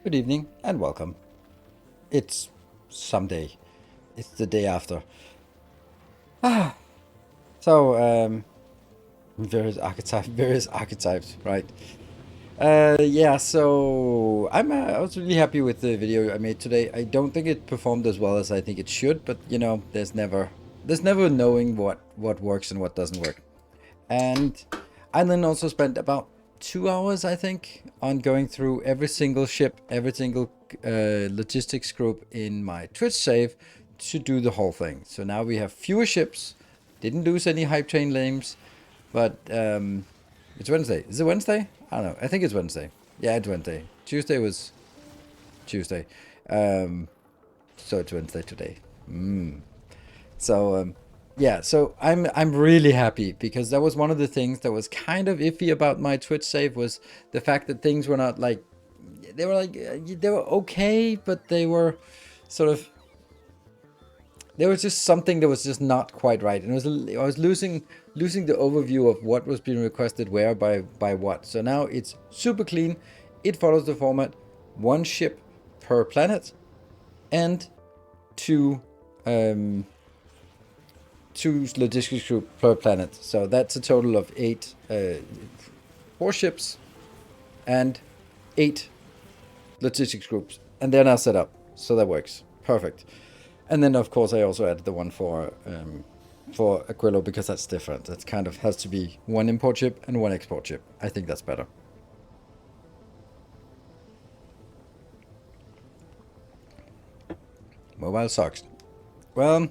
Good evening and welcome. It's someday. It's the day after. So, various archetypes, right? Yeah. So I was really happy with the video I made today. I don't think it performed as well as I think it should, but you know, there's never knowing what works and what doesn't work. And I then also spent about 2 hours, I think, on going through every single ship, every single logistics group in my Twitch save to do the whole thing. So now we have fewer ships, didn't lose any hype train names, but it's Wednesday. Is it Wednesday? I don't know. I think it's Wednesday. Yeah, it's Wednesday. Tuesday was Tuesday. Um, so it's Wednesday today. So yeah, so I'm really happy because that was one of the things that was kind of iffy about my Twitch save was the fact that things were not like they were okay, but they were sort of there was just something that was just not quite right, and I was losing the overview of what was being requested where by what. So now it's super clean. It follows the format: one ship per planet and two um, two logistics group per planet. So that's a total of four ships and 8 logistics groups, and they're now set up, so that works perfect. And then of course I also added the one for Aquilo because that's different. That kind of has to be one import ship and one export ship. I think that's better. Mobile sucks. Well,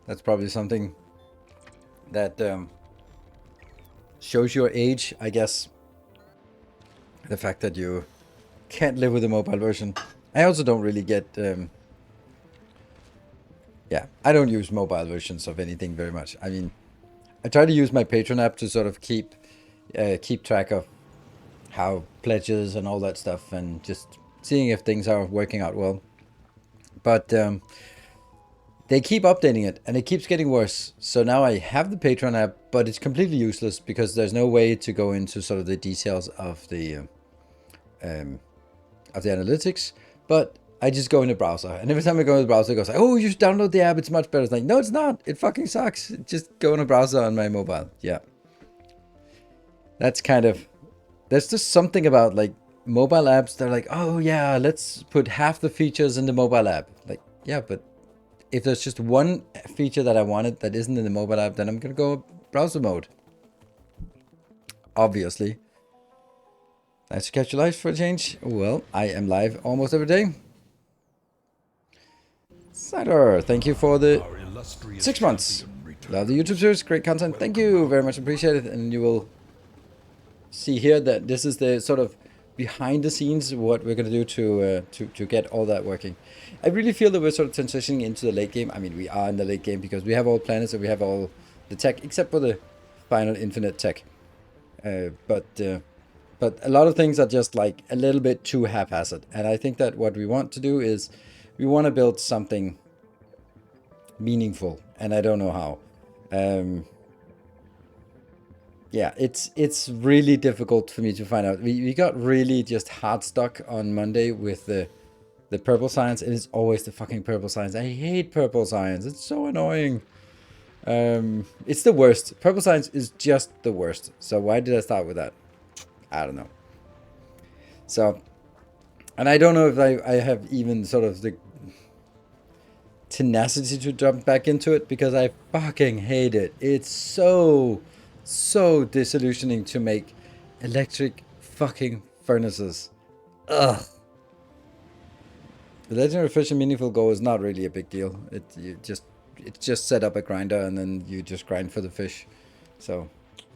that's probably something that shows your age, I guess. The fact that you can't live with a mobile version. I also don't really get. Yeah, I don't use mobile versions of anything very much. I mean, I try to use my Patreon app to sort of keep track of how pledges and all that stuff, and just seeing if things are working out well. But they keep updating it, and it keeps getting worse. So now I have the Patreon app, but it's completely useless because there's no way to go into sort of the details of the analytics. But I just go in the browser, and every time I go in the browser, it goes like, "Oh, you should download the app. It's much better." It's like, no, it's not. It fucking sucks. Just go in a browser on my mobile. Yeah, that's kind of. There's just something about like mobile apps. They're like, oh yeah, let's put half the features in the mobile app. Like, yeah, but if there's just one feature that I wanted that isn't in the mobile app, then I'm gonna go browser mode. Obviously. Nice to catch you live for a change. Well, I am live almost every day. Cider, thank you for the 6 months. Love the YouTube series, great content. Thank you very much, appreciate it. And you will see here that this is the sort of behind the scenes what we're gonna do to get all that working. I really feel that we're sort of transitioning into the late game. I mean, we are in the late game because we have all planets and we have all the tech except for the final infinite tech. But a lot of things are just like a little bit too haphazard. And I think that what we want to do is we want to build something meaningful, and I don't know how. Yeah, it's really difficult for me to find out. We got really just hard stuck on Monday with the purple science, and it's always the fucking purple science. I hate purple science. It's so annoying. It's the worst. Purple science is just the worst. So why did I start with that? I don't know. So, and I don't know if I have even sort of the tenacity to jump back into it because I fucking hate it. It's so disillusioning to make electric fucking furnaces. Ugh. The legendary fish and meaningful goal is not really a big deal. It's just set up a grinder and then you just grind for the fish. So,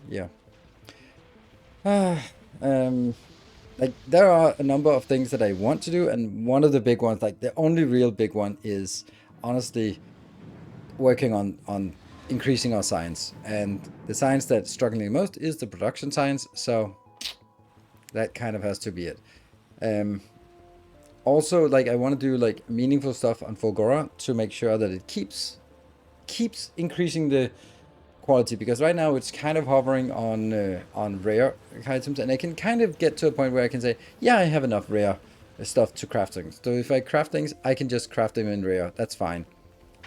yeah. Like there are a number of things that I want to do, and one of the big ones, like the only real big one, is honestly working on increasing our science. And the science that's struggling the most is the production science. So that kind of has to be it. Also, like I want to do like meaningful stuff on Fulgora to make sure that it keeps increasing the quality, because right now it's kind of hovering on rare items, and I can kind of get to a point where I can say, yeah, I have enough rare stuff to craft things. So if I craft things, I can just craft them in rare. That's fine.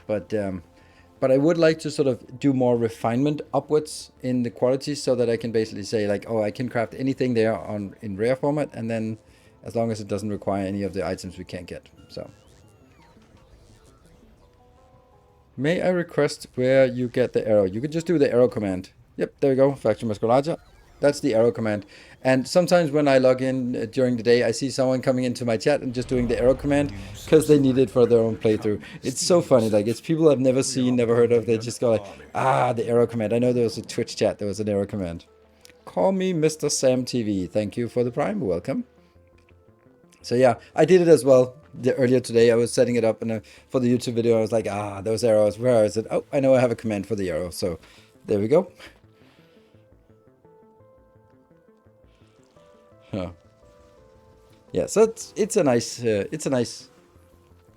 But I would like to sort of do more refinement upwards in the quality so that I can basically say like, oh, I can craft anything there on in rare format, and then as long as it doesn't require any of the items we can't get. So may I request where you get the arrow? You can just do the arrow command. Yep, there we go, Factorio Musculature. That's the arrow command. And sometimes when I log in during the day, I see someone coming into my chat and just doing the arrow command because they need it for their own playthrough. It's so funny. Like, it's people I've never seen, never heard of. They just go like, ah, the arrow command. I know there was a Twitch chat. There was an arrow command. Call me Mr. Sam TV. Thank you for the Prime. Welcome. So yeah, I did it as well. Earlier today, I was setting it up, and for the YouTube video, I was like, ah, those arrows. Where is it? Oh, I know I have a command for the arrow. So there we go. Huh. Yeah, so it's a nice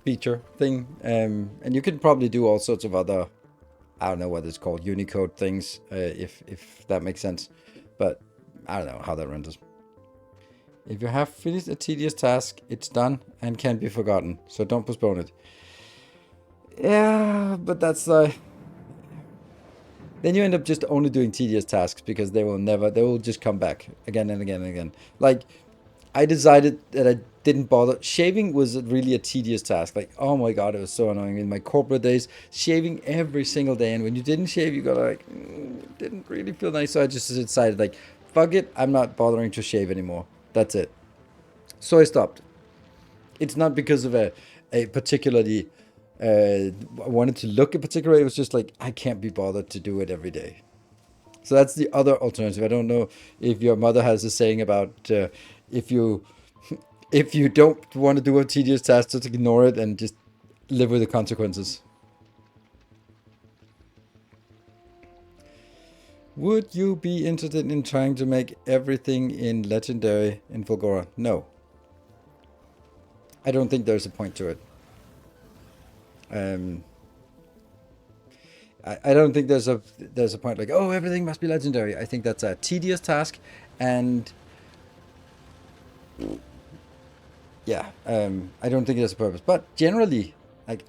feature thing, and you can probably do all sorts of other, I don't know what it's called, Unicode things, if that makes sense, but I don't know how that renders. If you have finished a tedious task, it's done and can be forgotten, so don't postpone it. Yeah, but that's then you end up just only doing tedious tasks because they will just come back again and again and again. Like, I decided that I didn't bother. Shaving was really a tedious task. Like, oh my god, it was so annoying in my corporate days. Shaving every single day, and when you didn't shave, you got like, it didn't really feel nice. So I just decided, like, fuck it, I'm not bothering to shave anymore. That's it. So I stopped. It's not because of a particularly I wanted to look a particular way. It was just like, I can't be bothered to do it every day. So that's the other alternative. I don't know if your mother has a saying about if you don't want to do a tedious task, just ignore it and just live with the consequences. Would you be interested in trying to make everything in Legendary in Fulgora? No. I don't think there's a point to it. I don't think there's a point like, oh, everything must be Legendary. I think that's a tedious task, and yeah, I don't think there's a purpose. But generally, like,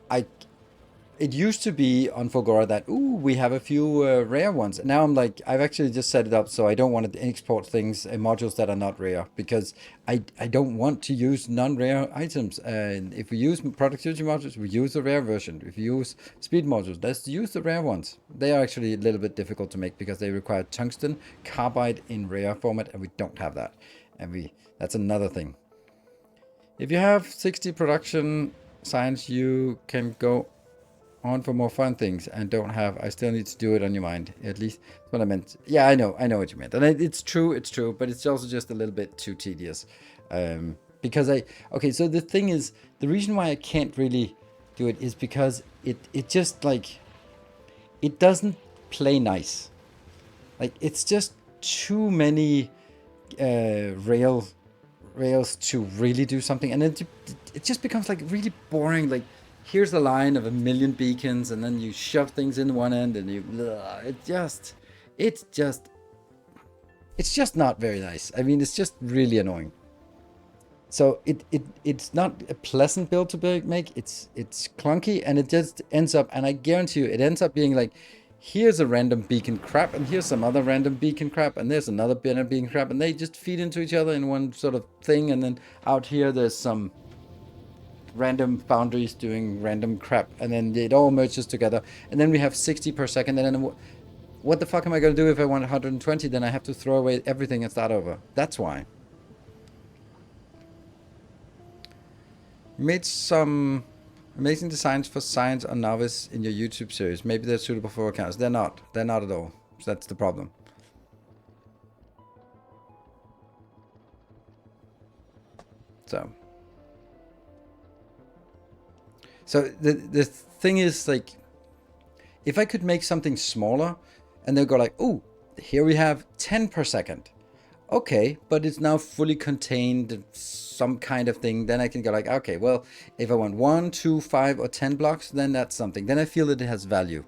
it used to be on Fulgora that, ooh, we have a few rare ones. Now I'm like, I've actually just set it up so I don't want to export things, modules that are not rare, because I don't want to use non-rare items. And if we use productivity modules, we use the rare version. If we use speed modules, let's use the rare ones. They are actually a little bit difficult to make because they require tungsten carbide in rare format, and we don't have that. And that's another thing. If you have 60 production science, you can go on for more fun things and don't have, I still need to do it on your mind. At least that's what I meant. Yeah, I know what you meant. And it's true, but it's also just a little bit too tedious. Because okay, so the thing is, the reason why I can't really do it is because it just, like, it doesn't play nice. Like, it's just too many rails to really do something, and it just becomes like really boring. Like, here's a line of 1 million beacons, and then you shove things in one end, and it's just not very nice. I mean, it's just really annoying. So it's not a pleasant build to make. It's clunky, and it just ends up, and I guarantee you, it ends up being like, here's a random beacon crap, and here's some other random beacon crap, and there's another beacon crap, and they just feed into each other in one sort of thing, and then out here there's some random foundries doing random crap, and then it all merges together, and then we have 60 per second, and then what the fuck am I going to do if I want 120? Then I have to throw away everything and start over. That's why. You made some amazing designs for science on novice in your YouTube series. Maybe they're suitable for accounts. They're not at all. So that's the problem. So the thing is, like, if I could make something smaller, and they'll go like, oh, here we have 10 per second. Okay, but it's now fully contained, some kind of thing. Then I can go like, okay, well, if I want 1, 2, 5, or 10 blocks, then that's something. Then I feel that it has value.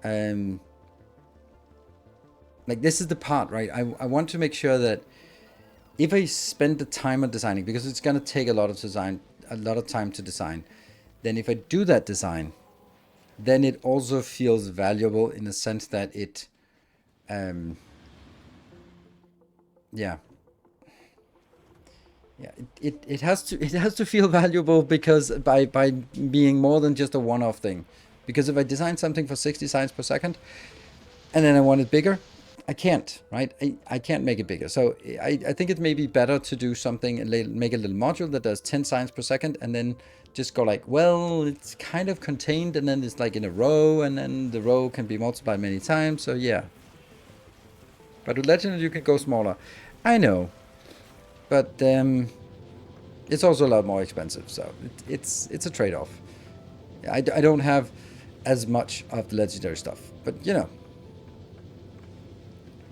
Like, this is the part, right? I want to make sure that if I spend the time on designing, because it's gonna take a lot of time to design, then if I do that design, then it also feels valuable in the sense that it, yeah, yeah, it has to feel valuable, because by being more than just a one-off thing. Because if I design something for 60 signs per second and then I want it bigger, I can't, right? I can't make it bigger. So I think it may be better to do something and make a little module that does 10 signs per second, and then just go like, well, it's kind of contained, and then it's like in a row, and then the row can be multiplied many times. So yeah. But with Legend, you can go smaller. I know. But it's also a lot more expensive. So it's a trade-off. I don't have as much of the legendary stuff. But, you know.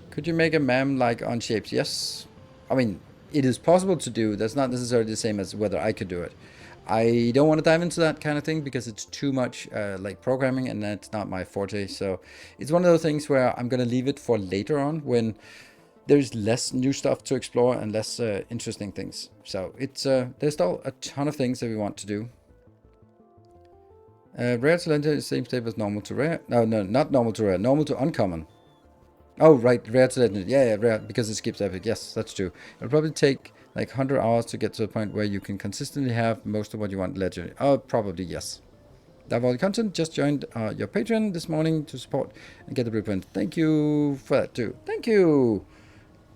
Could you make a mem like on shapes? Yes. I mean, it is possible to do. That's not necessarily the same as whether I could do it. I don't want to dive into that kind of thing because it's too much like programming, and that's not my forte. So it's one of those things where I'm going to leave it for later on when there's less new stuff to explore and less interesting things. So it's there's still a ton of things that we want to do. Rare to legendary is the same step as normal to rare. No, not normal to rare. Normal to uncommon. Oh, right, rare to legendary. Yeah, rare, because it skips epic. Yes, that's true. It'll probably take like 100 hours to get to the point where you can consistently have most of what you want legendary. Oh, probably, yes. That all the content. Just joined your Patreon this morning to support and get the blueprint. Thank you for that, too. Thank you,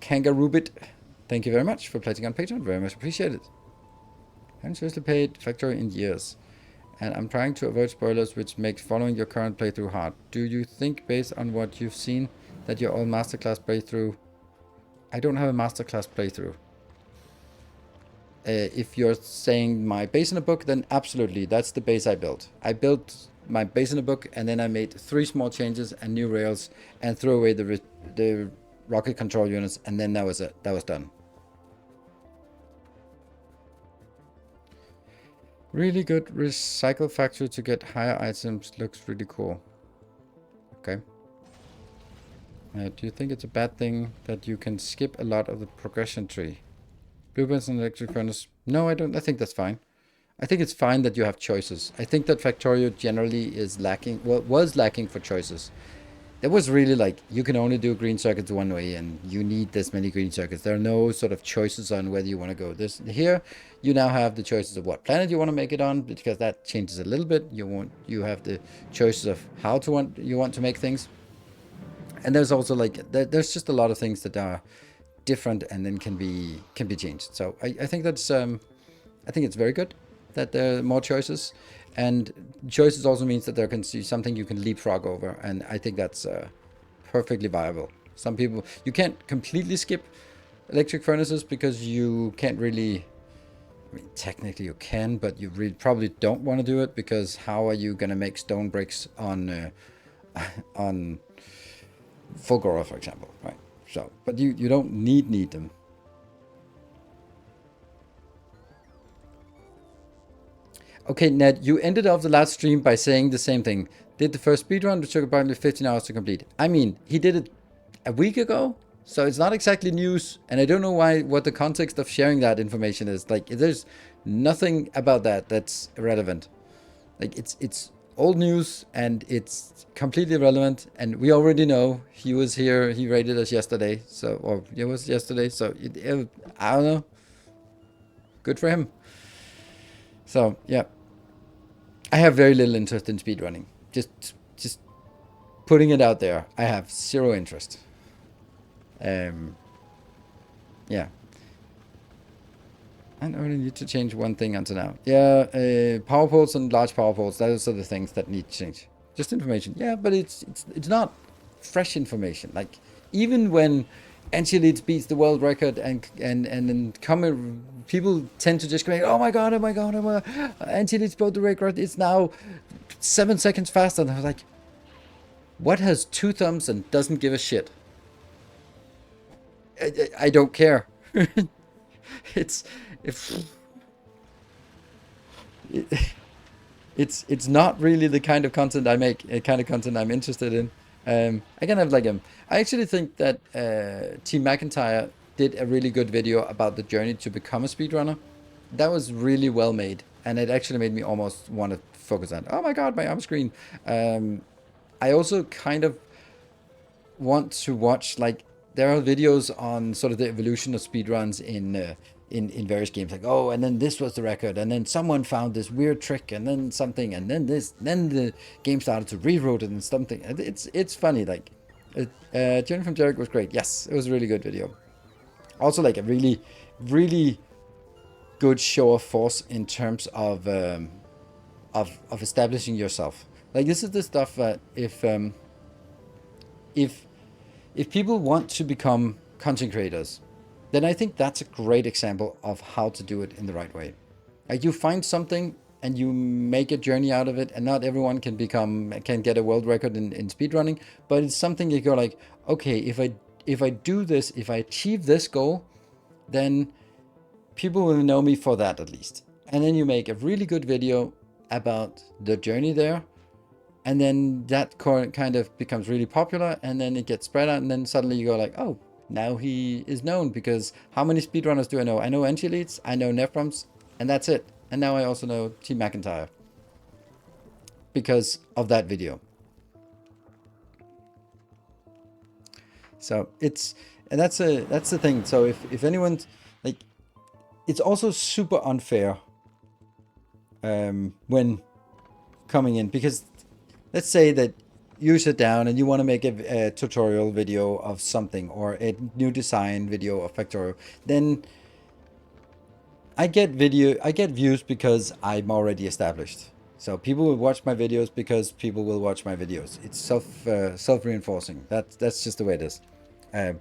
Kangaroobit. Thank you very much for pledging on Patreon. Very much appreciated. I haven't seriously played Factorio in years, and I'm trying to avoid spoilers, which makes following your current playthrough hard. Do you think, based on what you've seen, that your old masterclass playthrough... I don't have a masterclass playthrough. If you're saying my base in a book, then absolutely, that's the base I built. I built my base in a book, and then I made 3 small changes and new rails, and threw away the rocket control units, and then that was it. That was done. Really good recycle factory to get higher items. Looks really cool. Okay. Do you think it's a bad thing that you can skip a lot of the progression tree? Blueprints and electric furnace? No, I don't. I think that's fine. I think it's fine that you have choices. I think that Factorio generally is lacking, well, was lacking for choices. It was really like, you can only do green circuits one way, and you need this many green circuits. There are no sort of choices on whether you want to go this. Here, you now have the choices of what planet you want to make it on, because that changes a little bit. You have the choices of how you want to make things. And there's also like, there's just a lot of things that are different and then can be changed. So I think that's, I think it's very good that there are more choices. And choices also means that there can be something you can leapfrog over. And I think that's perfectly viable. Some people, you can't completely skip electric furnaces because you can't really, I mean, technically you can, but you really probably don't want to do it, because how are you going to make stone bricks on Fulgora, for example, right? So, but you don't need them. Okay, Ned, you ended off the last stream by saying the same thing. Did the first speedrun, which took approximately 15 hours to complete. I mean, he did it a week ago, so it's not exactly news, and I don't know what the context of sharing that information is. Like, there's nothing about that that's irrelevant. Like, it's old news, and it's completely irrelevant, and we already know he was here, he rated us yesterday, so, or it was yesterday, so I don't know. Good for him. So, yeah. I have very little interest in speedrunning. Just putting it out there. I have zero interest. Yeah. I only need to change one thing until now. Yeah, power poles and large power poles. Those are the things that need to change. Just information. Yeah, but it's not fresh information. Like, even when Anti-Elite beats the world record and then people tend to just go, oh my god, Anti-Elite broke the record. It's now 7 seconds faster. And I was like, what has 2 thumbs and doesn't give a shit? I don't care. It's not really the kind of content I make, a kind of content I'm interested in. I can have like I actually think that Team McIntyre did a really good video about the journey to become a speedrunner. That was really well made, and it actually made me almost want to focus on, oh my god, my arm screen. I also kind of want to watch, like, there are videos on sort of the evolution of speedruns in various games, like, oh, and then this was the record, and then someone found this weird trick, and then something, and then this, then the game started to rewrote it and something. It's funny, like, Journey from Jericho was great. Yes, it was a really good video. Also, like, a really, really good show of force in terms of establishing yourself. Like, this is the stuff that if people want to become content creators, then I think that's a great example of how to do it in the right way. Like, you find something and you make a journey out of it, and not everyone can get a world record in speedrunning, but it's something you go like, okay, if I do this, if I achieve this goal, then people will know me for that at least. And then you make a really good video about the journey there, and then that kind of becomes really popular, and then it gets spread out, and then suddenly you go like, oh, now he is known, because how many speedrunners do I know? I know Anti-Elites, I know Nefroms, and that's it. And now I also know Team McIntyre because of that video. So and that's the thing. So if anyone, like, it's also super unfair when coming in, because let's say that you sit down and you want to make a tutorial video of something, or a new design video of Factorio, then I get views because I'm already established. So people will watch my videos because people will watch my videos. It's self-reinforcing. That's just the way it is.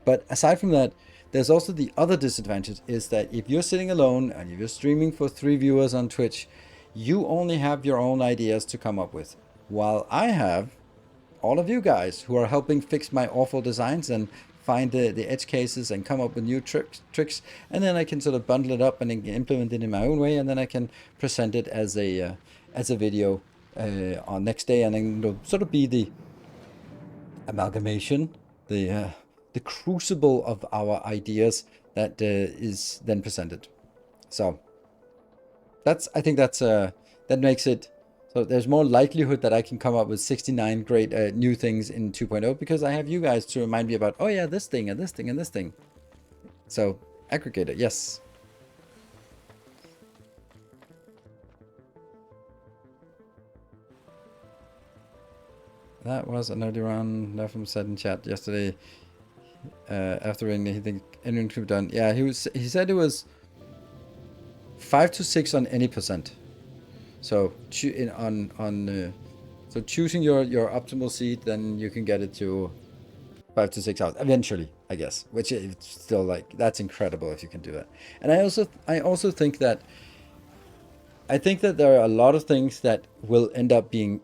But aside from that, there's also the other disadvantage, is that if you're sitting alone and if you're streaming for 3 viewers on Twitch, you only have your own ideas to come up with, while I have all of you guys who are helping fix my awful designs and find the edge cases and come up with new tricks, and then I can sort of bundle it up and implement it in my own way, and then I can present it as a video on next day, and then it'll sort of be the amalgamation, the crucible of our ideas that is then presented. So I think that makes it so there's more likelihood that I can come up with 69 great new things in 2.0, because I have you guys to remind me about, oh yeah, this thing and this thing and this thing. So aggregator, yes. That was an early run. Nefum said in chat yesterday after he think anything could be done. Yeah, he said it was 5 to 6 on any percent. So so choosing your optimal seed, then you can get it to 5 to 6 hours eventually, I guess. Which is still, like, that's incredible if you can do that. And I also think that there are a lot of things that will end up being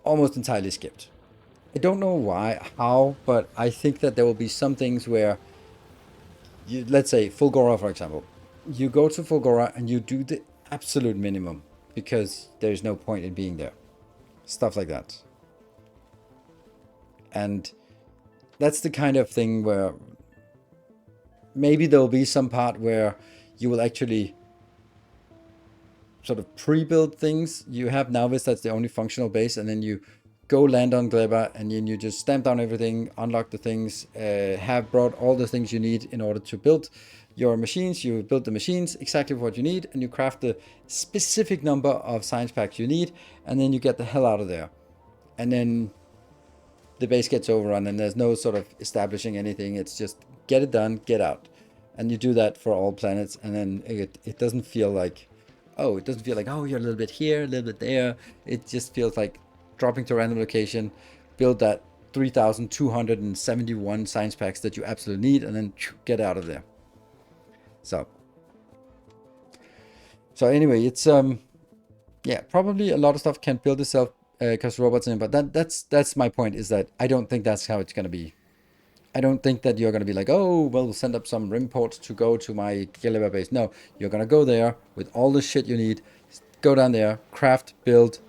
almost entirely skipped. I don't know how, but I think that there will be some things where let's say Fulgora, for example. You go to Fulgora and you do the absolute minimum, because there's no point in being there. Stuff like that. And that's the kind of thing where maybe there'll be some part where you will actually sort of pre-build things. You have Nauvis, that's the only functional base, and then you go land on Gleba, and then you just stamp down everything, unlock the things, have brought all the things you need in order to build your machines. You build the machines exactly what you need, and you craft the specific number of science packs you need, and then you get the hell out of there. And then the base gets overrun, and there's no sort of establishing anything. It's just get it done, get out. And you do that for all planets, and then it doesn't feel like, oh, you're a little bit here, a little bit there. It just feels like dropping to a random location, build that 3,271 science packs that you absolutely need, and then get out of there. So anyway, it's yeah, probably a lot of stuff can't build itself because robots in, but that's my point, is that I don't think that's how it's gonna be. I don't think that you're gonna be like, oh, well, we'll send up some rim ports to go to my Gilliver base. No, you're gonna go there with all the shit you need, go down there, craft, build,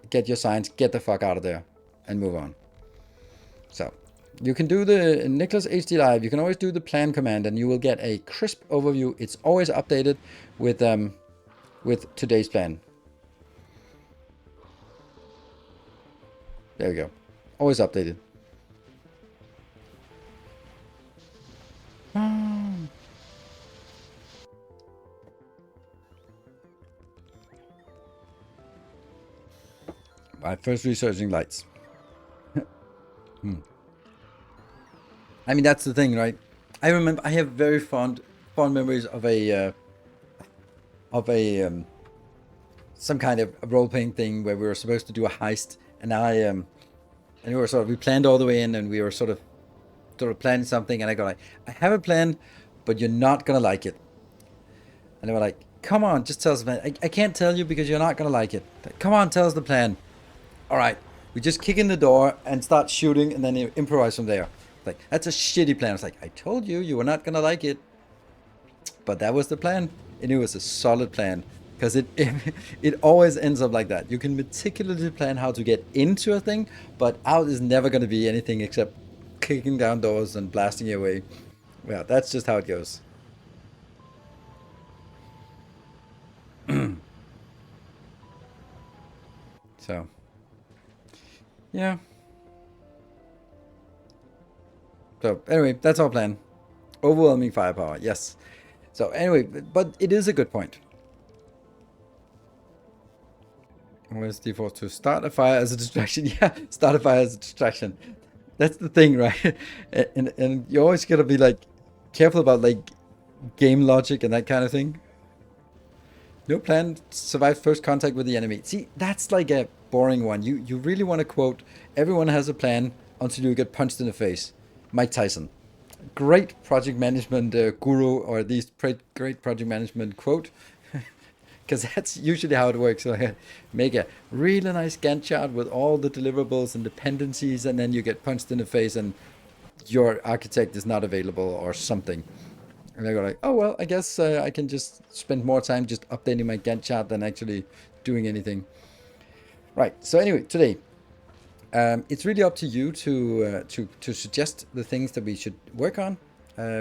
get your science, get the fuck out of there, and move on. So You can do the Nicholas HD Live. You can always do the plan command, and you will get a crisp overview. It's always updated with today's plan. There we go. Always updated. Right, first researching lights. I mean, that's the thing, right? I remember I have very fond memories of a some kind of role playing thing where we were supposed to do a heist, and and we planned all the way in, and we were sort of planning something, and I go like, I have a plan, but you're not gonna like it. And they were like, come on, just tell us the plan. I can't tell you because you're not gonna like it. Come on, tell us the plan. All right, we just kick in the door and start shooting, and then you improvise from there. Like, that's a shitty plan. It's like, I told you you were not gonna like it, but that was the plan, and it was a solid plan, because it always ends up like that. You can meticulously plan how to get into a thing, but out is never gonna be anything except kicking down doors and blasting your way. Yeah, that's just how it goes. So, yeah. So anyway, that's our plan. Overwhelming firepower, yes. So anyway, but it is a good point. Where's default to start a fire as a distraction? Yeah, start a fire as a distraction. That's the thing, right? And you always gotta be like careful about like game logic and that kind of thing. No plan survives first contact with the enemy. See, that's like a boring one. You really want to quote, everyone has a plan until you get punched in the face. Mike Tyson. Great project management guru, or at least great project management quote. Because that's usually how it works. So make a really nice Gantt chart with all the deliverables and dependencies, and then you get punched in the face and your architect is not available or something. And they go like, oh, well, I guess I can just spend more time just updating my Gantt chart than actually doing anything. Right, so anyway, today, it's really up to you to suggest the things that we should work on.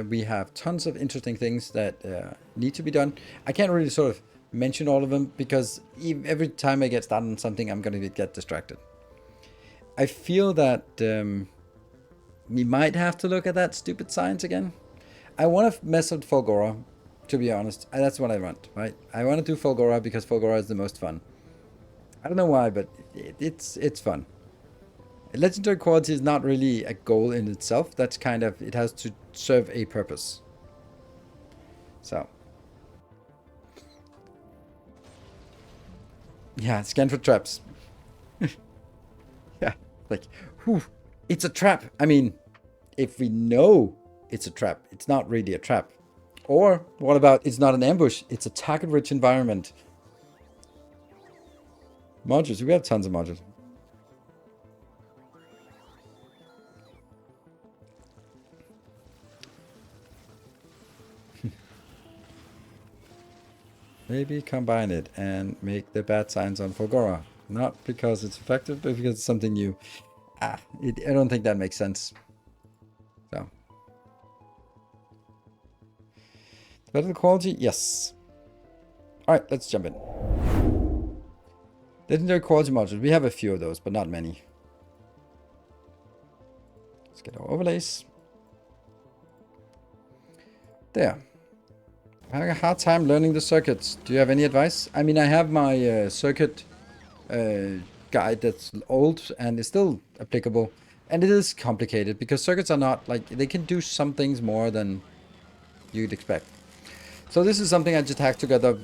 We have tons of interesting things that need to be done. I can't really sort of mention all of them because every time I get started on something, I'm going to get distracted. I feel that we might have to look at that stupid science again. I want to mess with Fulgora, to be honest. That's what I want, right? I want to do Fulgora because Fulgora is the most fun. I don't know why, but it's fun. Legendary quality is not really a goal in itself. That's kind of, it has to serve a purpose. So. Yeah, scan for traps. Yeah, like, whew, it's a trap. I mean, if we know it's a trap, it's not really a trap. Or what about it's not an ambush, it's a target-rich environment. Modules, we have tons of modules. Maybe combine it and make the bad signs on Fulgora. Not because it's effective, but because it's something new. I don't think that makes sense. So. Better quality? Yes. Alright, let's jump in. Legendary quality modules. We have a few of those, but not many. Let's get our overlays. There. I'm having a hard time learning the circuits. Do you have any advice? I mean, I have my circuit guide that's old and is still applicable. And it is complicated because circuits are not like, they can do some things more than you'd expect. So this is something I just hacked together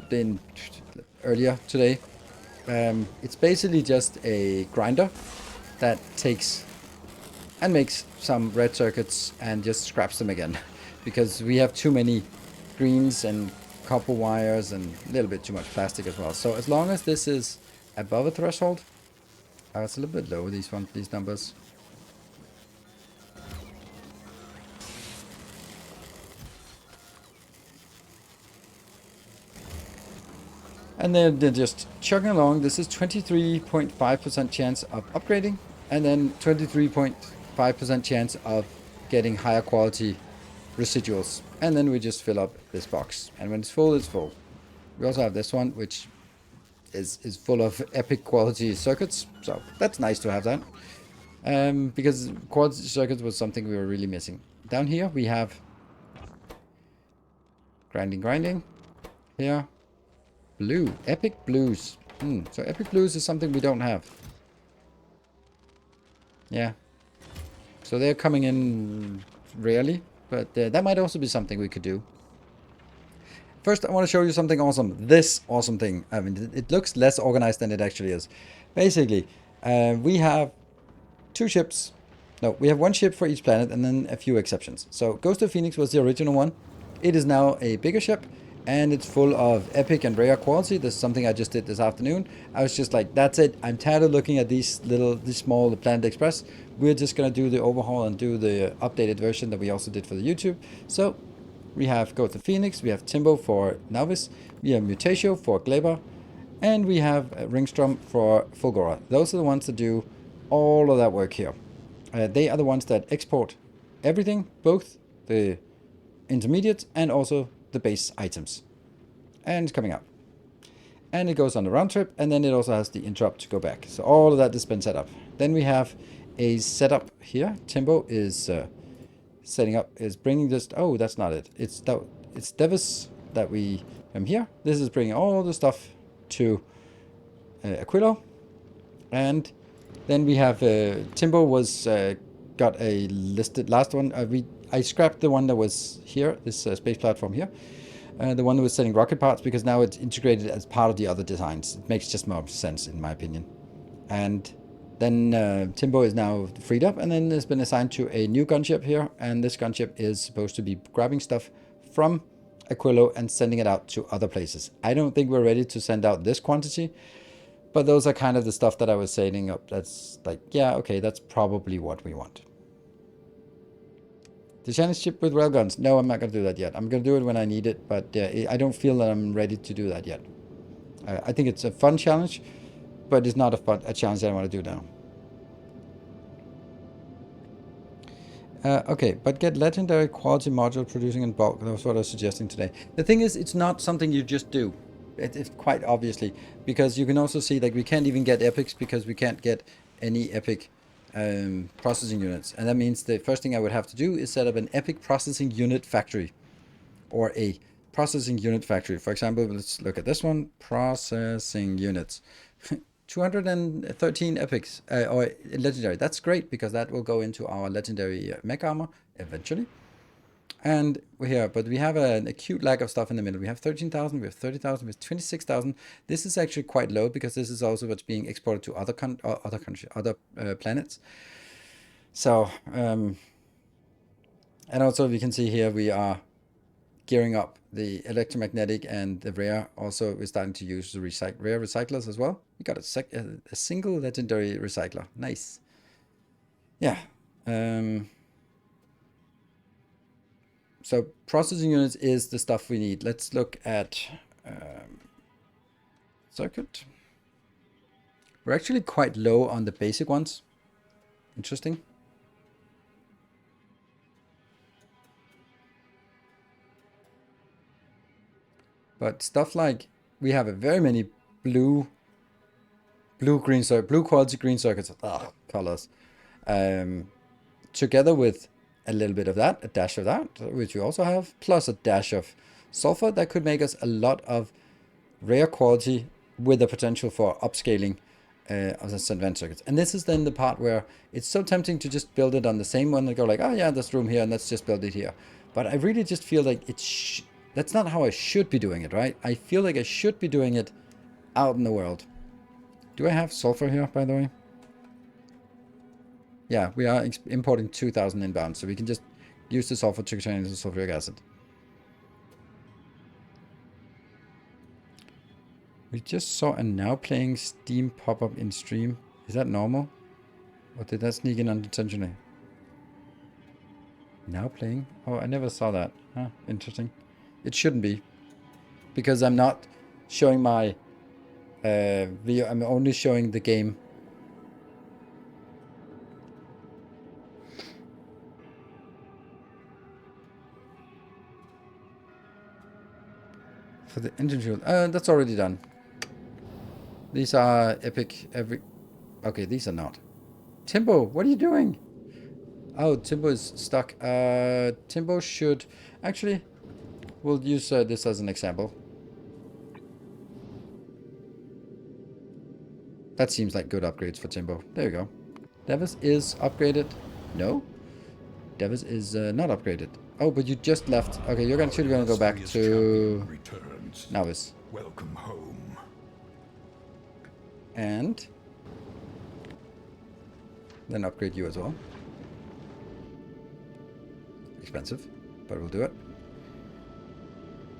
earlier today. It's basically just a grinder that takes and makes some red circuits and just scraps them again. Because we have too many greens and copper wires and a little bit too much plastic as well. So as long as this is above a threshold, it's a little bit low, these numbers. And then they're just chugging along. This is 23.5% chance of upgrading, and then 23.5% 5% chance of getting higher quality residuals. And then we just fill up this box. And when it's full, it's full. We also have this one, which is full of epic quality circuits. So that's nice to have that. Because quality circuits was something we were really missing. Down here we have grinding. Here, blue, epic blues. So epic blues is something we don't have. Yeah. So they're coming in rarely, but that might also be something we could do. First, I want to show you something awesome. This awesome thing. I mean, it looks less organized than it actually is. Basically, we have 2 ships. No, we have 1 ship for each planet and then a few exceptions. So Ghost of Phoenix was the original one. It is now a bigger ship and it's full of epic and rare quality. This is something I just did this afternoon. I was just like, that's it. I'm tired of looking at these small Planet Express. We're just going to do the overhaul and do the updated version that we also did for the YouTube. So we have Ghost of Phoenix, we have Timbo for Novice, we have Mutatio for Glaber, and we have Ringstrom for Fulgora. Those are the ones that do all of that work here. They are the ones that export everything, both the intermediate and also the base items. And it's coming up. And it goes on the round trip, and then it also has the interrupt to go back. So all of that has been set up. Then we have a setup here. Timbo is setting up, is bringing this. Oh, that's not it. It's Devis that we am here. This is bringing all the stuff to Aquilo. And then we have Timbo was got a listed last one. I scrapped the one that was here, this space platform here. The one that was selling rocket parts, because now it's integrated as part of the other designs. It makes just more sense in my opinion. And then Timbo is now freed up and then has been assigned to a new gunship here. And this gunship is supposed to be grabbing stuff from Aquilo and sending it out to other places. I don't think we're ready to send out this quantity, but those are kind of the stuff that I was setting up. That's like, yeah, okay, that's probably what we want. The challenge ship with railguns. No, I'm not going to do that yet. I'm going to do it when I need it, but I don't feel that I'm ready to do that yet. I think it's a fun challenge, but it's not a challenge that I want to do now. Okay, but get legendary quality module producing in bulk. That was what I was suggesting today. The thing is, it's not something you just do. It's quite obviously, because you can also see that we can't even get epics because we can't get any epic processing units. And that means the first thing I would have to do is set up an epic processing unit factory, or a processing unit factory. For example, let's look at this one, processing units. 213 epics or legendary. That's great because that will go into our legendary mech armor eventually. And we're here, but we have an acute lack of stuff in the middle. We have 13,000, we have 30,000, we have 26,000. This is actually quite low because this is also what's being exported to other planets. So, and also we can see here we are gearing up the electromagnetic and the rare. Also, we're starting to use the rare recyclers as well. We got a single legendary recycler. Nice. Yeah. So processing units is the stuff we need. Let's look at circuit. We're actually quite low on the basic ones. Interesting. But stuff like, we have a very many blue quality green circuits. Colors. Together with a little bit of that, a dash of that, which we also have, plus a dash of sulfur, that could make us a lot of rare quality with the potential for upscaling of the advanced circuits. And this is then the part where it's so tempting to just build it on the same one and go like, oh yeah, there's room here and let's just build it here. But I really just feel like that's not how I should be doing it, right? I feel like I should be doing it out in the world. Do I have sulfur here, by the way? Yeah, we are importing 2,000 inbound, so we can just use the sulfur to turn into sulfuric acid. We just saw a now playing Steam pop-up in stream. Is that normal? Or did that sneak in unintentionally? Now playing? Oh, I never saw that. Huh, interesting. It shouldn't be. Because I'm not showing my video. I'm only showing the game. For the engine shield. That's already done. These are epic every... Okay, these are not. Timbo, what are you doing? Oh, Timbo is stuck. Timbo should... Actually, we'll use this as an example. That seems like good upgrades for Timbo. There you go. Devis is upgraded. No? Devis is not upgraded. Oh, but you just left. Okay, you're actually going to go back to... Novice. Welcome home. And... then upgrade you as well. Expensive, but we'll do it.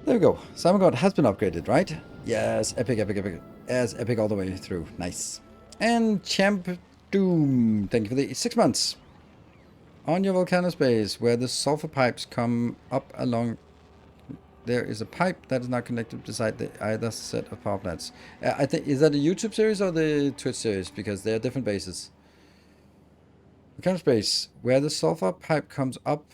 There we go. Simon God has been upgraded, right? Yes, epic, epic, epic. Yes, epic all the way through. Nice. And Champ Doom, thank you for the 6 months. On your volcano space, where the sulfur pipes come up along, there is a pipe that is not connected beside the either set of power plants. I think, is that a YouTube series or the Twitch series? Because they are different bases. Volcano space, where the sulfur pipe comes up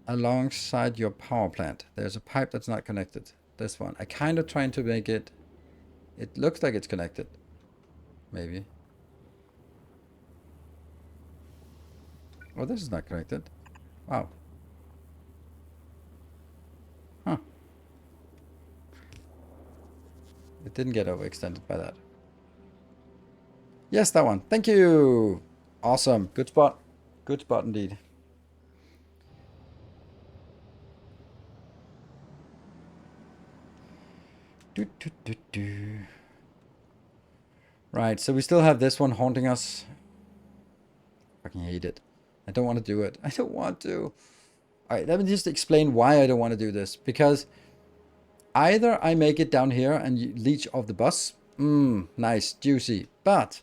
alongside your power plant. There's a pipe that's not connected. This one. I kind of trying to make it... It looks like it's connected. Maybe. Oh, this is not connected. Wow. Huh. It didn't get overextended by that. Yes, that one. Thank you. Awesome. Good spot. Good spot indeed. Right, so we still have this one haunting us. Fucking hate it. I don't want to do it. I don't want to. Alright, let me just explain why I don't want to do this. Because either I make it down here and leech off the bus. Nice, juicy. But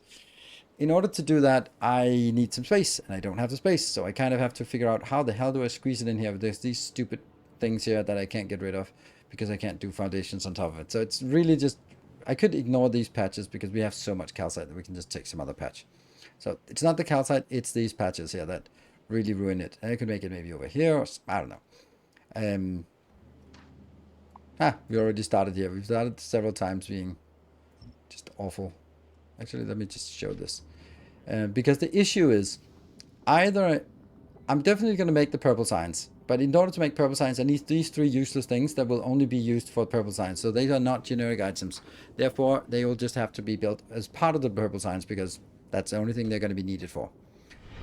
in order to do that, I need some space. And I don't have the space. So I kind of have to figure out how the hell do I squeeze it in here. There's these stupid things here that I can't get rid of. Because I can't do foundations on top of it. So it's really just... I could ignore these patches because we have so much calcite that we can just take some other patch. So it's not the calcite, it's these patches here that really ruin it. And I could make it maybe over here, or I don't know. We already started here. We've started several times being just awful. Actually, let me just show this. Because the issue is, either I'm definitely going to make the purple signs. But in order to make purple signs, I need these 3 useless things that will only be used for purple signs. So they are not generic items. Therefore, they will just have to be built as part of the purple signs because that's the only thing they're going to be needed for.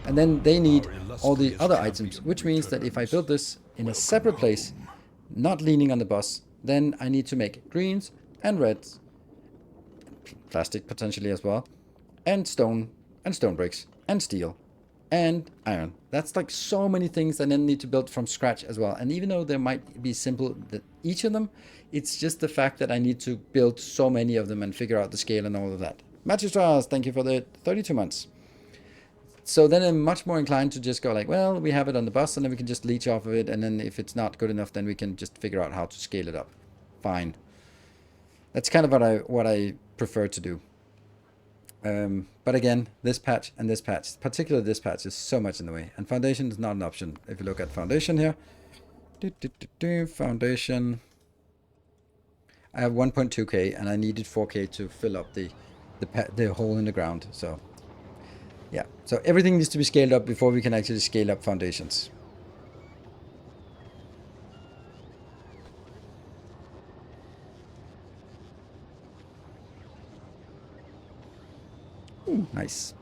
And then they need all the other items, which means that if I build this in a separate place, not leaning on the bus, then I need to make greens and reds, plastic potentially as well, and stone bricks, and steel, and iron. That's like so many things I then need to build from scratch as well. And even though there might be simple, each of them, it's just the fact that I need to build so many of them and figure out the scale and all of that. Matthew Strauss, thank you for the 32 months. So then I'm much more inclined to just go like, well, we have it on the bus and then we can just leech off of it. And then if it's not good enough, then we can just figure out how to scale it up. Fine. That's kind of what I prefer to do. But again, this patch and this patch, particularly this patch, is so much in the way. And foundation is not an option. If you look at foundation here, foundation, I have 1.2k and I needed 4k to fill up the hole in the ground. So yeah, so everything needs to be scaled up before we can actually scale up foundations. Ooh, nice.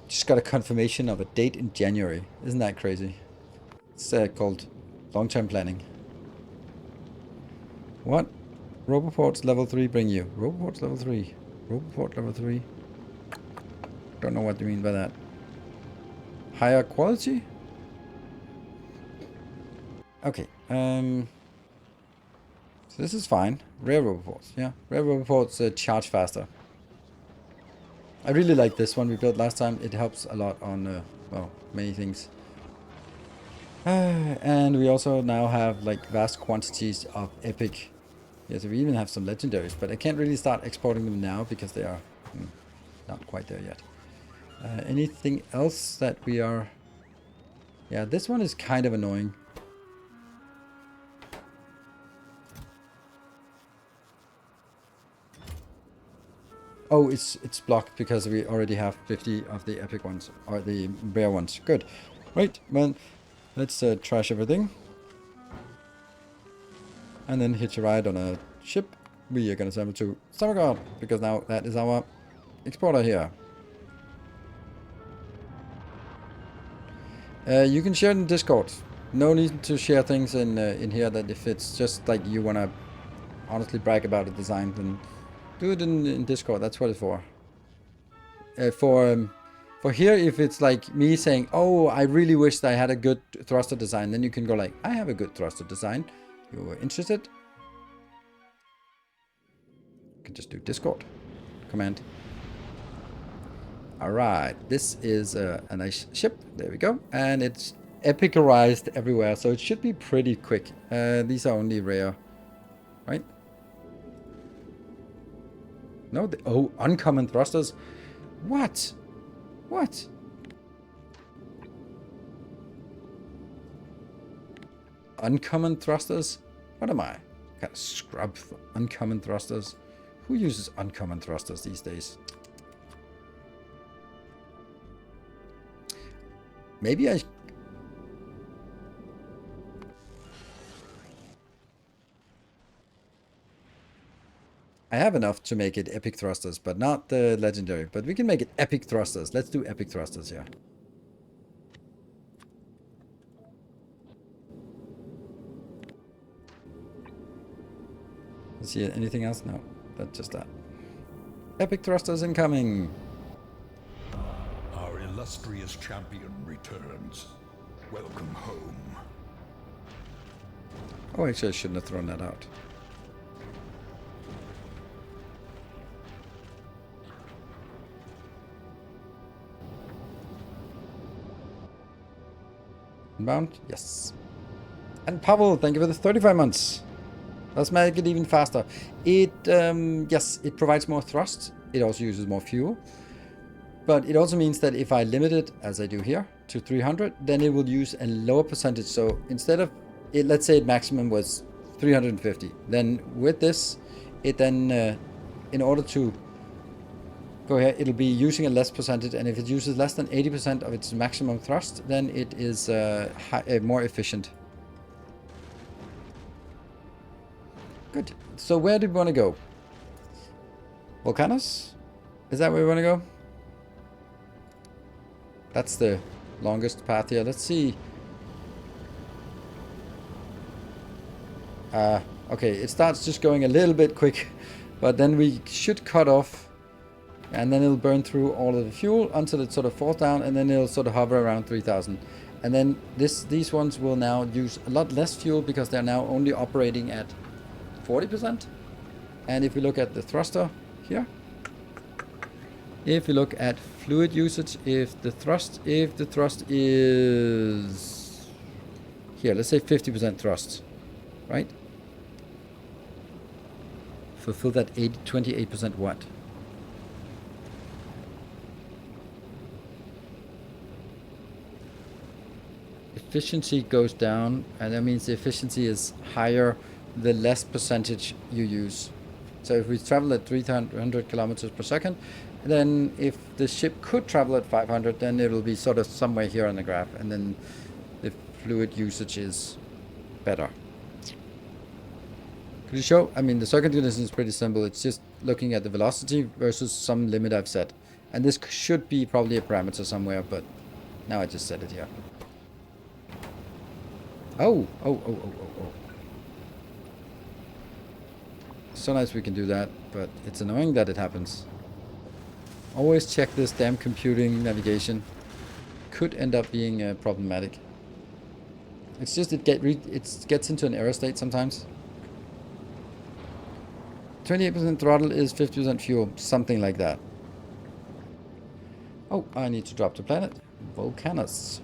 Just got a confirmation of a date in January. Isn't that crazy? It's called long-term planning. What? Roboports level 3 bring you? Roboports level 3. Roboport level 3. Don't know what you mean by that. Higher quality? Okay. So this is fine. Rare Roboports. Yeah. Rare Roboports charge faster. I really like this one we built last time. It helps a lot on, well, many things. And we also now have like vast quantities of epic. Yeah, so we even have some legendaries, but I can't really start exporting them now because they are not quite there yet. Anything else that we are... Yeah, this one is kind of annoying. Oh, it's blocked because we already have 50 of the epic ones, or the rare ones. Good. Right, well, let's trash everything. And then hitch a ride on a ship. We are going to send it to Stargard, because now that is our exporter here. You can share it in Discord. No need to share things in here that if it's just like you want to honestly brag about a design, then do it in Discord. That's what it's for. For here, if it's like me saying, oh, I really wished I had a good thruster design, then you can go like, I have a good thruster design. You were interested? You can just do Discord command. Alright, this is a nice ship. There we go. And it's epicarized everywhere, so it should be pretty quick. These are only rare, right? No, oh, uncommon thrusters. What? What? Uncommon thrusters? What am I? Kind of scrub for uncommon thrusters? Who uses uncommon thrusters these days? Maybe I have enough to make it epic thrusters, but not the legendary. But we can make it epic thrusters. Let's do epic thrusters here. See anything else? No, that's just that. Epic thrusters incoming. Our illustrious champion returns. Welcome home. Oh, actually, I shouldn't have thrown that out. Inbound? Yes. And Pavel, thank you for the 35 months. Let's make it even faster. It, yes, it provides more thrust. It also uses more fuel. But it also means that if I limit it, as I do here, to 300, then it will use a lower percentage. So instead of, it, let's say maximum was 350. Then with this, it then, in order to go here, it'll be using a less percentage. And if it uses less than 80% of its maximum thrust, then it is more efficient. Good. So where did we want to go? Volcanos? Is that where we want to go? That's the longest path here. Let's see. Okay, it starts just going a little bit quick, but then we should cut off, and then it'll burn through all of the fuel until it sort of falls down, and then it'll sort of hover around 3000. And then these ones will now use a lot less fuel because they're now only operating at 40%. And if we look at the thruster here, if we look at fluid usage, if the thrust is here, let's say 50% thrust, right? Fulfill that 28% what? Efficiency goes down, and that means the efficiency is higher the less percentage you use. So if we travel at 300 kilometers per second, then if the ship could travel at 500, then it'll be sort of somewhere here on the graph, and then the fluid usage is better. Could you show? I mean, the circuit condition is pretty simple. It's just looking at the velocity versus some limit I've set. And this should be probably a parameter somewhere, but now I just set it here. Oh. So nice we can do that, but it's annoying that it happens. Always check this damn computing navigation. Could end up being problematic. It's just it gets into an error state sometimes. 28% throttle is 50% fuel, something like that. Oh, I need to drop the planet. Volcanus.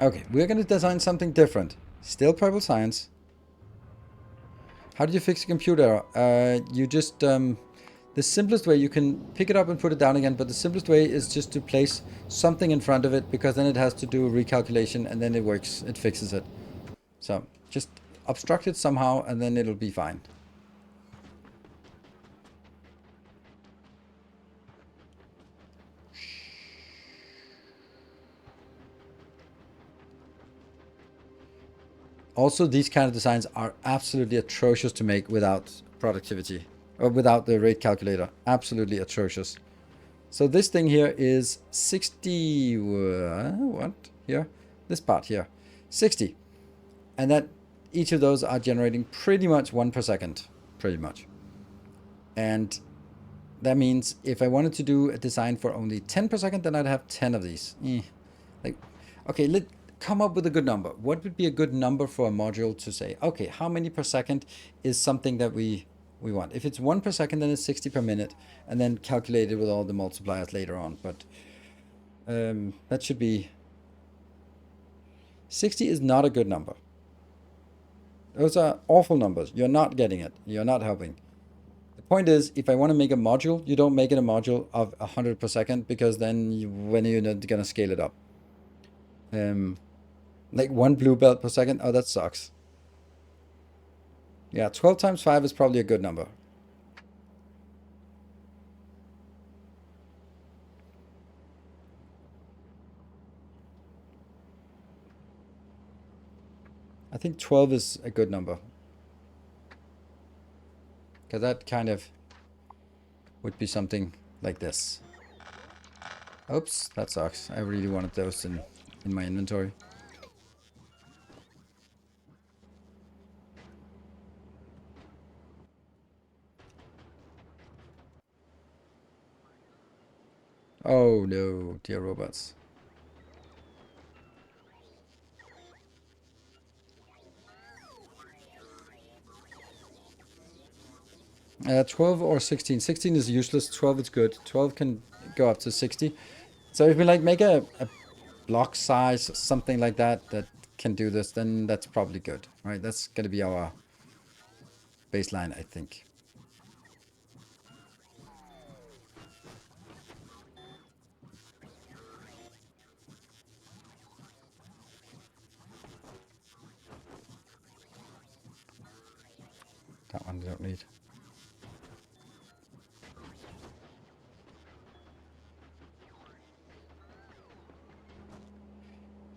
Okay, we're going to design something different. Still purple science. How do you fix a computer? You just The simplest way, you can pick it up and put it down again, but the simplest way is just to place something in front of it, because then it has to do a recalculation and then it works, it fixes it. So just obstruct it somehow and then it'll be fine. Also, these kind of designs are absolutely atrocious to make without productivity, or without the rate calculator. Absolutely atrocious. So this thing here is 60, what? Here? This part here. 60. And that each of those are generating pretty much 1 per second. Pretty much. And that means if I wanted to do a design for only 10 per second, then I'd have 10 of these. Like, okay, let's come up with a good number. What would be a good number for a module to say, okay, how many per second is something that we want? If it's 1 per second, then it's 60 per minute, and then calculate it with all the multipliers later on. But that should be... 60 is not a good number. Those are awful numbers. You're not getting it. You're not helping. The point is, if I want to make a module, you don't make it a module of 100 per second, because then when you're not going to scale it up. Like 1 blue belt per second. Oh, that sucks. Yeah, 12 times 5 is probably a good number. I think 12 is a good number. Because that kind of would be something like this. Oops, that sucks. I really wanted those in my inventory. Oh no, dear robots. 12 or 16. 16 is useless. 12 is good. 12 can go up to 60. So if we like make a block size, something like that, that can do this, then that's probably good, right? That's going to be our baseline, I think. That one I don't need.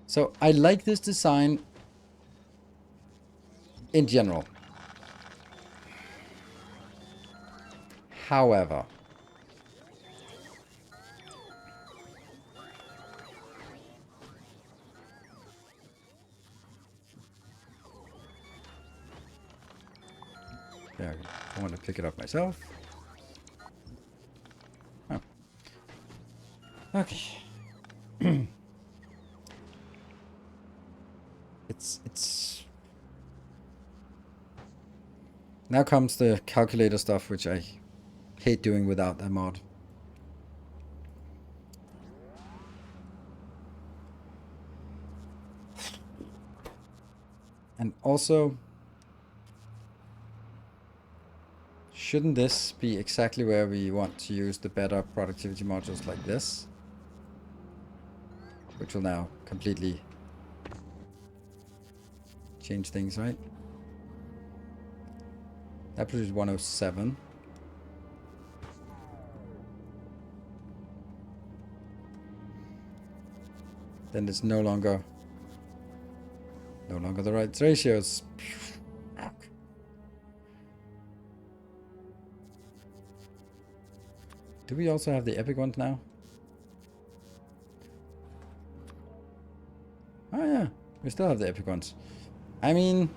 So I like this design in general. However, there, I want to pick it up myself. Oh. Okay. It's now comes the calculator stuff, which I hate doing without that mod. And also, shouldn't this be exactly where we want to use the better productivity modules like this? Which will now completely change things, right? That produced 107. Then it's no longer the right ratios. Do we also have the epic ones now? Oh yeah, we still have the epic ones. I mean,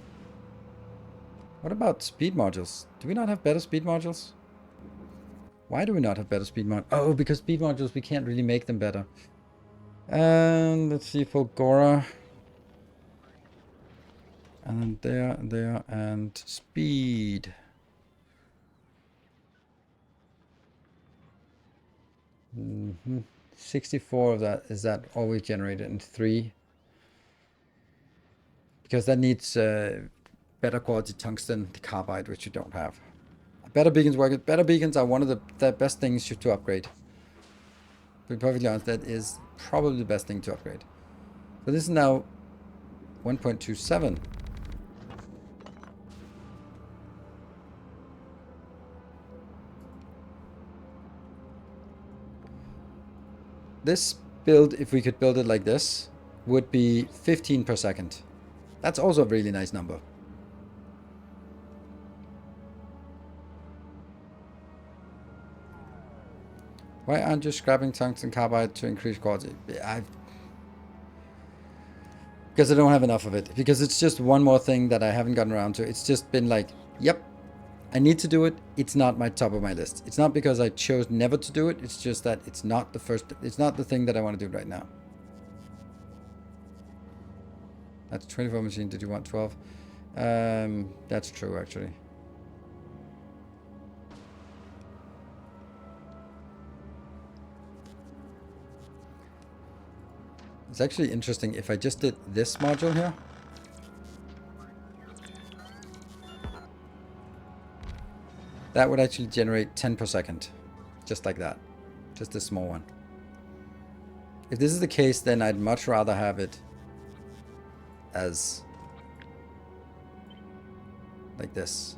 what about speed modules? Do we not have better speed modules? Why do we not have better speed modules? Oh, because speed modules, we can't really make them better. And let's see, Fulgora. And then there, and speed. 64 of that, is that always generated in 3? Because that needs better quality tungsten carbide, which you don't have. Better beacons work. Better beacons are one of the best things to upgrade. To be perfectly honest, that is probably the best thing to upgrade. So this is now 1.27. This build, if we could build it like this, would be 15 per second. That's also a really nice number. Why aren't you scrapping tungsten carbide to increase quality? Because I don't have enough of it. Because it's just one more thing that I haven't gotten around to. It's just been like, yep, I need to do it. It's not my top of my list. It's not because I chose never to do it. It's just that it's not the first. It's not the thing that I want to do right now. That's 24 machine. Did you want 12? That's true, actually. It's actually interesting if I just did this module here. That would actually generate 10 per second. Just like that. Just a small one. If this is the case, then I'd much rather have it as like this.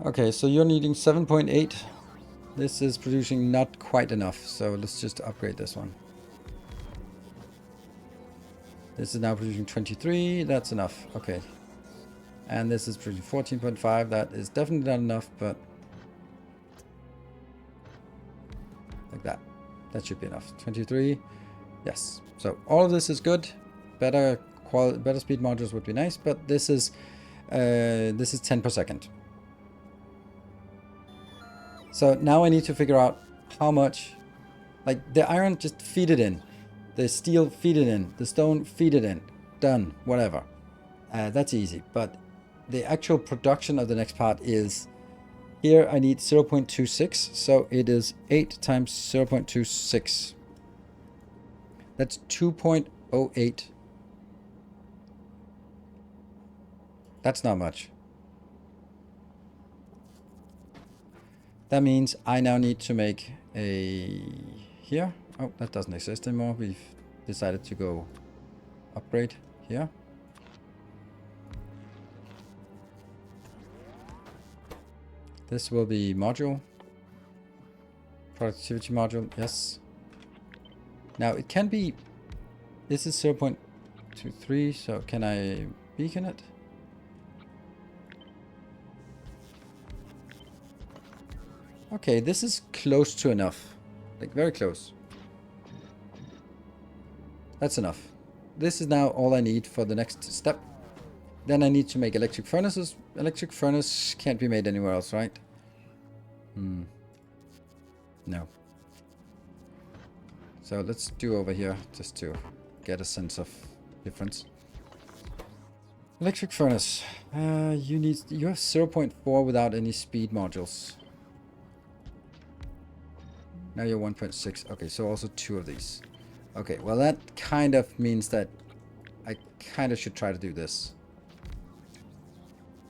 Okay, so you're needing 7.8. This is producing not quite enough, so let's just upgrade this one. This is now producing 23. That's enough. Okay. And this is producing 14.5. That is definitely not enough, but like that. That should be enough. 23. Yes. So all of this is good. Better quality, better speed modules would be nice, but this is 10 per second. So now I need to figure out how much, like the iron, just feed it in. The steel, feed it in. The stone, feed it in. Done. Whatever. That's easy. But the actual production of the next part is, here I need 0.26. So it is 8 times 0.26. That's 2.08. That's not much. That means I now need to make a here. Oh, that doesn't exist anymore. We've decided to go upgrade here. This will be module. Productivity module, yes. Now it can be, this is 0.23, so can I beacon it? Okay, this is close to enough. Like very close. That's enough. This is now all I need for the next step. Then I need to make electric furnaces. Electric furnace can't be made anywhere else, right? No. So let's do over here just to get a sense of difference. Electric furnace. You have 0.4 without any speed modules. Now you're 1.6. Okay, so also 2 of these. Okay, well that kind of means that I kind of should try to do this.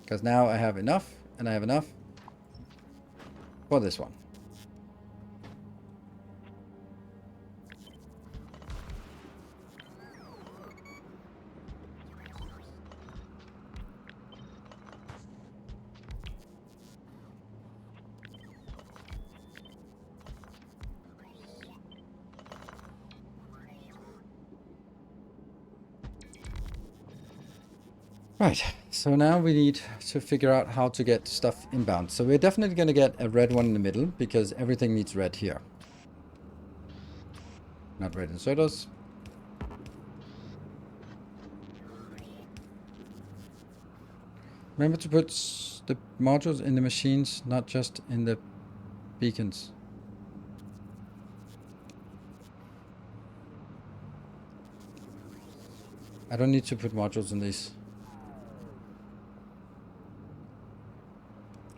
Because now I have enough, and I have enough for this one. Right, so now we need to figure out how to get stuff inbound. So we're definitely going to get a red one in the middle, because everything needs red here. Not red inserters. Remember to put the modules in the machines, not just in the beacons. I don't need to put modules in these.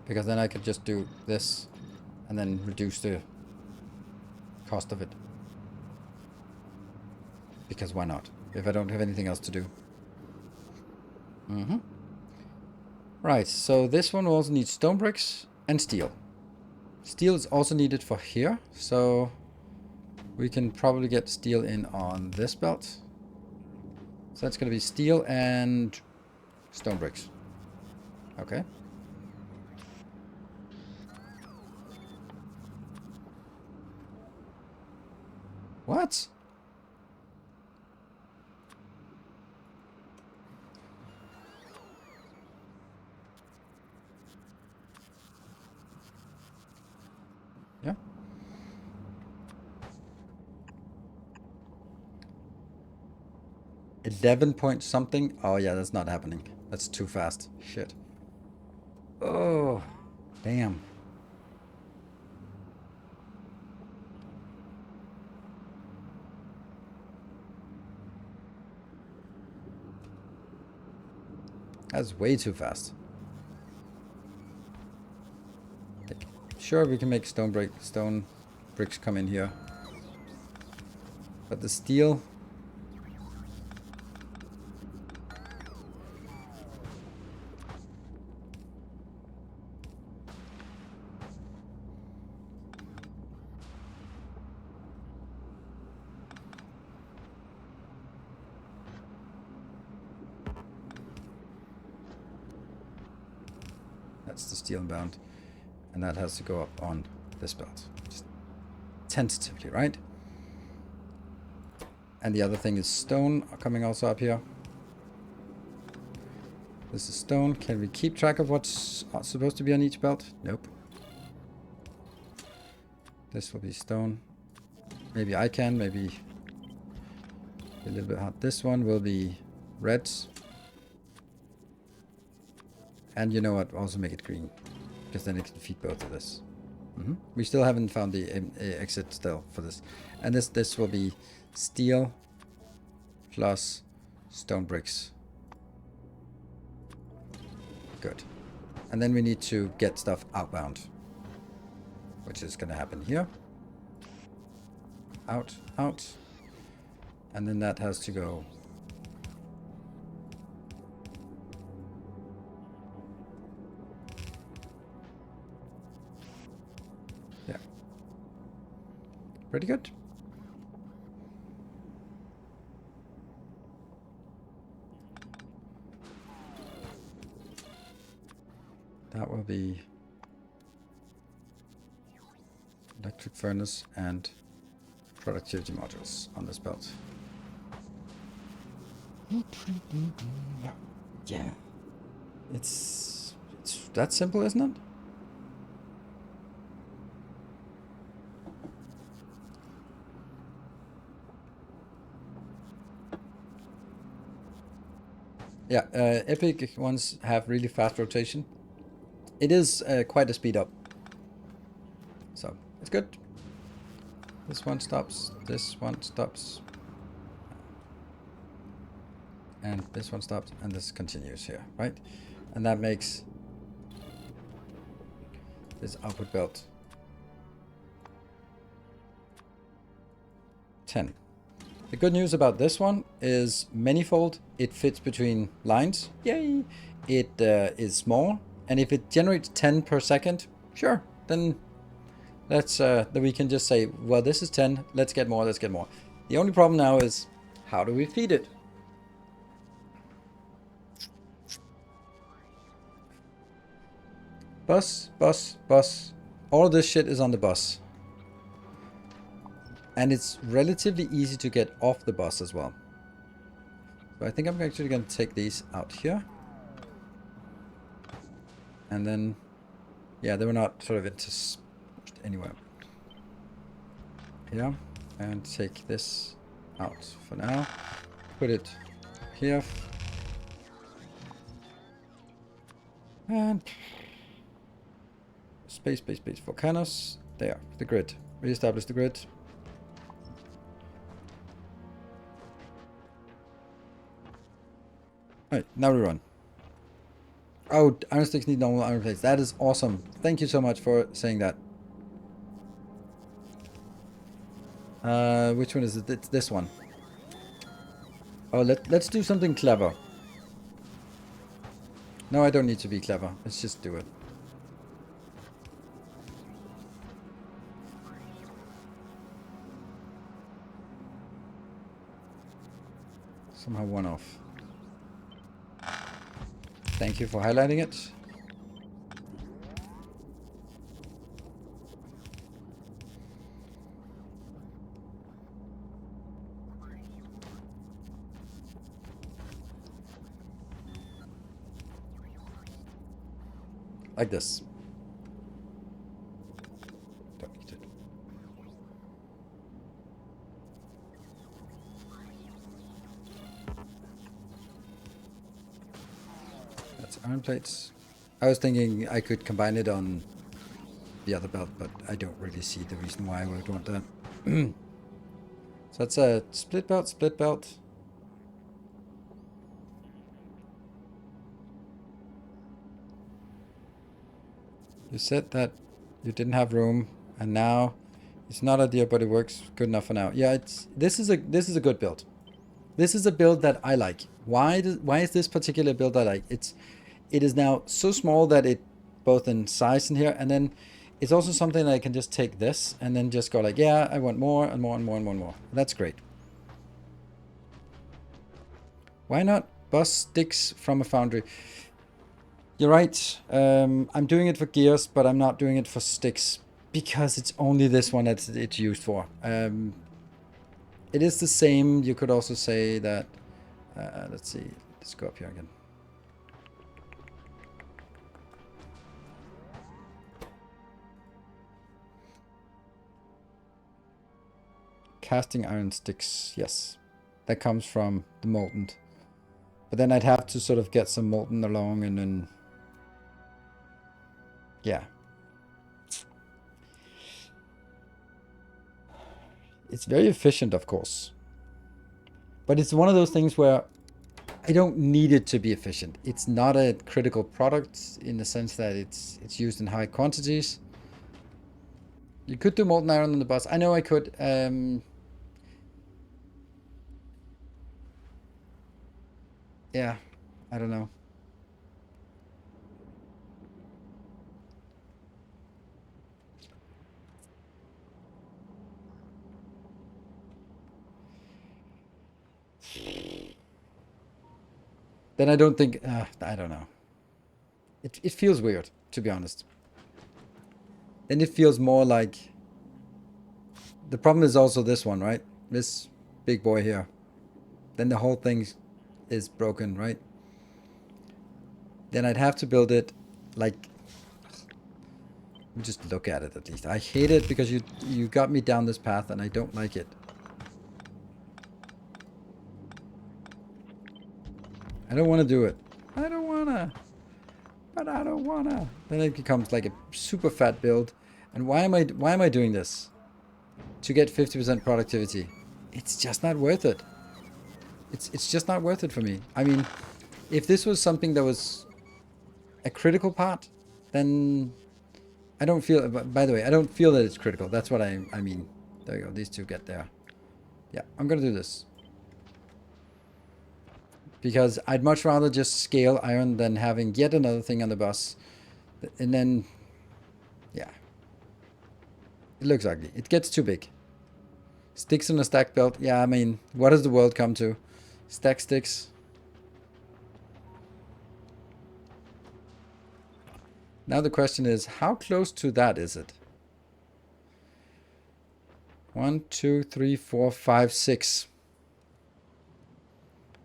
Because then I could just do this and then reduce the cost of it. Because why not? If I don't have anything else to do. Right, so this one also needs stone bricks and steel. Steel is also needed for here, so we can probably get steel in on this belt. So that's going to be steel and stone bricks. Okay. What? Yeah. $11 point something. Oh yeah, that's not happening. That's too fast. Shit. Oh, damn. That's way too fast. Okay. Sure, we can make stone bricks come in here. But the steel... That's the steel bound. And that has to go up on this belt. Just tentatively, right? And the other thing is stone coming also up here. This is stone. Can we keep track of what's supposed to be on each belt? Nope. This will be stone. Maybe I can, maybe a little bit hard. This one will be reds. And you know what? Also make it green. Because then it can feed both of this. We still haven't found the exit still for this. And this will be steel plus stone bricks. Good. And then we need to get stuff outbound. Which is going to happen here. Out, out. And then that has to go... Yeah. Pretty good. That will be electric furnace and productivity modules on this belt. Yeah. It's that simple, isn't it? Yeah, epic ones have really fast rotation. It is quite a speed up. So, it's good. This one stops, this one stops. And this one stops, and this continues here, right? And that makes this output belt 10. The good news about this one is manifold. It fits between lines. Yay! It is small, and if it generates 10 per second, sure, then then we can just say, well, this is 10. Let's get more. Let's get more. The only problem now is how do we feed it? Bus, bus, bus. All of this shit is on the bus. And it's relatively easy to get off the bus as well. So I think I'm actually going to take these out here. And then, yeah, they were not sort of interspersed anywhere. Here. And take this out for now. Put it here. And space, space, space for cannos. There, the grid. Reestablish the grid. Alright, now we run. Oh, iron sticks need normal iron plates. That is awesome. Thank you so much for saying that. Which one is it? It's this one. Oh, let's do something clever. No, I don't need to be clever. Let's just do it. Somehow one off. Thank you for highlighting it. Like this. Don't need it. That's iron plates. I was thinking I could combine it on the other belt, but I don't really see the reason why I would want that. So that's a split belt, split belt. You said that you didn't have room, and now it's not ideal, but it works good enough for now. Yeah, this is a good build. This is a build that I like. Why is this particular build I like? It is now so small that it both in size in here, and then it's also something that I can just take this and then just go like, yeah, I want more and more and more and more and more. That's great. Why not bus sticks from a foundry? You're right. I'm doing it for gears, but I'm not doing it for sticks because it's only this one that it's used for. It is the same. You could also say that. Let's see. Let's go up here again. Casting iron sticks. Yes, that comes from the molten. But then I'd have to sort of get some molten along, and then yeah. It's very efficient, of course. But it's one of those things where I don't need it to be efficient. It's not a critical product in the sense that it's used in high quantities. You could do molten iron on the bus. I know I could. Yeah, I don't know. Then I don't think. I don't know. It feels weird, to be honest. Then it feels more like. The problem is also this one, right? This big boy here. Then the whole thing is broken, right? Then I'd have to build it like. Let me just look at it at least. I hate it because you got me down this path and I don't like it. I don't want to do it. I don't wanna. But I don't wanna. Then it becomes like a super fat build. And why am I doing this? To get 50% productivity. It's just not worth it. It's just not worth it for me. I mean, if this was something that was a critical part, then I don't feel. By the way, I don't feel that it's critical. That's what I mean. There you go. These two get there. Yeah, I'm gonna do this. Because I'd much rather just scale iron than having yet another thing on the bus. And then, yeah. It looks ugly. It gets too big. Sticks on a stack belt. Yeah, I mean, what does the world come to? Stack sticks. Now the question is, how close to that is it? 1, 2, 3, 4, 5, 6.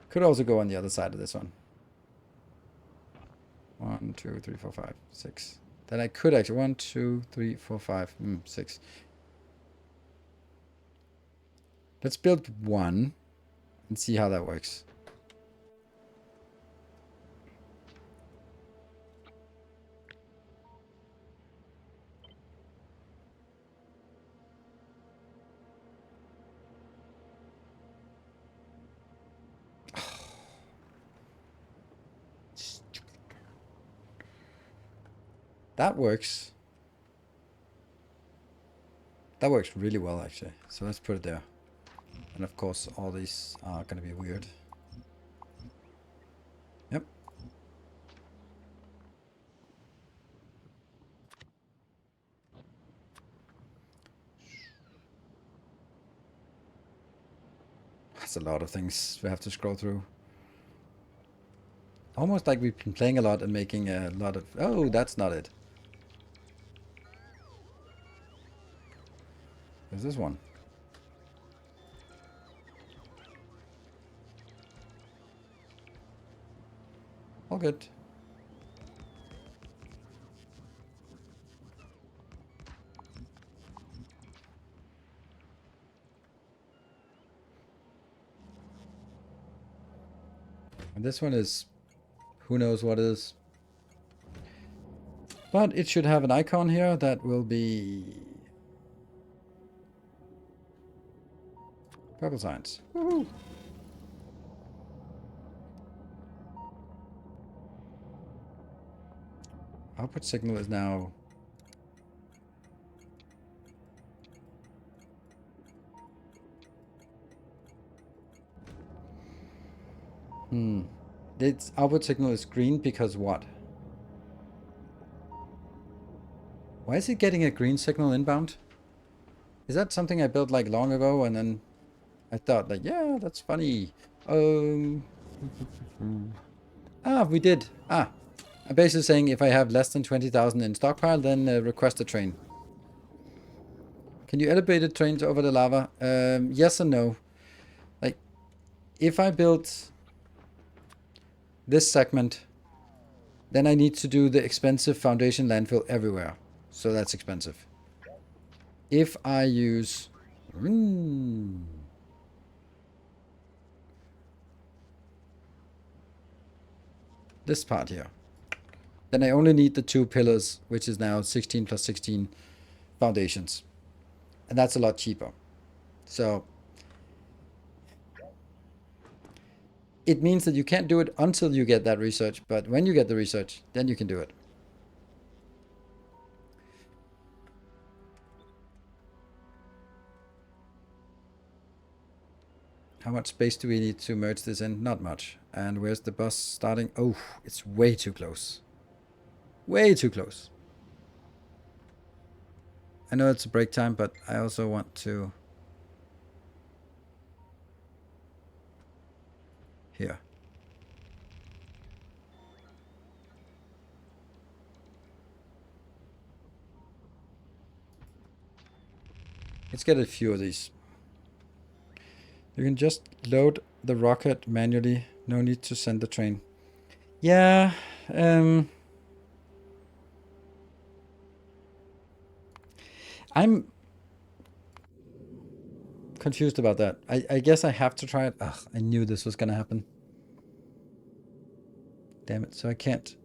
Could also go on the other side of this one. 1, 2, 3, 4, 5, 6. Then I could actually 1, 2, 3, 4, 5, 6. Let's build one and see how that works. That works. That works really well, actually. So let's put it there. And of course, all these are going to be weird. Yep. That's a lot of things we have to scroll through. Almost like we've been playing a lot and making a lot of... Oh, that's not it. There's this one. All good. And this one is... Who knows what it is. But it should have an icon here that will be... Purple signs. Woohoo! Output signal is now... Its output signal is green because what? Why is it getting a green signal inbound? Is that something I built like long ago and then I thought like, yeah, that's funny. We did. I'm basically saying if I have less than 20,000 in stockpile, then request a train. Can you elevate trains over the lava? Yes and no. Like, if I built this segment, then I need to do the expensive foundation landfill everywhere. So that's expensive. If I use... this part here, then I only need the 2 pillars, which is now 16 plus 16 foundations. And that's a lot cheaper. So it means that you can't do it until you get that research, but when you get the research, then you can do it. How much space do we need to merge this in? Not much. And where's the bus starting? Oh, it's way too close. Way too close. I know it's a break time, but I also want to... Here. Let's get a few of these. You can just load the rocket manually. No need to send the train. Yeah, I'm confused about that. I guess I have to try it. Ugh, I knew this was gonna happen. Damn it, so I can't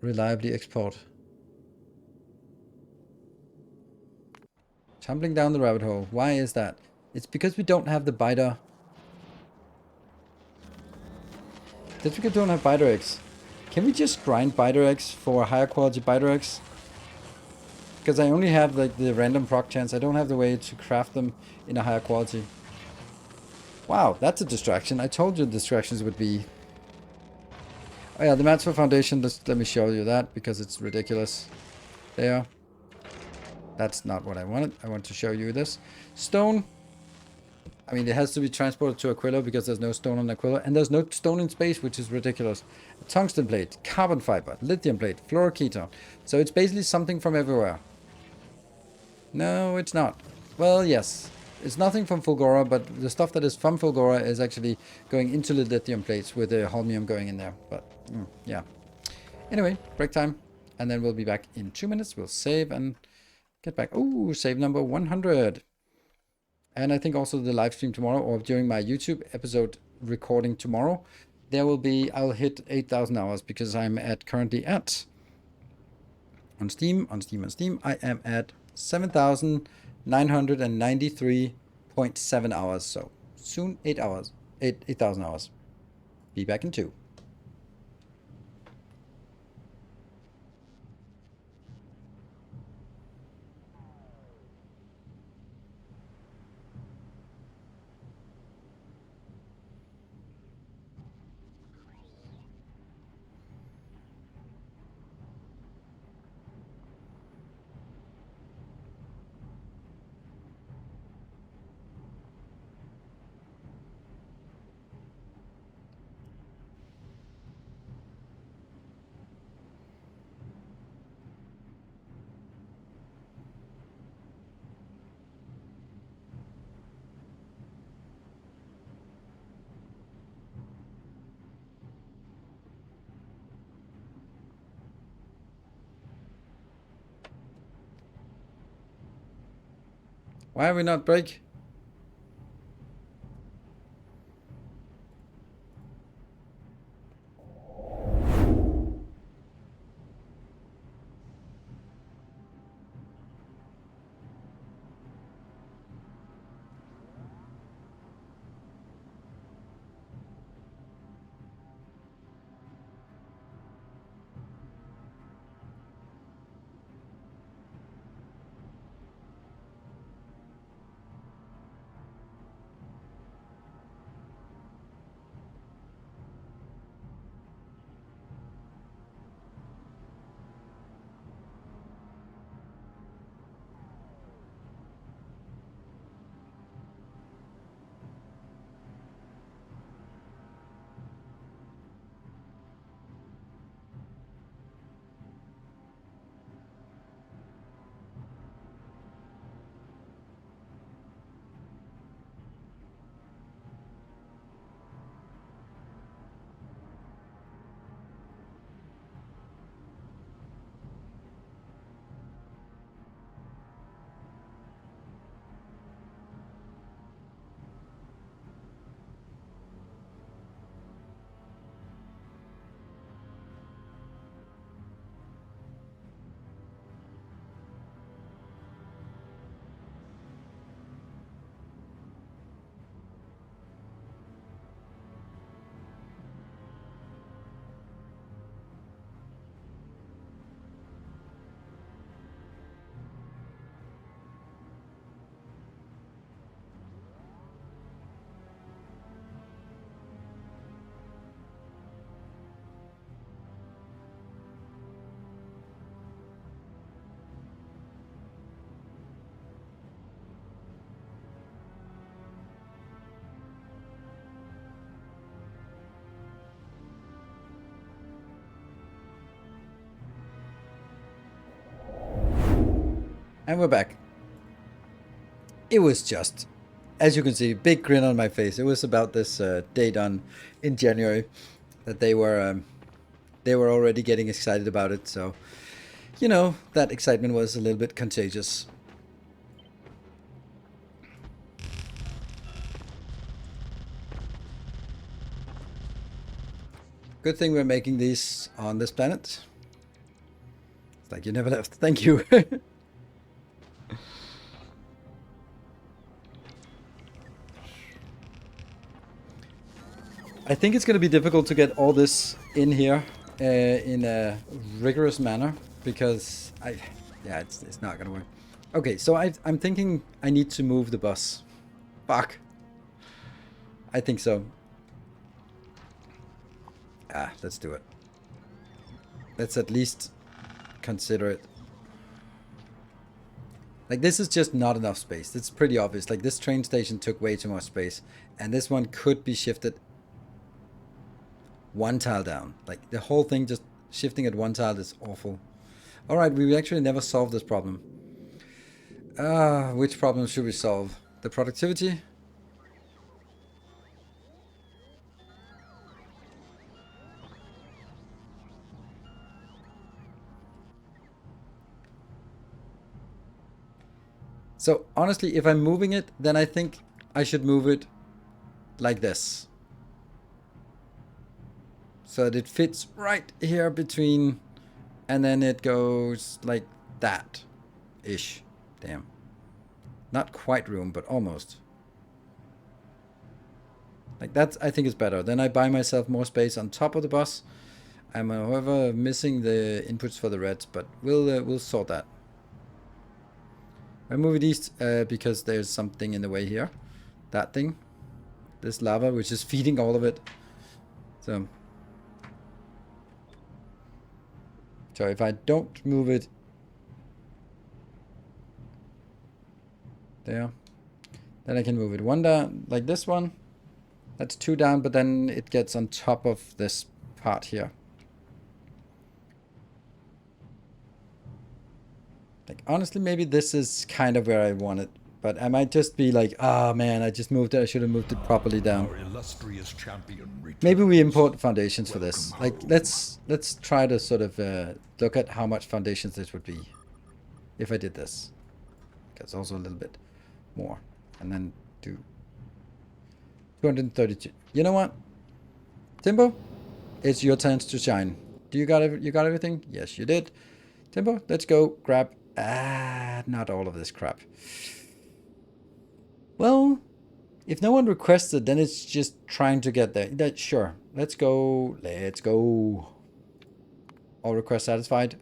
reliably export. Tumbling down the rabbit hole. Why is that? It's because we don't have the biter. That's because we don't have biter eggs. Can we just grind biter eggs for higher quality biter eggs? Because I only have like the random proc chance. I don't have the way to craft them in a higher quality. Wow, that's a distraction. I told you distractions would be... Oh yeah, the mats for foundation. Let me show you that because it's ridiculous. There. That's not what I wanted. I want to show you this. Stone. I mean, it has to be transported to Aquila because there's no stone on Aquila. And there's no stone in space, which is ridiculous. A tungsten plate, carbon fiber, lithium plate, fluoroketone. So it's basically something from everywhere. No, it's not. Well, yes. It's nothing from Fulgora, but the stuff that is from Fulgora is actually going into the lithium plates with the holmium going in there. But, yeah. Anyway, break time. And then we'll be back in 2 minutes. We'll save and get back. Oh, save number 100. And I think also the live stream tomorrow, or during my YouTube episode recording tomorrow, there will be, I'll hit 8,000 hours because I'm currently at, on Steam, I am at 7,993.7 hours. So soon 8,000 hours. Be back in 2. Why are we not break? And we're back. It was just, as you can see, big grin on my face. It was about this date in January that they were already getting excited about it. So, you know, that excitement was a little bit contagious. Good thing we're making these on this planet. It's like you never left. Thank you. I think it's going to be difficult to get all this in here in a rigorous manner because it's not going to work. Okay, so I'm thinking I need to move the bus. Fuck. I think so. Let's do it. Let's at least consider it. Like, this is just not enough space. It's pretty obvious. Like, this train station took way too much space. And this one could be shifted one tile down. Like, the whole thing just shifting at one tile is awful. Alright, we actually never solved this problem. Which problem should we solve? The productivity? So, honestly, if I'm moving it, then I think I should move it like this. So that it fits right here between, and then it goes like that-ish. Damn. Not quite room, but almost. Like that, I think is better. Then I buy myself more space on top of the bus. I'm, however, missing the inputs for the reds, but we'll sort that. I move it east because there's something in the way here. That thing. This lava, which is feeding all of it. So if I don't move it there, then I can move it one down, like this one. That's two down, but then it gets on top of this part here. Like, honestly, maybe this is kind of where I want it. But I might just be like, oh man, I just moved it. I should have moved it properly down. Our illustrious champion returns. Maybe we import foundations for this. Like, let's try to sort of look at how much foundations this would be if I did this. That's also a little bit more. And then do 232. You know what? Timbo, it's your chance to shine. Do you got everything? Yes, you did. Timbo, let's go grab... not all of this crap. Well, if no one requests it, then it's just trying to get there. Sure. Let's go. Let's go. All requests satisfied.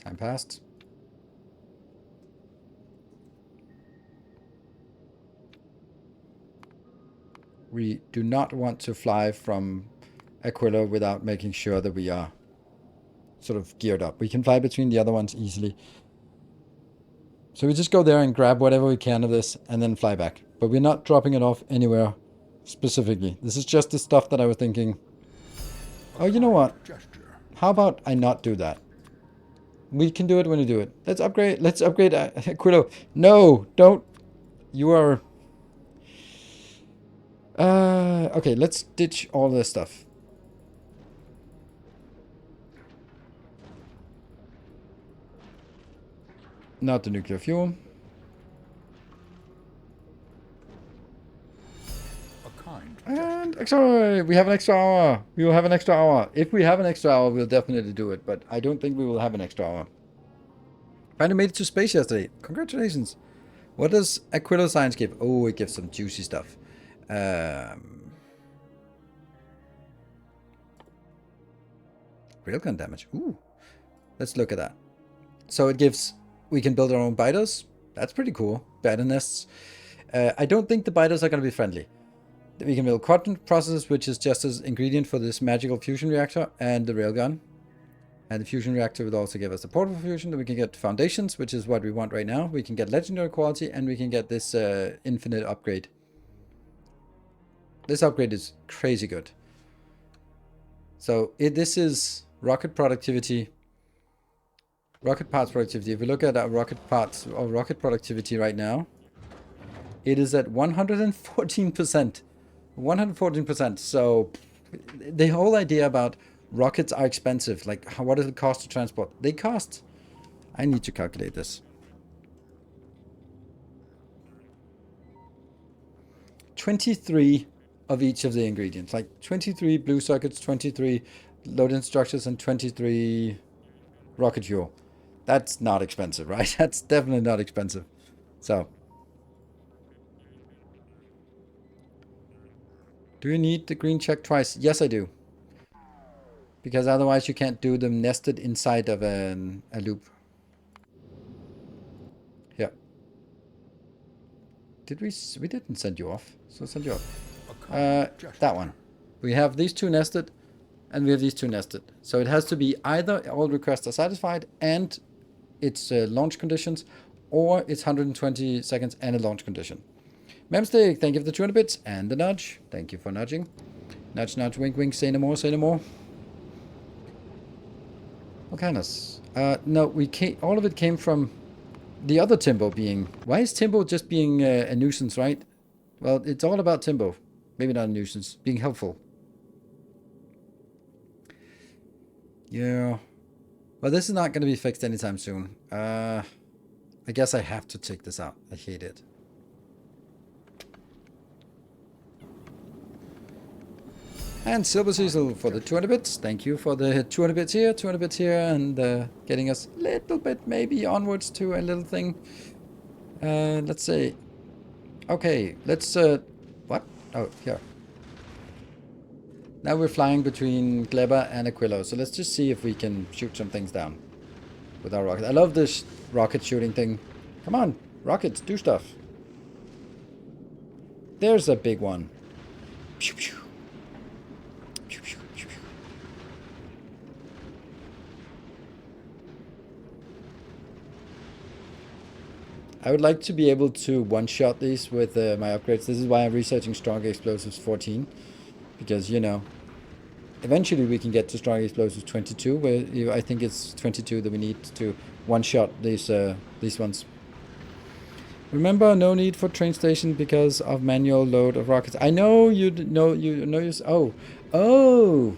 Time passed. We do not want to fly from Aquila without making sure that we are sort of geared up. We can fly between the other ones easily. So we just go there and grab whatever we can of this and then fly back. But we're not dropping it off anywhere specifically. This is just the stuff that I was thinking. Oh, you know what? How about I not do that? We can do it when we do it. Let's upgrade Aquilo. No, don't. You are... okay, let's ditch all this stuff. Not the nuclear fuel. And extra, we have an extra hour. We will have an extra hour. If we have an extra hour, we'll definitely do it. But I don't think we will have an extra hour. Finally made it to space yesterday. Congratulations. What does Aquilo Science give? Oh, it gives some juicy stuff. Railgun damage. Ooh. Let's look at that. So it gives... We can build our own biters. That's pretty cool. Biter nests. I don't think the biters are going to be friendly. We can build quadrant processors, which is just as ingredient for this magical fusion reactor and the railgun. And the fusion reactor will also give us the portable fusion. Then we can get foundations, which is what we want right now. We can get legendary quality, and we can get this infinite upgrade. This upgrade is crazy good. So this is rocket productivity. Rocket parts productivity. If we look at our rocket parts or rocket productivity right now, it is at 114%. 114%. So the whole idea about rockets are expensive. Like, what does it cost to transport? They cost... I need to calculate this. 23 of each of the ingredients. Like 23 blue circuits, 23 load-in structures, and 23 rocket fuel. That's not expensive, right? That's definitely not expensive. So... Do you need the green check twice? Yes, I do. Because otherwise you can't do them nested inside of a loop. Yeah. Did we didn't send you off. So send you off. That one. We have these two nested, and we have these two nested. So it has to be either all requests are satisfied and it's launch conditions, or it's 120 seconds and a launch condition. Memstick, thank you for the 200 bits and the nudge. Thank you for nudging. Nudge, nudge, wink, wink, say no more, say no more. Volcanus. No, all of it came from the other Timbo being... Why is Timbo just being a nuisance, right? Well, it's all about Timbo. Maybe not a nuisance. Being helpful. Yeah. Well, this is not going to be fixed anytime soon. I guess I have to take this out. I hate it. And Silver Cecil for the 200 bits. Thank you for the 200 bits here, 200 bits here, and getting us a little bit maybe onwards to a little thing. Let's see. Okay, let's... what? Oh, here. Now we're flying between Gleba and Aquilo, so let's just see if we can shoot some things down with our rocket. I love this rocket shooting thing. Come on, rockets, do stuff. There's a big one. Pew, pew. I would like to be able to one-shot these with my upgrades. This is why I'm researching Stronger Explosives 14. Because, you know, eventually we can get to Stronger Explosives 22, where I think it's 22 that we need to one-shot these ones. Remember, no need for train station because of manual load of rockets. I know you know you. Oh.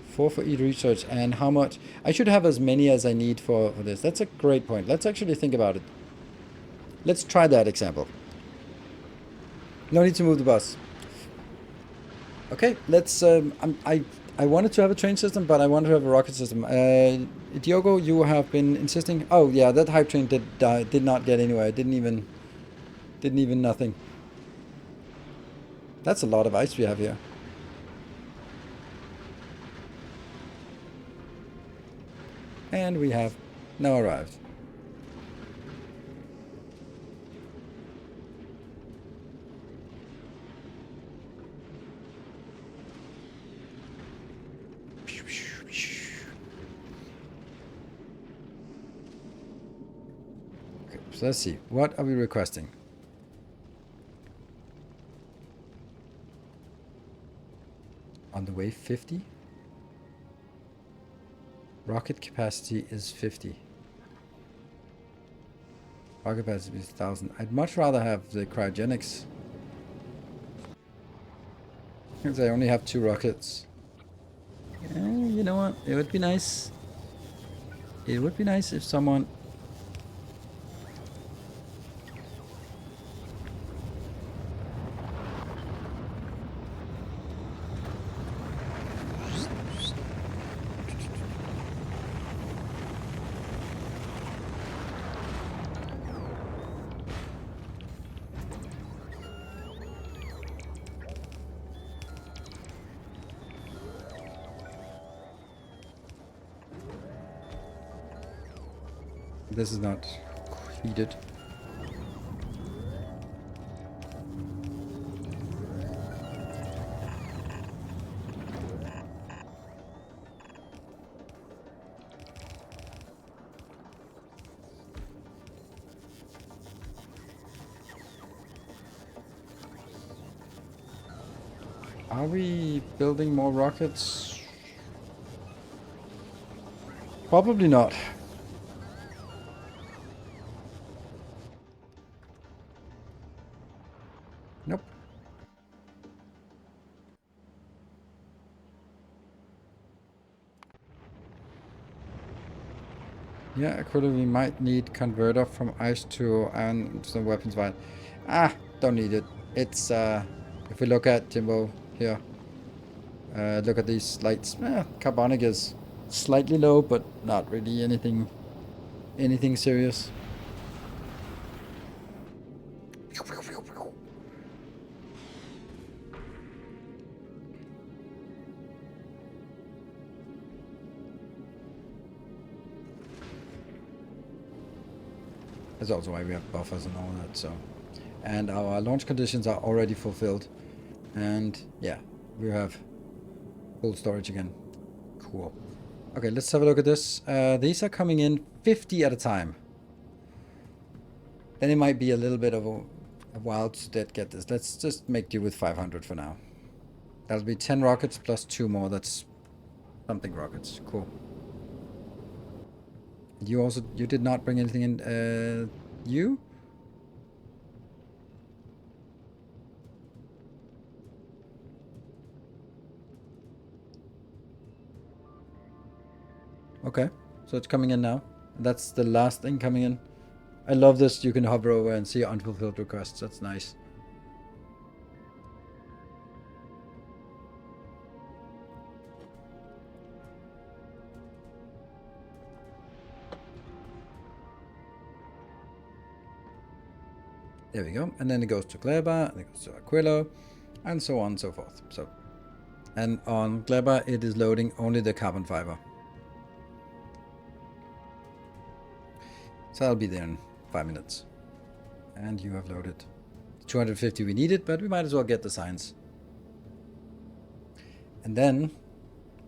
4 for each research, and how much? I should have as many as I need for this. That's a great point. Let's actually think about it. Let's try that example. No need to move the bus. Okay, let's. I wanted to have a train system, but I wanted to have a rocket system. Diogo, you have been insisting. Oh yeah, that hype train did not get anywhere. Didn't even nothing. That's a lot of ice we have here. And we have now arrived. Okay, so let's see. What are we requesting? On the way, 50? Rocket capacity is 50. Rocket capacity is 1,000. I'd much rather have the cryogenics. Because I only have 2 rockets. You know what? It would be nice. It would be nice if someone... This is not heated. Are we building more rockets? Probably not. Nope. Yeah, actually we might need converter from ice to iron some weapons vial. Don't need it. It's if we look at Jimbo here, look at these lights. Carbonic is slightly low, but not really anything serious. That's also why we have buffers and all that, so. And our launch conditions are already fulfilled. And yeah, we have full storage again. Cool. Okay, let's have a look at this. These are coming in 50 at a time. Then it might be a little bit of a while to get this. Let's just make do with 500 for now. That'll be 10 rockets plus 2 more. That's something rockets. Cool. You did not bring anything in. You? Okay, so it's coming in now. That's the last thing coming in. I love this. You can hover over and see unfulfilled requests. That's nice. There we go. And then it goes to Kleber, and it goes to Aquilo, and so on and so forth. So, and on Kleber, it is loading only the carbon fiber. So I'll be there in 5 minutes. And you have loaded 250 we needed, but we might as well get the science. And then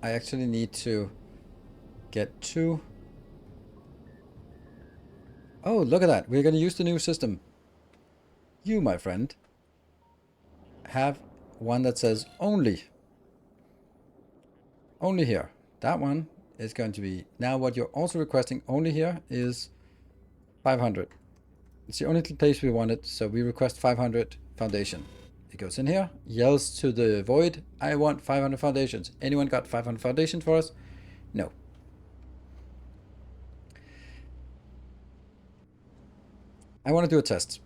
I actually need to get 2. Oh, look at that. We're going to use the new system. You, my friend, have one that says only. Only here. that one is going to be... Now what you're also requesting only here is 500. It's the only place we want it, so we request 500 foundation. It goes in here, yells to the void, I want 500 foundations. Anyone got 500 foundations for us? No. I want to do a test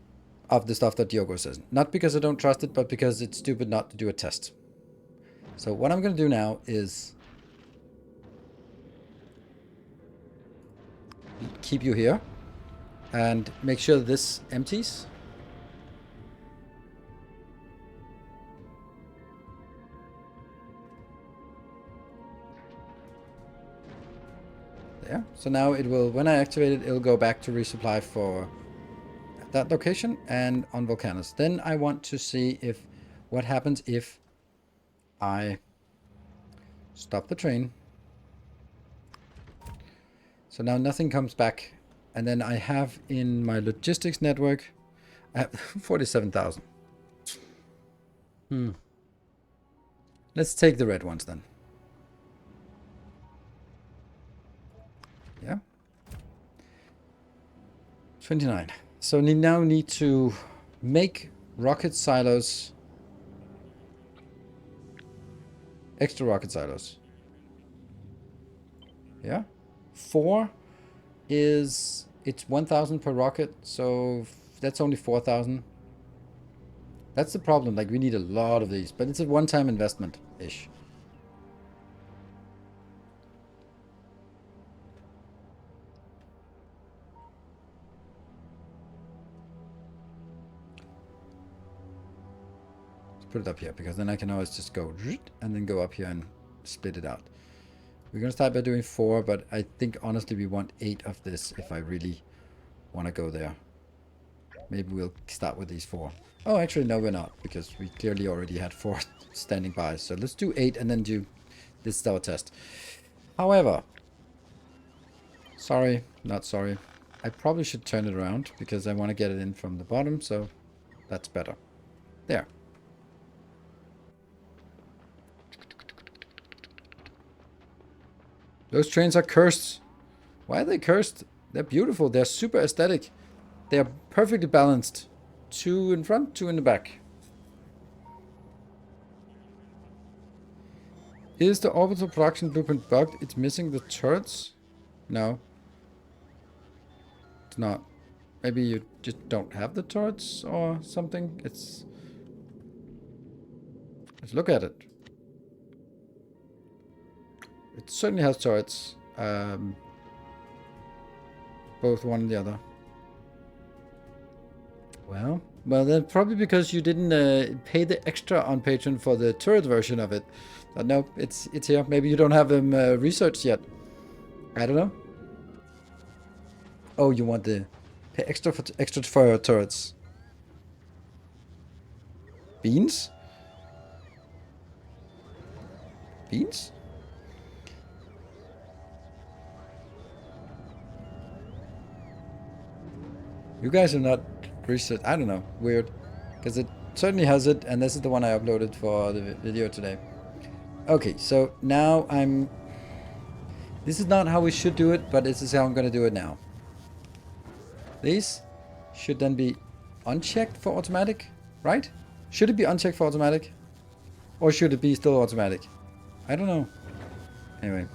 of the stuff that Diogo says. Not because I don't trust it, but because it's stupid not to do a test. So what I'm going to do now is keep you here and make sure that this empties. There. So now it will, when I activate it, it'll go back to resupply for that location and on Volcanus. Then I want to see if what happens if I stop the train. So now nothing comes back. And then I have in my logistics network, I have 47,000. Let's take the red ones then. Yeah. 29. So we now need to make rocket silos. Extra rocket silos. Yeah. 4 is... It's 1,000 per rocket, so that's only 4,000. That's the problem. Like, we need a lot of these, but it's a one-time investment-ish. Put it up here, because then I can always just go and then go up here and split it out. We're going to start by doing 4, but I think honestly we want 8 of this if I really want to go there. Maybe we'll start with these 4. Oh, actually no, we're not, because we clearly already had 4 standing by. So let's do 8 and then do this our test. However, sorry, not sorry. I probably should turn it around because I want to get it in from the bottom, so that's better. There. Those trains are cursed. Why are they cursed? They're beautiful. They're super aesthetic. They are perfectly balanced. 2 in front, 2 in the back. Is the orbital production blueprint bugged? It's missing the turrets? No. It's not. Maybe you just don't have the turrets or something? Let's look at it. It certainly has turrets. Both one and the other. Well, then probably because you didn't pay the extra on Patreon for the turret version of it. But no, it's here. Maybe you don't have them researched yet. I don't know. Oh, you want the pay extra for turrets? Beans? Beans? You guys are not research. I don't know. Weird. Because it certainly has it. And this is the one I uploaded for the video today. Okay, so now I'm... This is not how we should do it, but this is how I'm going to do it now. These should then be unchecked for automatic, right? Should it be unchecked for automatic? Or should it be still automatic? I don't know. Anyway.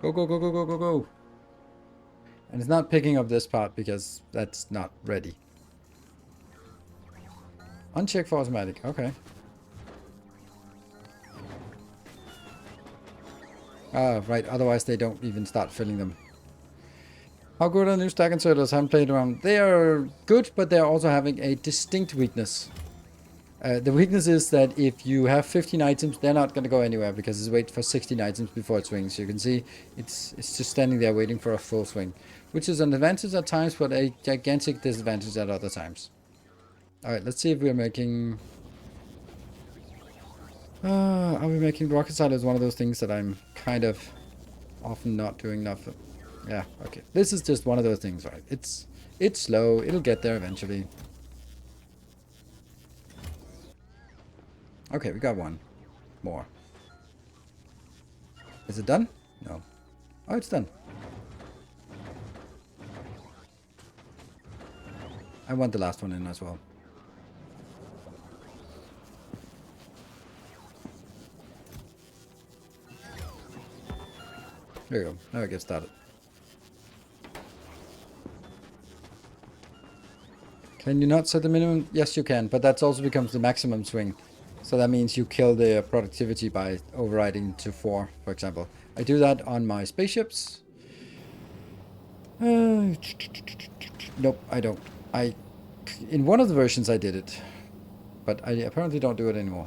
Go, go, go, go, go, go, go. And it's not picking up this part because that's not ready. Uncheck for automatic. Okay. Ah, right. Otherwise they don't even start filling them. How good are new stack inserters? I haven't played around. They are good, but they're also having a distinct weakness. The weakness is that if you have 15 items, they're not going to go anywhere because it's wait for 16 items before it swings. You can see it's just standing there waiting for a full swing, which is an advantage at times, but a gigantic disadvantage at other times. All right, let's see if we're making... are we making rocket side is one of those things that I'm kind of often not doing enough. Yeah, okay. This is just one of those things, right? It's slow. It'll get there eventually. Okay, we got one more. Is it done? No. Oh, it's done. I want the last one in as well. There you go. Now it gets started. Can you not set the minimum? Yes, you can, but that also becomes the maximum swing. So that means you kill the productivity by overriding to 4, for example. I do that on my spaceships. Nope, I don't. In one of the versions I did it, but I apparently don't do it anymore.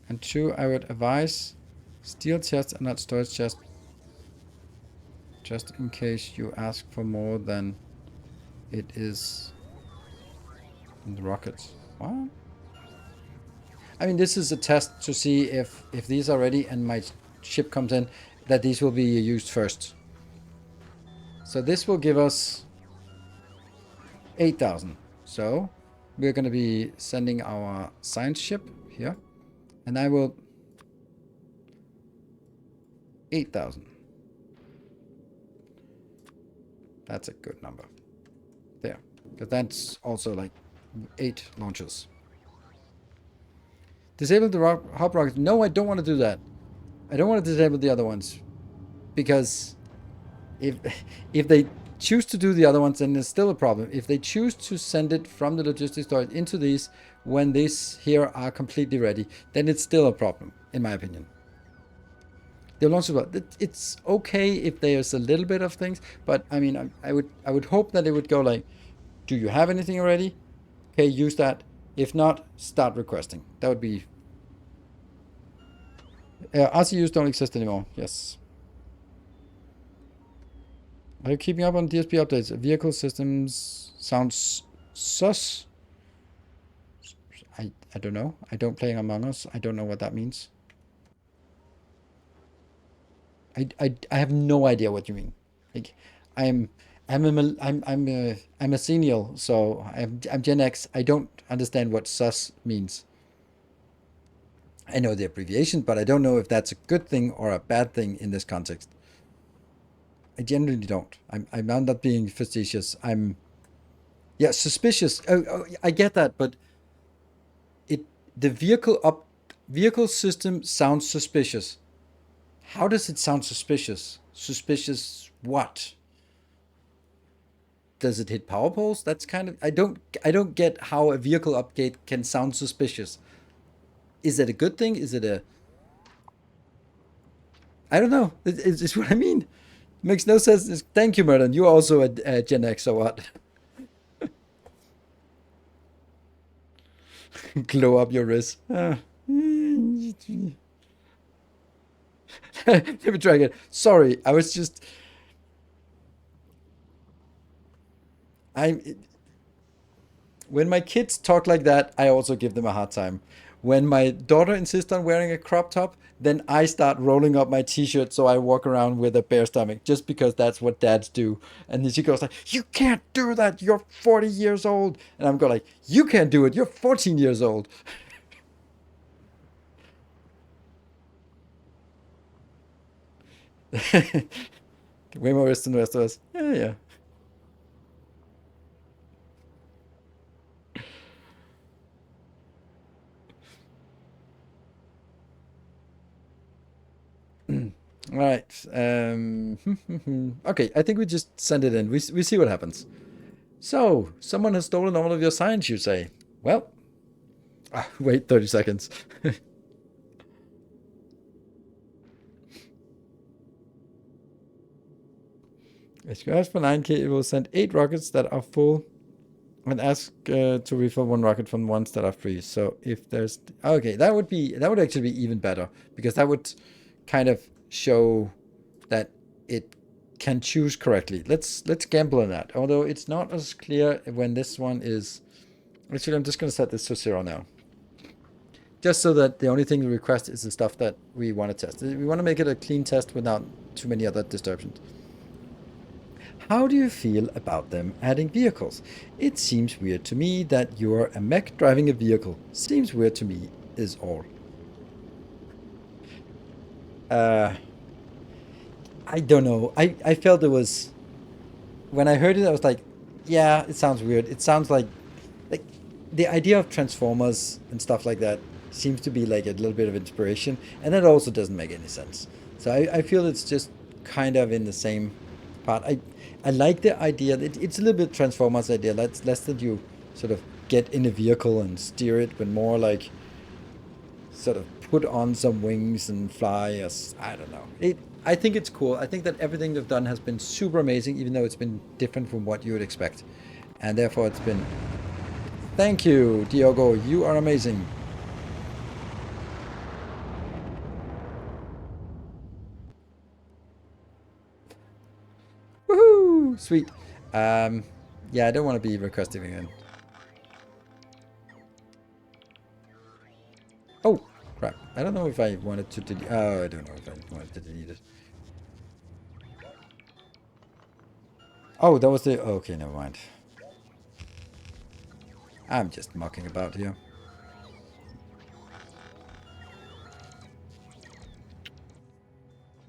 And 2, I would advise steel chest and not storage chest, just in case you ask for more than it is in the rockets. What? I mean, this is a test to see if these are ready and my ship comes in, that these will be used first. So this will give us 8,000. So we're going to be sending our science ship here, and I will 8,000. That's a good number. There, because that's also like 8 launches. Disable the hop rockets. No, I don't want to do that. I don't want to disable the other ones, because if they choose to do the other ones, then there's still a problem. If they choose to send it from the logistics storage into these when these here are completely ready, then it's still a problem, in my opinion. They'll launch well. It's okay if there's a little bit of things, but I mean, I would hope that it would go like, do you have anything already? Okay, use that. If not, start requesting. That would be... RCUs don't exist anymore. Yes. Are you keeping up on DSP updates? Vehicle systems sounds sus. I don't know. I don't play Among Us. I don't know what that means. I have no idea what you mean. Like, I'm a senior, so I'm Gen X. I don't understand what sus means. I know the abbreviation, but I don't know if that's a good thing or a bad thing in this context. I generally don't. I'm not being facetious. Yeah, suspicious. Oh, I get that, but the vehicle system sounds suspicious. How does it sound suspicious? Suspicious what? Does it hit power poles? That's kind of... I don't get how a vehicle update can sound suspicious. Is it a good thing? Is it a... I don't know. It's what I mean. It makes no sense. Thank you, Merlin. You're also a Gen X or what? Glow up your wrist. Let me try again. Sorry, I was just... When my kids talk like that, I also give them a hard time. When my daughter insists on wearing a crop top, then I start rolling up my t-shirt so I walk around with a bare stomach, just because that's what dads do. And then she goes like, "You can't do that. You're 40 years old." And I'm going like, "You can't do it. You're 14 years old." Way more rest than the rest of us. Yeah, yeah. All right. Okay, I think we just send it in. We see what happens. So, someone has stolen all of your science, you say? Well, wait 30 seconds. If you ask for 9k, it will send 8 rockets that are full and ask to refill 1 rocket from ones that are free. So if there's... Okay, that would actually be even better, because that would kind of show that it can choose correctly. Let's gamble on that. Although it's not as clear when this one is... Actually, I'm just going to set this to 0 now. Just so that the only thing we request is the stuff that we want to test. We want to make it a clean test without too many other disturbance. How do you feel about them adding vehicles? It seems weird to me that you're a mech driving a vehicle. Seems weird to me is all. I don't know. I felt it was... When I heard it, I was like, yeah, it sounds weird. It sounds like the idea of Transformers and stuff like that seems to be like a little bit of inspiration, and that also doesn't make any sense. So I feel it's just kind of in the same part. I like the idea. It's a little bit Transformers idea. Less that you sort of get in a vehicle and steer it, but more like sort of put on some wings and fly. As I don't know. I think it's cool. I think that everything they've done has been super amazing, even though it's been different from what you would expect, and therefore it's been... Thank you, Diogo. You are amazing. Woohoo! Sweet. Yeah, I don't want to be requesting again. Oh, crap. I don't know if I wanted to delete... Oh, I don't know if I wanted to delete it. Oh, that was the... Okay, never mind. I'm just mucking about here.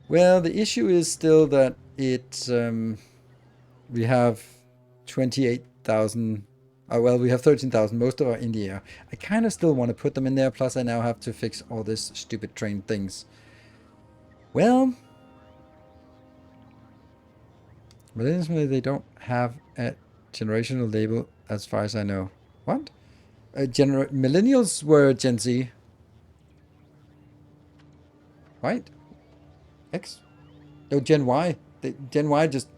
Well, the issue is still that it... we have 28,000... Oh, well, we have 13,000. Most of are in the air. I kind of still want to put them in there. Plus, I now have to fix all this stupid train things. Well... Millennials, they don't have a generational label as far as I know. What? Millennials were Gen Z. Right? X? No, Gen Y. Gen Y just...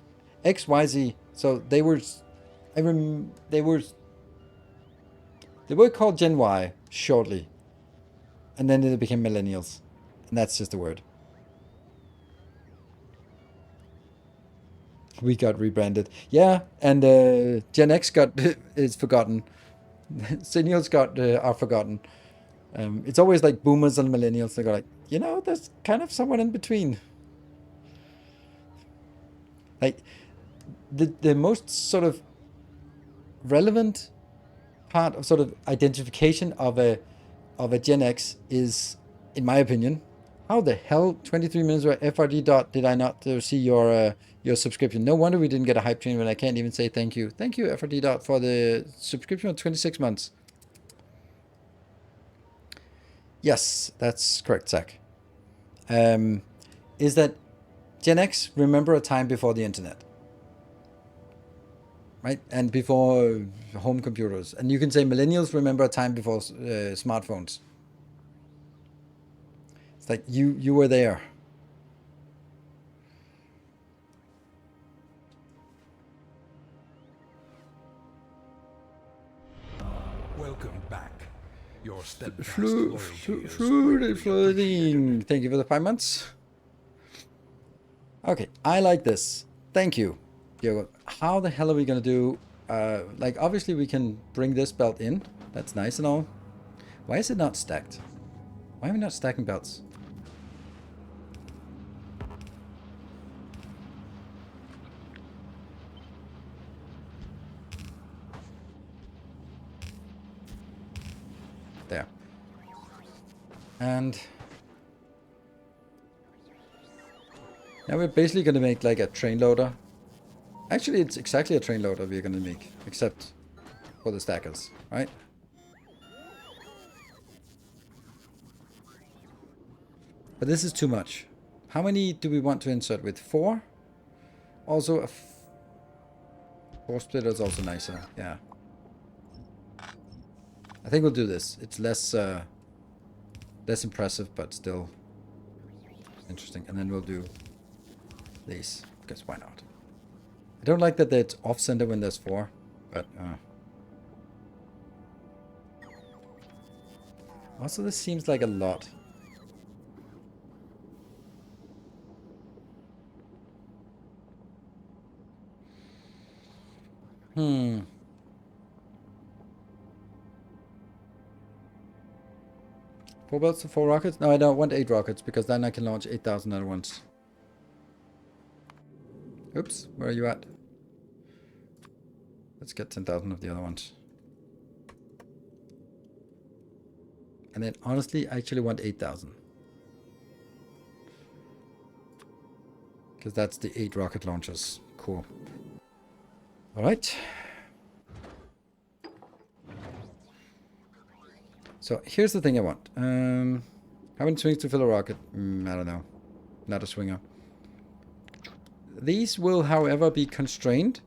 X, Y, Z. So they were... they were called Gen Y shortly. And then they became millennials. And that's just a word. We got rebranded. Yeah, and Gen X got... is forgotten. Seniors are forgotten. It's always like boomers and millennials. They go like, you know, there's kind of someone in between. Like, the most sort of relevant part of sort of identification of a Gen X is, in my opinion, how the hell 23 minutes or FRD dot did I not see your subscription? No wonder we didn't get a hype train when I can't even say thank you. Thank you, FRD dot, for the subscription of 26 months. Yes, that's correct, Zach. Is that Gen X remember a time before the internet? Right? And before home computers. And you can say millennials remember a time before smartphones. It's like you were there. Welcome back. Your steadfast Floating. Thank you for the 5 months. Okay, I like this. Thank you. How the hell are we gonna do? Like, obviously we can bring this belt in. That's nice and all. Why is it not stacked? Why are we not stacking belts? There. And now we're basically going to make like a train loader. Actually, it's exactly a train loader we're going to make, except for the stackers, right? But this is too much. How many do we want to insert with? 4? Also, 4 splitter is also nicer, yeah. I think we'll do this. It's less less impressive, but still interesting. And then we'll do these, because why not? I don't like that it's off-center when there's 4, but... Also, this seems like a lot. Hmm. 4 belts to 4 rockets? No, I don't want 8 rockets, because then I can launch 8,000 at once. Oops, where are you at? Let's get 10,000 of the other ones. And then, honestly, I actually want 8,000. Because that's the 8 rocket launchers. Cool. Alright. So, here's the thing I want. How many swings to fill a rocket? I don't know. Not a swinger. These will, however, be constrained.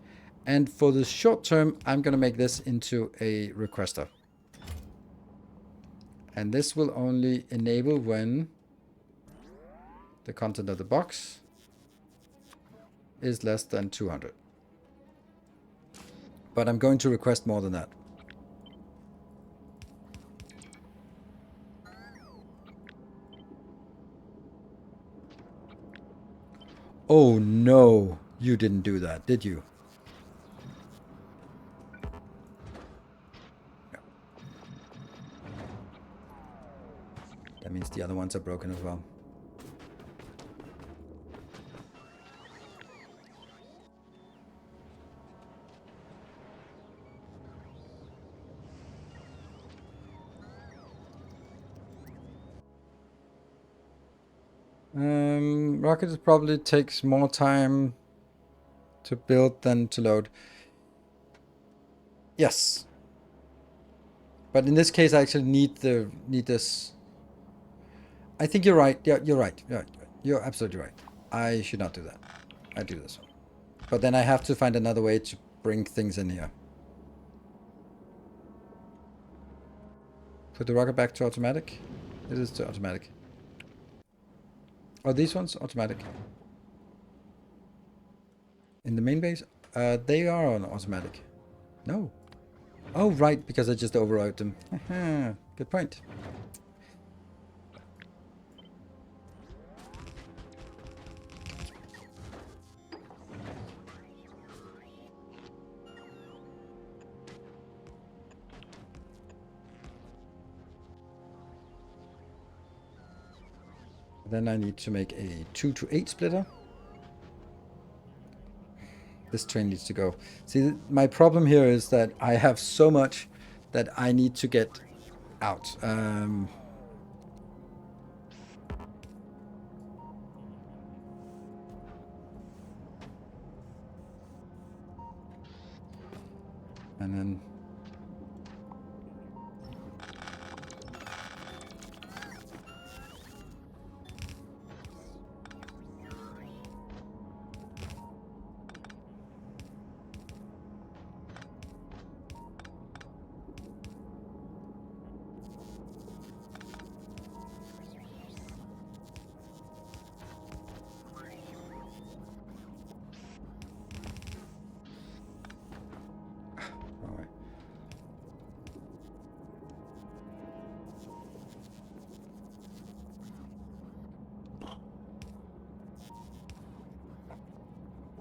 And for the short term, I'm going to make this into a requester. And this will only enable when the content of the box is less than 200. But I'm going to request more than that. Oh no, you didn't do that, did you? No. That means the other ones are broken as well. Rockets probably takes more time to build than to load. Yes. But in this case, I actually need this. I think you're right. Yeah, you're right. You're absolutely right. I should not do that. I do this one. But then I have to find another way to bring things in here. Put the rocket back to automatic. It is to automatic. Oh, these ones automatic. In the main base, they are on automatic. No. Oh, right, because I just overrode them. Good point. Then I need to make a 2 to 8 splitter. This train needs to go. See, my problem here is that I have so much that I need to get out. And then...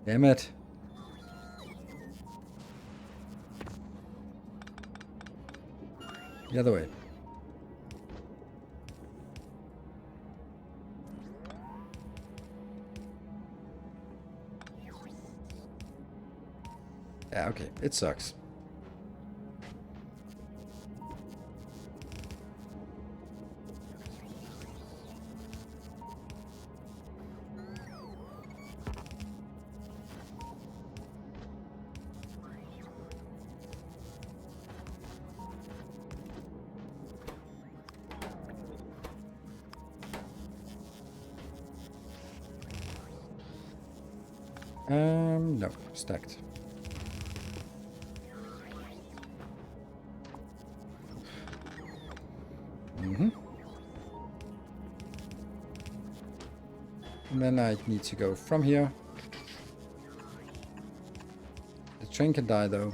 Damn it. The other way. Yeah, okay. It sucks. No, stacked. And then I need to go from here Train can die though.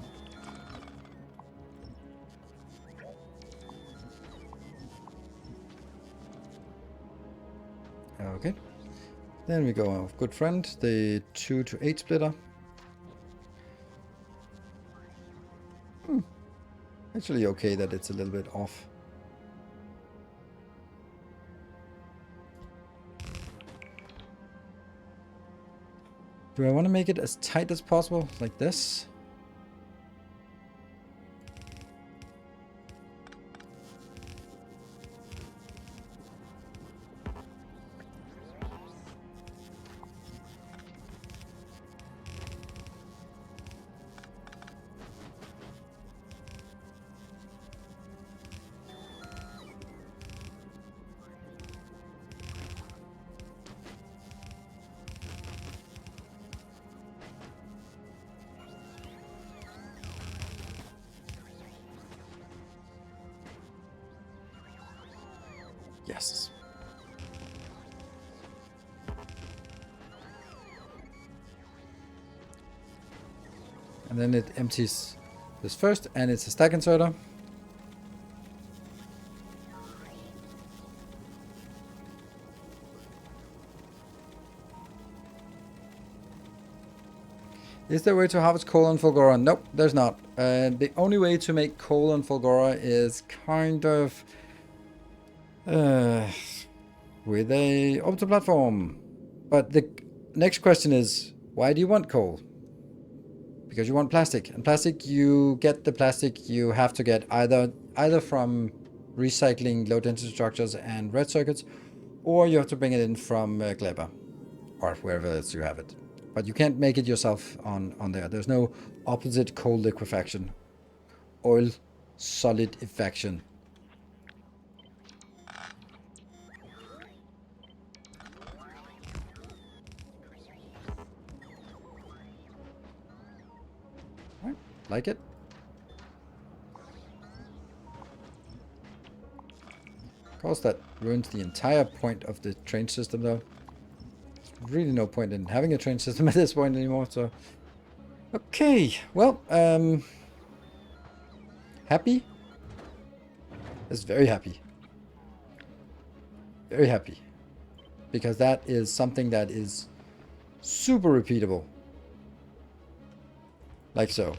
Okay. Then we go off good friend, the 2 to 8 splitter. Actually okay that it's a little bit off. Do I want to make it as tight as possible, like this? Yes. And then it empties this first, and it's a stack inserter. Is there a way to harvest coal on Fulgora? Nope, there's not. The only way to make coal on Fulgora is kind of with a orbital platform. But the next question is, why do you want coal? Because you want plastic. And plastic, you get the plastic you have to get either from recycling low density structures and red circuits, or you have to bring it in from Gleba, or wherever else you have it. But you can't make it yourself on there. There's no opposite coal liquefaction. Oil solidification. Right, like it? Of course that ruins the entire point of the train system though. Really no point in having a train system at this point anymore, so okay, well, happy? That's very happy. Very happy. Because that is something that is super repeatable. Like so.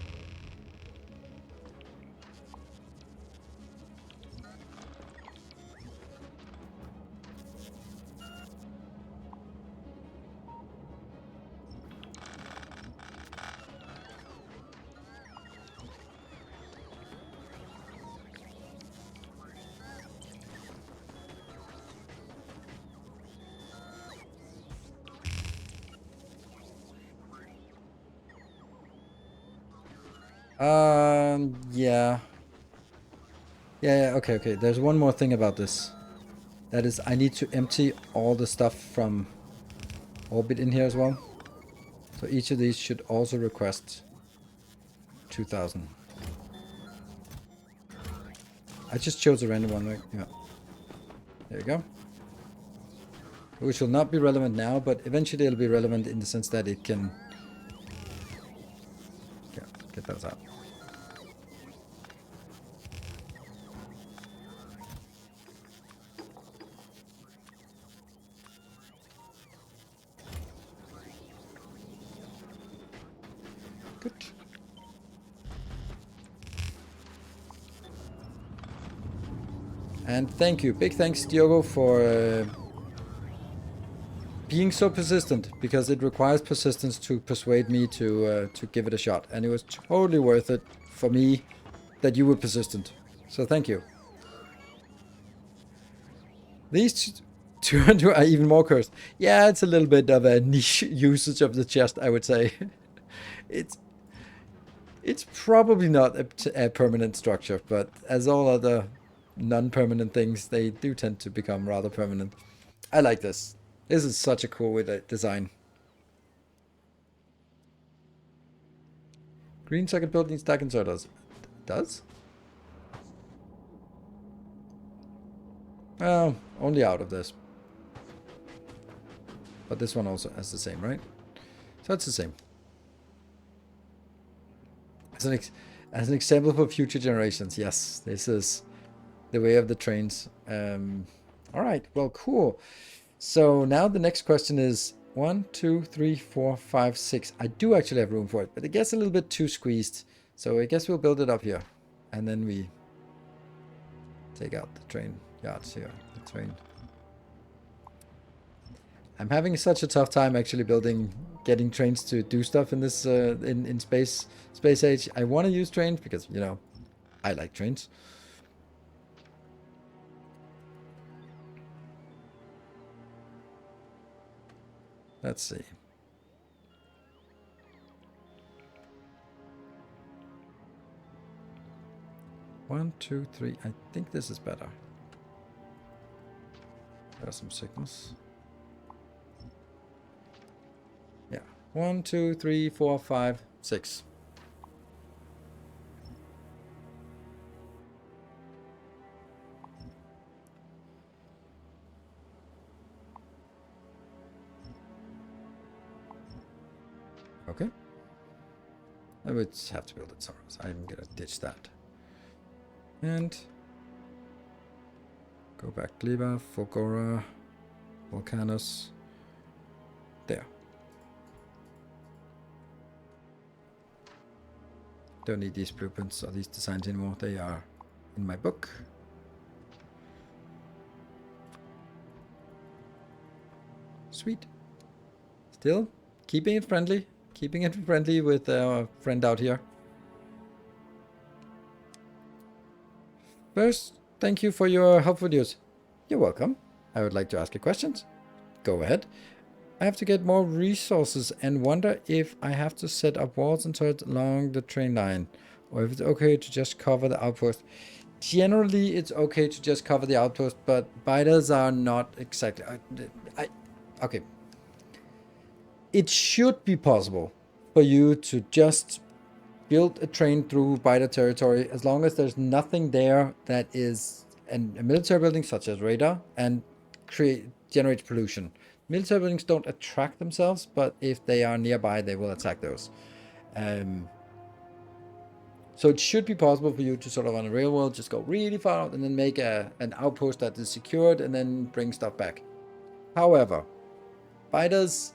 Yeah. Yeah, okay. There's one more thing about this. That is, I need to empty all the stuff from orbit in here as well. So each of these should also request 2000. I just chose a random one, right? Yeah. There you go. Which will not be relevant now, but eventually it'll be relevant in the sense that it can... Yeah, get those out. Good. And thank you. Big thanks, Diogo, for being so persistent, because it requires persistence to persuade me to give it a shot. And it was totally worth it for me that you were persistent. So thank you. These two are even more cursed. Yeah, it's a little bit of a niche usage of the chest, I would say. It's probably not a permanent structure, but as all other non-permanent things, they do tend to become rather permanent. I like this. This is such a cool design. Green circuit built needs stack inserters. Does? Well, only out of this. But this one also has the same, right? So it's the same. as an example for future generations. Yes, this is the way of the trains. All right, well, cool. So now the next question is 1, 2, 3, 4, 5, 6. I do actually have room for it, but it gets a little bit too squeezed. So I guess we'll build it up here. And then we take out the train yards here. The train. I'm having such a tough time actually getting trains to do stuff in this in space age. I want to use trains because, you know, I like trains. Let's see. One, two, three. I think this is better. There's some signals. Yeah. 1, 2, 3, 4, 5, 6. Okay. I would have to build it somewhere else. I'm gonna ditch that. And go back Gleba, Fogora, Volcanus. There. Don't need these blueprints or these designs anymore. They are in my book. Sweet. Still keeping it friendly. Keeping it friendly with our friend out here. First, thank you for your helpful news. You're welcome. I would like to ask you questions. Go ahead. I have to get more resources and wonder if I have to set up walls and turrets along the train line, or if it's okay to just cover the outpost. Generally, it's okay to just cover the outpost, but biters are not exactly... okay. It should be possible for you to just build a train through biter territory as long as there's nothing there that is a military building such as radar and generate pollution. Military buildings don't attract themselves, but if they are nearby, they will attack those. So it should be possible for you to sort of on a railroad just go really far out and then make an outpost that is secured and then bring stuff back. However, biters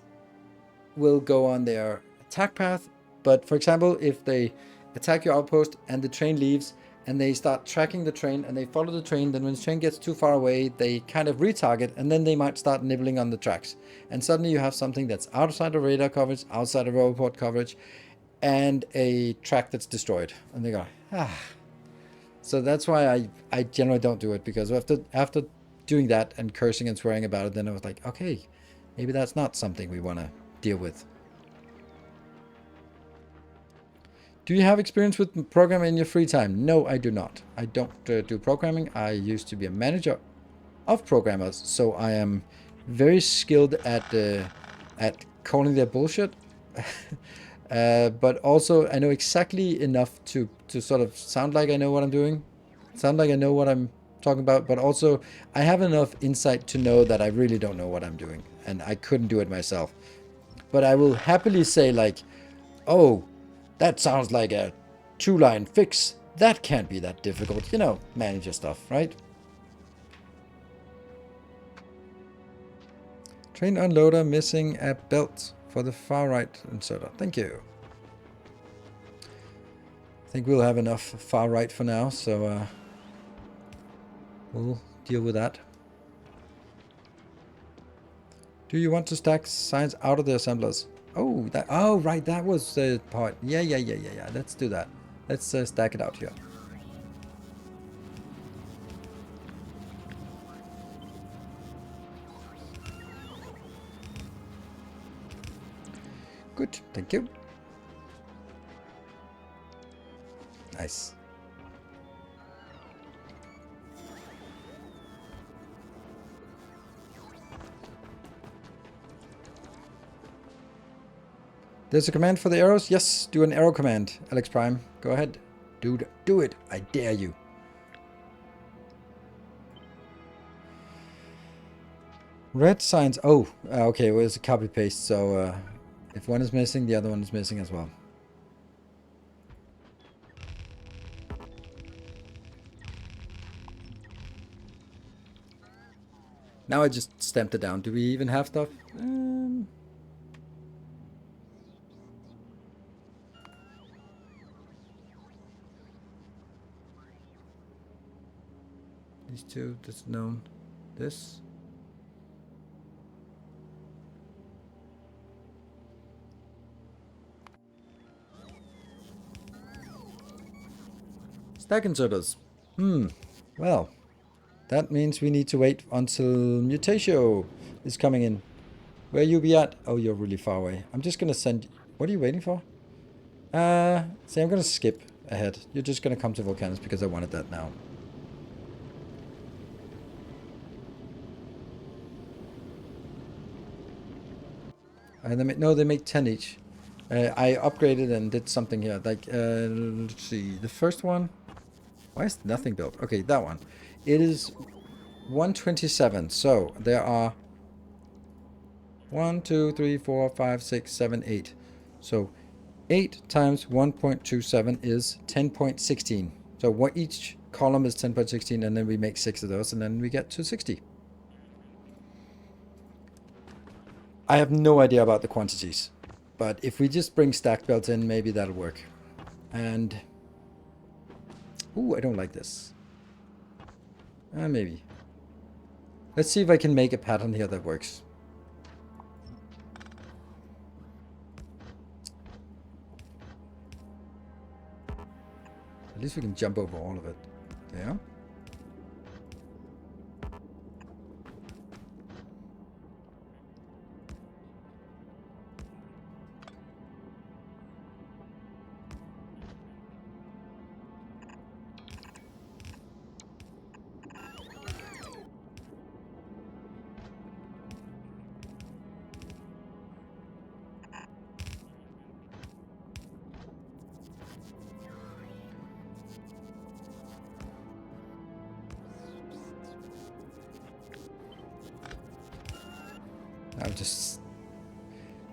will go on their attack path, but for example, if they attack your outpost and the train leaves and they start tracking the train and they follow the train, then when the train gets too far away, they kind of retarget and then they might start nibbling on the tracks. And suddenly you have something that's outside of radar coverage, outside of robot coverage, and a track that's destroyed. And they go, ah. So that's why I generally don't do it, because after doing that and cursing and swearing about it, then I was like, okay, maybe that's not something we want to deal with. Do you have experience with programming in your free time? No, I do not. I don't do programming. I used to be a manager of programmers, so I am very skilled at calling their bullshit. But also I know exactly enough to sort of sound like I know what I'm doing, sound like I know what I'm talking about, but also I have enough insight to know that I really don't know what I'm doing, and I couldn't do it myself. But I will happily say, like, oh, that sounds like a 2-line fix. That can't be that difficult. You know, manager stuff, right? Train unloader missing a belt for the far right inserter. Thank you. I think we'll have enough far right for now, so we'll deal with that. Do you want to stack signs out of the assemblers? Oh, right, that was the part. Yeah. Let's do that. Let's stack it out here. Good, thank you. Nice. There's a command for the arrows? Yes, do an arrow command. Alex Prime, go ahead. Dude, do it. I dare you. Red signs. Oh, okay. Well, it's a copy paste. So if one is missing, the other one is missing as well. Now I just stamped it down. Do we even have stuff? These two, that's known. This. Stack inserters. Well, that means we need to wait until Mutatio is coming in. Where you be at? Oh, you're really far away. I'm just gonna send... What are you waiting for? See, I'm gonna skip ahead. You're just gonna come to Volcanus because I wanted that now. No, they make 10 each. I upgraded and did something here. Like, let's see. The first one... Why is nothing built? Okay, that one. It is 127. So, there are 1, 2, 3, 4, 5, 6, 7, 8. So, 8 times 1.27 is 10.16. So, what each column is 10.16, and then we make 6 of those, and then we get to 60. I have no idea about the quantities, but if we just bring stack belts in, maybe that'll work. And... Ooh, I don't like this. Maybe. Let's see if I can make a pattern here that works. At least we can jump over all of it. There.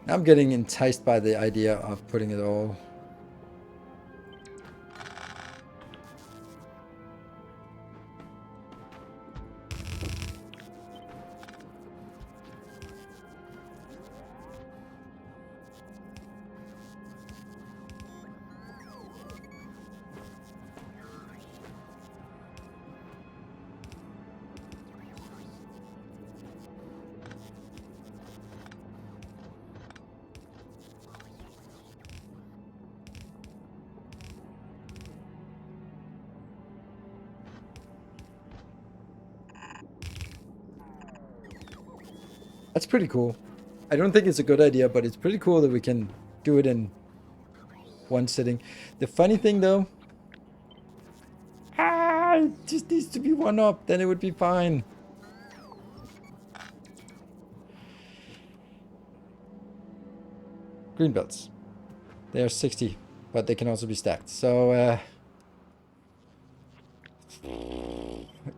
I'm getting enticed by the idea of putting it all. That's pretty cool. I don't think it's a good idea, but it's pretty cool that we can do it in one sitting. The funny thing though, it just needs to be one up, then it would be fine. Green belts. They are 60, but they can also be stacked. So,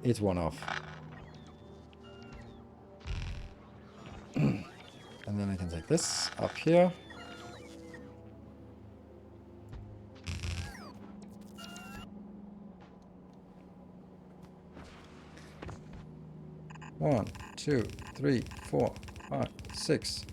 it's one off. And then I can take this up here. One, 2, 3, 4, 5, 6.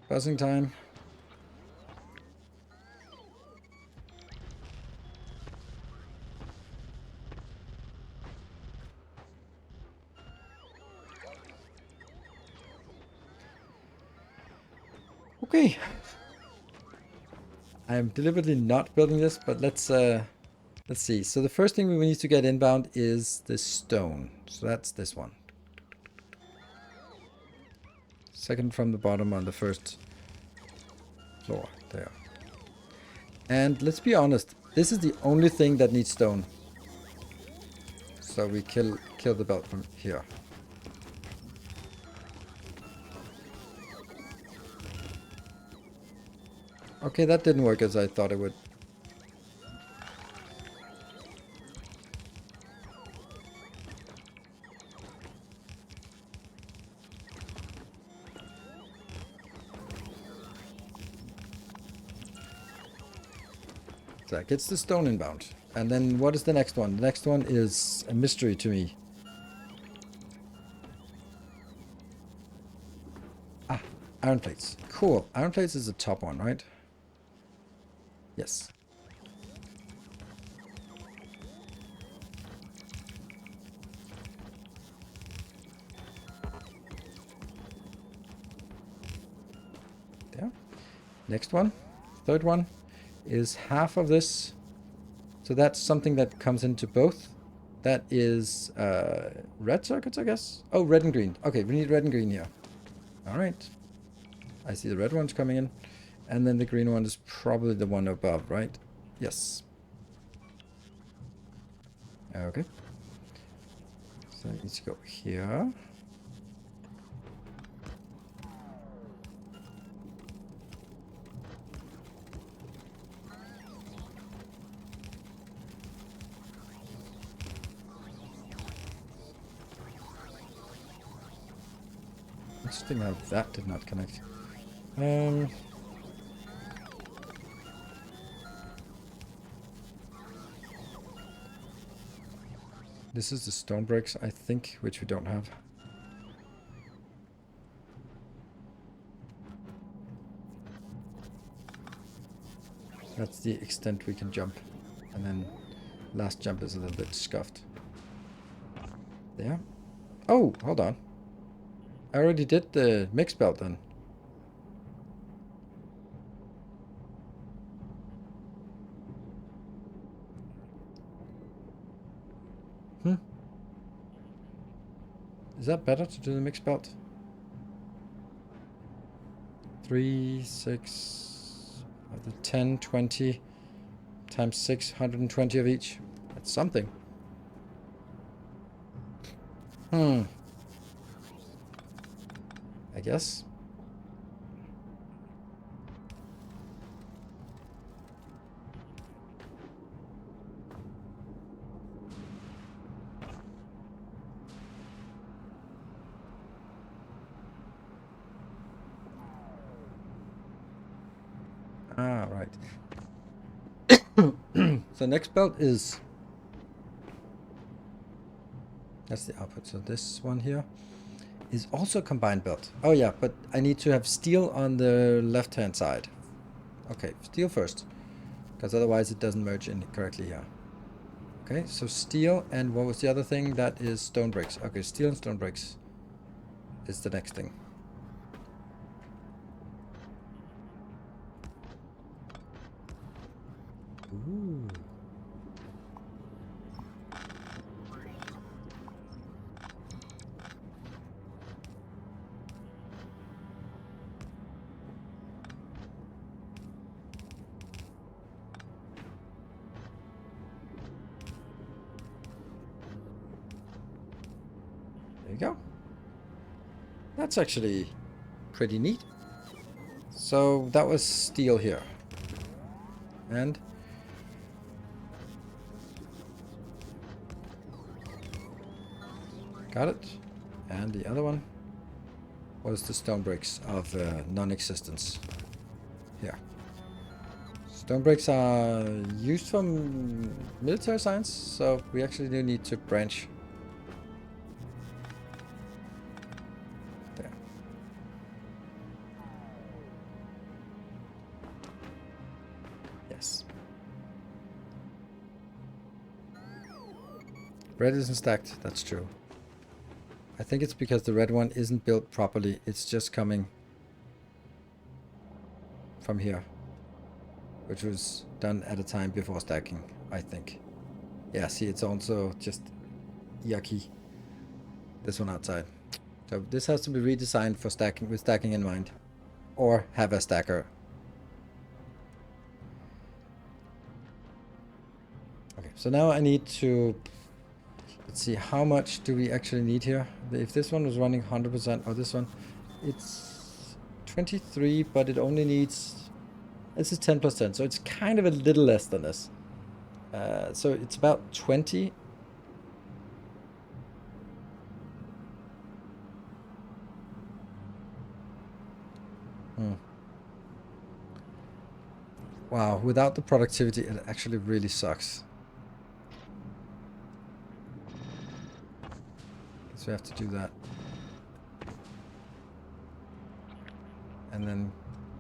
Buzzing time. Okay. I'm deliberately not building this, but let's see. So the first thing we need to get inbound is the stone. So that's this one. Second from the bottom on the first floor. There. And let's be honest, this is the only thing that needs stone. So we kill the belt from here. Okay, that didn't work as I thought it would. stack. It's the stone inbound. And then what is the next one? The next one is a mystery to me. Ah, iron plates. Cool. Iron plates is the top one, right? Yes. There. Next one. Third one is half of this. So that's something that comes into both. That is red circuits, I guess. Oh, red and green. Okay, we need red and green here. All right. I see the red one's coming in. And then the green one is probably the one above, right? Yes. Okay. So it needs to go here. Interesting how that did not connect. This is the stone bricks, I think, which we don't have. That's the extent we can jump. And then last jump is a little bit scuffed. There. Oh, hold on. I already did the mix belt then. Is that better to do the mix belt? 3, 6, the 10, 20 times 6, 120 of each. That's something. I guess. Ah, right. So next belt is... That's the output. So this one here is also a combined belt. Oh yeah, but I need to have steel on the left-hand side. Okay, steel first. Because otherwise it doesn't merge in correctly here. Okay, so steel, and what was the other thing? That is stone bricks. Okay, steel and stone bricks is the next thing. Ooh. There you go. That's actually pretty neat. So that was steel here. And got it. And the other one was the stone bricks of non-existence. Here. Stone bricks are used for military science, so we actually do need to branch. There. Yes. Red isn't stacked, that's true. I think it's because the red one isn't built properly. It's just coming from here, which was done at a time before stacking, I think. Yeah, see, it's also just yucky. This one outside. So this has to be redesigned for stacking, with stacking in mind, or have a stacker. Okay, so now I need to, let's see, how much do we actually need here? If this one was running 100%, or this one, it's 23, but it only needs, this is 10%, so it's kind of a little less than this. So it's about 20. Wow, without the productivity, it actually really sucks. So we have to do that. And then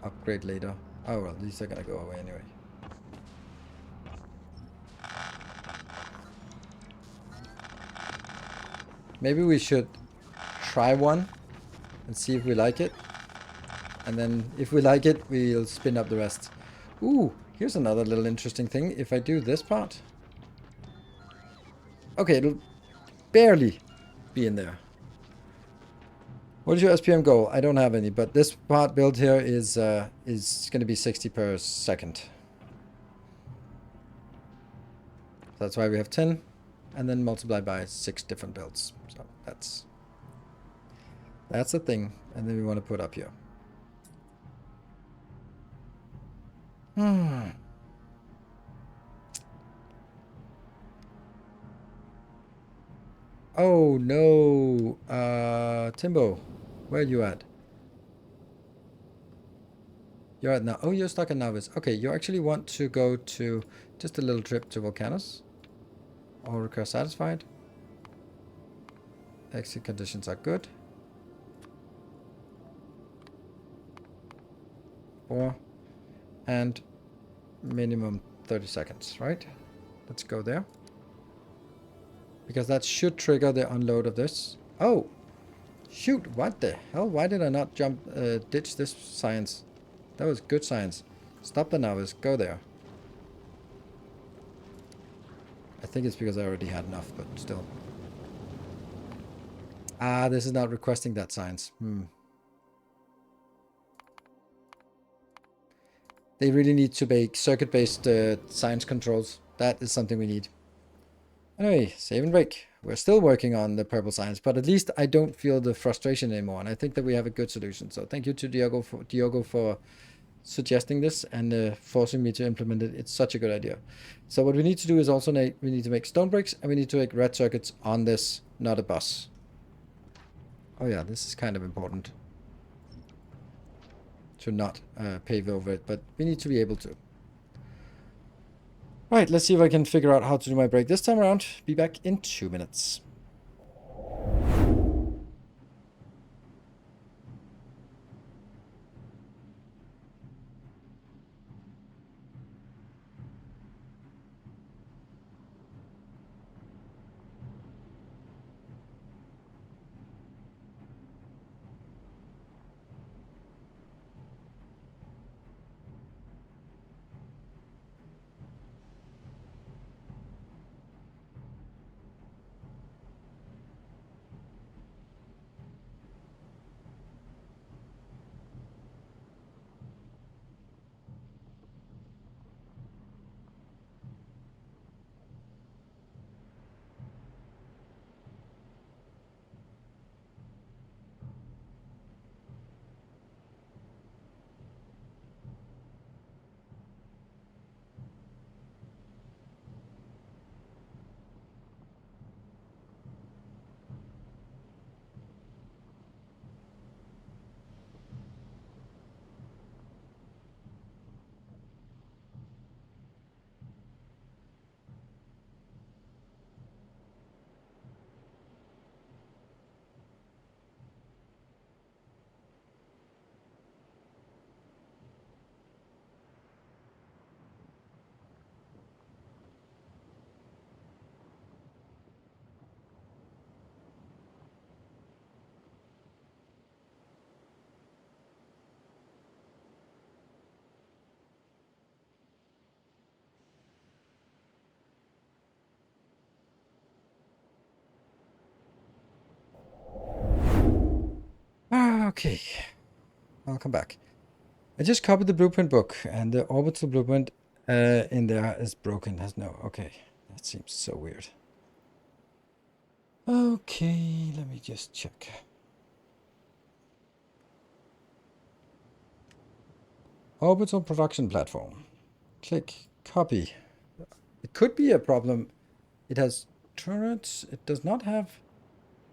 upgrade later. Oh well, these are gonna go away anyway. Maybe we should try one and see if we like it. And then if we like it, we'll spin up the rest. Ooh, here's another little interesting thing. If I do this part. Okay, it'll barely be in there. What is your SPM goal? I don't have any, but this part built here is going to be 60 per second. That's why we have 10, and then multiply by 6 different builds. So that's the thing, and then we want to put up here. Oh no, Timbo, where are you at? You're at now. Oh, you're stuck in Navis. Okay, you actually want to go to just a little trip to Volcanus. All requests satisfied. Exit conditions are good. 4 and minimum 30 seconds, right? Let's go there. Because that should trigger the unload of this. Oh! Shoot, what the hell? Why did I not ditch this science? That was good science. Stop the novice, go there. I think it's because I already had enough, but still. Ah, this is not requesting that science. They really need to make circuit-based science controls. That is something we need. Anyway, save and break. We're still working on the purple science, but at least I don't feel the frustration anymore, and I think that we have a good solution. So thank you to Diogo for suggesting this and forcing me to implement it. It's such a good idea. So what we need to do is also we need to make stone bricks, and we need to make red circuits on this, not a bus. Oh yeah, this is kind of important. To not pave over it, but we need to be able to. Right, let's see if I can figure out how to do my break this time around. Be back in 2 minutes. Okay, I'll come back. I just copied the blueprint book, and the orbital blueprint in there is broken. Has no. Okay, that seems so weird. Okay, let me just check. Orbital production platform. Click copy. It could be a problem. It has turrets. It does not have.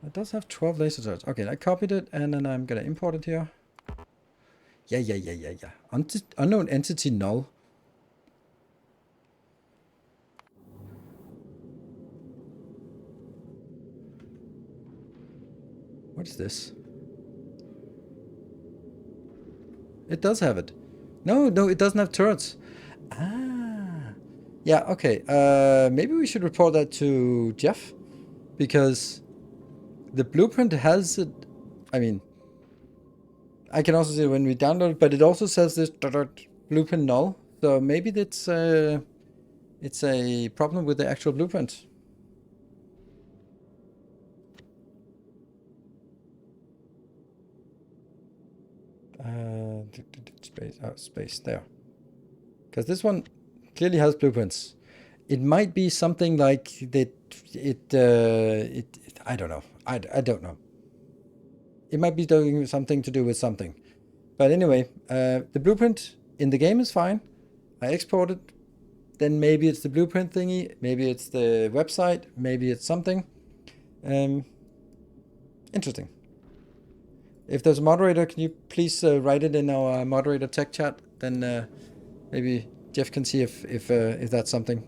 It does have 12 laser turrets. Okay, I copied it, and then I'm gonna import it here. Yeah. Unknown entity null. What is this? It does have it. No, no, it doesn't have turrets. Ah. Yeah, okay. Maybe we should report that to Jeff. Because the blueprint has it. I mean, I can also see when we download it, but it also says this blueprint null. So maybe it's a problem with the actual blueprint. Space there. Because this one clearly has blueprints. It might be something like that. I don't know. I don't know. It might be doing something to do with something. But anyway, the blueprint in the game is fine. I exported. Then maybe it's the blueprint thingy. Maybe it's the website. Maybe it's something. Interesting. If there's a moderator, can you please write it in our moderator tech chat? Then maybe Jeff can see if that's something.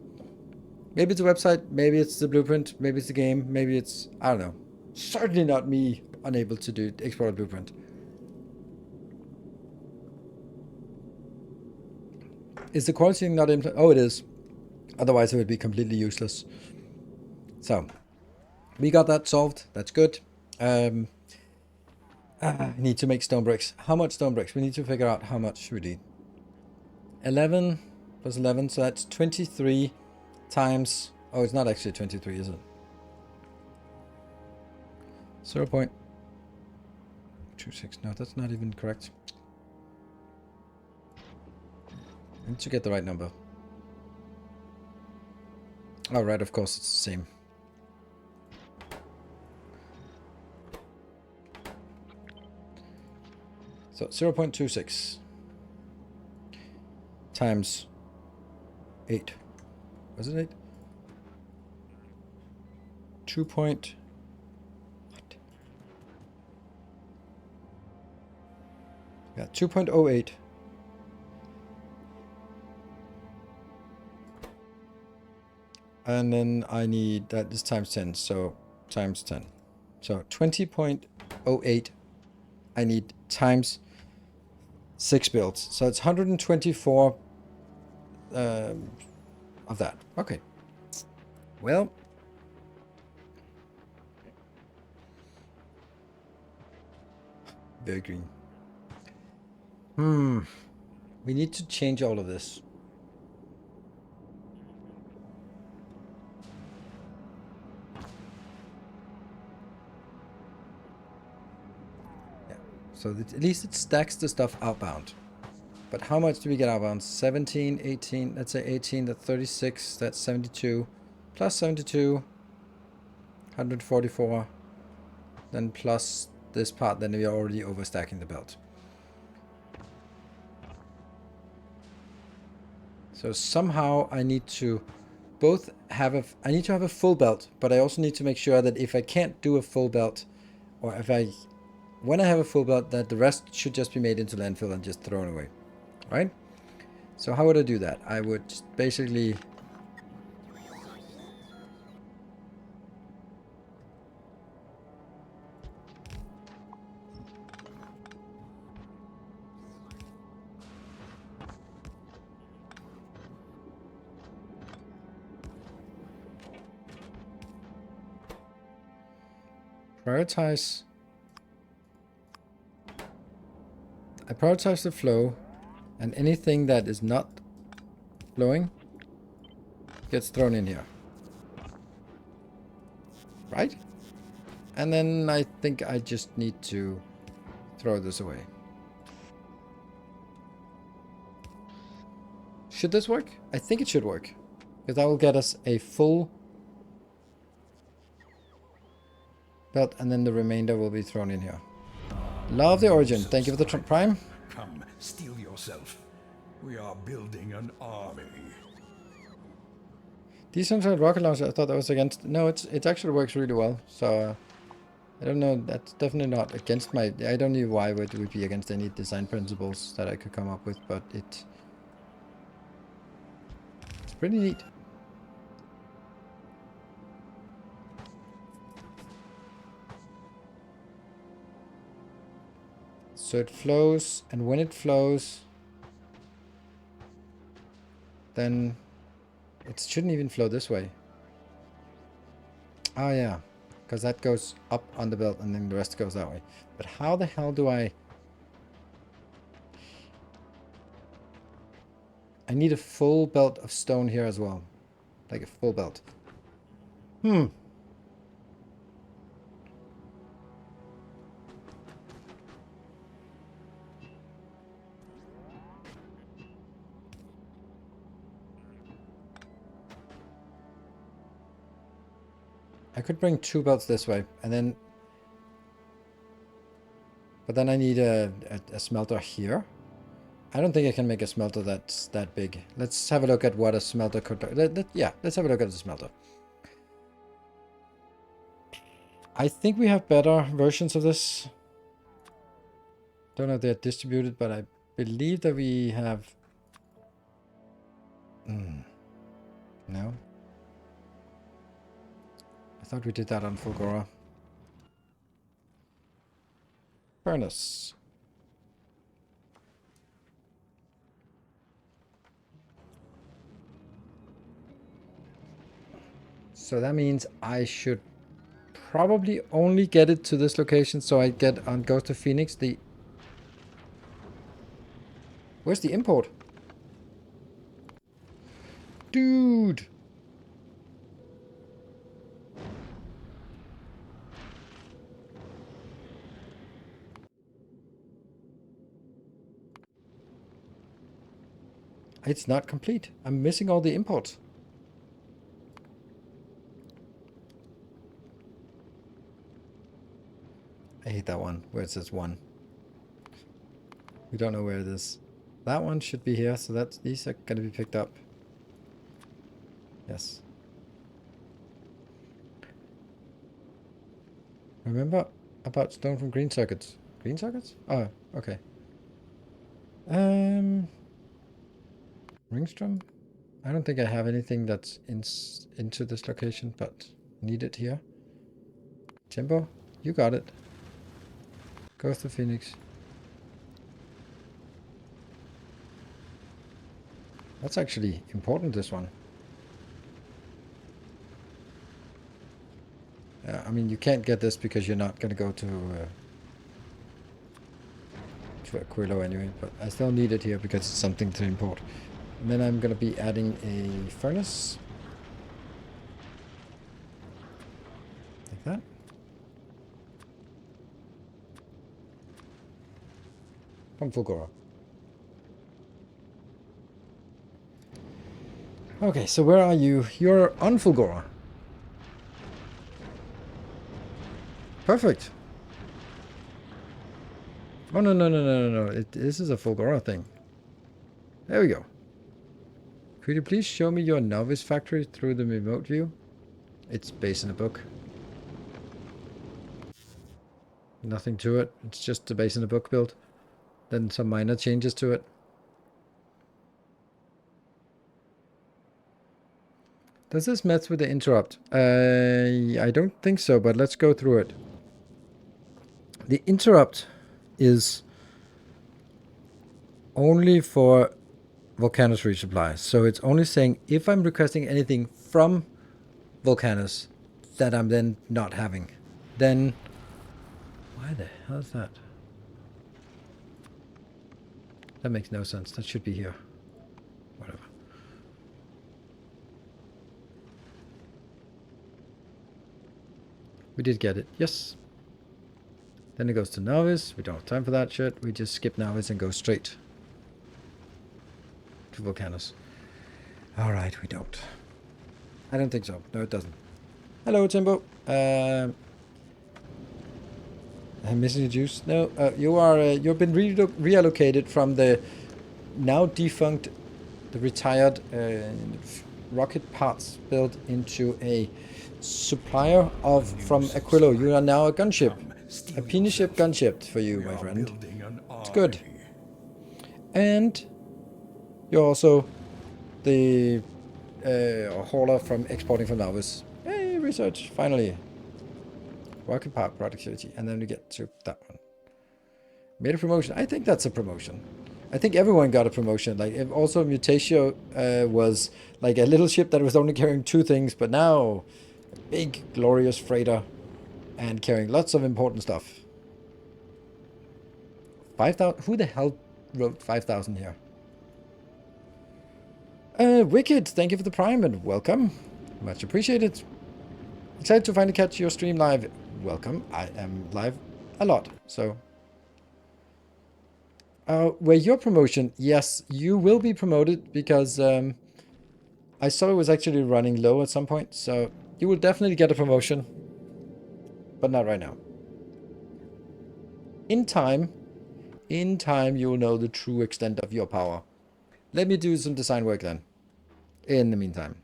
Maybe it's a website. Maybe it's the blueprint. Maybe it's the game. Maybe it's, I don't know. Certainly not me unable to do export a blueprint. Is the quality not implemented? Oh, it is. Otherwise, it would be completely useless. So, we got that solved. That's good. I need to make stone bricks. How much stone bricks? We need to figure out how much we need. 11 plus 11, so that's 23 times... Oh, it's not actually 23, is it? 0.26. No, that's not even correct. I need to get the right number. Oh, right, of course, it's the same. So 0.26 times 8. Was it 8? 2 point... What? Yeah, 2.08. And then I need, that is times 10, so times 10. So 20.08 I need times 6 builds. So it's 124 of that. Okay. Well. Very green. We need to change all of this. Yeah. So that at least it stacks the stuff outbound. But how much do we get outbound? 17, 18, let's say 18, that's 36, that's 72. Plus 72, 144. Then plus this part, then we are already overstacking the belt. So somehow I need to both have I need to have a full belt, but I also need to make sure that if I can't do a full belt, or when I have a full belt, that the rest should just be made into landfill and just thrown away. Right? So how would I do that? I would basically... prioritize... I prioritize the flow, and anything that is not flowing gets thrown in here. Right? And then I think I just need to throw this away. Should this work? I think it should work. Because that will get us a full belt, and then the remainder will be thrown in here. Love the origin. Thank you for the prime. Come, steel yourself. We are building an army. Decentralized rocket launcher, I thought that was against... No, it actually works really well. So, I don't know. That's definitely not against my... I don't know why it would be against any design principles that I could come up with, but it's pretty neat. So it flows, and when it flows, then it shouldn't even flow this way. Oh yeah, because that goes up on the belt and then the rest goes that way. But how the hell do I need a full belt of stone here as well. Like a full belt. I could bring 2 belts this way, and then... But then I need a smelter here. I don't think I can make a smelter that's that big. Let's have a look at what a smelter could... yeah, let's have a look at the smelter. I think we have better versions of this. Don't know if they're distributed, but I believe that we have... No. I thought we did that on Fulgora. Furnace. So that means I should probably only get it to this location, so I get on Ghost of Phoenix the... Where's the import? Dude! It's not complete. I'm missing all the imports. I hate that one, where it says 1. We don't know where it is. That one should be here, so that's, these are going to be picked up. Yes. Remember about stone from green circuits? Green circuits? Oh, okay. Ringstrom? I don't think I have anything that's into this location, but need it here. Timbo, you got it. Ghost of Phoenix. That's actually important, this one. I mean, you can't get this because you're not going to go to Aquilo anyway, but I still need it here because it's something to import. And then I'm going to be adding a furnace. Like that. From Fulgora. Okay, so where are you? You're on Fulgora. Perfect. Oh, no, no, no, no, no, no. This is a Fulgora thing. There we go. Could you please show me your novice factory through the remote view? It's based in a book. Nothing to it. It's just the base in a book build. Then some minor changes to it. Does this mess with the interrupt? I don't think so, but let's go through it. The interrupt is only for Volcanus resupply. So it's only saying if I'm requesting anything from Volcanus that I'm then not having. Then... Why the hell is that? That makes no sense. That should be here. Whatever. We did get it. Yes. Then it goes to Novice. We don't have time for that shit. We just skip Novice and go straight to Volcanus. Alright, we don't. I don't think so. No, it doesn't. Hello, Timbo. I'm missing the juice. No, you are. You've been reallocated from the now defunct, the retired rocket parts built into a supplier of from Aquilo. You are now a gunship, a penis ship gunship for you, my friend. It's good. And you're also the hauler from exporting from Novice. Hey, research, finally. Rocket part productivity, and then we get to that one. Made a promotion. I think that's a promotion. I think everyone got a promotion. Like, if also Mutatio was like a little ship that was only carrying 2 things, but now a big, glorious freighter and carrying lots of important stuff. 5,000? Who the hell wrote 5,000 here? Wicked, thank you for the prime and welcome. Much appreciated. Excited to finally catch your stream live. Welcome. I am live a lot, so... where your promotion, yes, you will be promoted because I saw it was actually running low at some point, so you will definitely get a promotion, but not right now. In time, you will know the true extent of your power. Let me do some design work then, in the meantime.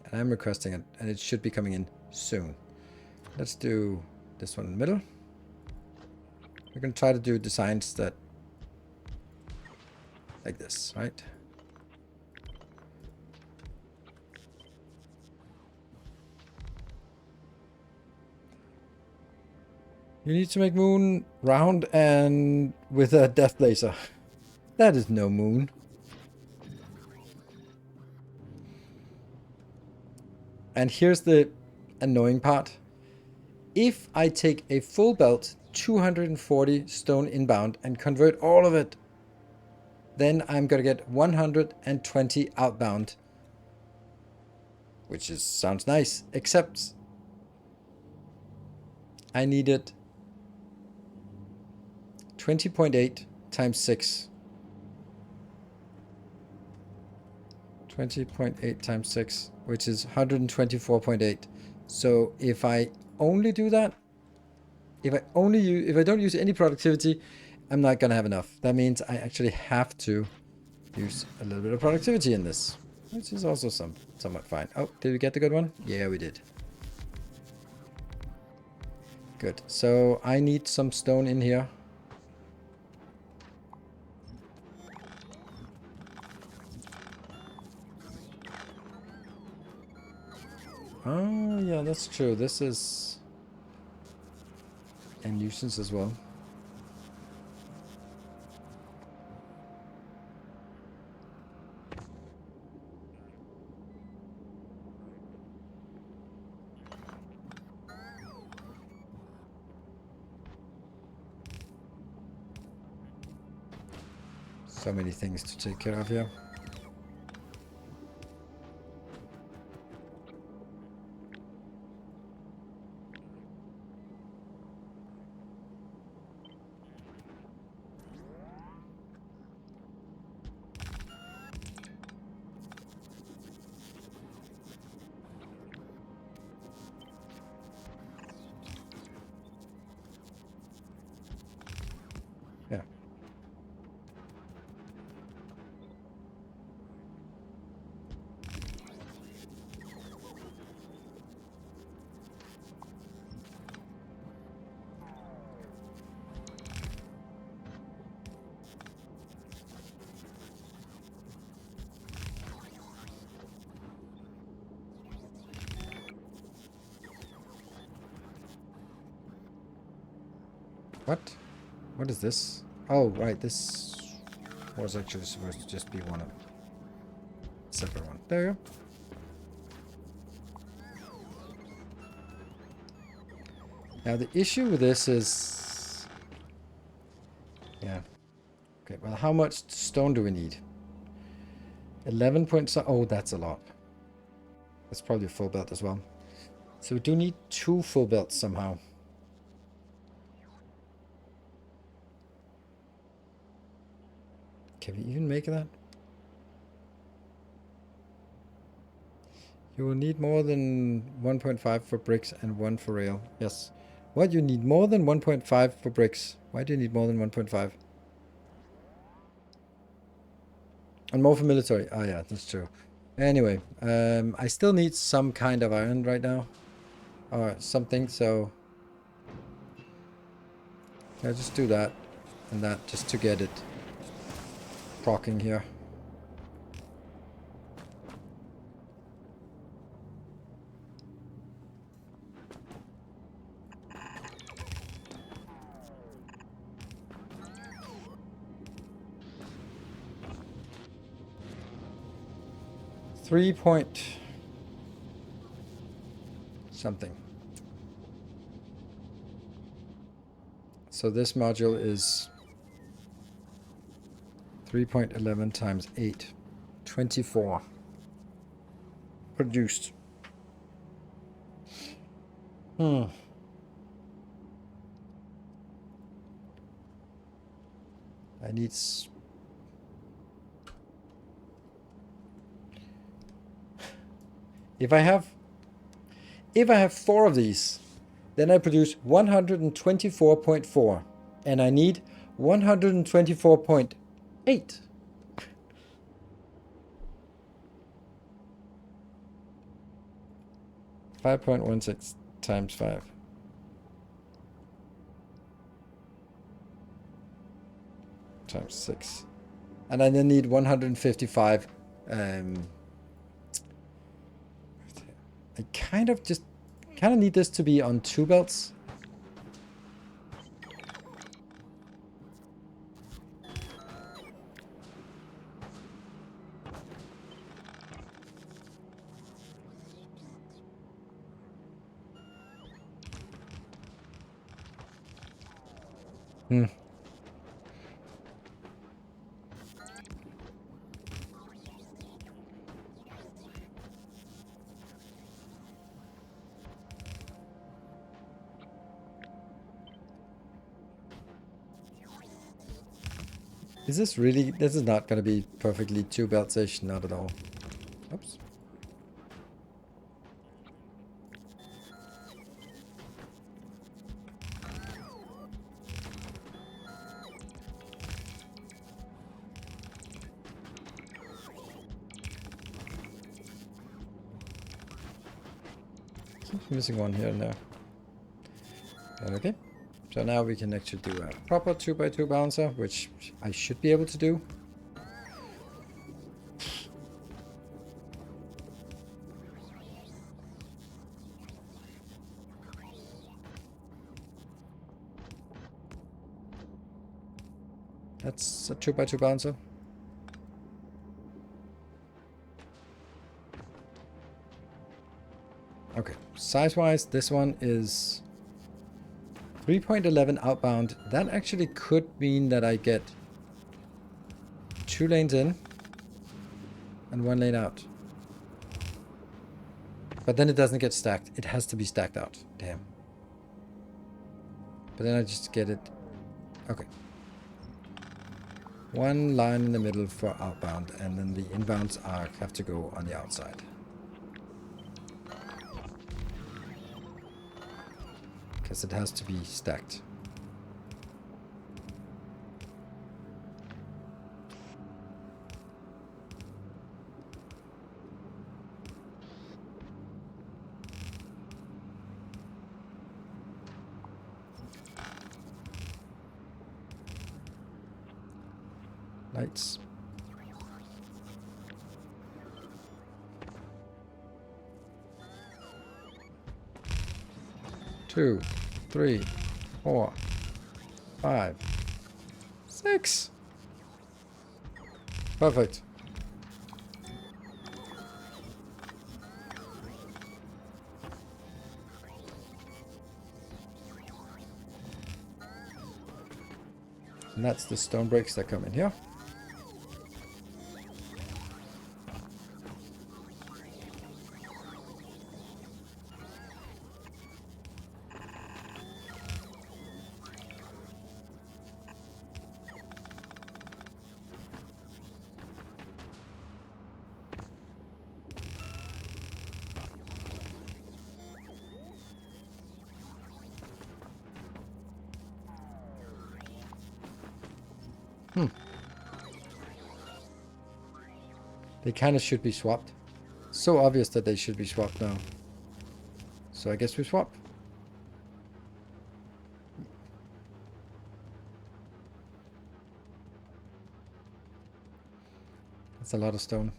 And I'm requesting it, and it should be coming in soon. Let's do this one in the middle. We're going to try to do designs that... like this, right? You need to make moon round and with a death laser. That is no moon. And here's the annoying part. If I take a full belt, 240 stone inbound, and convert all of it, then I'm going to get 120 outbound. Which is sounds nice, except I needed 20.8 times 6. 20.8 times 6, which is 124.8. So if I only do that, if I don't use any productivity, I'm not gonna have enough. That means I actually have to use a little bit of productivity in this, which is also somewhat fine. Oh, did we get the good one? Yeah, we did. Good. So I need some stone in here. Oh, yeah, that's true. This is a nuisance as well. So many things to take care of here. Yeah. What? What is this? Oh, right. This was actually supposed to just be one separate one. There you go. Now the issue with this is... yeah. Okay, well, how much stone do we need? 11 point... oh, that's a lot. That's probably a full belt as well. So we do need 2 full belts somehow. Can we even make that? You will need more than 1.5 for bricks and 1 for rail. Yes. What? You need more than 1.5 for bricks? Why do you need more than 1.5? And more for military. Oh yeah, that's true. Anyway, I still need some kind of iron right now. Or something, so... I'll just do that. And that, just to get it procking here. 3 point something. So this module is 3.11 times 8. 24. Produced. I need... If I have 4 of these, then I produce 124.4. And I need 124.8. .16 times 5. Times 6. And I then need 155. I kind of need this to be on 2 belts. Is this really... This is not going to be perfectly 2 belts-ish, not at all. Oops. Keep missing one here and there. Okay. So now we can actually do a proper 2x2 bouncer, which I should be able to do. That's a 2x2 bouncer. Okay, size-wise, this one is 3.11 outbound. That actually could mean that I get 2 lanes in and 1 lane out. But then it doesn't get stacked. It has to be stacked out. Damn. But then I just get it. Okay. 1 line in the middle for outbound, and then the inbounds have to go on the outside. Because it has to be stacked. Lights. Two, 3, 4, 5, 6. Perfect. And that's the stone bricks that come in here. They kind of should be swapped. So obvious that they should be swapped now. So I guess we swap. That's a lot of stone.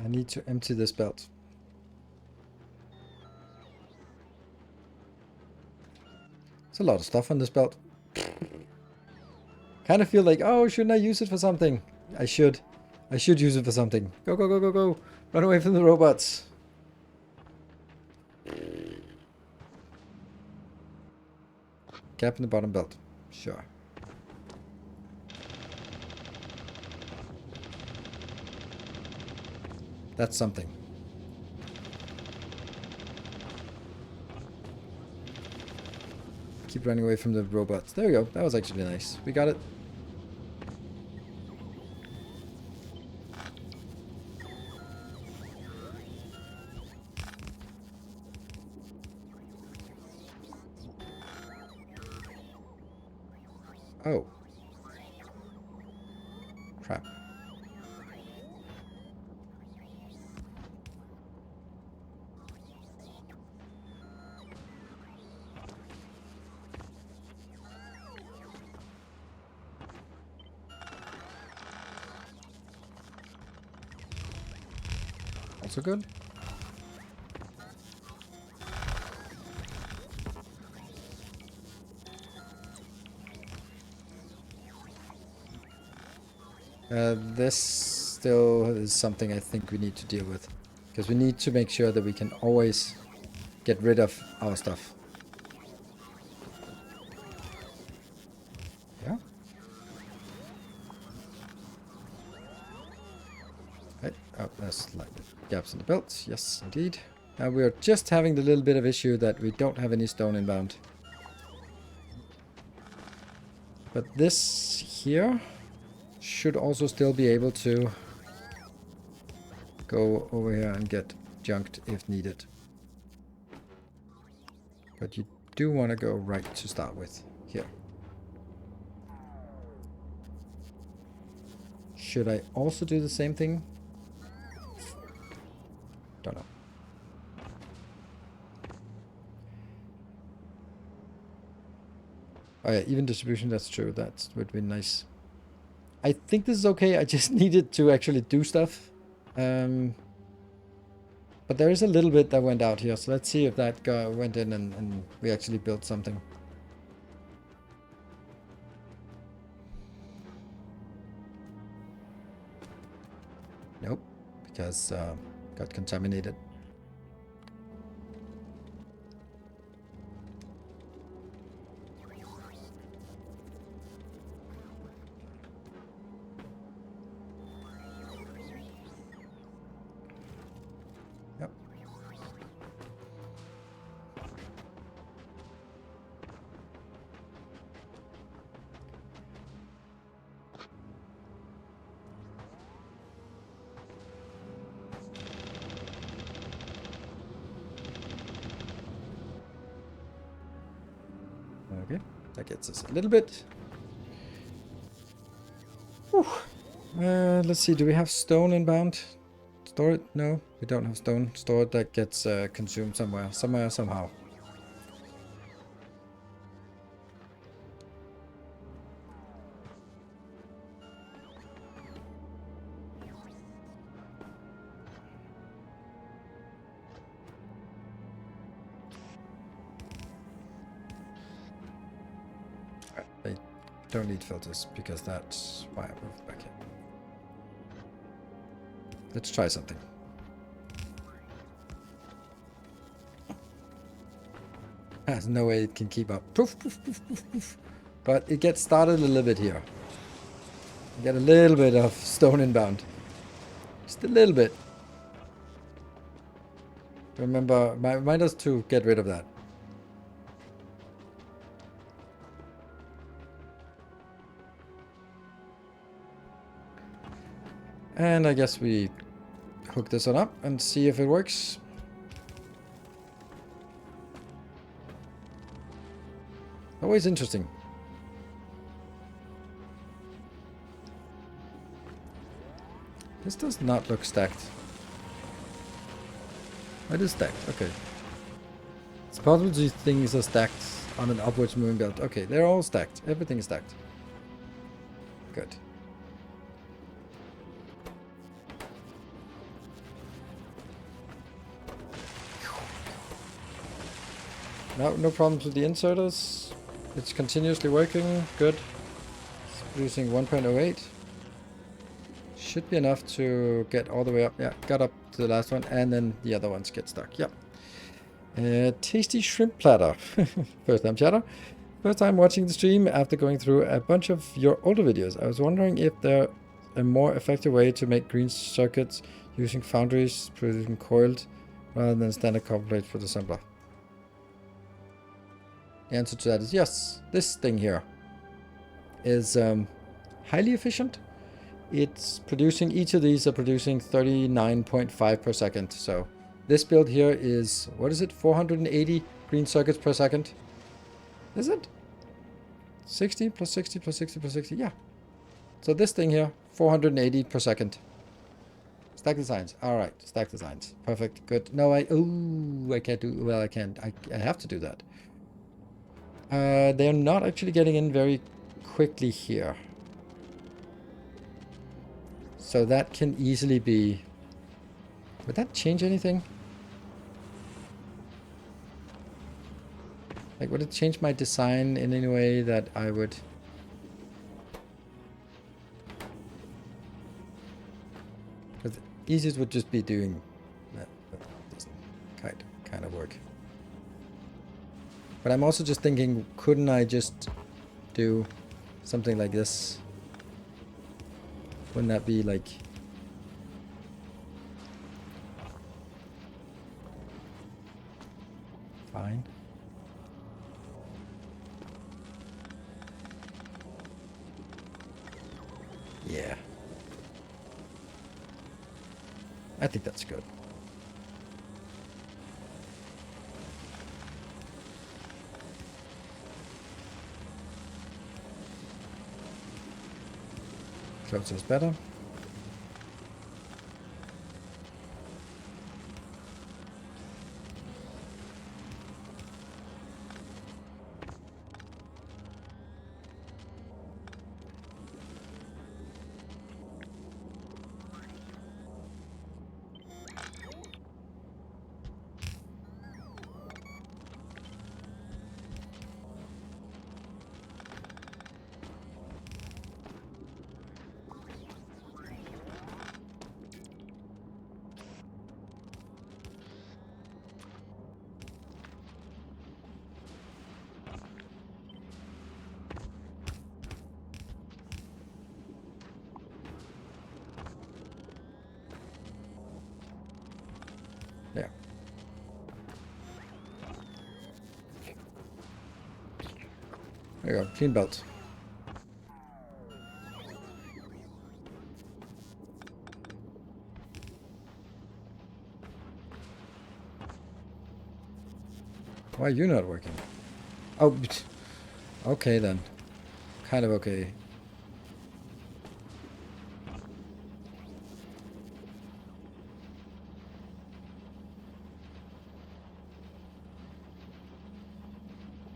I need to empty this belt. There's a lot of stuff on this belt. Kind of feel like, oh, shouldn't I use it for something? I should. I should use it for something. Go, go, go, go, go. Run away from the robots. Gap in the bottom belt. Sure. That's something. Keep running away from the robots. There we go. That was actually nice. We got it. Oh. Crap. Also good. This still is something I think we need to deal with. Because we need to make sure that we can always get rid of our stuff. Yeah. Right. Oh, there's like gaps in the belt. Yes, indeed. We are just having the little bit of issue that we don't have any stone inbound. But this here should also still be able to go over here and get junked if needed. But you do want to go right to start with. Here. Should I also do the same thing? Don't know. Oh yeah, even distribution, that's true. That would be nice. I think this is okay. I just needed to actually do stuff. But there is a little bit that went out here. So let's see if that guy went in and we actually built something. Nope. Because got contaminated. Okay, that gets us a little bit. Let's see, do we have stone inbound? Store it? No, we don't have stone. Store it, that gets consumed somewhere, somehow. They don't need filters because that's why I moved back here. Let's try something. There's no way it can keep up. Poof, poof, poof, poof, poof. But it gets started a little bit here. You get a little bit of stone inbound. Just a little bit. Remember, remind us to get rid of that. And I guess we hook this one up and see if it works. Always interesting. This does not look stacked. It is stacked, okay. It's possible these things are stacked on an upwards moving belt. Okay, they're all stacked. Everything is stacked. Good. No problems with the inserters. It's continuously working. Good. It's producing 1.08. Should be enough to get all the way up. Yeah, got up to the last one, and then the other ones get stuck. Yep. Tasty shrimp platter. First time chatter. First time watching the stream after going through a bunch of your older videos. I was wondering if there a more effective way to make green circuits using foundries producing coiled rather than standard copper plates for the assembler. The answer to that is yes. This thing here is highly efficient. It's producing, each of these are producing 39.5 per second. So this build here is, what is it, 480 green circuits per second? Is it? 60 plus 60 plus 60 plus 60, yeah. So this thing here, 480 per second. Stack designs. Alright, stack designs. Perfect, good. No, I can't do, well, I can't. I have to do that. They're not actually getting in very quickly here. So that can easily be... Would that change anything? Like, would it change my design in any way that I would... Because the easiest would just be doing that. Doesn't kind of work. But I'm also just thinking, couldn't I just do something like this? Wouldn't that be like... fine? Yeah. I think that's good. Closer is better. There. There you go. Clean belt. Why are you not working? Oh, okay then. Kind of okay.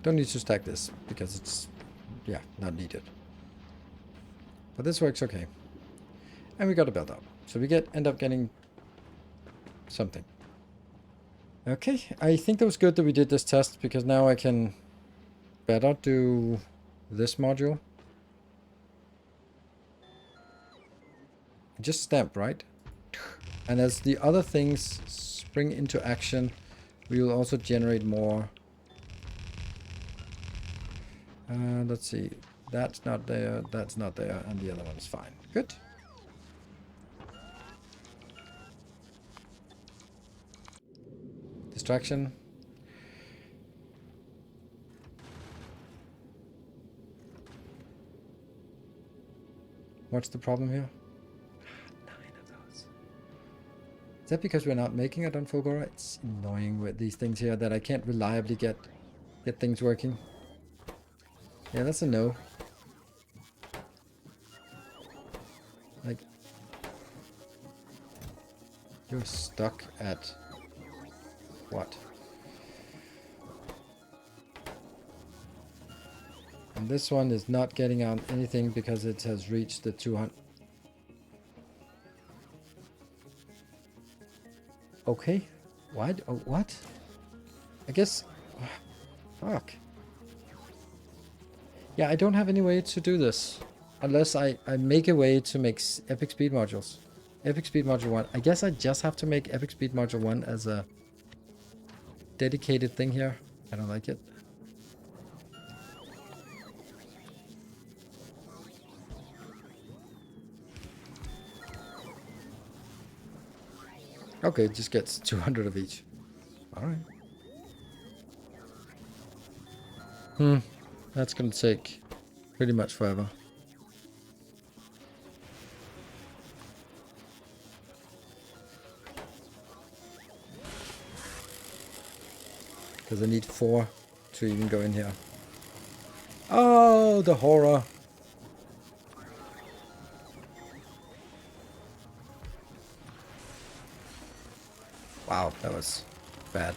Don't need to stack this because it's, yeah, not needed. But this works okay. And we got a belt up. So we end up getting something. Okay, I think that was good that we did this test because now I can better do this module. Just stamp, right? And as the other things spring into action, we will also generate more. Let's see. That's not there, that's not there, and the other one's fine. Good. Distraction. What's the problem here? 9 of those. Is that because we're not making it on Fulgora? It's annoying with these things here that I can't reliably get things working. Yeah, that's a no. Like, you're stuck at what? And this one is not getting out anything because it has reached the 200. Okay. What? Oh, what? I guess Fuck. Yeah, I don't have any way to do this. Unless I make a way to make epic speed modules. Epic speed module 1. I guess I just have to make epic speed module 1 as a dedicated thing here. I don't like it. Okay, it just gets 200 of each. Alright. That's gonna take pretty much forever. Because I need 4 to even go in here. Oh, the horror. Wow, that was bad.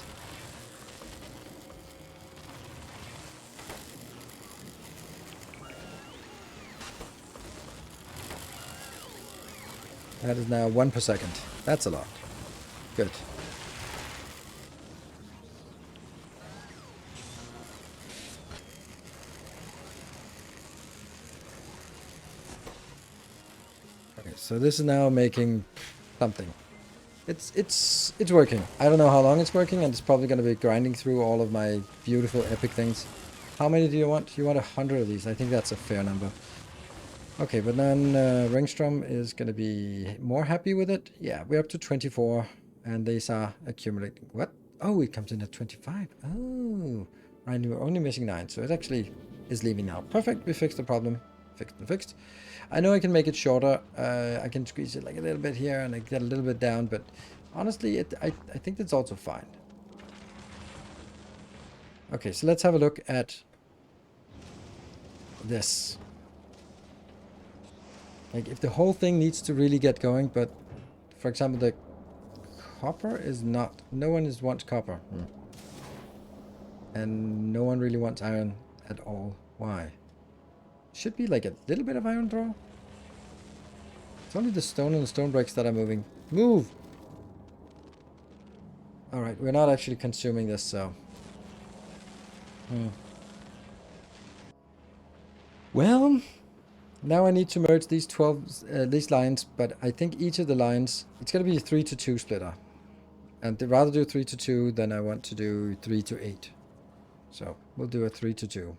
That is now 1 per second. That's a lot. Good. Okay, so this is now making something. It's working. I don't know how long it's working, and it's probably going to be grinding through all of my beautiful epic things. How many do you want? You want 100 of these. I think that's a fair number. Okay, but then Ringstrom is going to be more happy with it. Yeah, we're up to 24, and these are accumulating. What? Oh, it comes in at 25. Oh, right, we're only missing 9, so it actually is leaving now. Perfect, we fixed the problem. Fixed and fixed. I know I can make it shorter. I can squeeze it like a little bit here, and I get a little bit down, but honestly, I think that's also fine. Okay, so let's have a look at this. Like, if the whole thing needs to really get going, but for example, the copper is not... No one wants copper. And no one really wants iron at all. Why? Should be like a little bit of iron draw. It's only the stone and the stone bricks that are moving. Move! Alright, we're not actually consuming this, so... Well... Now I need to merge these 12 these lines, but I think each of the lines, it's going to be a 3 to 2 splitter. And to rather do 3 to 2 than I want to do 3 to 8. So we'll do a 3 to 2.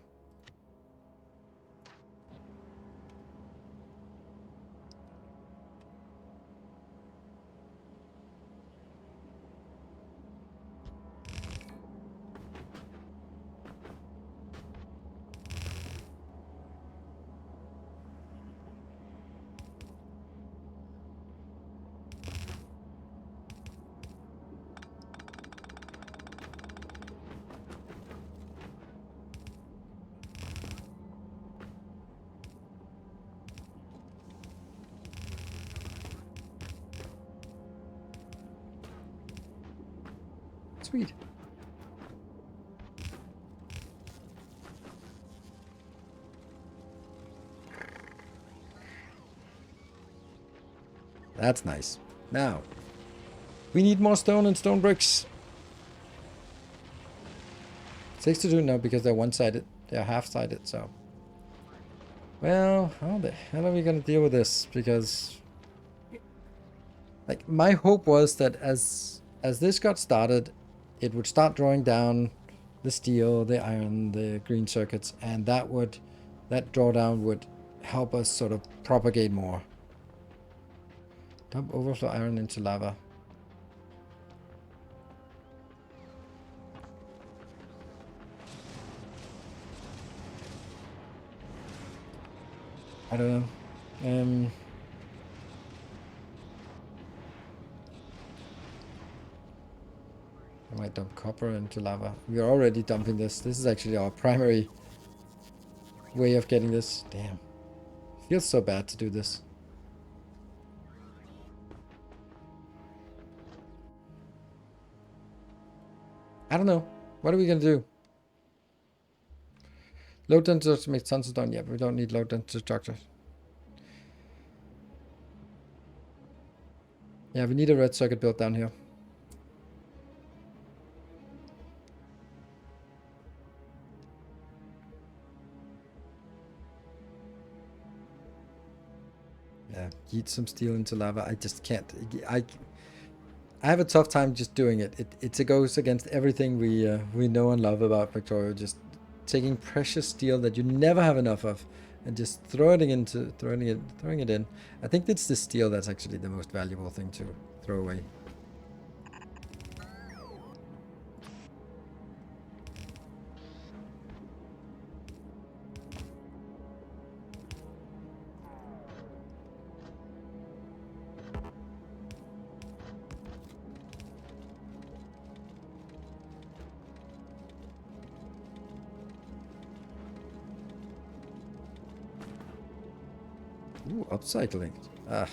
Sweet. That's nice. Now, we need more stone and stone bricks. 6 to 2 no, because they're one-sided. They're half-sided, so... Well, how the hell are we gonna deal with this? Because... Like, my hope was that as this got started, it would start drawing down the steel, the iron, the green circuits, and that drawdown would help us sort of propagate more. Dump overflow iron into lava. I don't know. I might dump copper into lava. We are already dumping this. This is actually our primary way of getting this. Damn. Feels so bad to do this. I don't know. What are we gonna do? Low density structure makes tons of stone. Yeah, but we don't need low density structures. Yeah, we need a red circuit built down here. yeet some steel into lava. I just can't. I have a tough time just doing it. It goes against everything we know and love about Factorio. Just taking precious steel that you never have enough of, and just throwing it in. I think it's the steel that's actually the most valuable thing to throw away. Ooh, upcycling. Ah.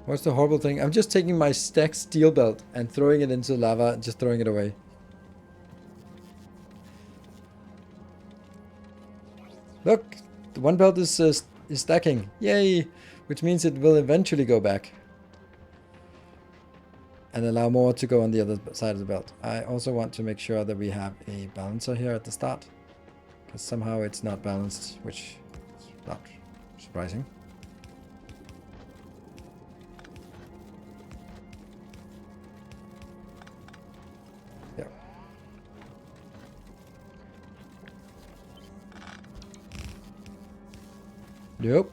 What's the horrible thing? I'm just taking my stacked steel belt and throwing it into lava and just throwing it away. Look, the one belt is stacking. Yay! Which means it will eventually go back. And allow more to go on the other side of the belt. I also want to make sure that we have a balancer here at the start. Because somehow it's not balanced, which is not surprising. Yeah. Nope.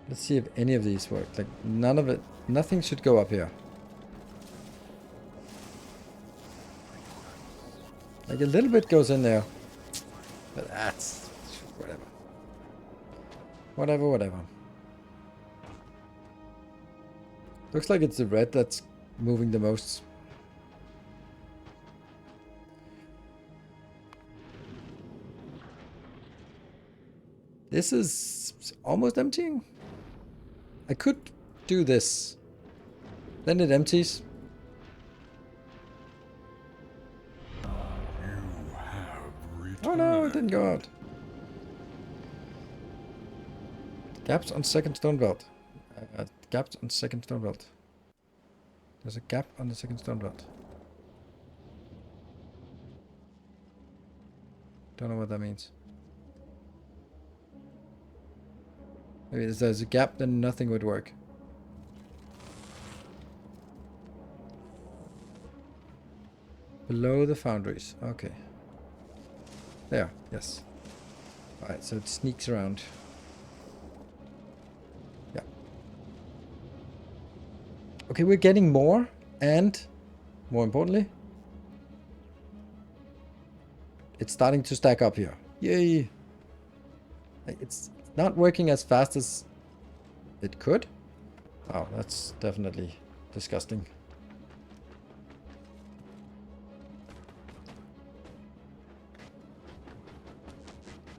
Let's see if any of these work. Like, none of it, nothing should go up here. Like, a little bit goes in there. But that's whatever. Whatever. Looks like it's the red that's moving the most. This is almost emptying. I could do this. Then it empties. You have returned. Oh no, it didn't go out. Gaps on second stone belt. Gaps on second stone belt. There's a gap on the second stone belt. Don't know what that means. Maybe if there's a gap, then nothing would work. Below the foundries. Okay. There. Yes. Alright, so it sneaks around. Yeah. Okay, we're getting more. And, more importantly, it's starting to stack up here. Yay! It's not working as fast as it could. Oh, that's definitely disgusting.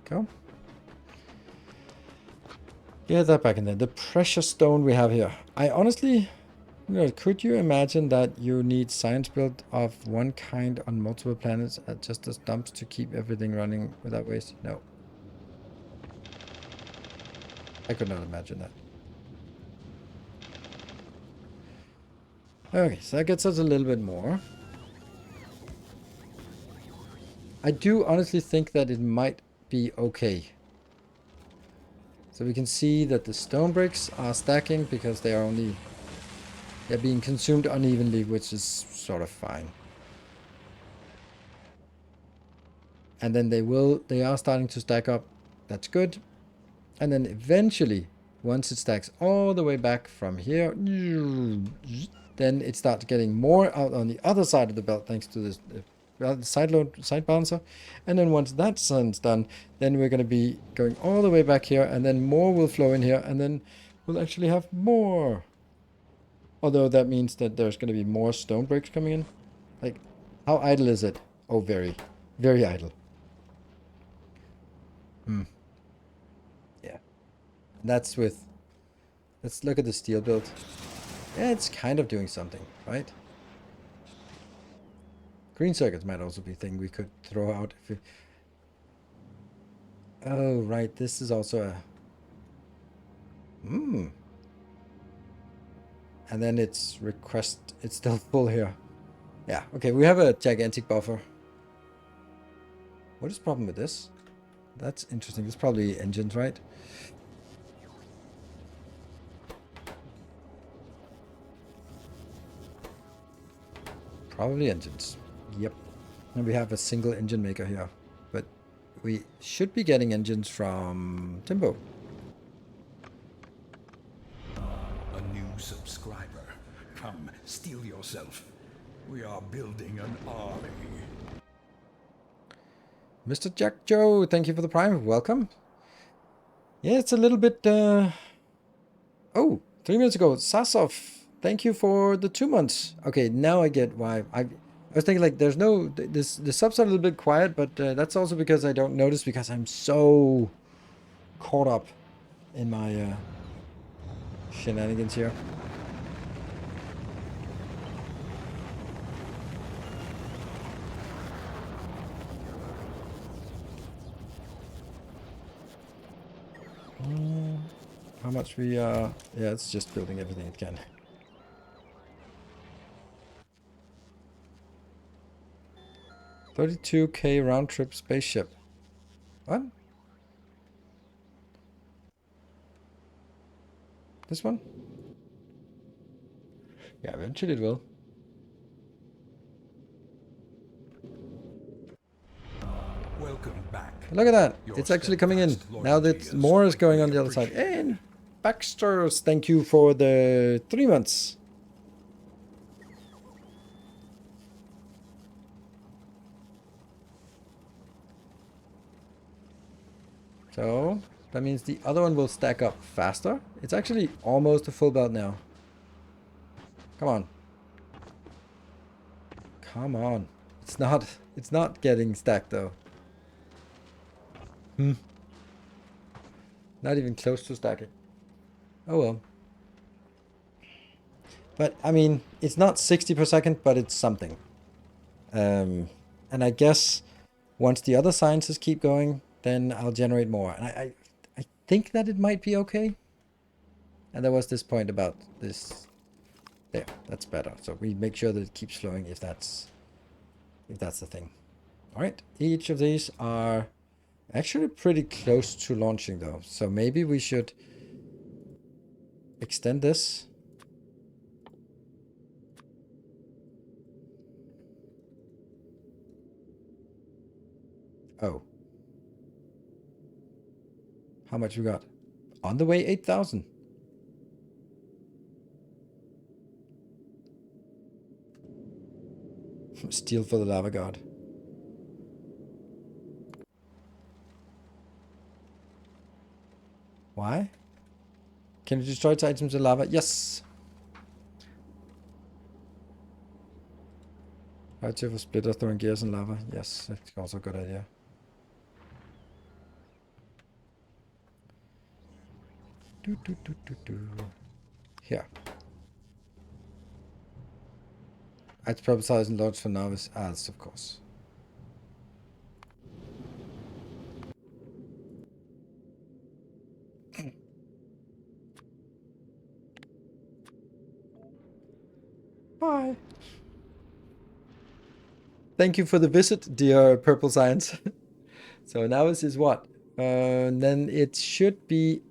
Go. Get that back in there. The precious stone we have here. I honestly, could you imagine that you need science build of one kind on multiple planets just as dumps to keep everything running without waste? No. I could not imagine that. Okay, so that gets us a little bit more. I do honestly think that it might be okay. So we can see that the stone bricks are stacking because they're being consumed unevenly, which is sort of fine. And then they are starting to stack up. That's good. And then eventually, once it stacks all the way back from here, then it starts getting more out on the other side of the belt thanks to this side balancer. And then once that's done, then we're going to be going all the way back here, and then more will flow in here, and then we'll actually have more. Although that means that there's going to be more stone bricks coming in. Like, how idle is it? Oh, very, very idle. Yeah. That's with Let's look at the steel build. Yeah, it's kind of doing something, right? Green circuits might also be a thing we could throw out. If oh, right. This is also a... Hmm. And then it's request. It's still full here. Yeah, okay. We have a gigantic buffer. What is the problem with this? That's interesting. It's probably engines, right? Probably engines. Yep. And we have a single engine maker here. But we should be getting engines from Timbo. A new subscriber. Come, steel yourself. We are building an army. Mr. Jack Joe, thank you for the prime. Welcome. Yeah, it's a little bit... Oh, 3 minutes ago. Sasov, thank you for the 2 months. Okay, now I get why. I was thinking like there's no... The subs are a little bit quiet, but that's also because I don't notice because I'm so caught up in my shenanigans here. How much we yeah, it's just building everything it can. $32K round trip spaceship. What? This one? Yeah, eventually it will. Welcome back. Look at that. Your It's actually coming in. steadfast Now loyalty that is more is going on greatly the other side. appreciated. And Baxter's, thank you for the 3 months. So that means the other one will stack up faster. It's actually almost a full belt now. Come on. Come on. It's not getting stacked though. Not even close to stacking. Oh well. But I mean, it's not 60 per second, but it's something. And I guess once the other sciences keep going, then I'll generate more. And I think that it might be okay. And there was this point about this. There, that's better. So we make sure that it keeps flowing if that's the thing. All right, each of these are actually pretty close to launching though. So maybe we should extend this. Oh. How much we got? On the way, 8,000. Steel for the lava god. Why? Can you destroy items in lava? Yes. Right here for splitter throwing gears in lava. Yes, that's also a good idea. Here. I'd publicize and launch for novice ads, of course. Bye. Thank you for the visit, dear Purple Science. So now this is what? Then it should be...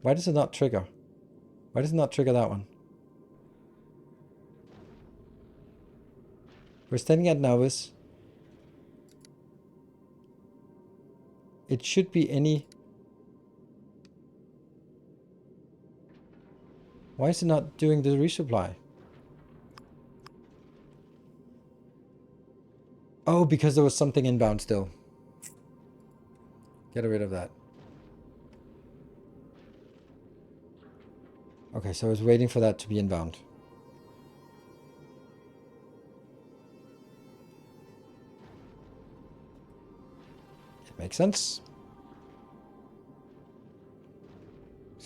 Why does it not trigger? Why does it not trigger that one? We're standing at novice. It should be any... Why is it not doing the resupply? Oh, because there was something inbound still. Get rid of that. Okay, so I was waiting for that to be inbound. It makes sense.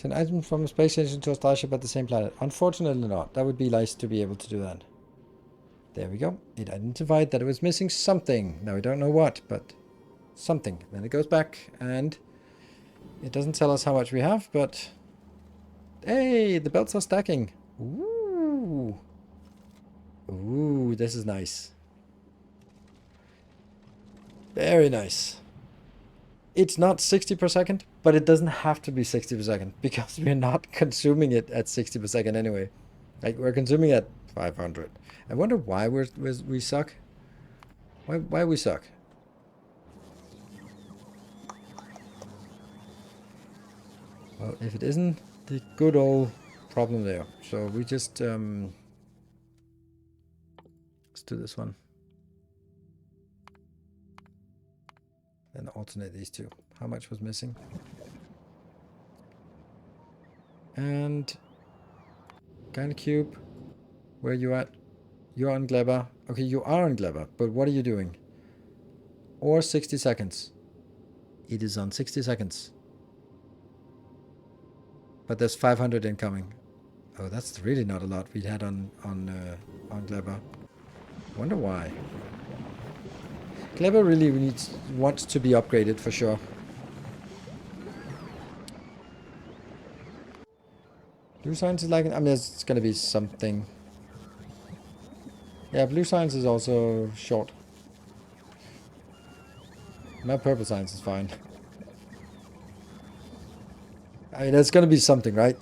Send items from a space station to a starship at the same planet. Unfortunately not. That would be nice to be able to do that. There we go. It identified that it was missing something. Now we don't know what, but something. Then it goes back and it doesn't tell us how much we have, but hey, the belts are stacking. Ooh. Ooh, this is nice. Very nice. It's not 60 per second, but it doesn't have to be 60 per second because we're not consuming it at 60 per second anyway. Like, we're consuming at 500. I wonder why we suck. Why we suck. Well, if it isn't the good old problem there. So we just let's do this one. Then alternate these two. How much was missing? And Cube, where you at? You're on Gleber. Okay, you are on Gleber, but what are you doing? Or 60 seconds. It is on 60 seconds. But there's 500 incoming. Oh, that's really not a lot we had on Gleber. Wonder why. Gleber really wants to be upgraded for sure. Blue Science is like, I mean, there's gonna be something. Yeah, Blue Science is also short. My Purple Science is fine. I mean, there's gonna be something, right?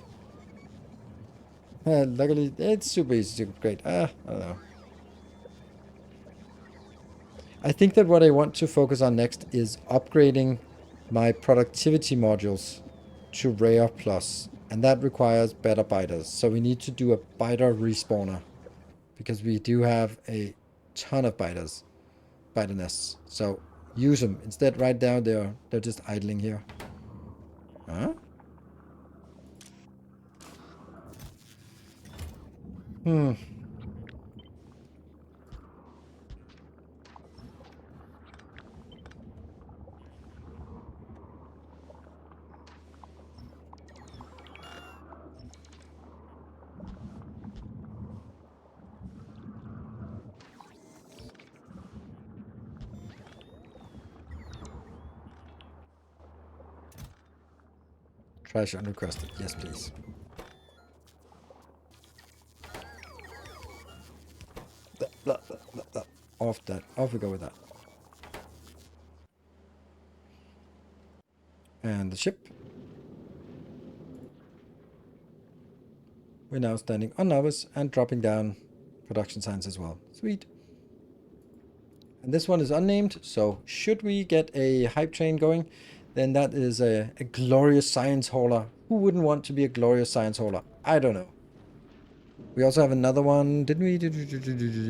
Luckily, it's super easy to upgrade. I don't know. I think that what I want to focus on next is upgrading my productivity modules to Rare Plus. And that requires better biters. So we need to do a biter respawner. Because we do have a ton of biter nests. So use them. Instead, right now, they're just idling here. Huh? Trash unrequested. Yes, please. Off that. Off we go with that. And the ship. We're now standing on novice and dropping down production science as well. Sweet. And this one is unnamed, so should we get a hype train going, then that is a glorious science hauler. Who wouldn't want to be a glorious science hauler? I don't know. We also have another one, didn't we?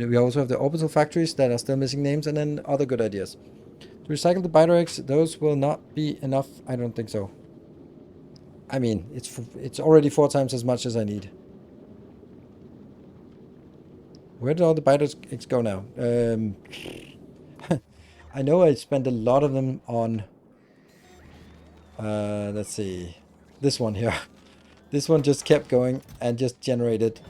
We also have the orbital factories that are still missing names, and then other good ideas. To recycle the biter eggs, those will not be enough. I don't think so. I mean, it's already 4 times as much as I need. Where did all the biter eggs go now? I know I spent a lot of them on, let's see, this one here. This one just kept going and just generated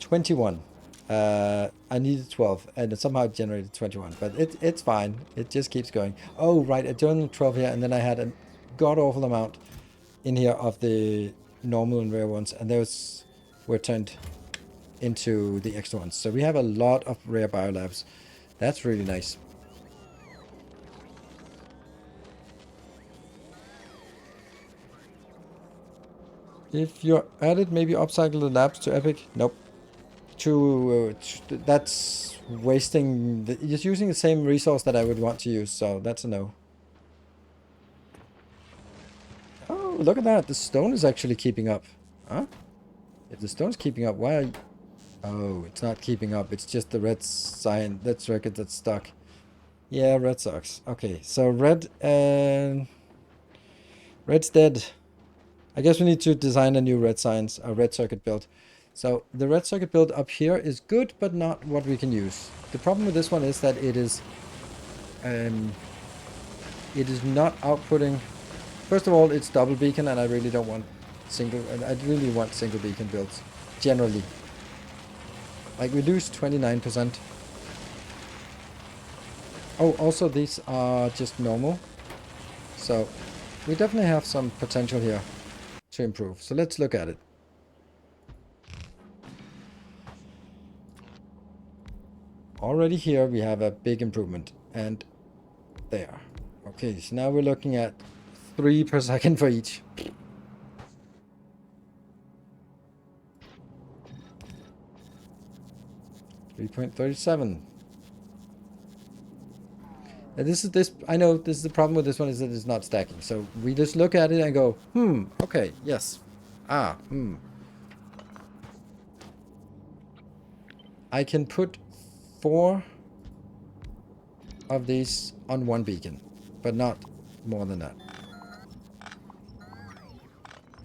21. I needed 12 and it somehow generated 21, but it's fine. It just keeps going. Oh, right, I turned 12 here and then I had a god-awful amount in here of the normal and rare ones, and those were turned into the extra ones. So we have a lot of rare biolabs. That's really nice. If you're at it, maybe upcycle the labs to Epic. Nope. That's wasting. Just using the same resource that I would want to use. So that's a no. Oh, look at that! The stone is actually keeping up. Huh? If the stone's keeping up, why? Oh, it's not keeping up. It's just the red sign. That's record that's stuck. Yeah, red sucks. Okay, so red's dead. I guess we need to design a new red circuit build. So the red circuit build up here is good, but not what we can use. The problem with this one is that it is not outputting First of all, it's double beacon, and I really don't want single. I really want single beacon builds, generally. Like reduce 29%. Oh, also these are just normal, so we definitely have some potential here to improve. So let's look at it. Already here we have a big improvement, and there. Okay, so now we're looking at 3 per second for each. 3.37. And I know this is the problem with this one, is that it's not stacking. So we just look at it and go, okay, yes. I can put 4 of these on one beacon, but not more than that.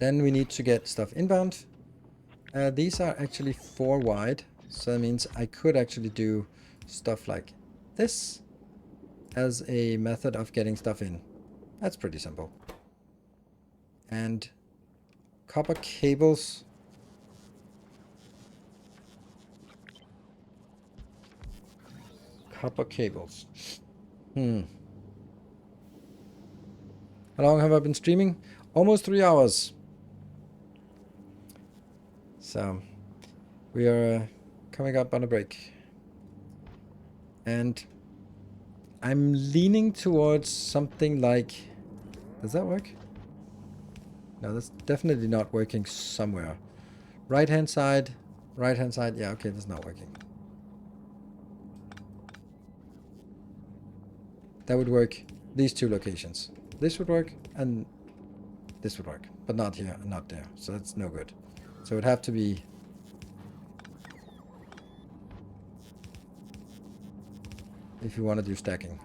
Then we need to get stuff inbound. These are actually 4 wide, so that means I could actually do stuff like this as a method of getting stuff in. That's pretty simple. And copper cables. Copper cables. How long have I been streaming? Almost 3 hours. So we are coming up on a break. And I'm leaning towards something like... Does that work? No, that's definitely not working somewhere. Right-hand side. Right-hand side. Yeah, okay, that's not working. That would work. These 2 locations. This would work, and this would work. But not here, and not there. So that's no good. So it would have to be... if you want to do stacking.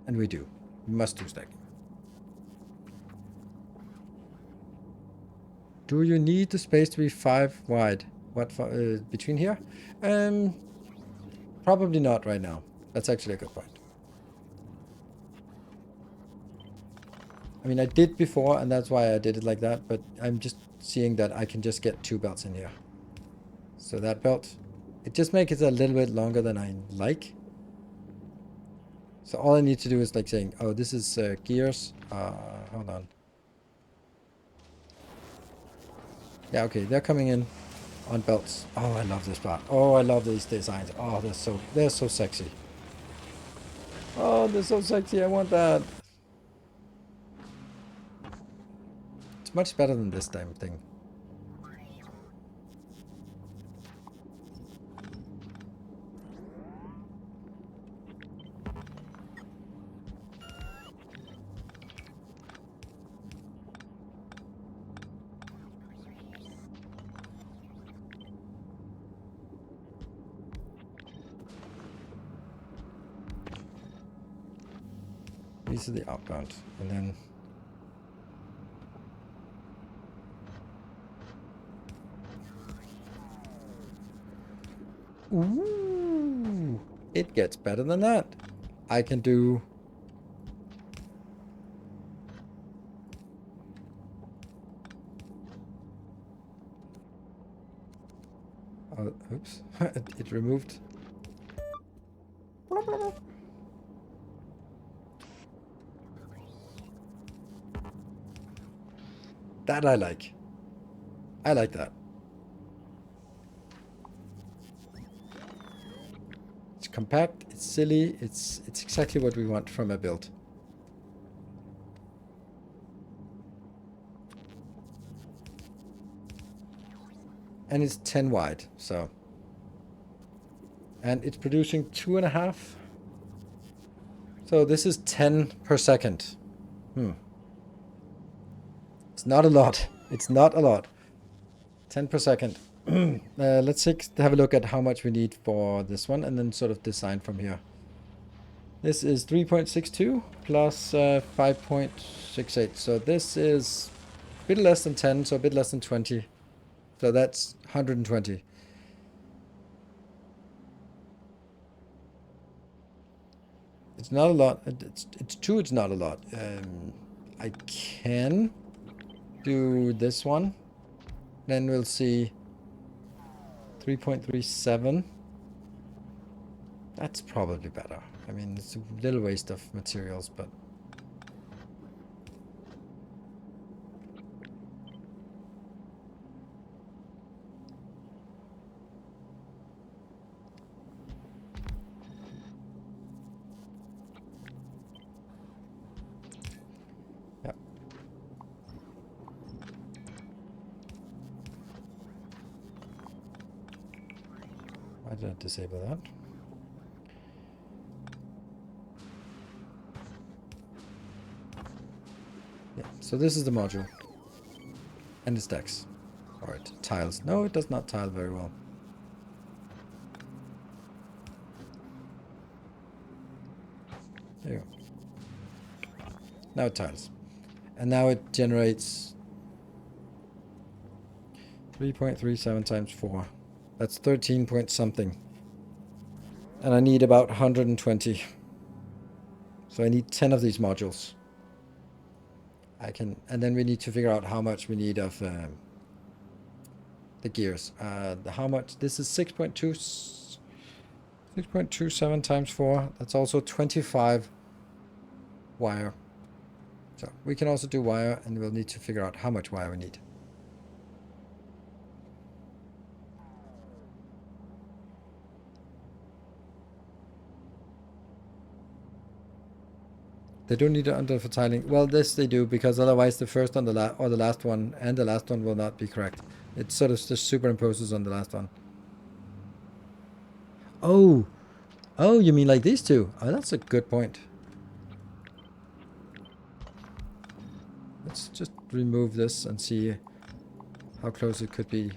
And we do. We must do stacking. Do you need the space to be 5 wide? What for, between here? Probably not right now. That's actually a good point. I mean, I did before, and that's why I did it like that, but I'm just seeing that I can just get 2 belts in here. So that belt, it just makes it a little bit longer than I like. So all I need to do is like saying, oh, this is gears. Hold on. Yeah, okay, they're coming in on belts. Oh, I love this part. Oh, I love these designs. Oh, they're so sexy. Oh, they're so sexy. I want that. It's much better than this damn thing. These are the outbound, and then ooh, it gets better than that. I can do oops, it removed. That I like. I like that. It's compact, it's silly, it's exactly what we want from a build. And it's 10 wide, so. And it's producing 2.5. So this is 10 per second. It's not a lot. It's not a lot. 10 per second. Let's have a look at how much we need for this one and then sort of design from here. This is 3.62 plus 5.68. So this is a bit less than 10, so a bit less than 20. So that's 120. It's not a lot. It's two. It's not a lot. I can do this one. Then we'll see 3.37. That's probably better. I mean, it's a little waste of materials, but... yeah. Why did I disable that? Yeah, so this is the module. And it stacks. Or it tiles. No, it does not tile very well. There you go. Now it tiles. And now it generates 3.37 times 4. That's 13 point something. And I need about 120. So I need 10 of these modules. I can, and then we need to figure out how much we need of the gears. How much? This is 6.27 times 4. That's also 25 wire. So we can also do wire, and we'll need to figure out how much wire we need. They don't need it under for tiling. Well, this they do, because otherwise the first on the or the last one and the last one will not be correct. It sort of just superimposes on the last one. Oh, oh, you mean like these two? Oh, that's a good point. Let's just remove this and see how close it could be.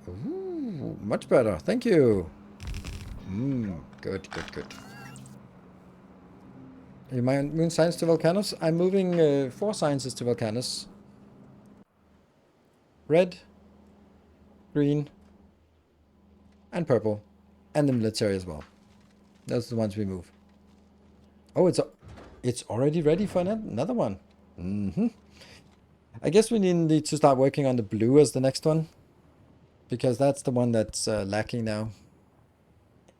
Ooh, much better. Thank you. Good, good, good. My moon signs to volcanoes. I'm moving 4 sciences to volcanoes. Red, green, and purple. And the military as well. Those are the ones we move. Oh, it's already ready for another one. I guess we need to start working on the blue as the next one. Because that's the one that's lacking now.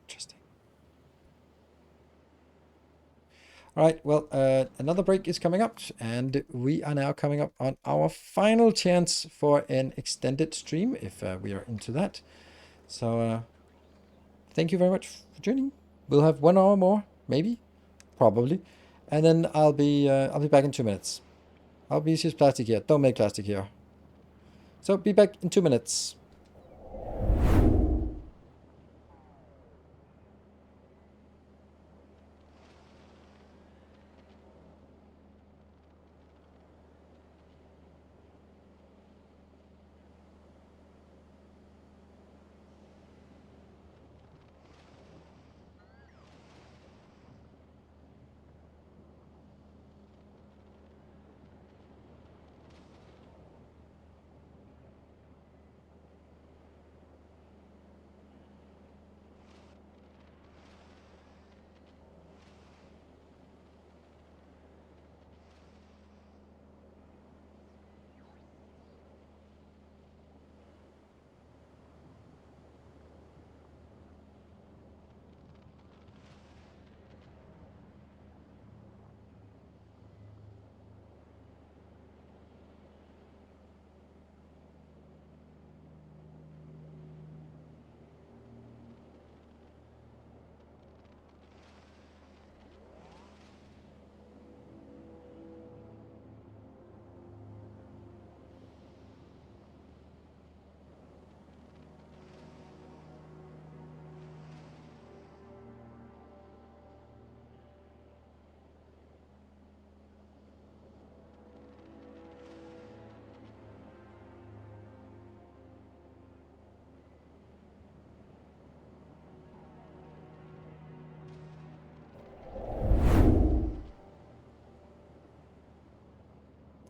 Interesting. Alright, well, another break is coming up, and we are now coming up on our final chance for an extended stream, if we are into that. So, thank you very much for joining. We'll have 1 hour more, maybe, probably, and then I'll be back in 2 minutes. I'll be use plastic here. Don't make plastic here. So, be back in 2 minutes.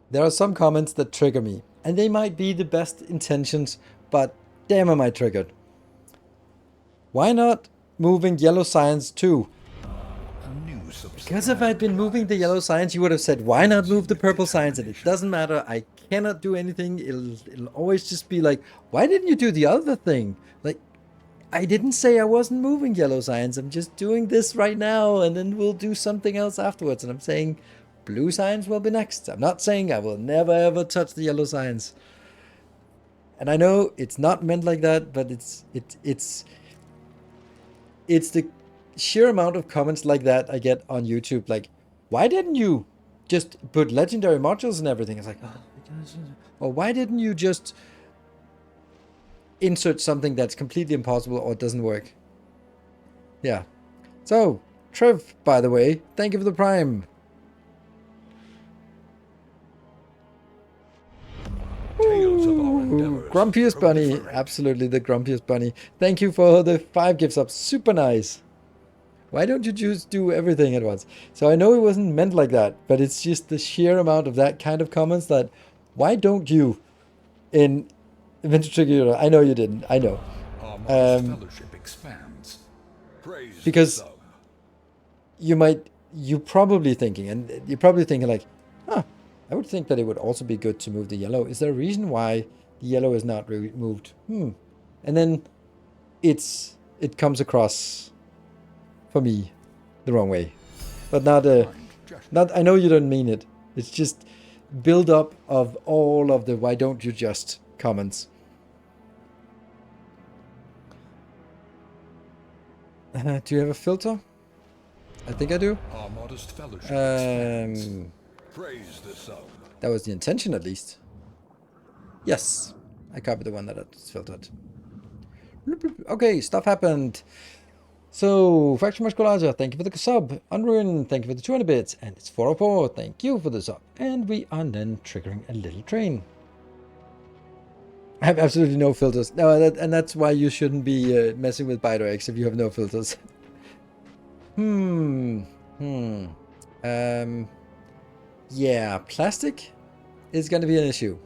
There are some comments that trigger me, and they might be the best intentions, but damn am I triggered. Why not moving yellow science too. A new subscriber. Because if I'd been moving the yellow science, you would have said, why not move the purple science? And it doesn't matter. I cannot do anything. It'll always just be like, why didn't you do the other thing? Like, I didn't say I wasn't moving yellow science. I'm just doing this right now, and then we'll do something else afterwards. And I'm saying blue science will be next. I'm not saying I will never ever touch the yellow science. And I know it's not meant like that, but it's the sheer amount of comments like that I get on YouTube. Like, why didn't you just put legendary modules and everything? It's like, oh, or why didn't you just insert something that's completely impossible or doesn't work? Yeah. So, Trev, by the way, thank you for the Prime. Tales of our endeavors. Grumpiest Bunny. Absolutely the grumpiest bunny. Thank you for the 5 gifts up. Super nice. Why don't you just do everything at once? So I know it wasn't meant like that, but it's just the sheer amount of that kind of comments that, why don't you in Vintage Trigger? I know you didn't. I know. Our modest fellowship expands. Praise Because the sub. you're probably thinking like, huh, I would think that it would also be good to move the yellow. Is there a reason why the yellow is not removed? And then it comes across for me the wrong way. But not I know you don't mean it. It's just build up of all of the why don't you just comments. Do you have a filter? I think I do. Our modest fellowship expands. Praise the sub. That was the intention, at least. Yes, I copied the one that is filtered. Okay, stuff happened. So, Faction Musculaja, thank you for the sub. Unruin, thank you for the 200 bits. And it's 404, thank you for the sub. And we are then triggering a little train. I have absolutely no filters. No, and that's why you shouldn't be messing with ByteX if you have no filters. Yeah, plastic is going to be an issue.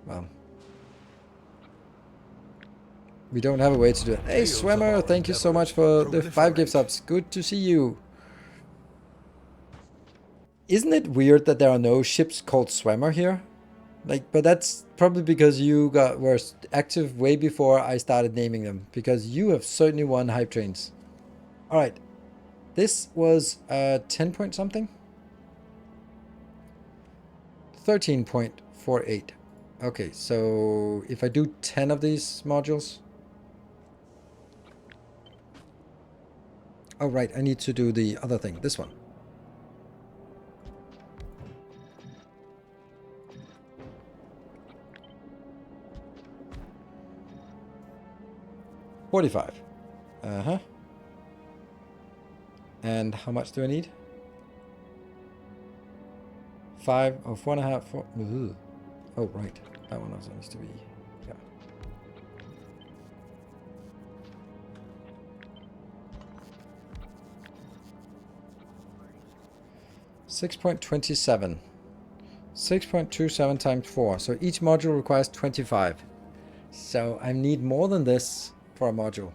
Well, we don't have a way to do it. Hey, Swimmer, thank you so much for the 5 gift subs. Good to see you. Isn't it weird that there are no ships called Swimmer here? Like, but that's probably because you were active way before I started naming them. Because you have certainly won hype trains. All right, this was 10 point something. 13.48. Okay, so if I do 10 of these modules. Oh right, I need to do the other thing. This one. $45. And how much do I need? 5 or 4.5. 4. Ugh. Oh right, that one also needs to be. Yeah. $6.27. 6.27 times 4. So each module requires 25. So I need more than this for a module.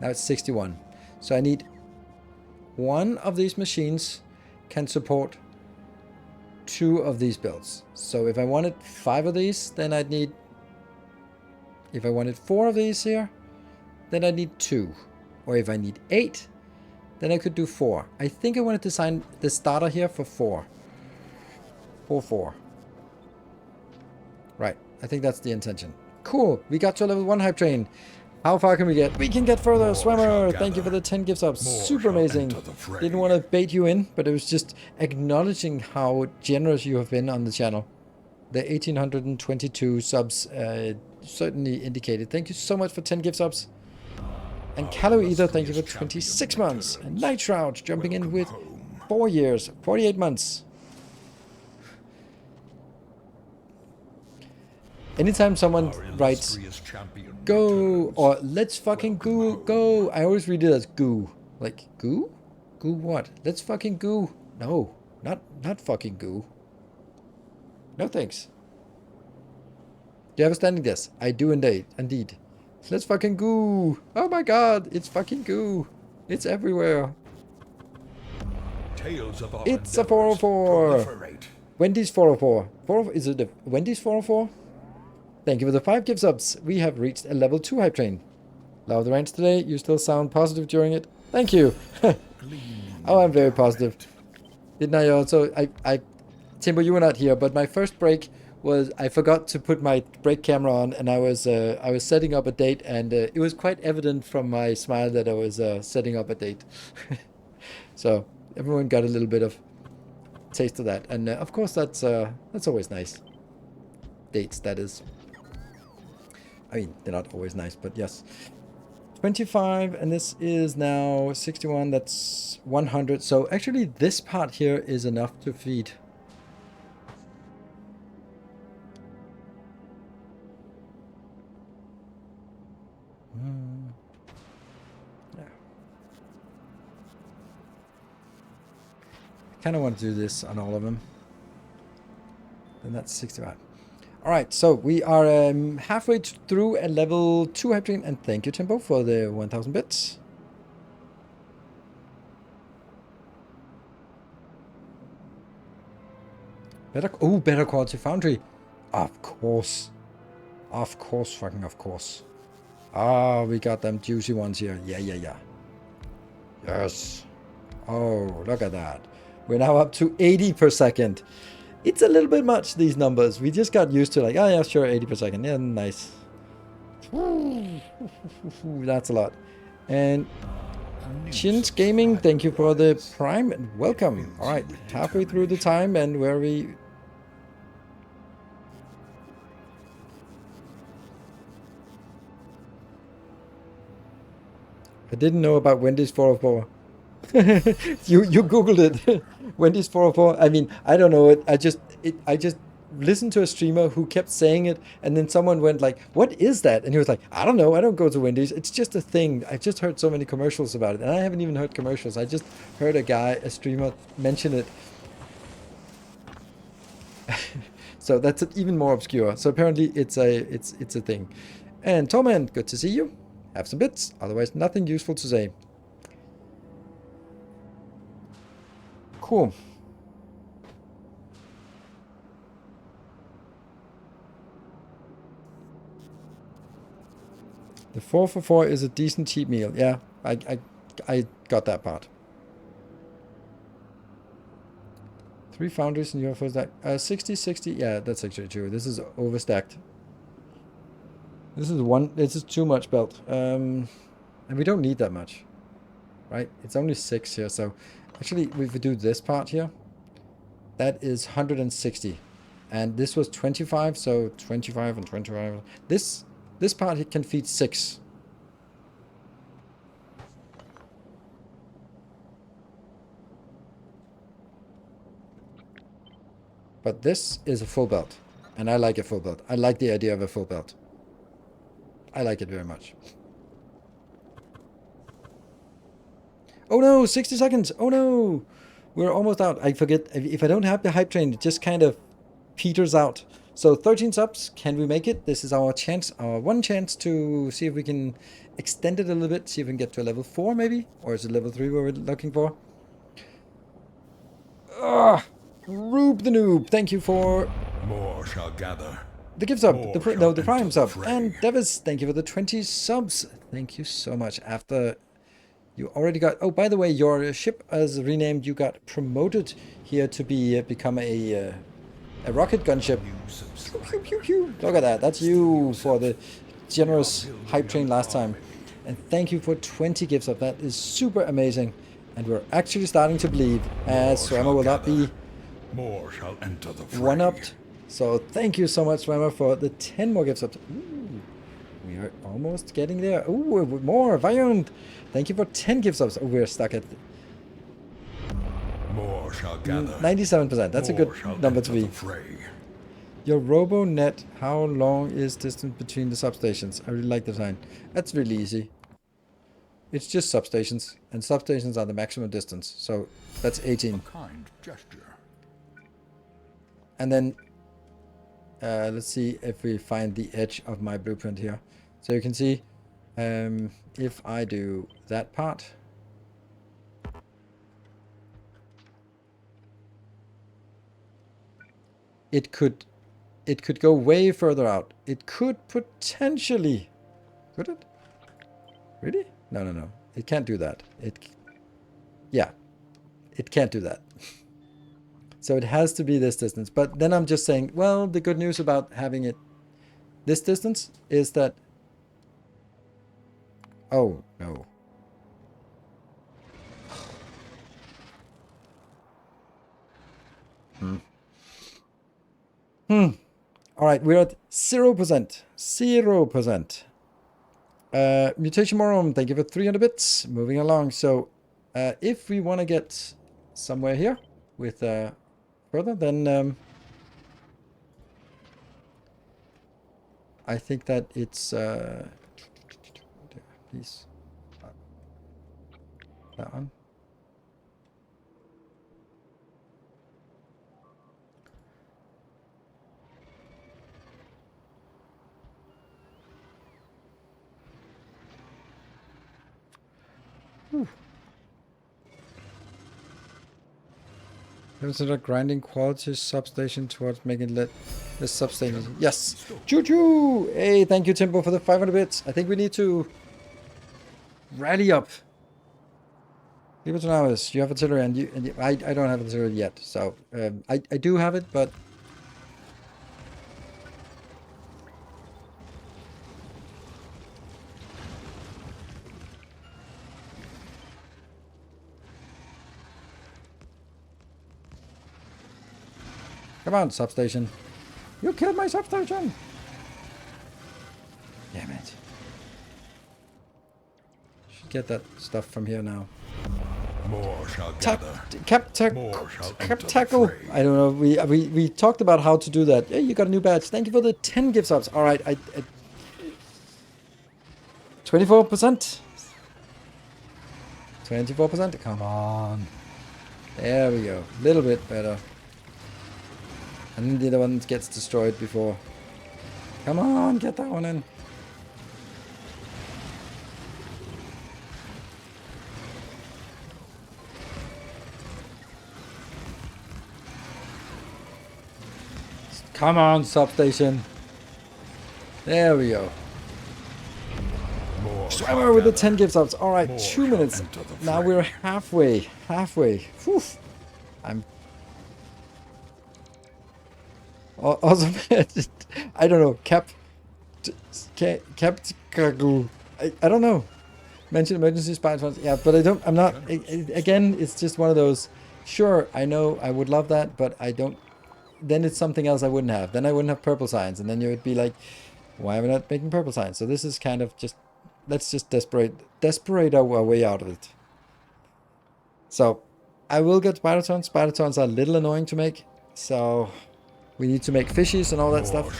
Now it's 61. So I need one of these machines can support 2 of these builds. So if I wanted 5 of these, then I'd need, if I wanted 4 of these here, then I'd need 2. Or if I need 8, then I could do 4. I think I want to design the starter here for 4. 4. Right, I think that's the intention. Cool, we got to a level 1 hype train. How far can we get? We can get further. Swimmer, thank you for the 10 gift subs. Super amazing. Didn't want to bait you in, but it was just acknowledging how generous you have been on the channel. The 1822 subs certainly indicated. Thank you so much for 10 gift subs. And Calo Ether, thank you for 26 months. And Night Shroud jumping in with 4 years, 48 months. Anytime someone writes go or let's fucking go, I always read it as goo. Like goo? Goo what? Let's fucking goo. No, not fucking goo. No thanks. Do you have a standing desk? I do indeed. Let's fucking goo. Oh my god, it's fucking goo. It's everywhere. Tales of our It's a endeavors 404. proliferate. Wendy's 404. Is it a Wendy's 404? Thank you for the 5 gift subs. We have reached a level 2 hype train. Love the ranch today. You still sound positive during it. Thank you. Oh, I'm very positive. Didn't I also... Timbo, you were not here, but my first break was I forgot to put my break camera on, and I was setting up a date, and it was quite evident from my smile that I was setting up a date. So everyone got a little bit of taste of that, and of course that's always nice. Dates, that is. I mean, they're not always nice, but yes. 25, and this is now 61. That's 100. So actually, this part here is enough to feed. Yeah. I kind of want to do this on all of them. Then that's 65. All right, so we are halfway through a level 2 hype train, and thank you, Timbo, for the 1,000 bits. Better quality foundry. Of course. Of course, fucking of course. Ah, we got them juicy ones here. Yeah. Yes. Oh, look at that. We're now up to 80 per second. It's a little bit much, these numbers. We just got used to like, oh yeah, sure, 80 per second. Yeah, nice. That's a lot. And Shins Gaming, thank you for the Prime and welcome. All right, halfway through the time, and where we... I didn't know about Wendy's 404. you googled it. Wendy's 404. I mean, I don't know it. I just listened to a streamer who kept saying it, and then someone went like, "What is that?" And he was like, "I don't know. I don't go to Wendy's. It's just a thing. I've just heard so many commercials about it, and I haven't even heard commercials. I just heard a streamer mention it." So that's even more obscure. So apparently it's a thing. And Torment, good to see you. Have some bits. Otherwise, nothing useful to say. Cool. The 4 for 4 is a decent cheap meal. Yeah, I got that part. 3 foundries in your first deck. 60. Yeah, that's actually true. This is overstacked. This is too much belt. And we don't need that much. Right? It's only 6 here, so actually if we do this part here, that is 160. And this was 25, so 25 and 25. This part it can feed 6. But this is a full belt. And I like a full belt. I like the idea of a full belt. I like it very much. Oh no, 60 seconds. Oh no. We're almost out. I forget. If I don't have the hype train, it just kind of peters out. So 13 subs. Can we make it? This is our chance, our one chance to see if we can extend it a little bit. See if we can get to a level 4 maybe? Or is it level 3 we're looking for? Rube the Noob. Thank you for... More shall gather. The gift sub, the Prime sub, and Devis, thank you for the 20 subs. Thank you so much. After you already got, oh, by the way, your ship as renamed, you got promoted here to become a rocket gunship. Pew, pew, pew. Look at that. That's you for the generous hype train last time. And thank you for 20 gifts up. That is super amazing. And we're actually starting to bleed, as Swammer will not be more shall enter the fray. one-upped. So thank you so much, Swammer, for the 10 more gifts up. Ooh, we are almost getting there. Ooh, more. Violent. Thank you for 10 gifts up. Oh, we're stuck at more shall gather. 97%. That's a good number to be. Your RoboNet, how long is distance between the substations? I really like the design. That's really easy. It's just substations, and substations are the maximum distance. So that's 18. A kind gesture. And then Let's see if we find the edge of my blueprint here. So you can see, if I do that part, it could go way further out. It could potentially, could it? Really? No, no, no. It can't do that. Yeah, it can't do that. So it has to be this distance. But then I'm just saying, well, the good news about having it this distance is that, oh no. All right, we're at 0%. 0%. Mutation Morum, thank you for 300 bits. Moving along. So if we want to get somewhere here with further, then I think that it's please, that one. Consider grinding quality substation towards making the substation. Yes. Choo-choo! Hey, thank you, Timbo, for the 500 bits. I think we need to rally up. Leave it to now is you have artillery and I don't have artillery yet. So I do have it, but come on, substation. You killed my substation! Damn it. Should get that stuff from here now. More shall gather. Cap tackle. I don't know. We talked about how to do that. Yeah, you got a new badge. Thank you for the 10 gift subs. All right, 24%. 24%. Come on. There we go. A little bit better. And the other one gets destroyed before. Come on, get that one in. Come on, substation. There we go. Swimmer with the 10 gift subs. All right, 2 minutes. Now we're halfway. Whew. I'm also. I don't know. I don't know. Mention emergency spy funds. Yeah, but I don't. I'm not. Again, it's just one of those. Sure, I know. I would love that, but I don't. Then it's something else I wouldn't have. Then I wouldn't have purple signs, and then you would be like, why am I not making purple signs? So this is kind of just, let's just desperate our way out of it. So I will get Spider-Tons. Spider-Tons are a little annoying to make, so we need to make fishies and all that stuff.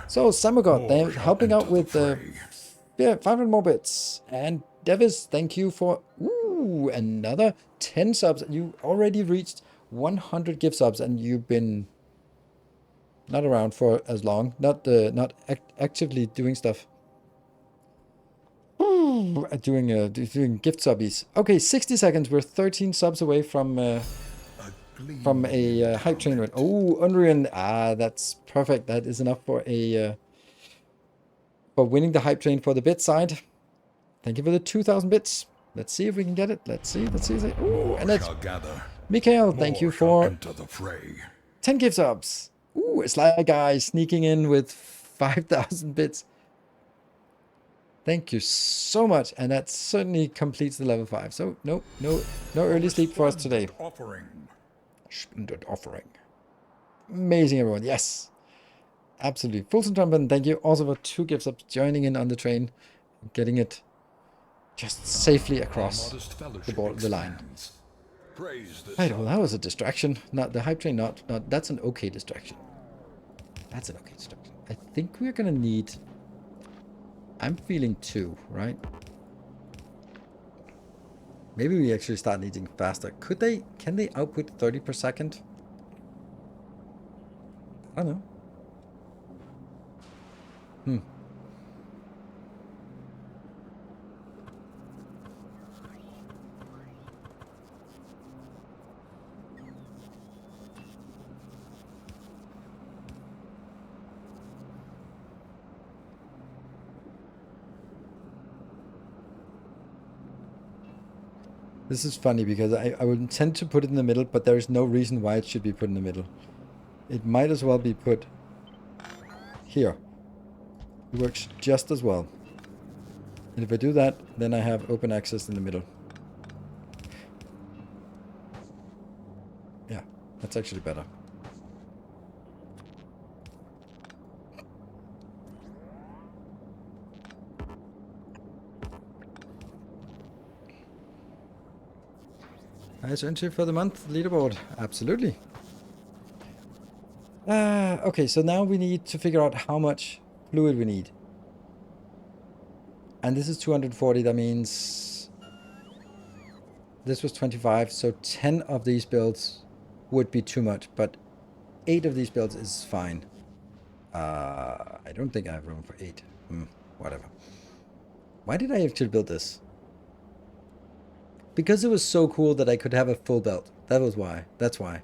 So Samugod, they're helping out with 500 more bits. And Devis, thank you for another 10 subs. You already reached 100 gift subs, and you've been not around for as long, not actively doing stuff. Doing gift subbies. Okay, 60 seconds. We're 13 subs away from a hype train run. Oh, Unreal. That's perfect. That is enough for for winning the hype train for the bit side. Thank you for the 2,000 bits. Let's see if we can get it. Let's see. Ooh, and that's Mikhail. Thank you for 10 gift subs. Ooh, a Sly Guy sneaking in with 5,000 bits. Thank you so much, and that certainly completes the level 5. So no early sleep for us today. Splendid offering. Amazing, everyone. Yes, absolutely. Fulton Trumpet, thank you also for 2 gift subs, joining in on the train, getting it just safely across the line. Right, well, that was a distraction. Not the hype train. Not. That's an okay distraction. That's an okay distraction. I think we're gonna need. I'm feeling 2, right? Maybe we actually start needing faster. Can they output 30 per second? I don't know. This is funny because I would intend to put it in the middle, but there is no reason why it should be put in the middle. It might as well be put here. It works just as well. And if I do that, then I have open access in the middle. Yeah, that's actually better. Nice entry for the month leaderboard. Absolutely. Okay, so now we need to figure out how much fluid we need. And this is 240, that means this was 25, so 10 of these builds would be too much, but 8 of these builds is fine. I don't think I have room for 8. Whatever. Why did I actually build this? Because it was so cool that I could have a full belt. That was why. That's why.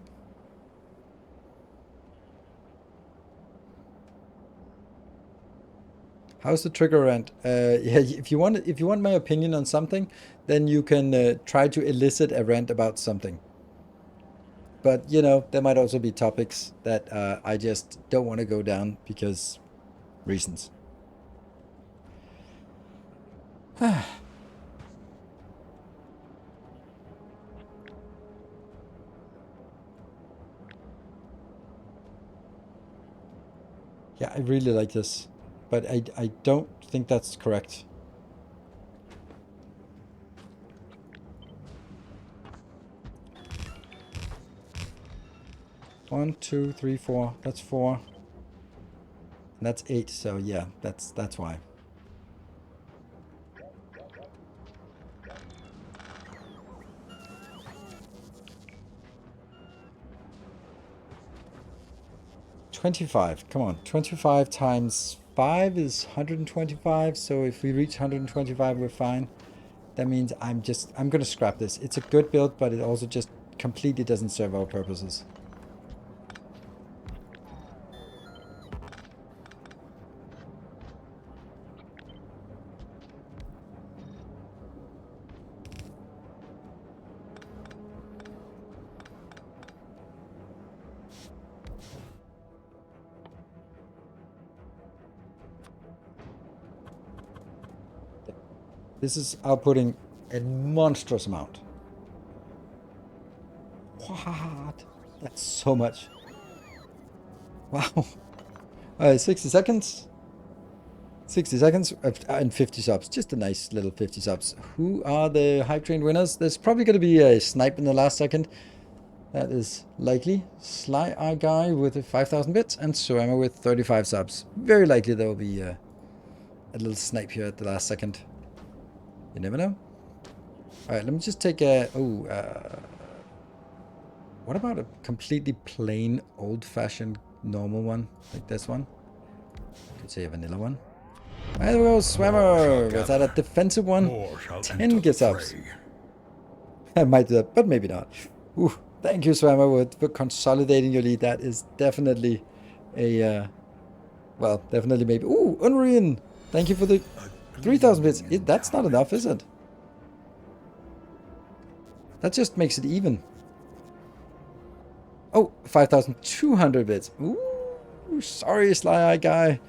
How's the trigger rent? Yeah, if you want my opinion on something, then you can try to elicit a rant about something. But you know, there might also be topics that I just don't want to go down because reasons. Yeah, I really like this, but I don't think that's correct. One, two, three, four. That's 4. And that's 8. So yeah, that's why. $25. Come on, 25 times 5 is 125. So if we reach 125, we're fine. That means I'm gonna scrap this. It's a good build, but it also just completely doesn't serve our purposes. This is outputting a monstrous amount. What? That's so much. Wow. 60 seconds. 60 seconds and 50 subs. Just a nice little 50 subs. Who are the hype train winners? There's probably going to be a snipe in the last second. That is likely. Sly Eye Guy with 5,000 bits and Suema with 35 subs. Very likely there will be a little snipe here at the last second. You never know. Alright, let me just take a... what about a completely plain, old-fashioned, normal one? Like this one? Could say a vanilla one. There we go, Swammer! Was that a defensive one? 10 gets ups. I might do that, but maybe not. Ooh, thank you, Swammer, for consolidating your lead. That is definitely a... well, definitely maybe... Ooh, Unrian! Thank you for the 3,000 bits. That's not enough, is it? That just makes it even. Oh, 5,200 bits. Ooh, sorry, Sly Eye Guy.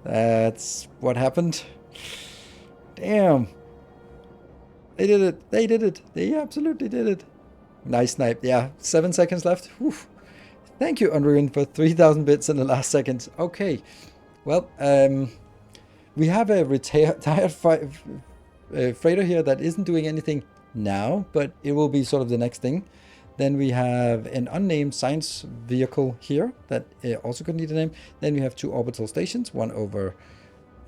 That's what happened. Damn. They did it. They did it. They absolutely did it. Nice snipe. Yeah, 7 seconds left. Whew. Thank you, Unruin, for 3,000 bits in the last second. Okay. Well, we have a retired freighter here that isn't doing anything now, but it will be sort of the next thing. Then we have an unnamed science vehicle here that also could need a name. Then we have 2 orbital stations, one over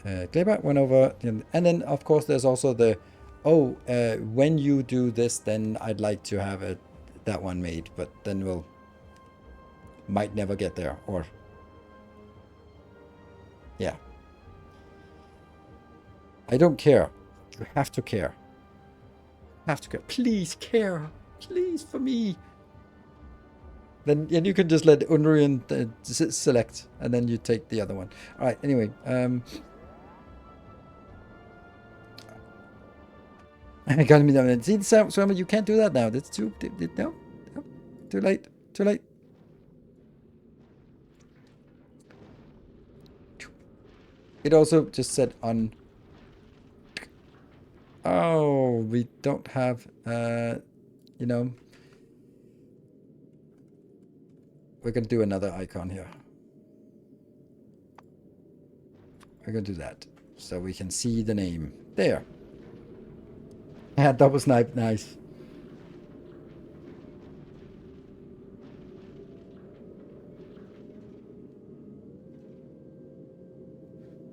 Kleber, one over... And then, of course, there's also the... Oh, when you do this, then I'd like to have that one made. But then we'll... might never get there, or... Yeah. I don't care. You have to care. Have to care. Please care. Please, for me. Then you can just let Unrian select, and then you take the other one. All right. Anyway, I got me down. See, Swimmer, you can't do that now. That's too... No. No. Too late. Too late. It also just said on... Oh, we don't have... you know... We're going to do another icon here. We're going to do that. So we can see the name. There. Yeah, double snipe. Nice.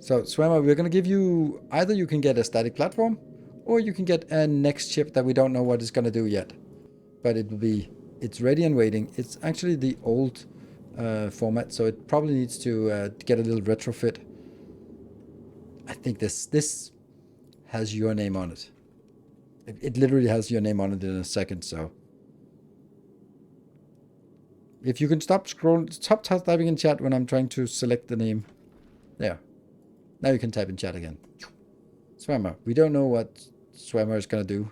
So, Swimmer, we're going to give you... Either you can get a static platform, or you can get a next chip that we don't know what it's going to do yet. But it will be... It's ready and waiting. It's actually the old format, so it probably needs to get a little retrofit. I think this has your name on it. It literally has your name on it in a second, so... If you can stop typing in chat when I'm trying to select the name. There. Now you can type in chat again. Swimmer. We don't know what Swimmer is going to do.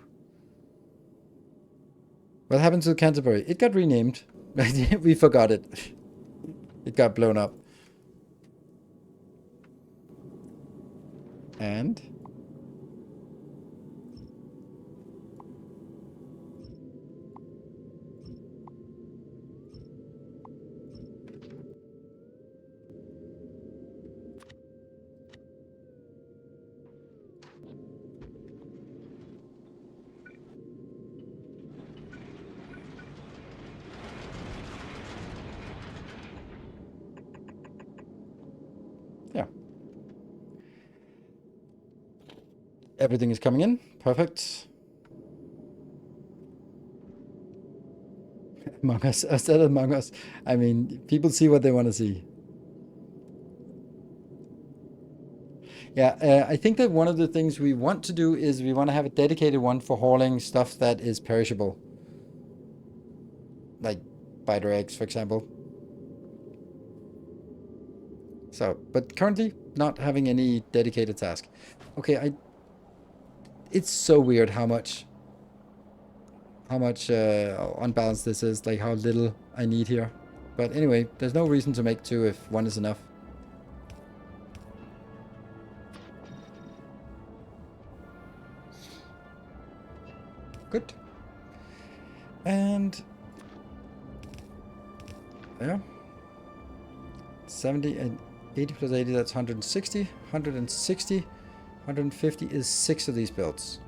What happened to Canterbury? It got renamed. We forgot it. It got blown up. And... yeah. Everything is coming in. Perfect. Among Us. I said Among Us. I mean, people see what they want to see. Yeah, I think that one of the things we want to do is we want to have a dedicated one for hauling stuff that is perishable. Like spider eggs, for example. So, but currently not having any dedicated task. Okay, it's so weird how much unbalanced this is, like how little I need here. But anyway, there's no reason to make two if one is enough. Good. And yeah, 70 and 80 plus 80, that's 160. 160, 150 is 6 of these builds.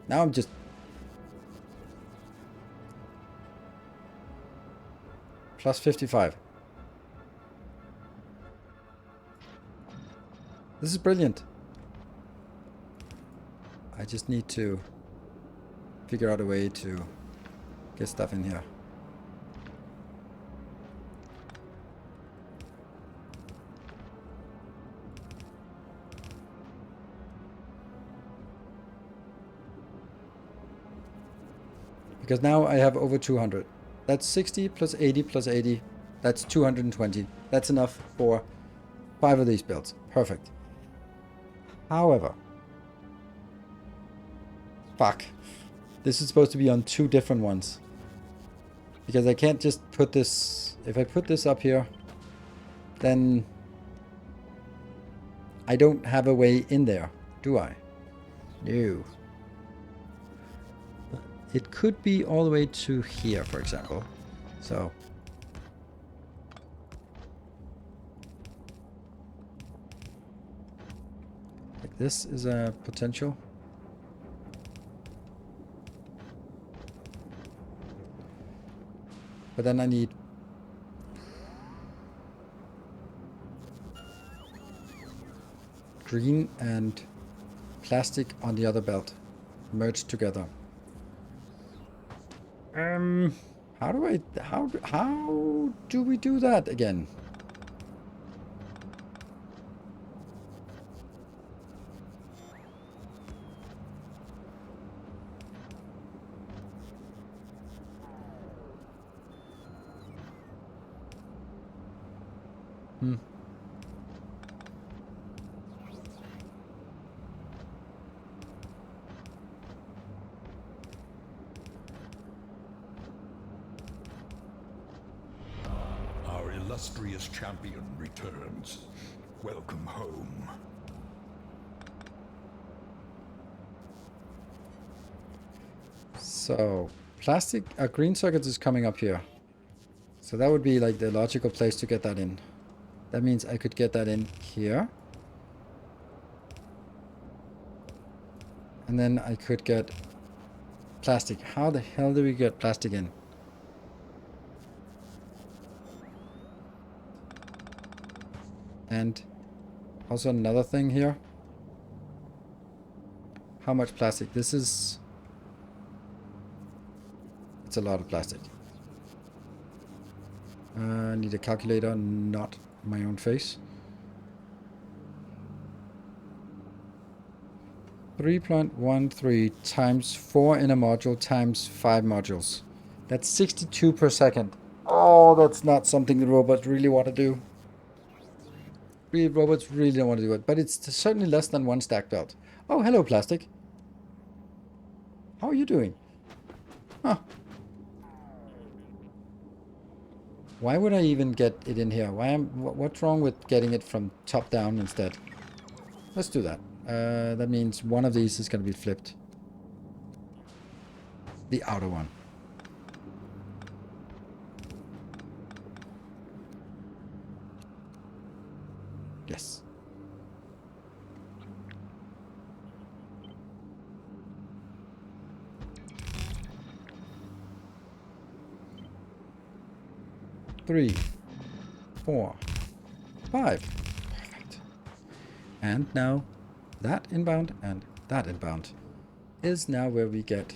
Now I'm just... Plus 55. This is brilliant. I just need to figure out a way to get stuff in here. Because now I have over 200. That's 60 plus 80 plus 80. That's 220. That's enough for 5 of these builds. Perfect. However, fuck. This is supposed to be on 2 different ones. Because I can't just put this... If I put this up here, then I don't have a way in there, do I? No. It could be all the way to here, for example. So... like this is a potential. But then I need... green and plastic on the other belt. Merged together. How do we do that again? illustrious champion returns. Welcome home. So, plastic, green circuits is coming up here. So that would be like the logical place to get that in. That means I could get that in here. And then I could get plastic. How the hell do we get plastic in? And also another thing here. How much plastic? This is... It's a lot of plastic. I need a calculator, not my own face. 3.13 times 4 in a module times 5 modules. That's 62 per second. Oh, that's not something the robots really want to do. Robots really don't want to do it, but it's certainly less than 1 stack belt. Oh, hello, plastic. How are you doing? Huh. Why would I even get it in here? What's wrong with getting it from top down instead? Let's do that. That means one of these is going to be flipped. The outer one. Yes. Three, 4, 5. Perfect. And now that inbound and that inbound is now where we get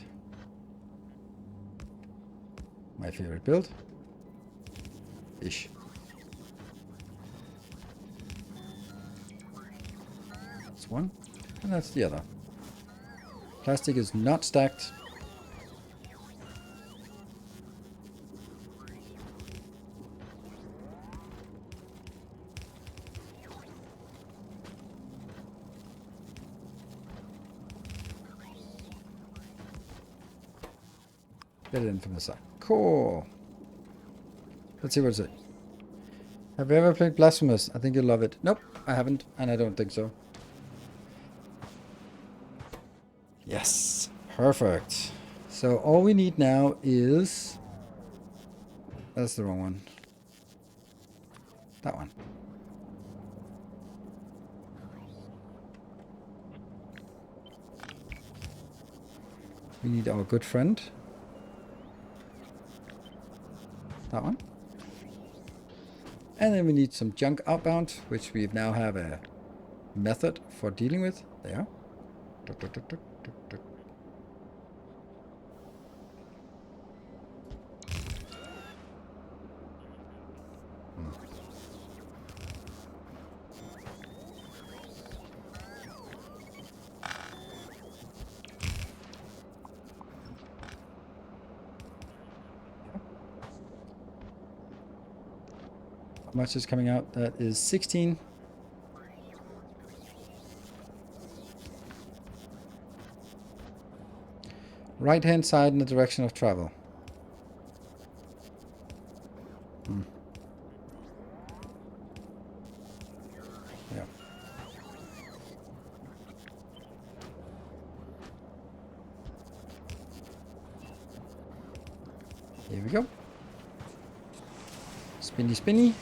my favorite build. Ish. That's one, and that's the other. Plastic is not stacked. Get it in from the side. Cool. Let's see what it says. Have you ever played Blasphemous? I think you'll love it. Nope, I haven't, and I don't think so. Yes, perfect. So all we need now is... That's the wrong one. That one. We need our good friend. That one. And then we need some junk outbound, which we now have a method for dealing with. There. Tuk, tuk, tuk, tuk, tuk, tuk. How much is coming out? That is 16. Right hand side in the direction of travel. Yeah. Here we go. Spinny, spinny.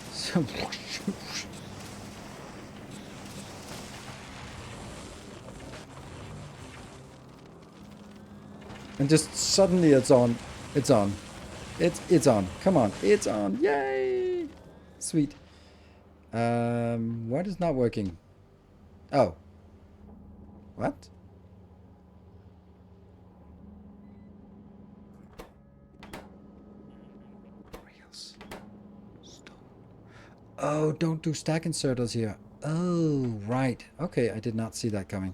And just suddenly it's on. It's on. It's on. Come on. It's on. Yay! Sweet. What is not working? Oh. What? Oh, don't do stack inserters here. Oh, right. Okay, I did not see that coming.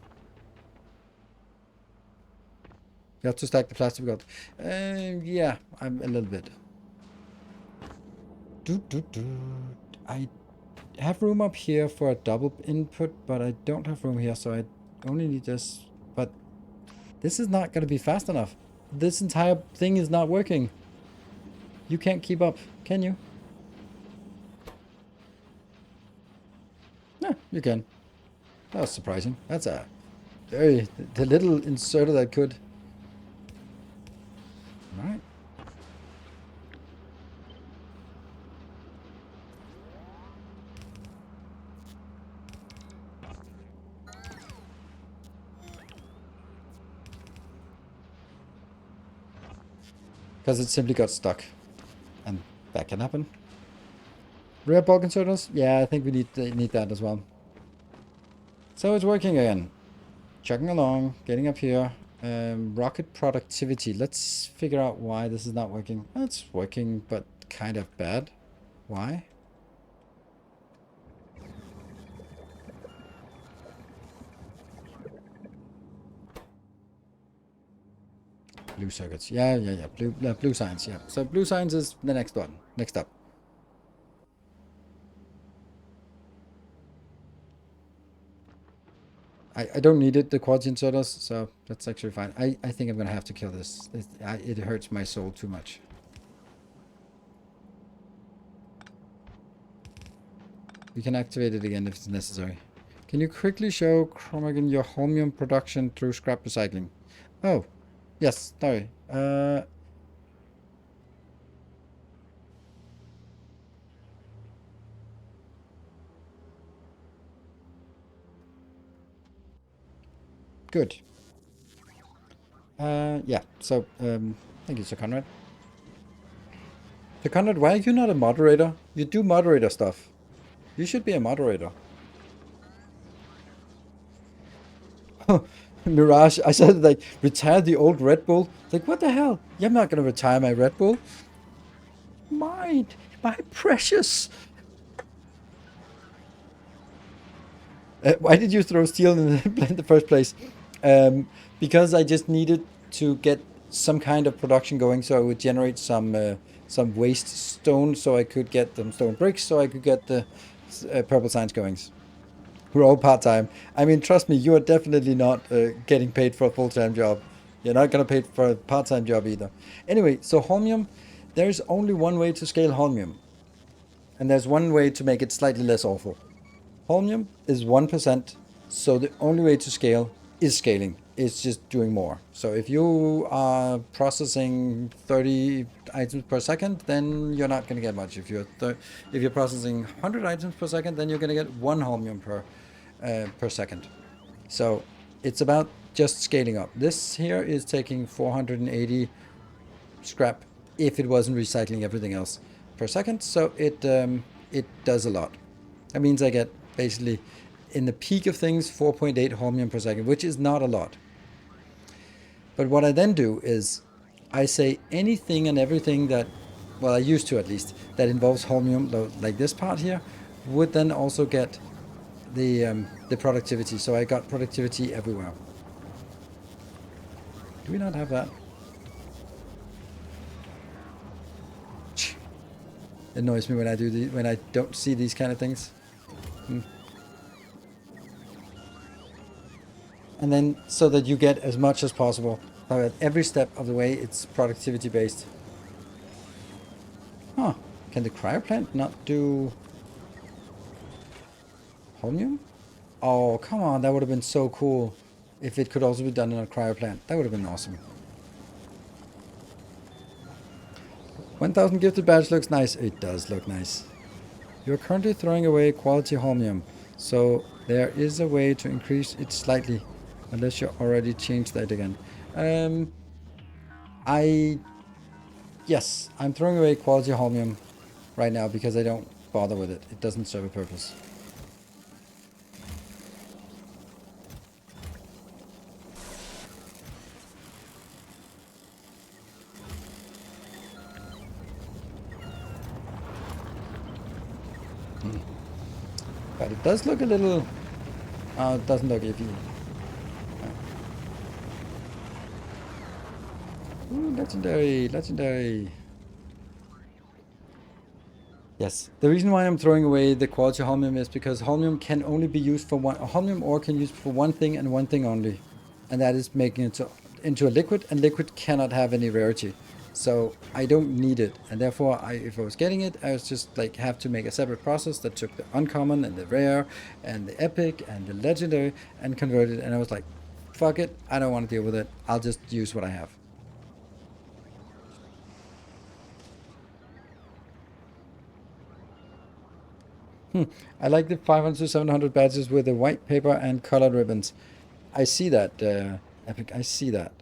You have to stack the plastic gold. Yeah, I'm a little bit. I have room up here for a double input, but I don't have room here, so I only need this. But this is not going to be fast enough. This entire thing is not working. You can't keep up, can you? you can. That was surprising. That's a very... the little inserter that could. Alright. Because it simply got stuck. And that can happen. Rear bulk inserters? Yeah, I think we need that as well. So it's working again. Chugging along, getting up here. Rocket productivity. Let's figure out why this is not working. Well, it's working, but kind of bad. Why? Blue circuits. Yeah. Blue science, yeah. So blue science is the next one. Next up. I don't need it, the quality inserters, so that's actually fine. I think I'm going to have to kill this. It hurts my soul too much. We can activate it again if it's necessary. Can you quickly show Chromagon your holmium production through scrap recycling? Oh, yes, sorry. Good. Yeah, so, thank you, Sir Conrad. Sir Conrad, why are you not a moderator? You do moderator stuff. You should be a moderator. Mirage, I said, like, retire the old Red Bull. Like, what the hell? Yeah, I'm not going to retire my Red Bull. Mine, my precious. Why did you throw steel in the first place? Because I just needed to get some kind of production going, so I would generate some waste stone, so I could get them stone bricks, so I could get the purple science goings. We're all part-time. I mean, trust me, you are definitely not getting paid for a full-time job. You're not going to pay for a part-time job either. Anyway, so holmium, there's only one way to scale holmium. And there's one way to make it slightly less awful. Holmium is 1%, so the only way to scale is scaling. It's just doing more. So if you are processing 30 items per second, then you're not going to get much. If you're processing 100 items per second, then you're going to get 1 holmium per second. So it's about just scaling up. This here is taking 480 scrap if it wasn't recycling everything else per second. So it does a lot. That means I get basically, in the peak of things, 4.8 holmium per second, which is not a lot. But what I then do is I say anything and everything that, well, I used to at least, that involves holmium, like this part here, would then also get the productivity. So I got productivity everywhere. Do we not have that? It annoys me when I do when I don't see these kind of things. And then so that you get as much as possible. At every step of the way, it's productivity based. Huh. Can the cryo plant not do holmium? Oh, come on. That would have been so cool if it could also be done in a cryo plant. That would have been awesome. 1000 gifted badge looks nice. It does look nice. You're currently throwing away quality holmium, so there is a way to increase it slightly, unless you already changed that again. Yes, I'm throwing away quality holmium right now because I don't bother with it. It doesn't serve a purpose. But it does look a little... it doesn't look iffy. Ooh, legendary, legendary. Yes, the reason why I'm throwing away the quality holmium is because holmium can only be used for one... Holmium ore can be used for one thing and one thing only. And that is making it into a liquid, and liquid cannot have any rarity. So I don't need it, and therefore, if I was getting it, I was just like have to make a separate process that took the uncommon and the rare and the epic and the legendary and convert it. And I was like, fuck it, I don't want to deal with it. I'll just use what I have. I like the 500 to 700 badges with the white paper and colored ribbons. I see that, Epic. I see that.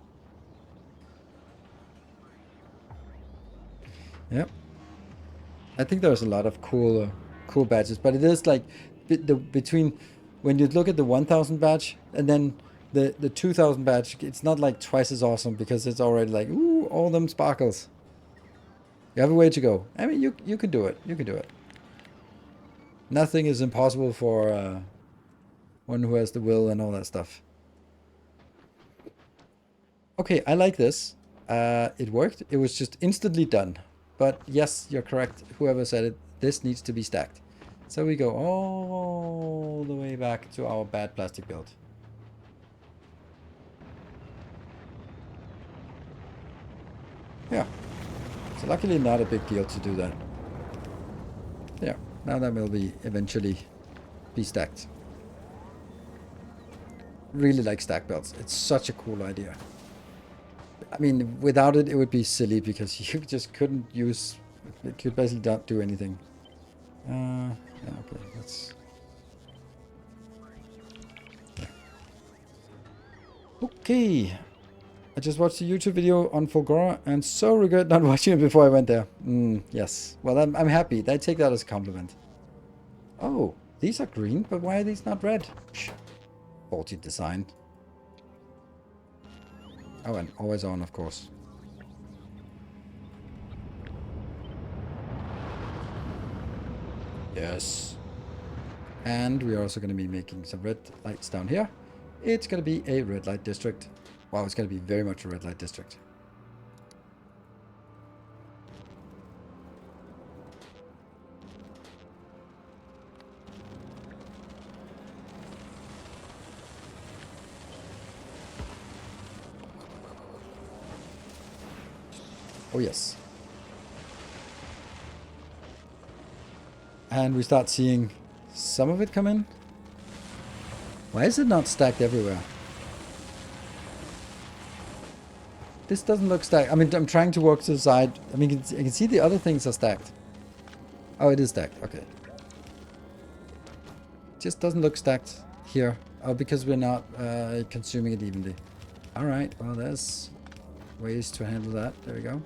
Yep. I think there's a lot of cool badges, but it is like between when you look at the 1000 badge and then the 2000 badge, it's not like twice as awesome because it's already like, ooh, all them sparkles. You have a way to go. I mean, you can do it. You can do it. Nothing is impossible for one who has the will and all that stuff. Okay, I like this. It worked. It was just instantly done. But yes, you're correct. Whoever said it, this needs to be stacked. So we go all the way back to our bad plastic build. Yeah. So luckily not a big deal to do that. Yeah. Now that will be eventually be stacked. Really like stack builds. It's such a cool idea. I mean, without it, it would be silly because you just couldn't use... It could basically not do anything. Yeah, okay, let's... Yeah. Okay. I just watched a YouTube video on Fulgora and so regret not watching it before I went there. Yes. Well, I'm happy. I take that as a compliment. Oh, these are green, but why are these not red? Faulty design. Oh, and always on, of course. Yes. And we are also going to be making some red lights down here. It's going to be a red light district. Wow, it's going to be very much a red light district. Oh, yes. And we start seeing some of it come in. Why is it not stacked everywhere? This doesn't look stacked. I mean, I'm trying to work to the side. I mean, I can see the other things are stacked. Oh, it is stacked. Okay. Just doesn't look stacked here. Oh, because we're not consuming it evenly. All right. Well, there's ways to handle that. There we go.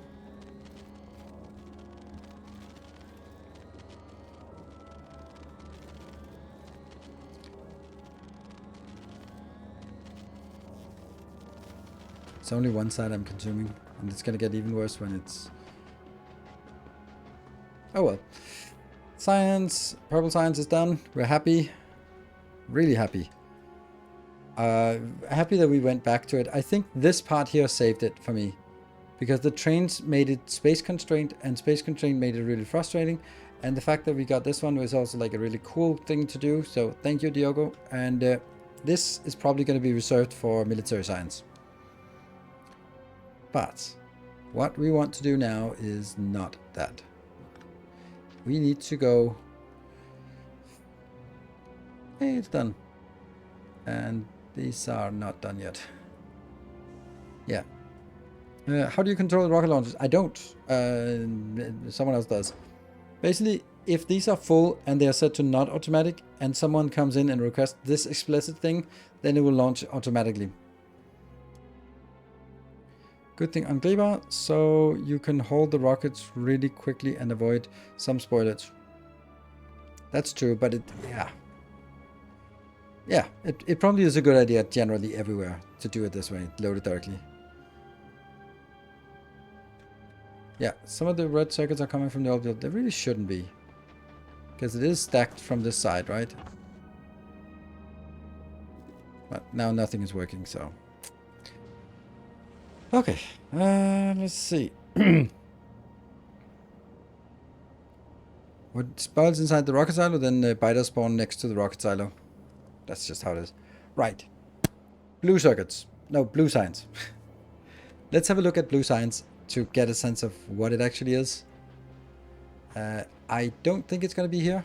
It's only one side I'm consuming, and it's gonna get even worse when it's... Oh well. Science, purple science is done. We're happy. Really happy. Happy that we went back to it. I think this part here saved it for me. Because the trains made it space constrained, and space constraint made it really frustrating. And the fact that we got this one was also like a really cool thing to do. So thank you, Diogo. And this is probably going to be reserved for military science. But what we want to do now is not that. We need to go... Hey, it's done. And these are not done yet. Yeah. How do you control the rocket launchers? I don't. Someone else does. Basically, if these are full and they are set to not automatic and someone comes in and requests this explicit thing, then it will launch automatically. Good thing on Kleber, so you can hold the rockets really quickly and avoid some spoilage. That's true, but it probably is a good idea generally everywhere to do it this way, load it directly. Yeah, some of the red circuits are coming from the old build. They really shouldn't be. Because it is stacked from this side, right? But now nothing is working, so... Okay, let's see. What spawns inside the rocket silo, then the biters spawn next to the rocket silo. That's just how it is. Right. Blue circuits. No, blue science. Let's have a look at blue science. to get a sense of what it actually is. I don't think it's going to be here.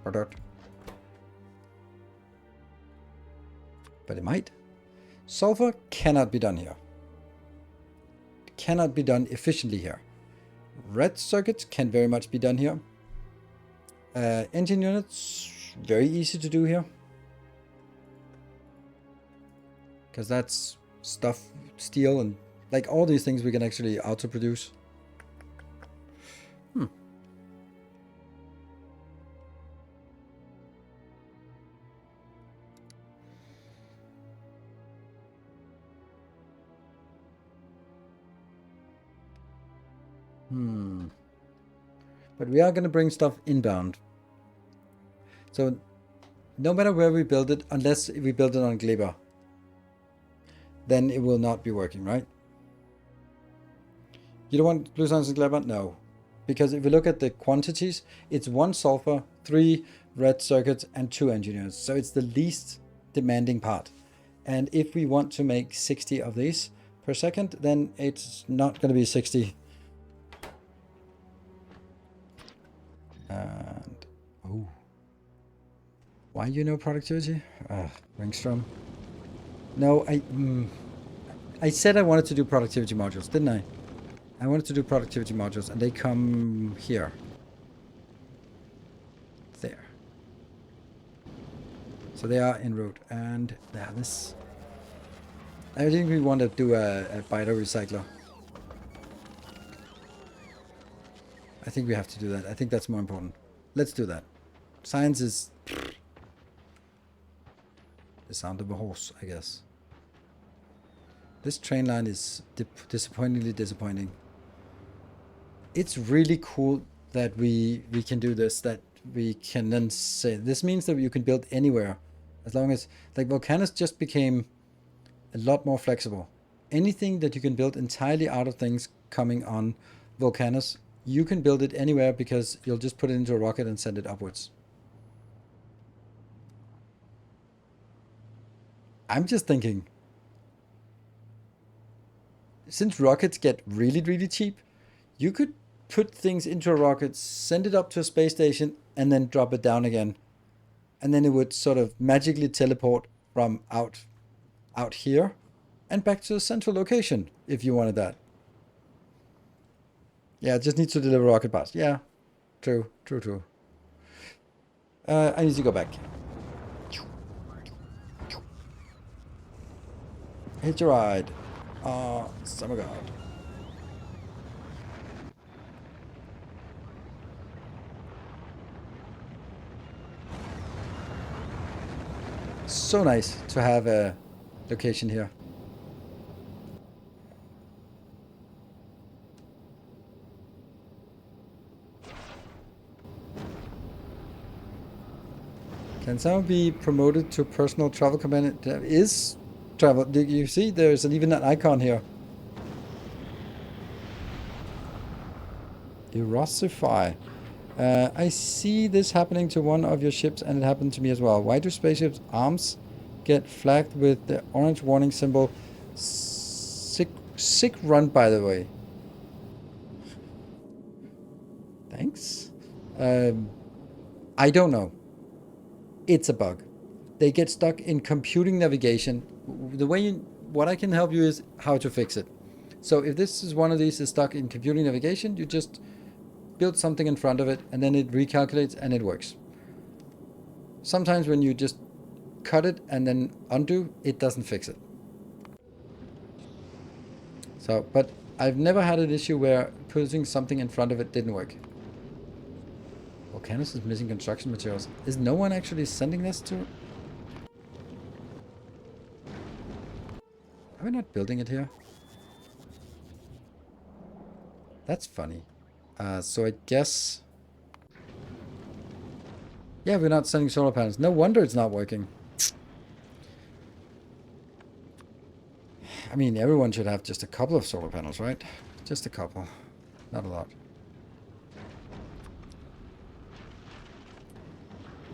But it might. Sulfur cannot be done here. Cannot be done efficiently here. Red circuits can very much be done here. Engine units, very easy to do here. Because that's stuff, steel, and like all these things we can actually auto-produce. But we are going to bring stuff inbound. So no matter where we build it, unless we build it on Gleba, then it will not be working, right? You don't want blue science and Gleba? No. Because if you look at the quantities, it's 1 sulfur, 3 red circuits, and 2 engineers. So it's the least demanding part. And if we want to make 60 of these per second, then it's not going to be 60. And oh, why productivity? Ringstrom. No, I said I wanted to do productivity modules, didn't I? I wanted to do productivity modules, and they come here. There. So they are en route, and yeah, this. I think we want to do a biter recycler. I think we have to do that. I think that's more important. Let's do that. Science is the sound of a horse, I guess. This train line is disappointingly disappointing. It's really cool that we can do this, that we can then say, this means that you can build anywhere. As long as, like, Volcanus just became a lot more flexible. Anything that you can build entirely out of things coming on Volcanus, you can build it anywhere because you'll just put it into a rocket and send it upwards. I'm just thinking, since rockets get really, really cheap, you could put things into a rocket, send it up to a space station, and then drop it down again. And then it would sort of magically teleport from out here and back to the central location if you wanted that. Yeah, it just needs to deliver rocket parts. Yeah, true. I need to go back. Hit your ride. Summer God. So nice to have a location here. Can someone be promoted to personal travel companion? There is travel. Do you see? There's even an icon here. Erosify. I see this happening to one of your ships, and it happened to me as well. Why do spaceships' arms get flagged with the orange warning symbol? Sick run, by the way. Thanks. I don't know. It's a bug. They get stuck in computing navigation. What I can help you is how to fix it. So if this is one of these is stuck in computing navigation, you just build something in front of it, and then it recalculates and it works. Sometimes when you just cut it and then undo, it doesn't fix it. So, but I've never had an issue where putting something in front of it didn't work. Volcanus is missing construction materials. Is no one actually sending this to? Are we not building it here? That's funny. So I guess... Yeah, we're not sending solar panels. No wonder it's not working. I mean, everyone should have just a couple of solar panels, right? Just a couple. Not a lot.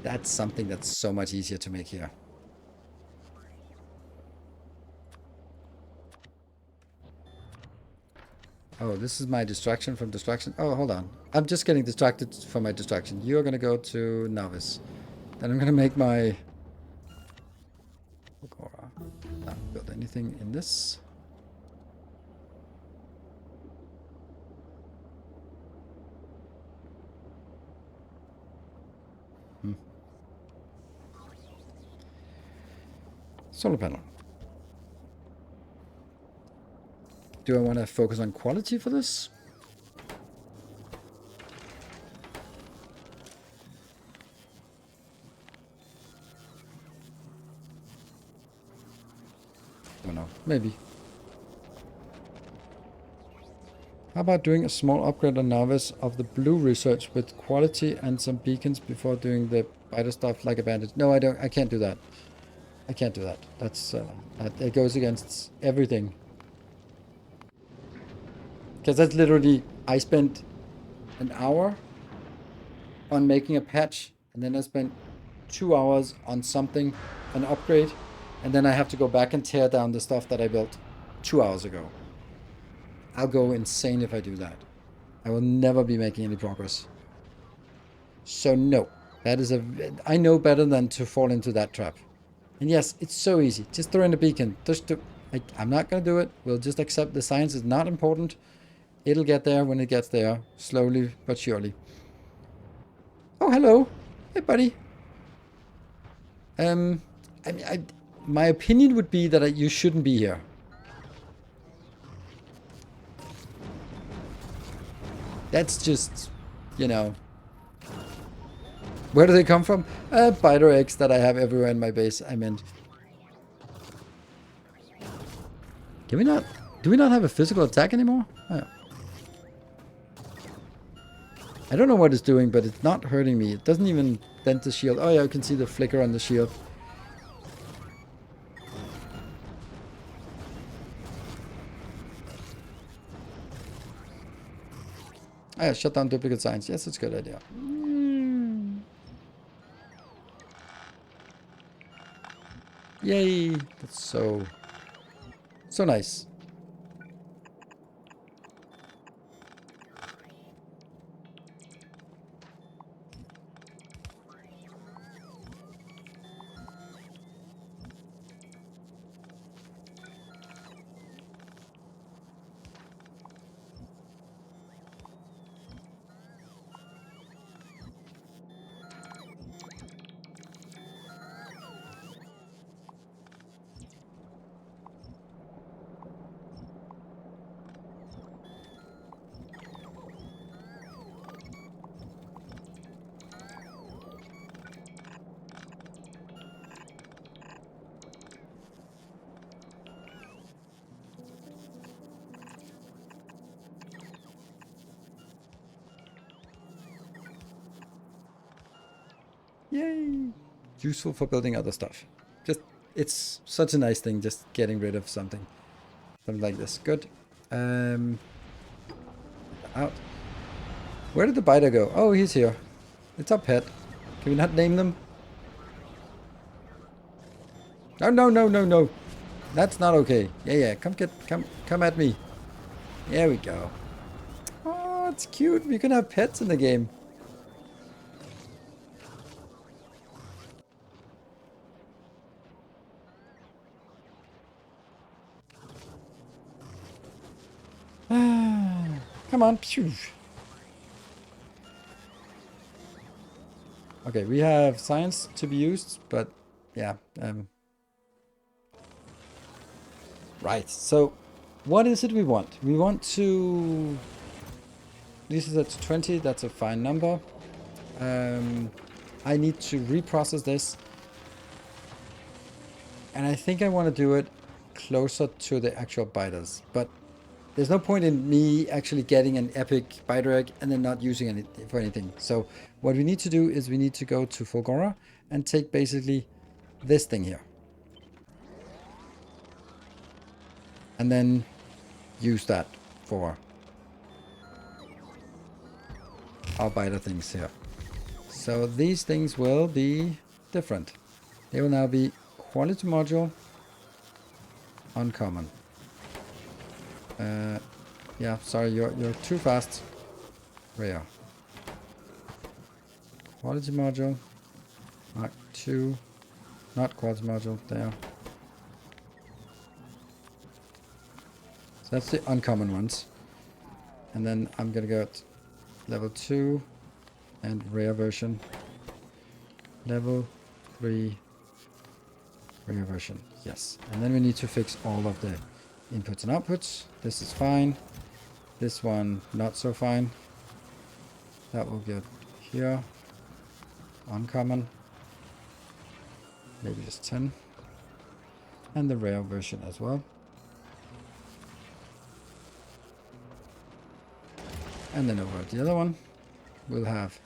That's something that's so much easier to make here. Oh, this is my distraction from distraction. Oh, hold on. I'm just getting distracted from my distraction. You're gonna go to novice. Then I'm gonna make my... Agora. Not build anything in this. Solar panel. Do I want to focus on quality for this? Don't know. Maybe. How about doing a small upgrade on Novice of the blue research with quality and some beacons before doing the biter stuff like a bandit? No, I don't. I can't do that. I can't do that. That's it goes against everything. Because that's literally, I spent an hour on making a patch, and then I spent 2 hours on something, an upgrade, and then I have to go back and tear down the stuff that I built 2 hours ago. I'll go insane if I do that. I will never be making any progress. So no, that is I know better than to fall into that trap. And yes, it's so easy. Just throw in a beacon. I'm not going to do it. We'll just accept the science is not important. It'll get there when it gets there, slowly but surely. Oh, hello. Hey, buddy. I mean, my opinion would be that you shouldn't be here. That's just, you know. Where do they come from? Biter eggs that I have everywhere in my base, I meant. Do we not have a physical attack anymore? Oh. I don't know what it's doing, but it's not hurting me. It doesn't even dent the shield. Oh yeah, you can see the flicker on the shield. Oh yeah, shut down duplicate signs. Yes, it's a good idea. Yay! That's so nice. Yay! Useful for building other stuff. Just, it's such a nice thing, just getting rid of something. Something like this. Good. Out. Where did the biter go? Oh, he's here. It's our pet. Can we not name them? Oh, no, no, no, no. That's not okay. Yeah, come at me. There we go. Oh, it's cute. We can have pets in the game. Come on. Okay, we have science to be used, but yeah. Right, so what is it we want? We want to... This is at 20, that's a fine number. I need to reprocess this. And I think I want to do it closer to the actual biters, but there's no point in me actually getting an epic biter egg and then not using it for anything. So what we need to do is we need to go to Fulgora and take basically this thing here. And then use that for our biter things here. So these things will be different. They will now be quality module uncommon. Yeah, sorry, you're too fast. Rare. Quality module. Mark 2. Not quality module. There. So that's the uncommon ones. And then I'm gonna get level 2 and rare version. Level 3 rare version. Yes. And then we need to fix all of the inputs and outputs. This is fine. This one not so fine. That will get here. Uncommon. Maybe just 10. And the rare version as well. And then over the other one, we'll have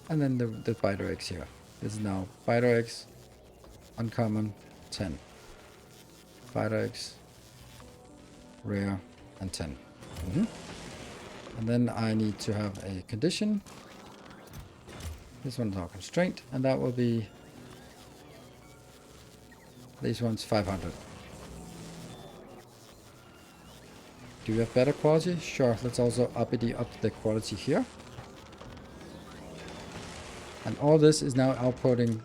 and then the Biter X here. This is now Biter X, uncommon, 10. Biter X, rare, and 10. And then I need to have a condition. This one's our constraint, and that will be these ones 500. Do we have better quality? Sure, let's also up the quality here. And all this is now outputting.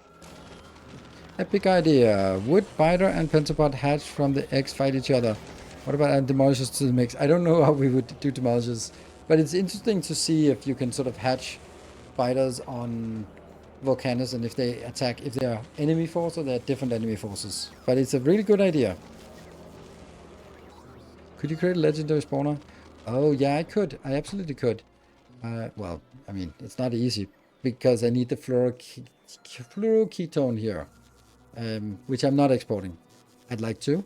Epic idea. Would Biter and Pentapod hatch from the eggs fight each other? What about add demolishers to the mix? I don't know how we would do demolishers, but it's interesting to see if you can sort of hatch Biters on Volcanus and if they attack, if they're enemy force or they're different enemy forces. But it's a really good idea. Could you create a legendary spawner? Oh yeah, I could. I absolutely could. Well, I mean, it's not easy because I need the fluoroketone here, which I'm not exporting. I'd like to.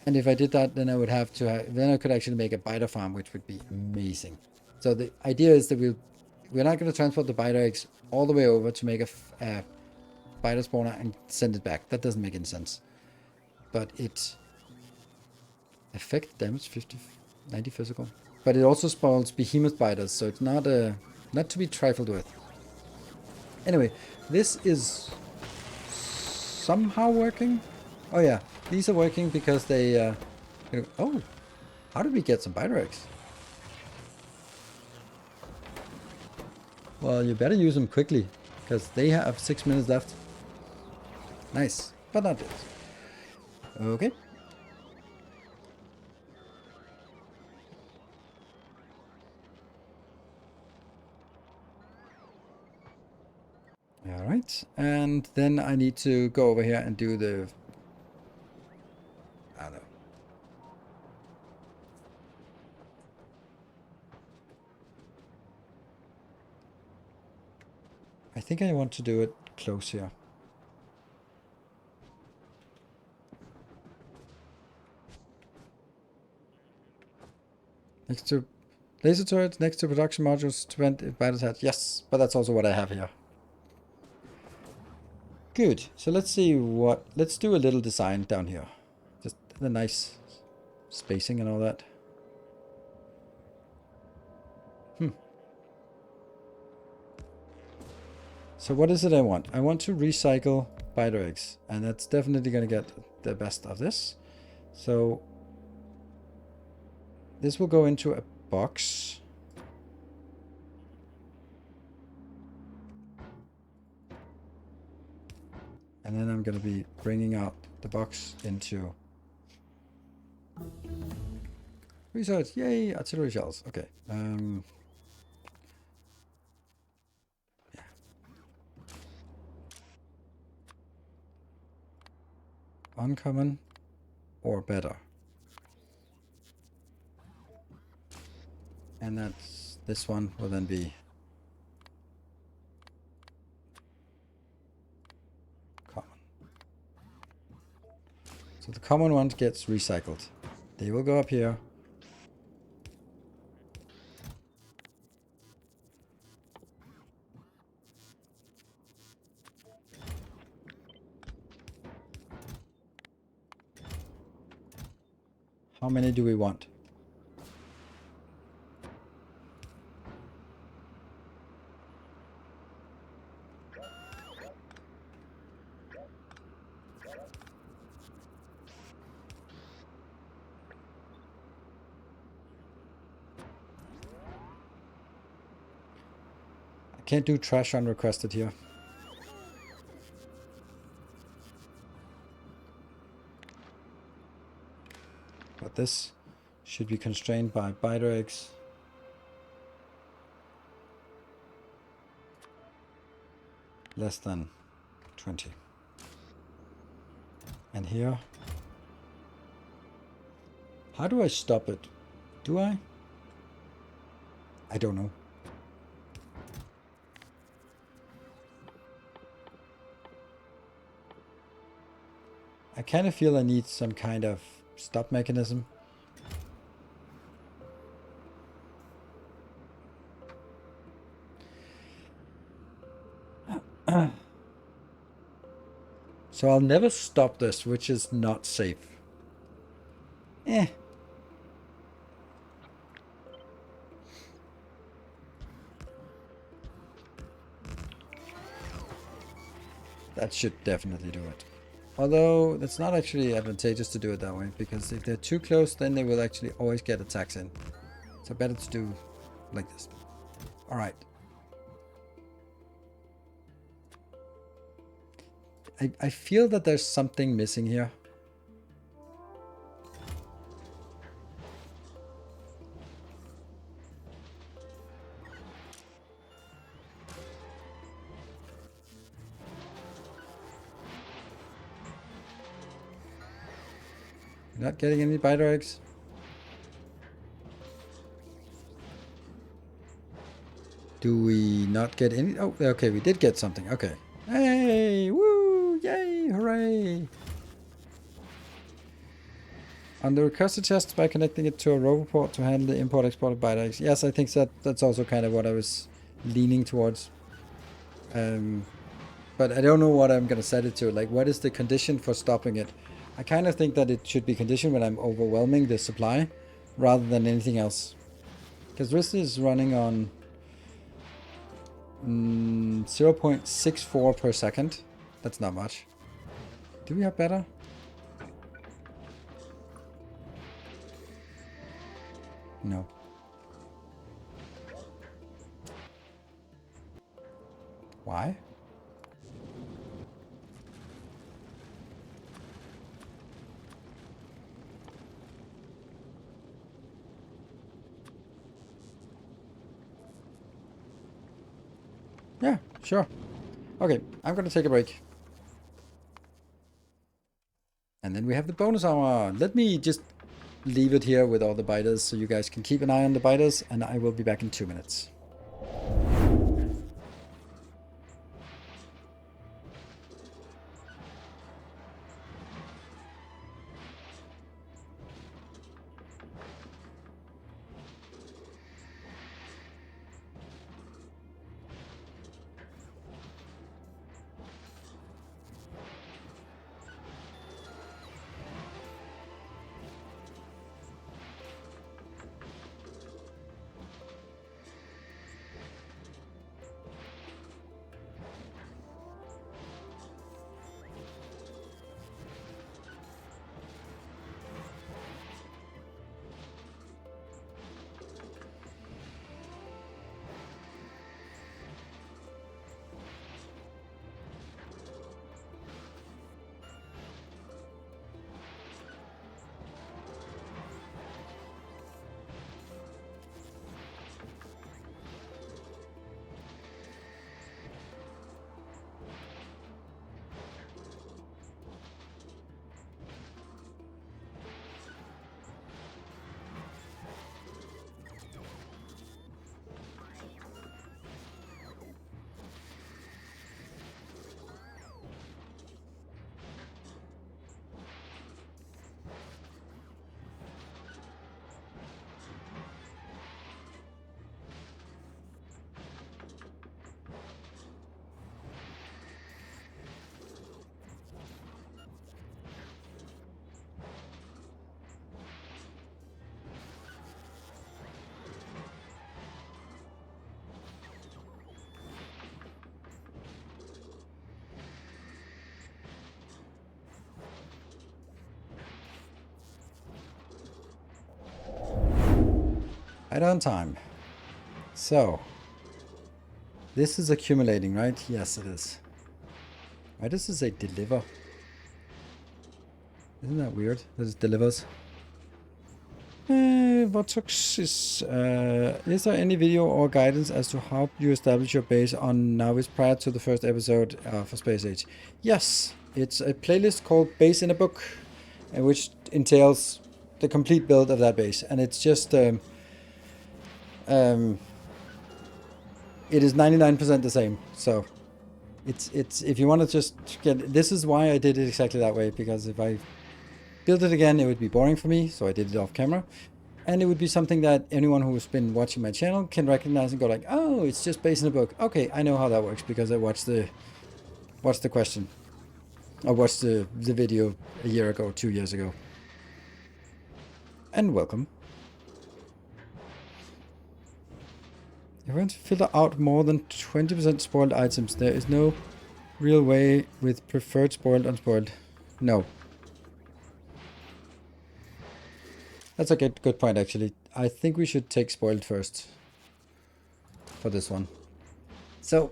And if I did that, then I would have to, then I could actually make a biter farm, which would be amazing. So the idea is that we're not going to transport the biter eggs all the way over to make a biter spawner and send it back. That doesn't make any sense. But it effect damage 90 physical. But it also spawns behemoth biters, so it's not to be trifled with. Anyway, this is somehow working. Oh yeah, these are working because they oh, how did we get some biter eggs? Well, you better use them quickly because they have 6 minutes left. Nice, but not this. Okay. All right, and then I need to go over here and do the, I don't know. I think I want to do it close here. Next to laser turrets, next to production modules to prevent if biters hatch. Yes, but that's also what I have here. Good. So let's see what, let's do a little design down here. Just the nice spacing and all that. So what is it I want? I want to recycle biter eggs, and that's definitely going to get the best of this. So this will go into a box. And then I'm going to be bringing out the box into research. Yay, artillery shells. Okay. Yeah. Uncommon or better. And that's, this one will then be common. So the common one gets recycled. They will go up here. How many do we want? Can't do trash unrequested here. But this should be constrained by biter eggs. Less than 20. And here. How do I stop it? Do I? I don't know. I kind of feel I need some kind of stop mechanism. So I'll never stop this, which is not safe. That should definitely do it. Although, that's not actually advantageous to do it that way, because if they're too close, then they will actually always get attacks in. So better to do like this. Alright. I feel that there's something missing here. Not getting any biter eggs. Do we not get any? Oh, okay, we did get something. Okay. Hey, woo, yay, hooray. On the requested test by connecting it to a roboport to handle the import-export of biter eggs. Yes, I think that's also kind of what I was leaning towards. But I don't know what I'm going to set it to. Like, what is the condition for stopping it? I kind of think that it should be conditioned when I'm overwhelming the supply rather than anything else. Because this is running on 0.64 per second. That's not much. Do we have better? No. Why? Yeah, sure. Okay, I'm gonna take a break. And then we have the bonus hour. Let me just leave it here with all the biters so you guys can keep an eye on the biters, and I will be back in 2 minutes. Right on time. So, This is accumulating, right? Yes, it is. Why does it say deliver? Isn't that weird that it delivers? Votox is there any video or guidance as to how you establish your base on Navis prior to the first episode for Space Age? Yes, it's a playlist called Base in a Book, which entails the complete build of that base, and it's just it is 99% the same. So it's if you want to just get, this is why I did it exactly that way, because if I build it again, it would be boring for me, so I did it off camera. And it would be something that anyone who's been watching my channel can recognize and go like, oh, it's just based in a book. Okay, I know how that works because I watched the question. I watched the video a year ago, 2 years ago. And welcome. If you want to filter out more than 20% spoiled items, there is no real way with preferred spoiled, unspoiled. No. That's a good point, actually. I think we should take spoiled first for this one. So,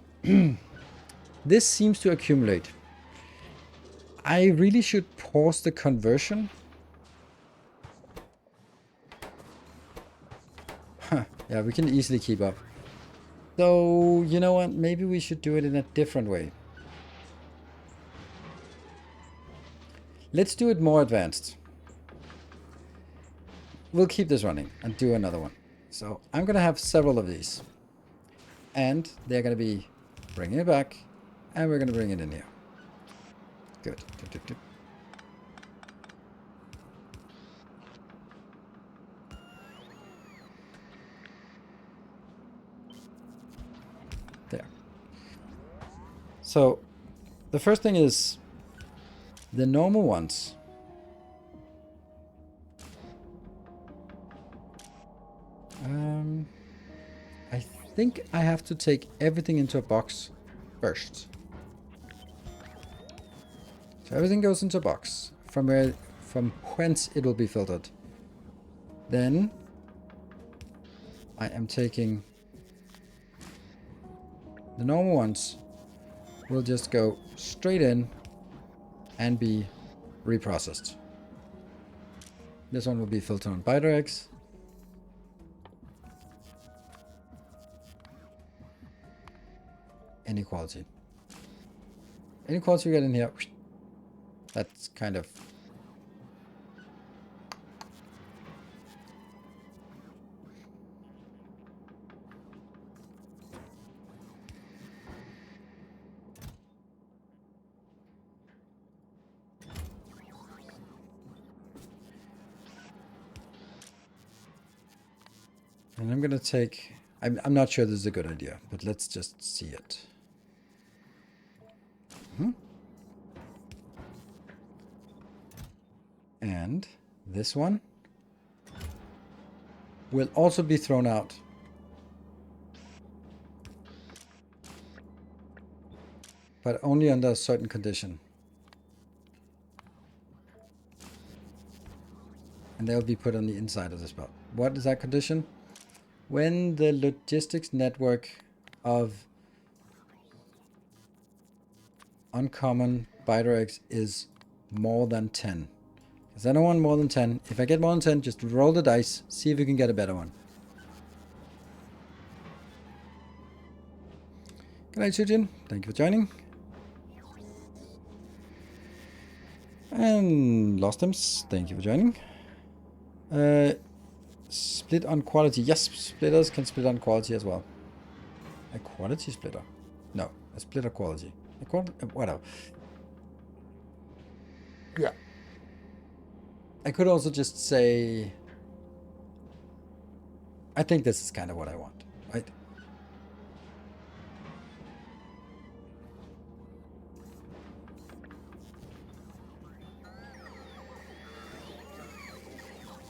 this seems to accumulate. I really should pause the conversion. Huh, yeah, we can easily keep up. So, you know what? Maybe we should do it in a different way. Let's do it more advanced. We'll keep this running and do another one. So I'm going to have several of these. And they're going to be bringing it back. And we're going to bring it in here. Good. There. So the first thing is the normal ones. I think I have to take everything into a box first. So everything goes into a box from whence it will be filtered. Then I am taking the normal ones. Will just go straight in and be reprocessed. This one will be filtered on ByteX. Inequality. Inequality we get in here. That's kind of... And I'm gonna take... I'm not sure this is a good idea, but let's just see it. And this one will also be thrown out. But only under a certain condition. And they'll be put on the inside of the spot. What is that condition? When the logistics network of uncommon ByteX is more than 10. Because I don't want more than 10. If I get more than 10, just roll the dice, see if you can get a better one. Good night, Sujin. Thank you for joining. And Lostems, thank you for joining. Split on quality. Yes, splitters can split on quality as well. A quality splitter? No, a splitter quality. Whatever. Yeah. I could also just say... I think this is kind of what I want, right?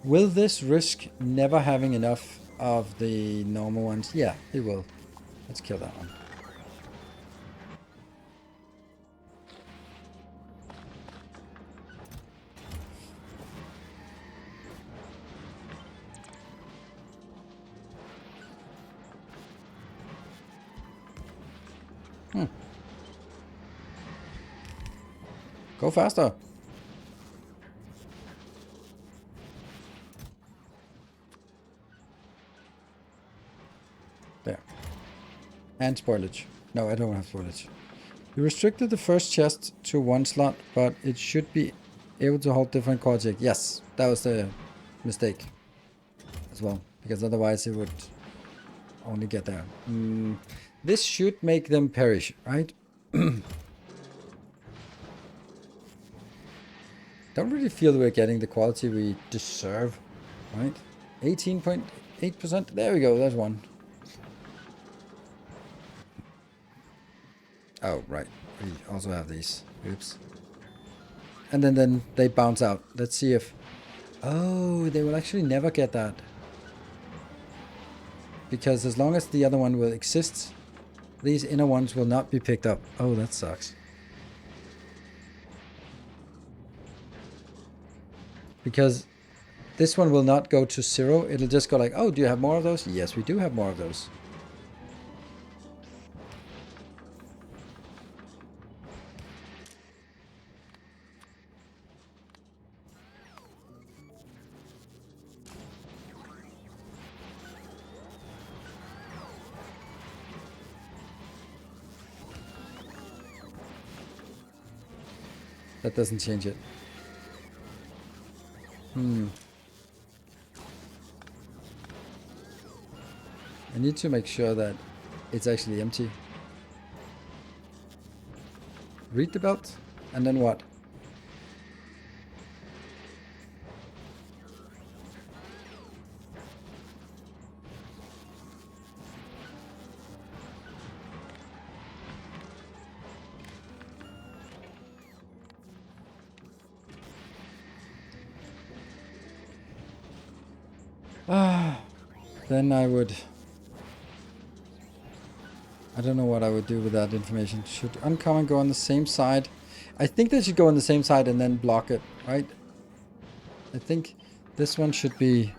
Will this risk never having enough of the normal ones? Yeah, it will. Let's kill that one. Go faster. There. And spoilage. No, I don't have spoilage. You restricted the first chest to one slot, but it should be able to hold different quality. Yes, that was the mistake as well, because otherwise it would only get there. This should make them perish, right? Don't really feel we're getting the quality we deserve, right? 18.8%. There we go. There's one. Oh, right. We also have these. Oops. And then they bounce out. Let's see if... Oh, they will actually never get that. Because as long as the other one will exist, these inner ones will not be picked up. Oh, that sucks. Because this one will not go to 0. It'll just go like, oh, do you have more of those? Yes, we do have more of those. That doesn't change it. I need to make sure that it's actually empty. Read the belt, and then what? Then I would... I don't know what I would do with that information. Should uncommon go on the same side? I think they should go on the same side and then block it, right? I think this one should be...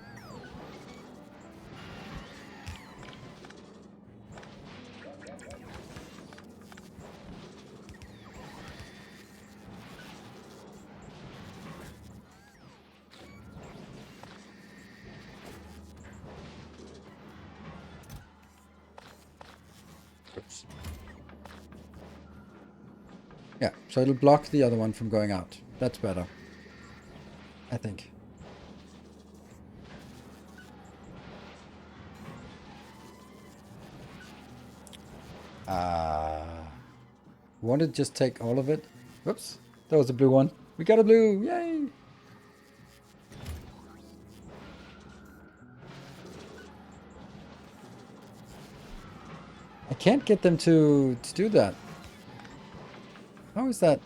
Oops. Yeah, so it'll block the other one from going out. That's better, I think. Want to just take all of it? Whoops, that was a blue one. We got a blue, yay! I can't get them to do that. How is that?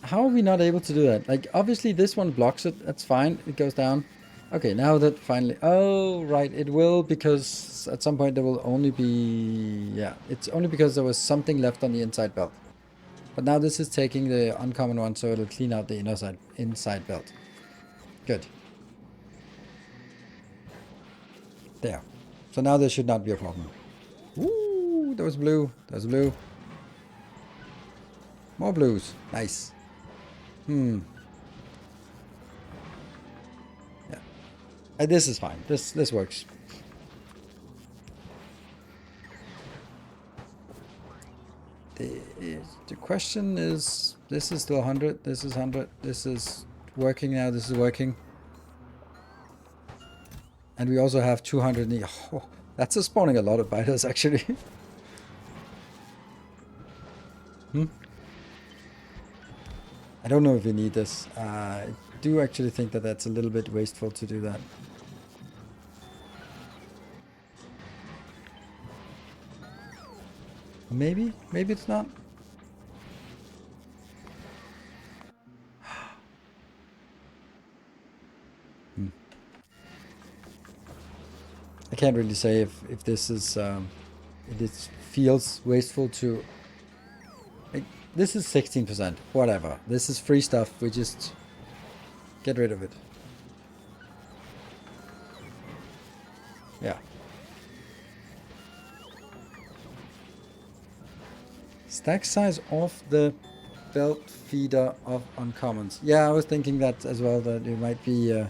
How are we not able to do that? Like, obviously this one blocks it. That's fine. It goes down. Okay, now that finally... Oh, right. It will, because at some point there will only be... Yeah, it's only because there was something left on the inside belt. But now this is taking the uncommon one, so it'll clean out the inside belt. Good. There. So now there should not be a problem. Ooh, there was blue. There's blue. More blues. Nice. Yeah. This is fine. This works. The question is, this is still 100. This is 100. This is working now. This is working. And we also have 200. Oh, that's spawning a lot of biters, actually. I don't know if we need this. I do actually think that that's a little bit wasteful to do that. Maybe? Maybe it's not. I can't really say if this is... it feels wasteful to... Like, this is 16%. Whatever. This is free stuff. We just get rid of it. Yeah. Stack size off the belt feeder of uncommons. Yeah, I was thinking that as well, that it might be... yeah,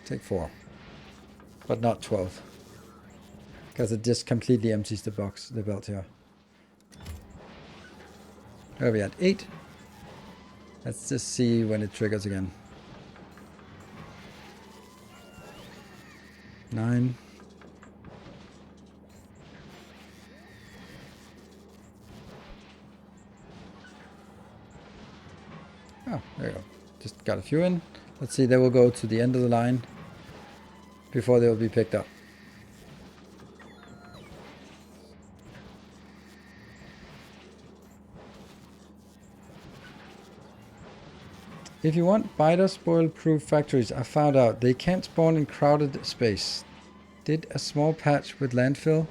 take 4. But not 12. Because it just completely empties the box, the belt here. Where are we at? 8. Let's just see when it triggers again. 9. Oh, there you go. Just got a few in. Let's see, they will go to the end of the line before they will be picked up. If you want biter spoil proof factories, I found out they can't spawn in crowded space. Did a small patch with landfill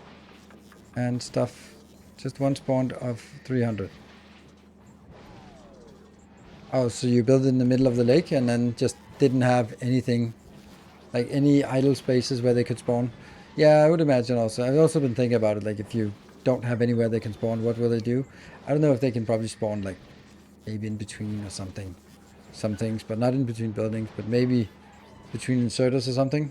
and stuff. Just one spawned of 300. Oh, so you built it in the middle of the lake and then just didn't have anything, like any idle spaces where they could spawn? Yeah, I would imagine also. I've also been thinking about it, like if you don't have anywhere they can spawn, what will they do? I don't know if they can probably spawn like maybe in between or something. Some things, but not in between buildings, but maybe between inserters or something.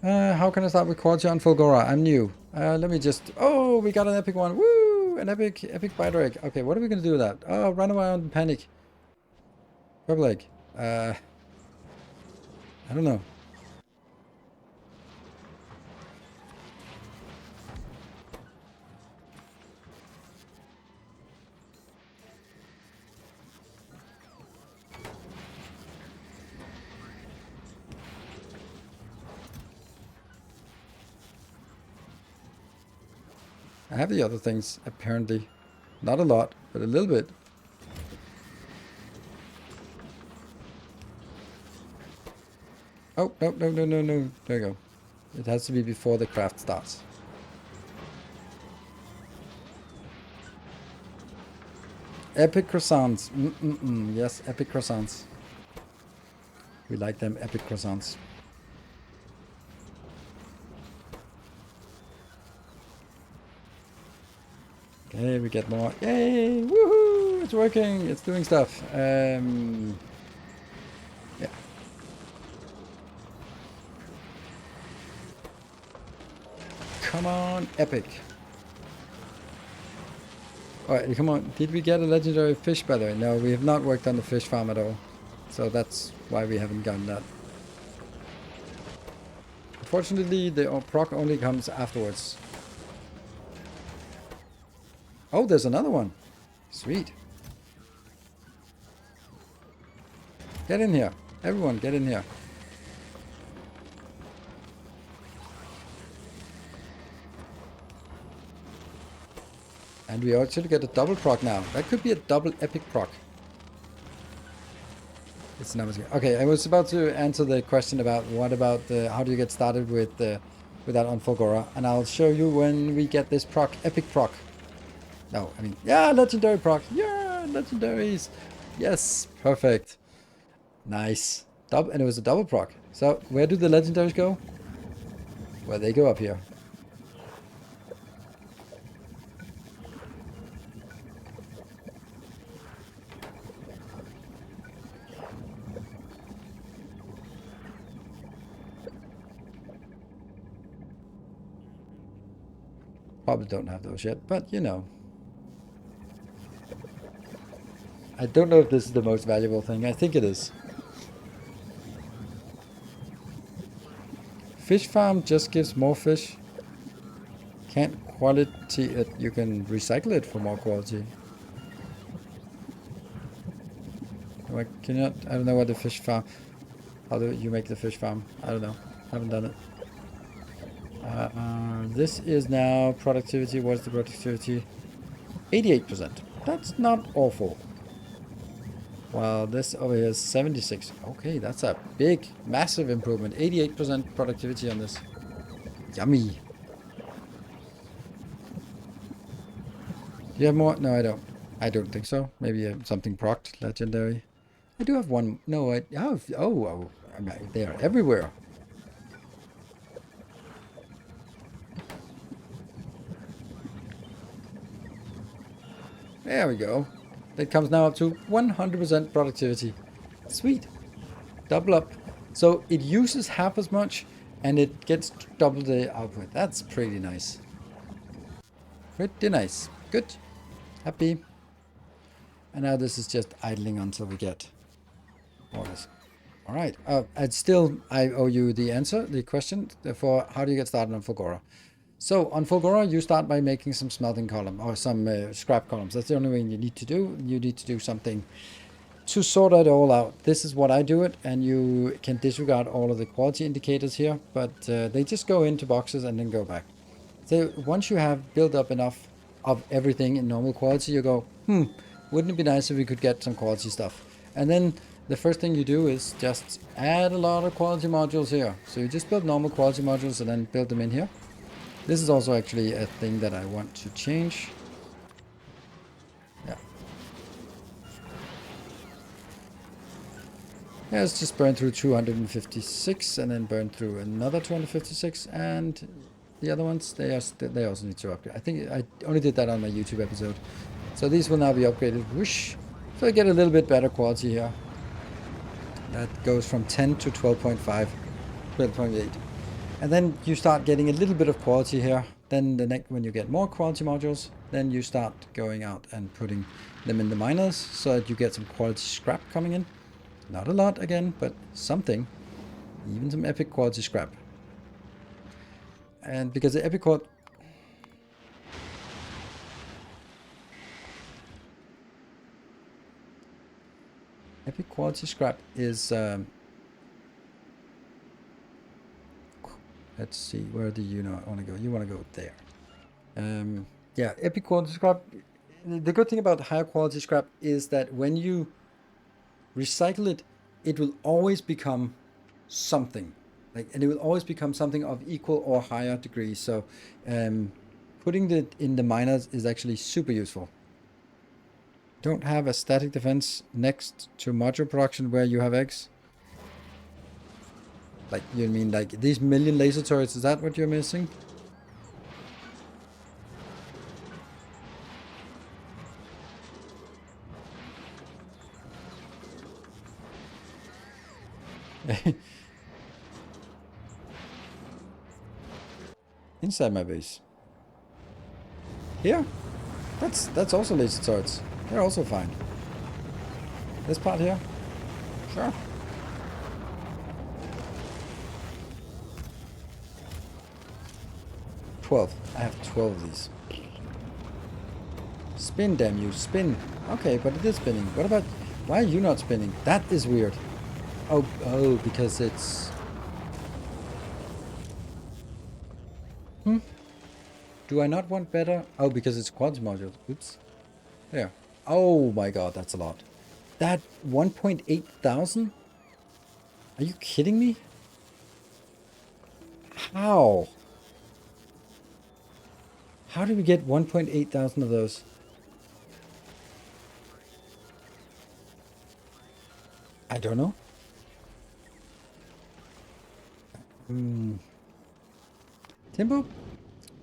How can I start with quality on Fulgora? I'm new. Let me just... Oh, we got an epic one. Woo! An epic biter egg. Okay, what are we going to do with that? Oh, run around and panic. Purple egg. I don't know. I have the other things, apparently. Not a lot, but a little bit. Oh, no, no, no, no, no. There you go. It has to be before the craft starts. Epic croissants. Yes, epic croissants. We like them epic croissants. Okay, we get more. Yay! Woohoo! It's working! It's doing stuff. Yeah. Come on, epic. Alright, come on. Did we get a legendary fish, by the way? No, we have not worked on the fish farm at all. So that's why we haven't gotten that. Unfortunately, the proc only comes afterwards. Oh, there's another one. Sweet. Get in here. Everyone, get in here. And we actually get a double proc now. That could be a double epic proc. It's numbers. Okay, I was about to answer the question about what about the how do you get started with that on Fulgora, and I'll show you when we get this proc, epic proc. No, I mean, yeah, legendary proc. Yeah, legendaries. Yes, perfect. Nice. And it was a double proc. So where do the legendaries go? Well, they go up here. Probably don't have those yet, but you know. I don't know if this is the most valuable thing. I think it is. Fish farm just gives more fish. Can't quality it. You can recycle it for more quality. Can you not? I don't know what the fish farm. How do you make the fish farm? I don't know. Haven't done it. This is now productivity. What's the productivity? 88%. That's not awful. Well, this over here is 76. Okay, that's a big, massive improvement. 88% productivity on this. Yummy. Do you have more? No, I don't. I don't think so. Maybe something procced, legendary. I do have one. No, I have. Oh, I mean, they are everywhere. There we go. That comes now up to 100% productivity. Sweet. Double up. So it uses half as much and it gets double the output. That's pretty nice. Pretty nice. Good. Happy. And now this is just idling until we get orders. All right. I owe you the answer, the question for how do you get started on Fulgora. So on Fulgora, you start by making some smelting column or some scrap columns. That's the only thing you need to do. You need to do something to sort it all out. This is what I do it, and you can disregard all of the quality indicators here, but they just go into boxes and then go back. So once you have built up enough of everything in normal quality, you go, wouldn't it be nice if we could get some quality stuff? And then the first thing you do is just add a lot of quality modules here. So you just build normal quality modules and then build them in here. This is also actually a thing that I want to change. Yeah. Yeah, let's just burn through 256 and then burn through another 256, and the other ones, they also need to upgrade. I think I only did that on my YouTube episode. So these will now be upgraded. Whoosh. So I get a little bit better quality here. That goes from 10 to 12.5, 12.8. And then you start getting a little bit of quality here. Then when you get more quality modules, then you start going out and putting them in the miners so that you get some quality scrap coming in. Not a lot again, but something. Even some epic quality scrap. And because the epic quality scrap is let's see, where do you want to go? You want to go there. Yeah, epic quality scrap. The good thing about higher quality scrap is that when you recycle it, it will always become something. And it will always become something of equal or higher degree. So putting it in the miners is actually super useful. Don't have a static defense next to module production where you have eggs. Like, you mean like these million laser turrets, is that what you're missing? Inside my base. Here? That's also laser turrets. They're also fine. This part here? Sure. I have 12 of these. Spin, damn you, spin. Okay, but it is spinning. What about... Why are you not spinning? That is weird. Oh, because it's... Do I not want better? Oh, because it's quality module. Oops. There. Oh my god, that's a lot. That 1.8 thousand? Are you kidding me? How? How did we get 1.8 thousand of those? I don't know. Timbo?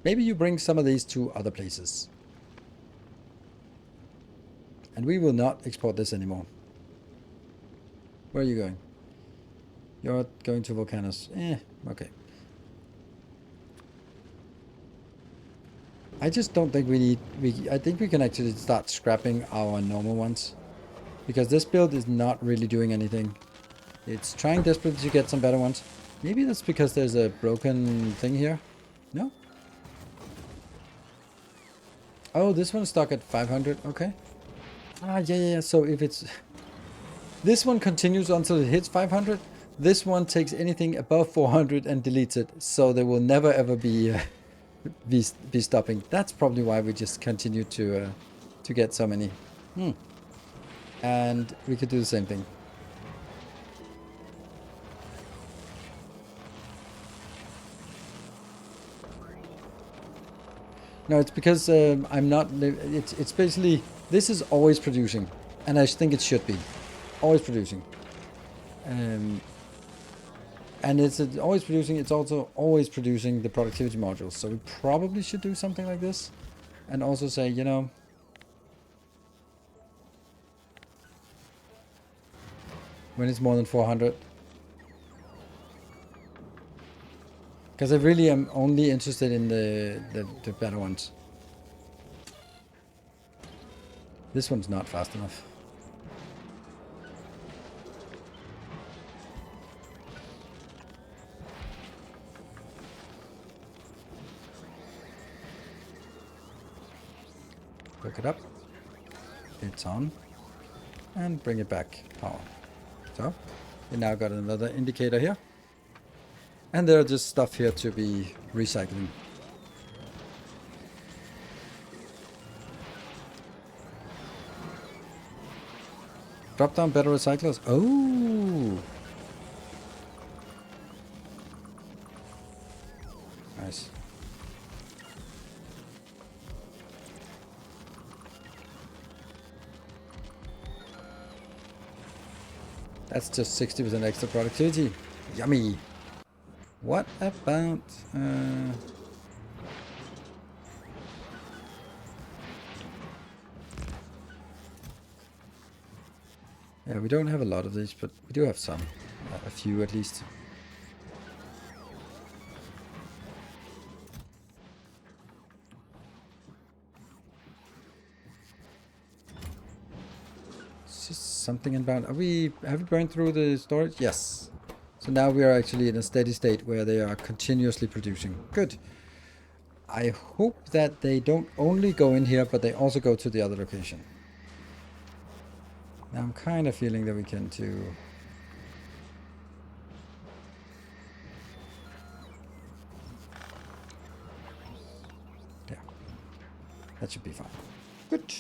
Maybe you bring some of these to other places. And we will not export this anymore. Where are you going? You're going to Volcanoes. Okay. I just don't think we need... I think we can actually start scrapping our normal ones. Because this build is not really doing anything. It's trying desperately to get some better ones. Maybe that's because there's a broken thing here. No? Oh, this one's stuck at 500. Okay. Yeah. So if it's... This one continues until it hits 500. This one takes anything above 400 and deletes it. So there will never ever be stopping. That's probably why we just continue to get so many. And we could do the same thing. No, it's because I'm not... It's basically... This is always producing. And I think it should be. Always producing. And it's always producing. It's also always producing the productivity modules. So we probably should do something like this. And also say, you know, when it's more than 400. Because I really am only interested in the better ones. This one's not fast enough. Hook it up. It's on. And bring it back. Power. So, we now got another indicator here. And there are just stuff here to be recycling. Drop down better recyclers. Oh! Nice. That's just 60% extra productivity. Yummy! What about... yeah, we don't have a lot of these, but we do have some. A few at least. It's just something about... have we burned through the storage? Yes. So now we are actually in a steady state where they are continuously producing. Good. I hope that they don't only go in here, but they also go to the other location. Now I'm kind of feeling that we can too. Yeah. That should be fine. Good.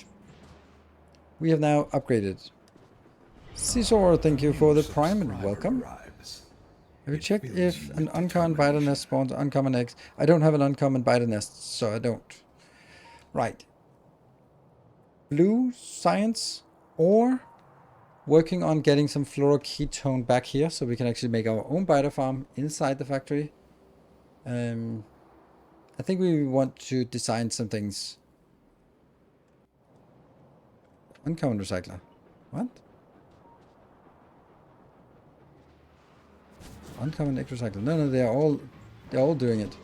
We have now upgraded. Caesar, thank you for the prime and welcome. Have you checked if an uncommon biter nest spawns uncommon eggs? I don't have an uncommon biter nest, so I don't. Right. Blue science or working on getting some fluoroketone back here so we can actually make our own biter farm inside the factory. I think we want to design some things. Uncommon recycler. What? Uncommon egg recycler. No, they're all doing it.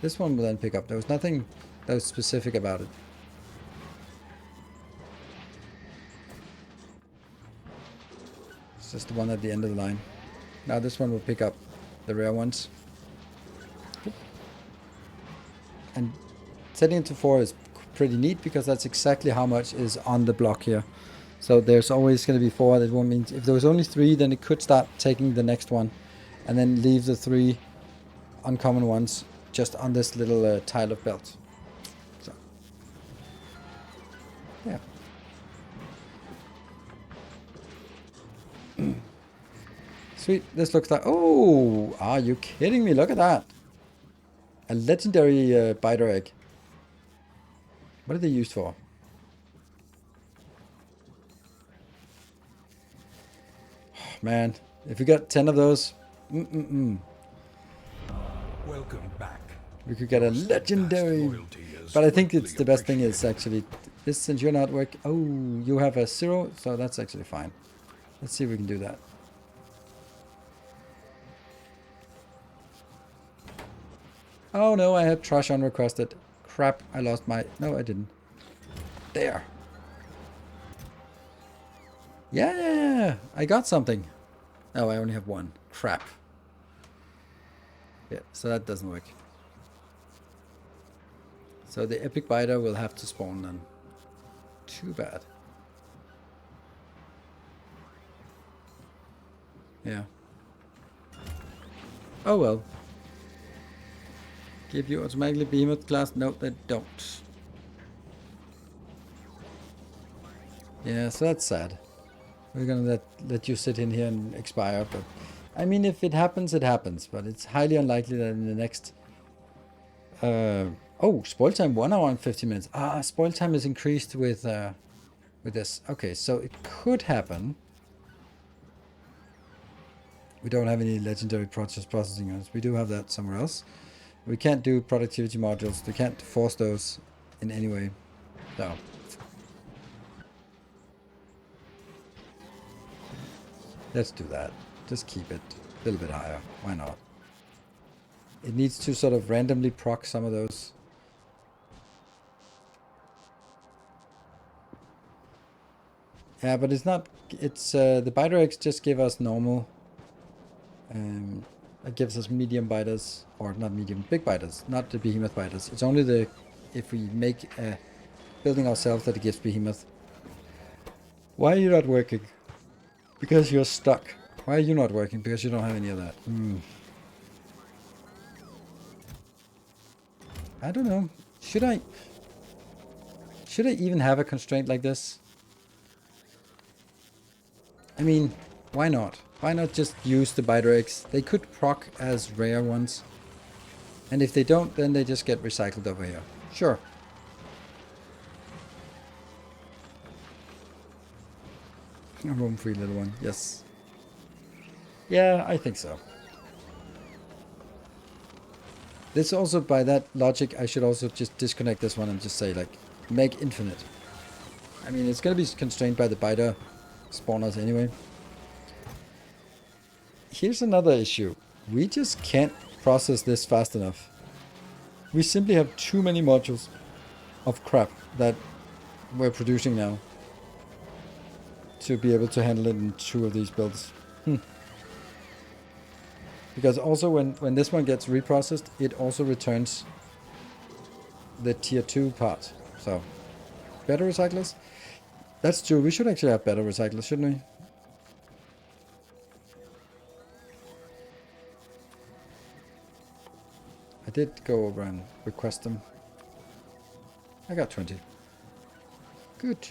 This one will then pick up. There was nothing that was specific about it. It's just the one at the end of the line. Now this one will pick up the rare ones. And setting it to 4 is pretty neat because that's exactly how much is on the block here. So there's always going to be 4. That won't mean if there was only 3, then it could start taking the next one. And then leave the 3 uncommon ones just on this little tile of belt. So, yeah. Sweet. This looks like... oh! Are you kidding me? Look at that. A legendary biter egg. What are they used for? Oh, man. If we got 10 of those... Welcome back. we could get a legendary... but I think it's the best thing is actually... this, since you're not working... oh, you have a 0, so that's actually fine. Let's see if we can do that. Oh no, I had trash unrequested. Crap, I lost my... no, I didn't. There. Yeah, I got something. Oh, I only have 1. Crap. Yeah, so that doesn't work. So the epic biter will have to spawn then. Too bad. Yeah. Oh well. Give you automatically behemoth class? No, they don't. Yeah, so that's sad. We're gonna let you sit in here and expire, but I mean, if it happens, it happens. But it's highly unlikely that in the next... oh, spoil time 1 hour and 50 minutes. Ah, spoil time is increased with this. Okay, so it could happen We don't have any legendary processing units. We do have that somewhere else. We can't do productivity modules. We can't force those in any way. So. Let's do that. Just keep it a little bit higher. Why not? It needs to sort of randomly proc some of those. Yeah, but it's not... It's... the biter eggs just give us normal... it gives us medium biters. Or not medium, big biters. Not the behemoth biters. It's only the... If we make a building ourselves that it gives behemoth. Why are you not working? Because you're stuck. Why are you not working? Because you don't have any of that. I don't know. Should I even have a constraint like this? I mean, why not? Why not just use the biter eggs? They could proc as rare ones. And if they don't, then they just get recycled over here. Sure. A roam-free little one, yes. Yeah, I think so. This also, by that logic, I should also just disconnect this one and just say, like, make infinite. I mean, it's going to be constrained by the biter spawners anyway. Here's another issue. We just can't process this fast enough. We simply have too many modules of crap that we're producing now to be able to handle it in 2 of these builds. Because also when this one gets reprocessed, it also returns the tier 2 part. So, better recyclers? That's true. We should actually have better recyclers, shouldn't we? I did go over and request them. I got 20. Good.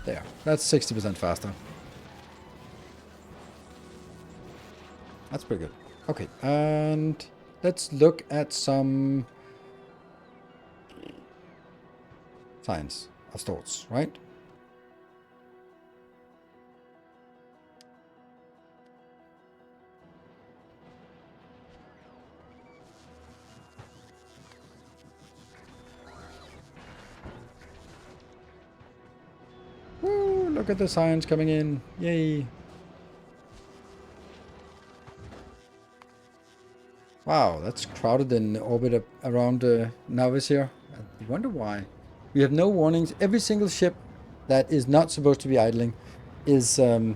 There. That's 60% faster. That's pretty good. Okay, and let's look at some science of sorts, right? Woo, look at the science coming in. Yay. Wow, that's crowded in orbit around Navis here. I wonder why. We have no warnings. Every single ship that is not supposed to be idling is having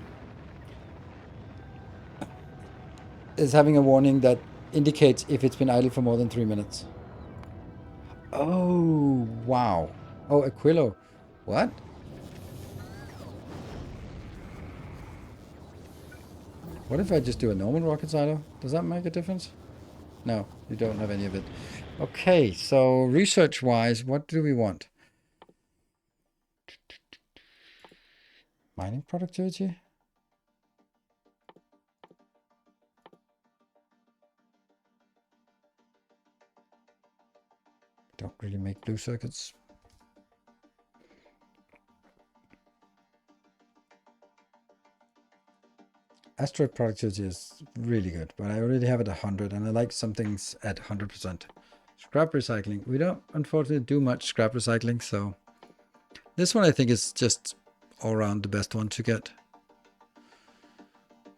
a warning that indicates if it's been idle for more than 3 minutes. Oh, wow. Oh, Aquilo. What? What if I just do a normal rocket silo? Does that make a difference? No, you don't have any of it. Okay, so research-wise, what do we want? Mining productivity? Don't really make blue circuits. Asteroid productivity is really good, but I already have it 100, and I like some things at 100%. Scrap recycling. We don't, unfortunately, do much scrap recycling, so... This one I think is just all around the best one to get.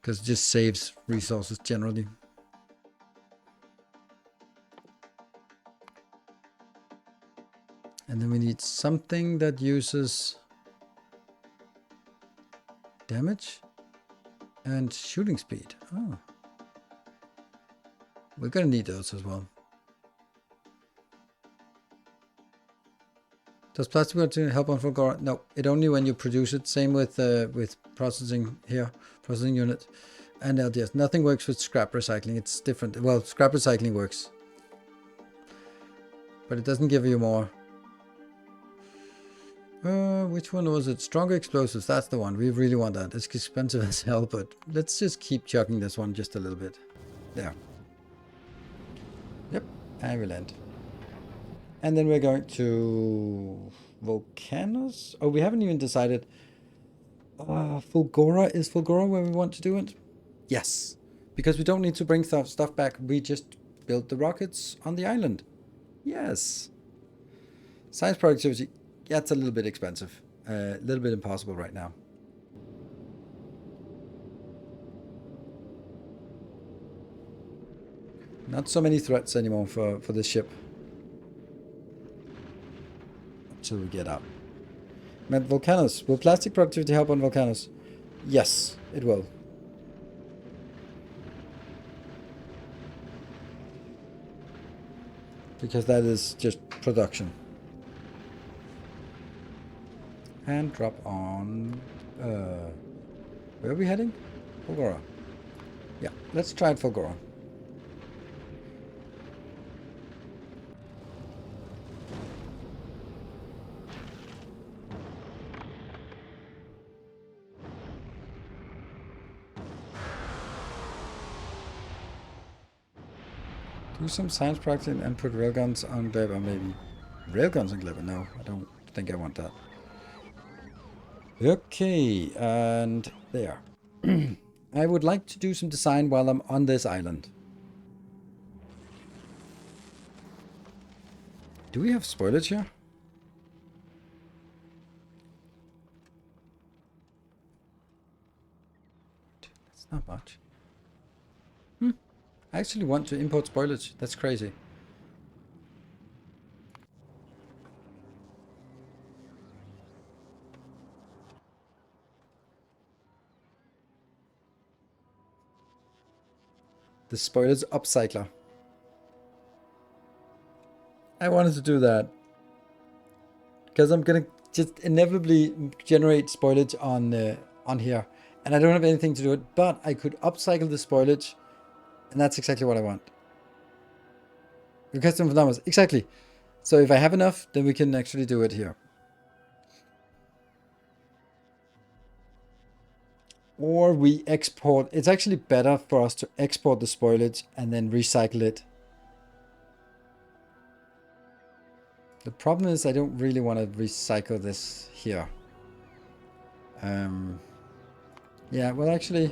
Because it just saves resources generally. And then we need something that uses damage and shooting speed. Oh. We're gonna need those as well. Does plastic material help on Fulgora? No, it only when you produce it. Same with processing here, processing unit, and LDS. Nothing works with scrap recycling. It's different. Well, scrap recycling works, but it doesn't give you more. Which one was it? Stronger explosives. That's the one. We really want that. It's expensive as hell, but let's just keep chucking this one just a little bit. There. Yep, and we land. And then we're going to Volcanoes. Oh, we haven't even decided. Fulgora, is Fulgora where we want to do it? Yes, because we don't need to bring stuff back. We just build the rockets on the island. Yes. Science productivity. Yeah, it's a little bit expensive. A little bit impossible right now. Not so many threats anymore for this ship. Until we get out. But volcanoes. Will plastic productivity help on volcanoes? Yes, it will. Because that is just production. And drop on... where are we heading? Fulgora. Yeah, let's try it Fulgora. Do some science practice and put railguns on Gleba, maybe. Railguns on Gleba? No, I don't think I want that. Okay, and there. I would like to do some design while I'm on this island. Do we have spoilage here? That's not much. I actually want to import spoilage. That's crazy. The spoilage upcycler. I wanted to do that. Because I'm gonna just inevitably generate spoilage on here. And I don't have anything to do it, but I could upcycle the spoilage. And that's exactly what I want. Custom numbers. Exactly. So if I have enough, then we can actually do it here. Or we export. It's actually better for us to export the spoilage and then recycle it. The problem is I don't really want to recycle this here. Yeah, well actually,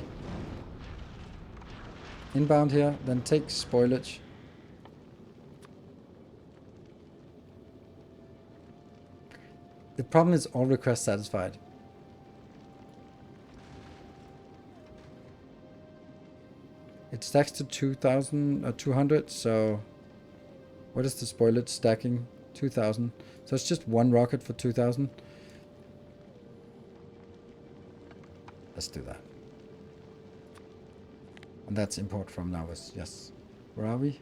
inbound here, then take spoilage. The problem is all requests satisfied. It stacks to 2000 or 200, so what is the spoilage stacking? 2000. So it's just one rocket for 2000. Let's do that. And that's import from Navis, yes. Where are we?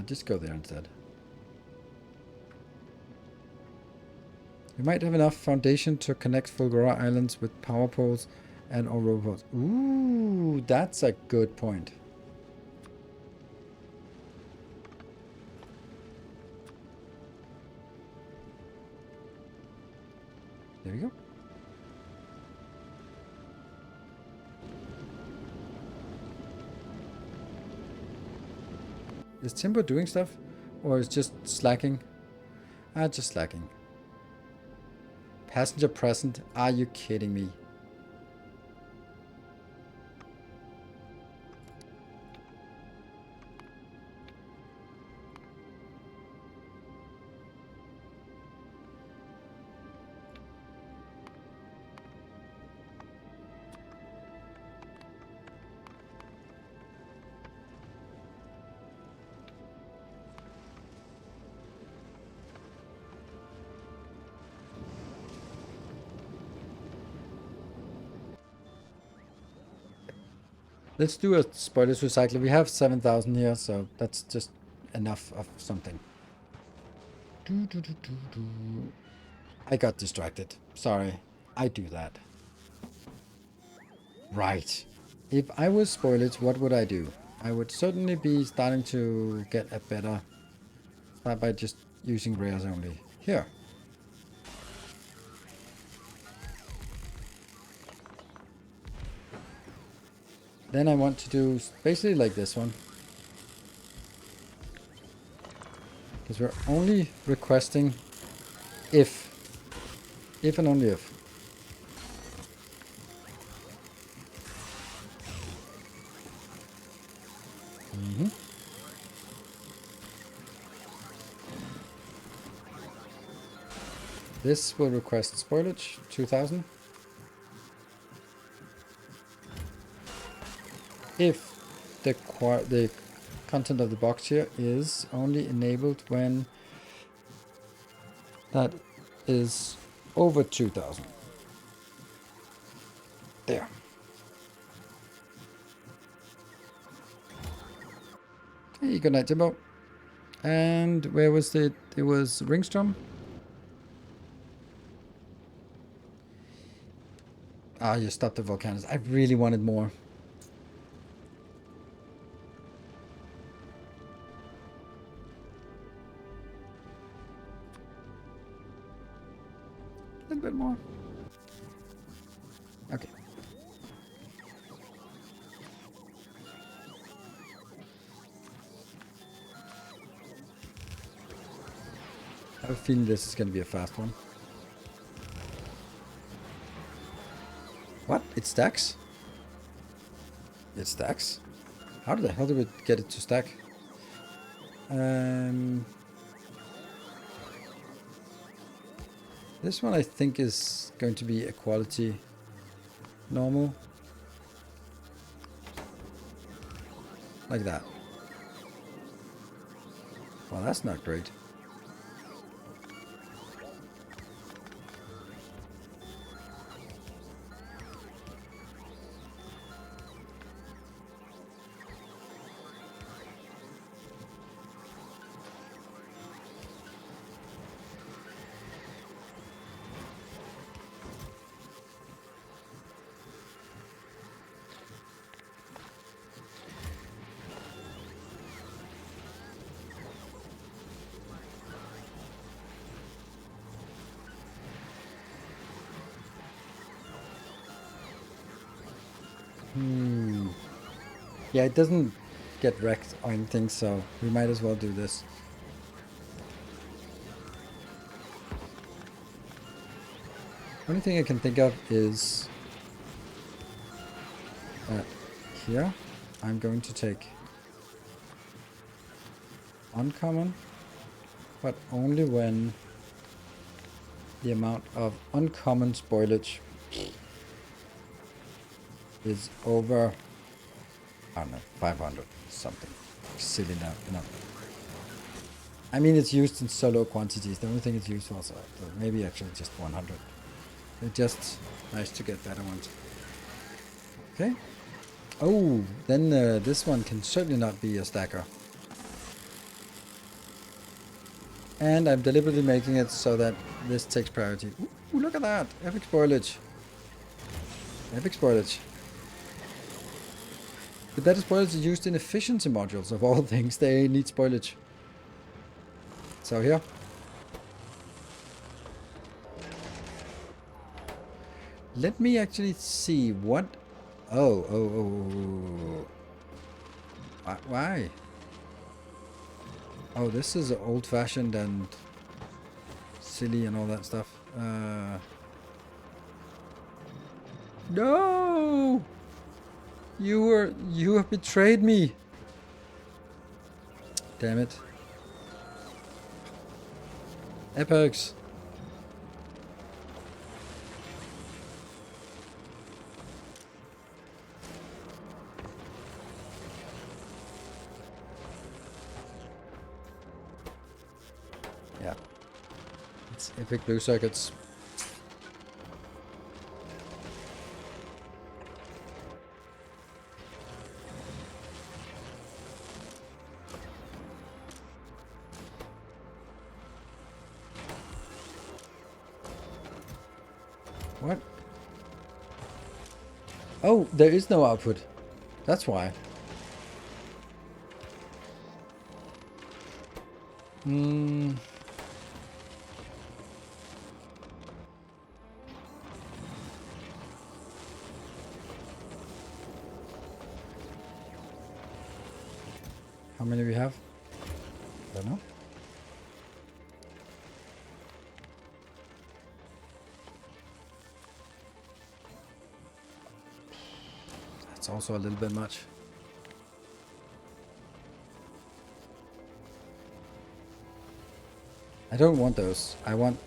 Just go there instead. We might have enough foundation to connect Fulgora Islands with power poles and or robots. Ooh, that's a good point. There we go. Is Timber doing stuff? Or is just slacking? Just slacking. Passenger present? Are you kidding me? Let's do a spoilage recycler. We have 7,000 here, so that's just enough of something. I got distracted. Sorry. I do that. Right. If I was spoilage, what would I do? I would certainly be starting to get a better... Start by just using rares only. Here. Then I want to do basically like this one. Because we're only requesting if. If and only if. This will request spoilage, 2000. If the content of the box here is only enabled when that is over 2000. There. Hey, good night, Timbo. And where was it? It was Ringstrom. Ah, you stopped the volcanoes. I really wanted more. A little bit more. Okay. I have a feeling this is going to be a fast one. What? It stacks? It stacks? How the hell did we get it to stack? This one I think is going to be equality normal. Like that. Well, that's not great. Yeah, it doesn't get wrecked or anything, so we might as well do this. Only thing I can think of is here I'm going to take uncommon, but only when the amount of uncommon spoilage is over, I don't know, 500 something. Silly now, you know. I mean, it's used in so low quantities. The only thing it's used for is maybe actually just 100. It's just nice to get better ones. Okay. Oh, then this one can certainly not be a stacker. And I'm deliberately making it so that this takes priority. Ooh, look at that! Epic spoilage. Epic spoilage. The better spoilage is used in efficiency modules of all things. They need spoilage. So here. Let me actually see what... Oh. Why? Oh, this is old-fashioned and silly and all that stuff. No! You have betrayed me. Damn it. Epics. Yeah. It's epic blue circuits. What? Oh, there is no output. That's why. How many we have? I don't know. That's also a little bit much. I don't want those. I want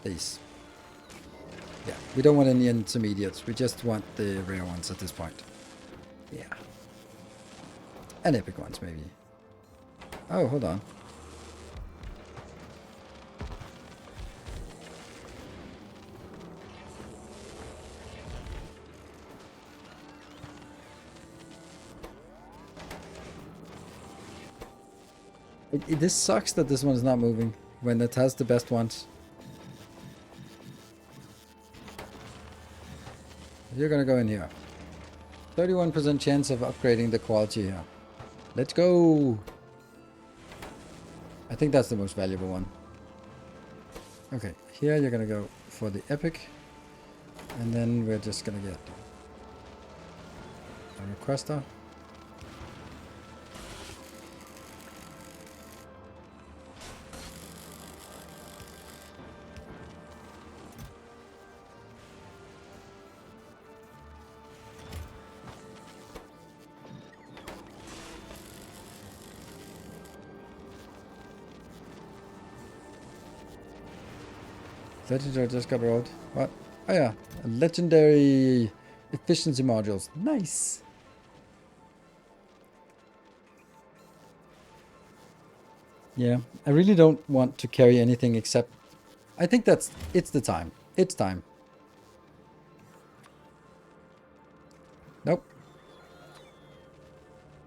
these. Yeah, we don't want any intermediates. We just want the rare ones at this point. Yeah. And epic ones, maybe. Oh, hold on. This sucks that this one is not moving when it has the best ones. You're gonna go in here. 31% chance of upgrading the quality here. Let's go! I think that's the most valuable one. Okay, here you're gonna go for the epic. And then we're just gonna get a requester. Legendary just got rolled. What? Oh yeah, legendary efficiency modules. Nice. Yeah, I really don't want to carry anything except... I think it's the time. It's time. Nope.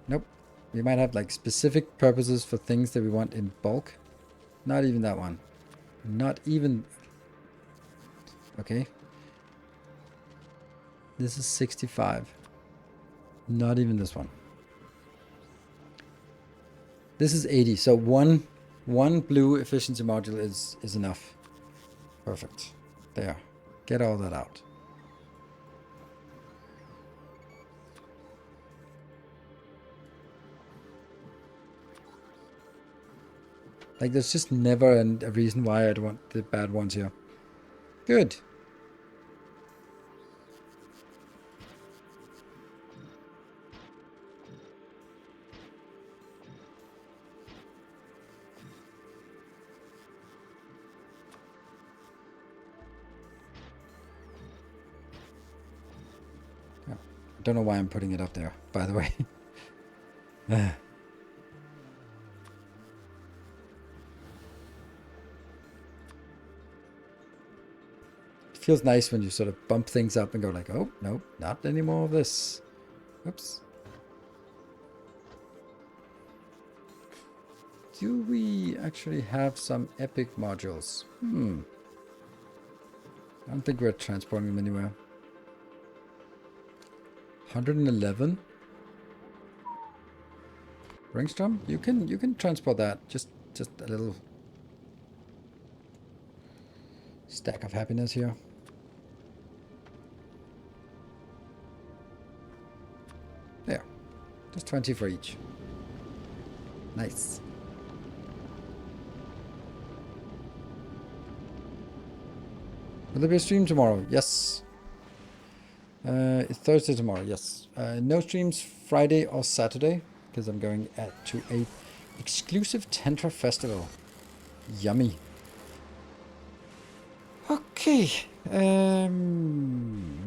Nope. We might have like specific purposes for things that we want in bulk. Not even that one. Not even... Okay. This is 65. Not even this one. This is 80. So one blue efficiency module is enough. Perfect. There. Get all that out. Like, there's just never a reason why I'd want the bad ones here. Good. I don't know why I'm putting it up there, by the way. It feels nice when you sort of bump things up and go like, oh, nope, not any more of this. Oops. Do we actually have some epic modules? I don't think we're transporting them anywhere. 111? Ringstrom? You can transport that. Just a little stack of happiness here. There. Just 20 for each. Nice. Will there be a stream tomorrow? Yes. It's Thursday tomorrow, yes. No streams Friday or Saturday, because I'm going to a exclusive Tantra festival. Yummy. Okay.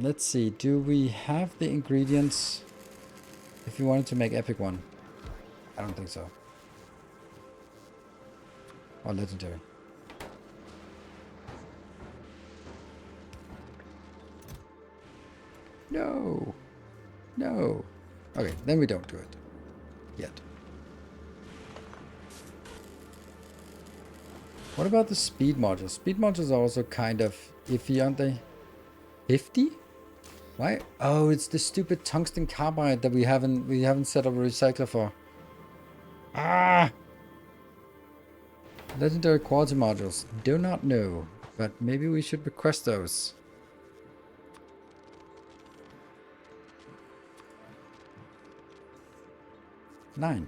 Let's see. Do we have the ingredients if you wanted to make epic one? I don't think so. Or legendary. No. No. Okay, then we don't do it. Yet. What about the speed modules? Speed modules are also kind of iffy, aren't they? 50? Why? Oh, it's the stupid tungsten carbide that we haven't set up a recycler for. Ah! Legendary quality modules. Do not know, but maybe we should request those. 9.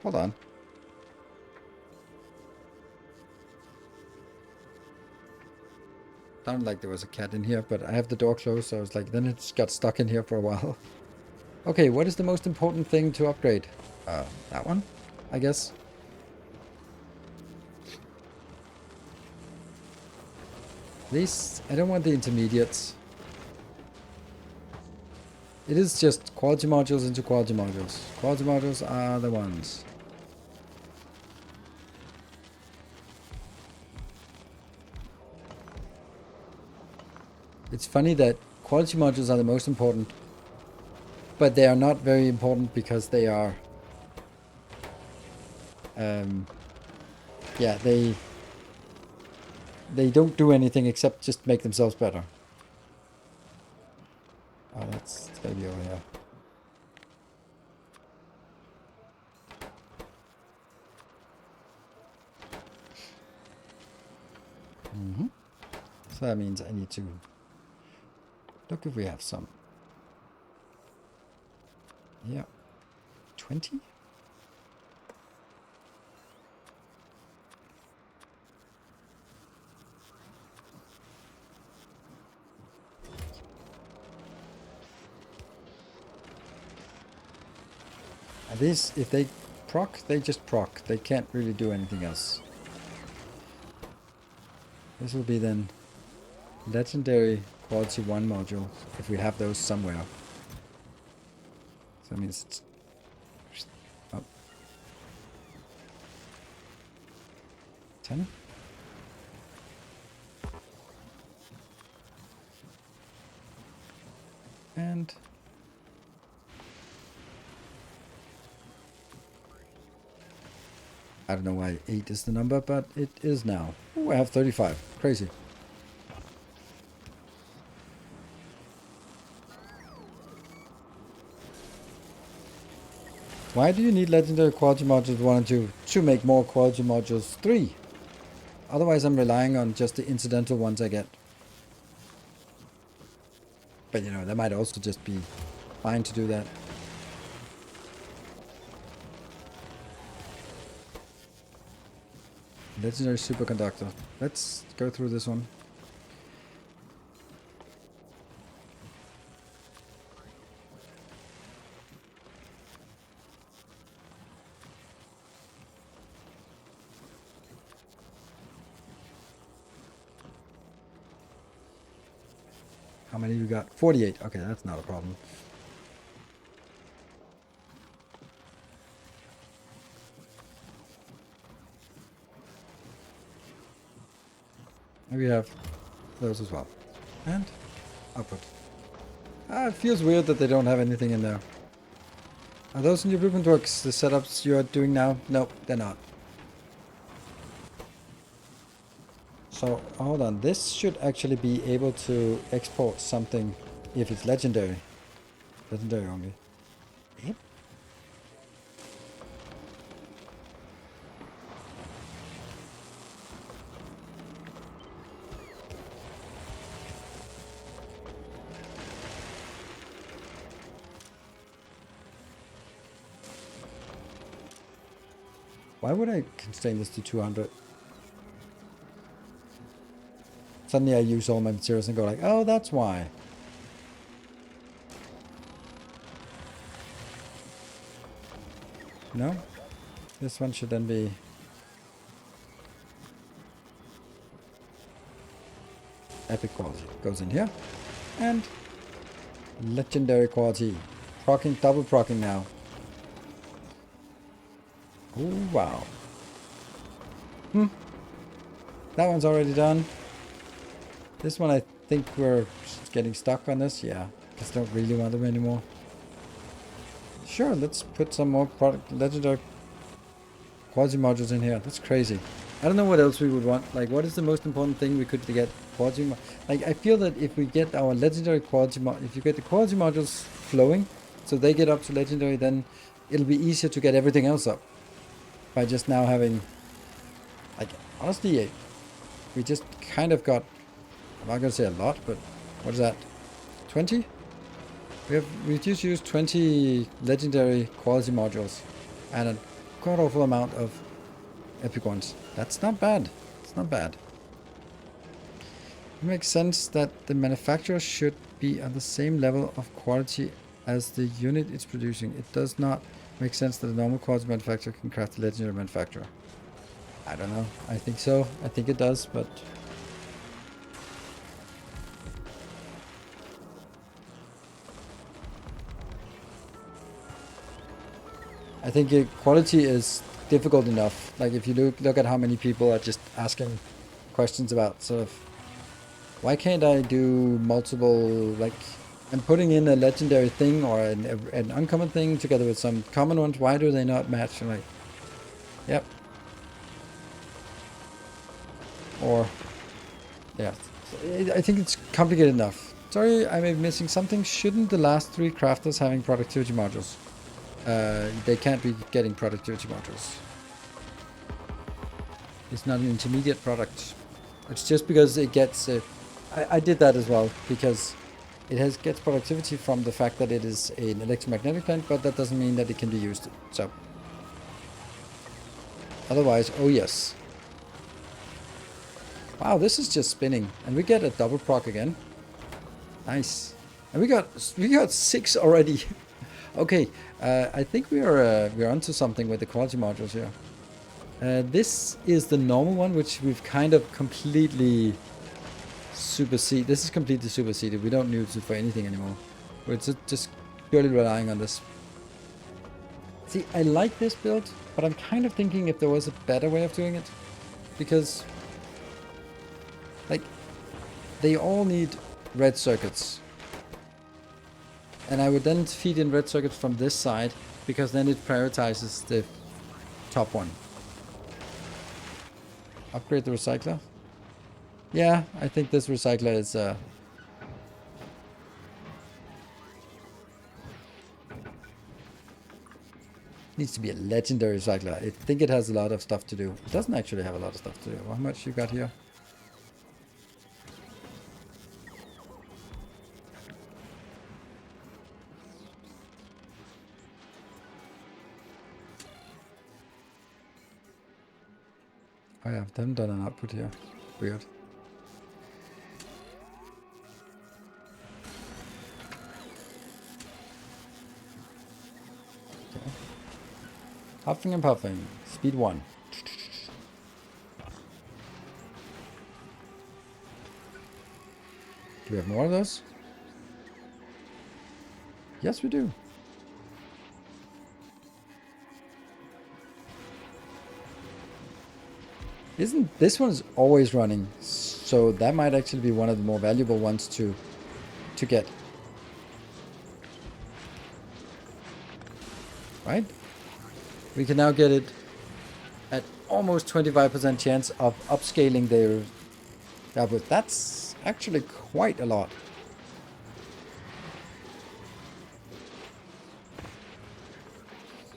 Hold on. Sounded like there was a cat in here, but I have the door closed, so I was like, then it's got stuck in here for a while. Okay, what is the most important thing to upgrade? That one, I guess. These, I don't want the intermediates. It is just quality modules into quality modules. Quality modules are the ones. It's funny that quality modules are the most important, but they are not very important because they are, yeah, they don't do anything except just make themselves better. Oh, that's gotta be over here. So that means I need to look if we have some. Yeah. 20? And these, if they proc, they just proc. They can't really do anything else. This will be then legendary quality 1 module, if we have those somewhere. So that means it's... Oh. 10? And... I don't know why 8 is the number, but it is now. Ooh, I have 35. Crazy. Why do you need legendary quality modules 1 and 2? To make more quality modules 3. Otherwise I'm relying on just the incidental ones I get. But you know, that might also just be fine to do that. Legendary superconductor. Let's go through this one. How many you got? 48. Okay, that's not a problem. We have those as well. And output. It feels weird that they don't have anything in there. Are those in your blueprint works, the setups you're doing now? Nope, they're not. So, hold on. This should actually be able to export something if it's legendary. Legendary only. Yep. Why would I constrain this to 200? Suddenly I use all my materials and go like, oh, that's why. No? This one should then be... epic quality. Goes in here. And... legendary quality. Procking, double procking now. Oh, wow. That one's already done. This one, I think we're getting stuck on this. Yeah, just don't really want them anymore. Sure, let's put some more legendary quality modules in here. That's crazy. I don't know what else we would want. Like, what is the most important thing we could get quality? Like, I feel that if we get our legendary quality, if you get the quality modules flowing, so they get up to legendary, then it'll be easier to get everything else up. By just now having, like, honestly, we just kind of got, I'm not gonna say a lot, but what is that? 20? We just used 20 legendary quality modules and a god awful amount of epic ones. That's not bad. It's not bad. It makes sense that the manufacturer should be on the same level of quality as the unit it's producing. It does not make sense that a normal quality manufacturer can craft a legendary manufacturer. I don't know. I think so. I think it does, but... I think quality is difficult enough. Like if you look at how many people are just asking questions about sort of, why can't I do multiple, like I'm putting in a legendary thing or an uncommon thing together with some common ones. Why do they not match? And like, yep. Or, yeah. I think it's complicated enough. Sorry, I may be missing something. Shouldn't the last 3 crafters having productivity modules? They can't be getting productivity modules. It's not an intermediate product. It's just because it gets... I did that as well, because it gets productivity from the fact that it is an electromagnetic plant, but that doesn't mean that it can be used. So, otherwise, oh yes. Wow, this is just spinning, and we get a double proc again. Nice, and we got 6 already. Okay, I think we're onto something with the quality modules here. This is the normal one, which we've kind of completely superseded. This is completely superseded. We don't use it for anything anymore. We're just purely relying on this. See, I like this build, but I'm kind of thinking if there was a better way of doing it. Because, like, they all need red circuits. And I would then feed in red circuits from this side, because then it prioritizes the top one. Upgrade the recycler? Yeah, I think this recycler is... needs to be a legendary recycler. I think it has a lot of stuff to do. It doesn't actually have a lot of stuff to do. How much you got here? Oh yeah, they haven't done an output here. Weird. Okay. Huffing and puffing. Speed 1. Do we have more of those? Yes, we do. Isn't this one's always running? So that might actually be one of the more valuable ones to get. Right? We can now get it at almost 25% chance of upscaling their output. That's actually quite a lot.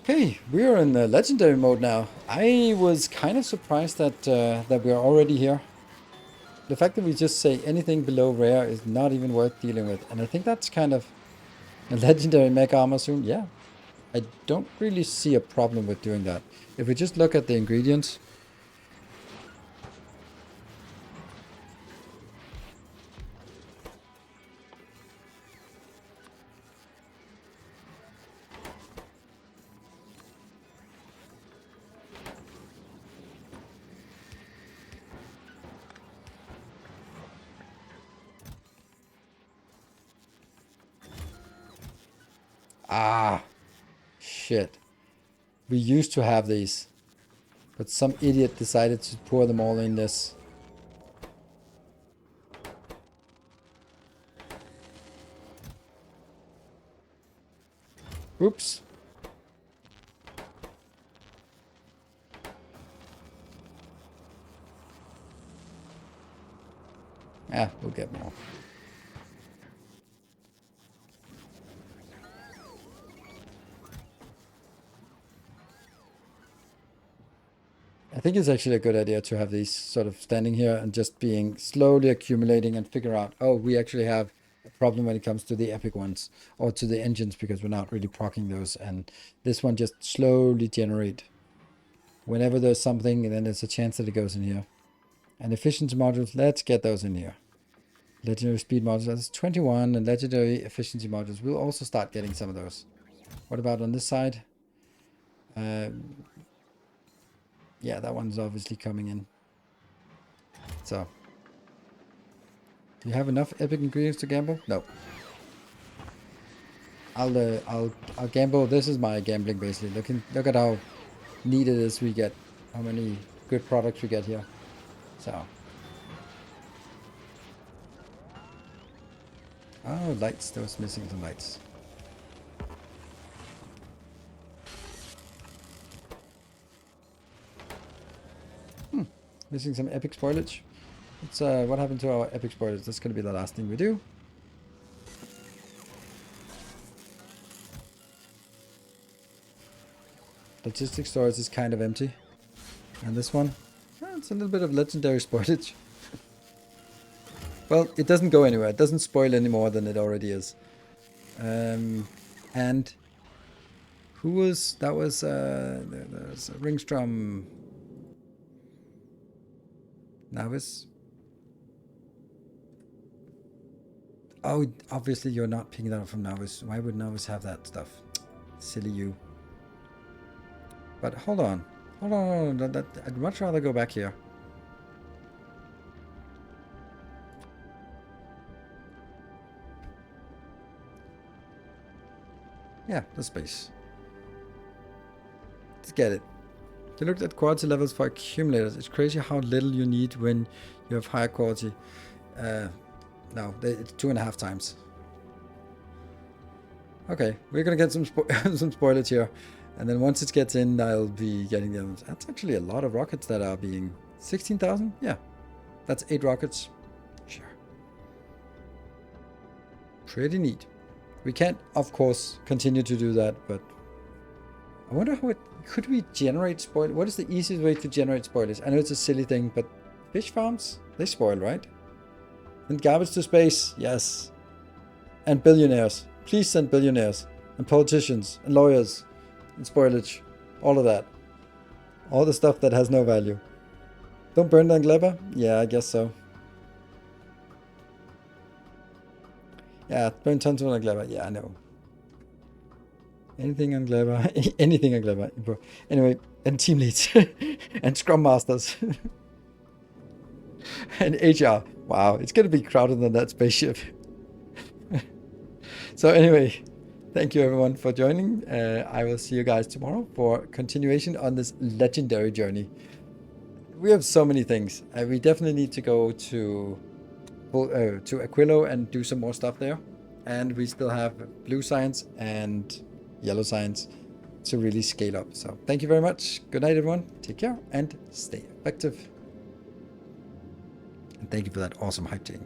Okay, we're in the legendary mode now. I was kind of surprised that that we're already here. The fact that we just say anything below rare is not even worth dealing with. And I think that's kind of a legendary mega armor soon. Yeah, I don't really see a problem with doing that. If we just look at the ingredients. Ah, shit. We used to have these, but some idiot decided to pour them all in this. Oops. Ah, we'll get more. I think it's actually a good idea to have these sort of standing here and just being slowly accumulating and figure out, oh, we actually have a problem when it comes to the epic ones or to the engines because we're not really proccing those. And this one just slowly generate. Whenever there's something, then there's a chance that it goes in here. And efficiency modules, let's get those in here. Legendary speed modules, that's 21, and legendary efficiency modules. We'll also start getting some of those. What about on this side? Yeah, that one's obviously coming in. So, do you have enough epic ingredients to gamble? No. I'll gamble. This is my gambling basically. Look at how neat it is we get. How many good products we get here. So. Oh, lights. There was missing some lights. Missing some epic spoilage. It's what happened to our epic spoilage? That's gonna be the last thing we do. Logistics storage is kind of empty. And this one? It's a little bit of legendary spoilage. Well, it doesn't go anywhere. It doesn't spoil any more than it already is. And who was... That was... there's Ringstrom... Navis? Oh, obviously you're not picking that up from Navis. Why would Navis have that stuff? Silly you. But hold on. Hold on. I'd much rather go back here. Yeah, the space. Let's get it. You looked at quality levels for accumulators. It's crazy how little you need when you have higher quality. No, it's 2.5 times. Okay, we're gonna get some some spoilage here. And then once it gets in, I'll be getting them. That's actually a lot of rockets that are being... 16,000? Yeah. That's 8 rockets. Sure. Pretty neat. We can't, of course, continue to do that, but... I wonder how it... Could we generate spoil? What is the easiest way to generate spoilers? I know it's a silly thing, but... Fish farms? They spoil, right? And garbage to space? Yes. And billionaires. Please send billionaires. And politicians. And lawyers. And spoilage, all of that, all the stuff that has no value. Don't burn on Gleba? Yeah, I guess so. Yeah, burn tons on Gleba. Yeah, I know. Anything on Gleba, anything on Gleba. Anyway, and team leads and scrum masters and HR. Wow, it's gonna be crowded on that spaceship. So anyway. Thank you everyone for joining. I will see you guys tomorrow for continuation on this legendary journey. We have so many things. We definitely need to go to Aquilo and do some more stuff there. And we still have blue science and yellow science to really scale up. So thank you very much. Good night everyone. Take care and stay effective. And thank you for that awesome hype chain.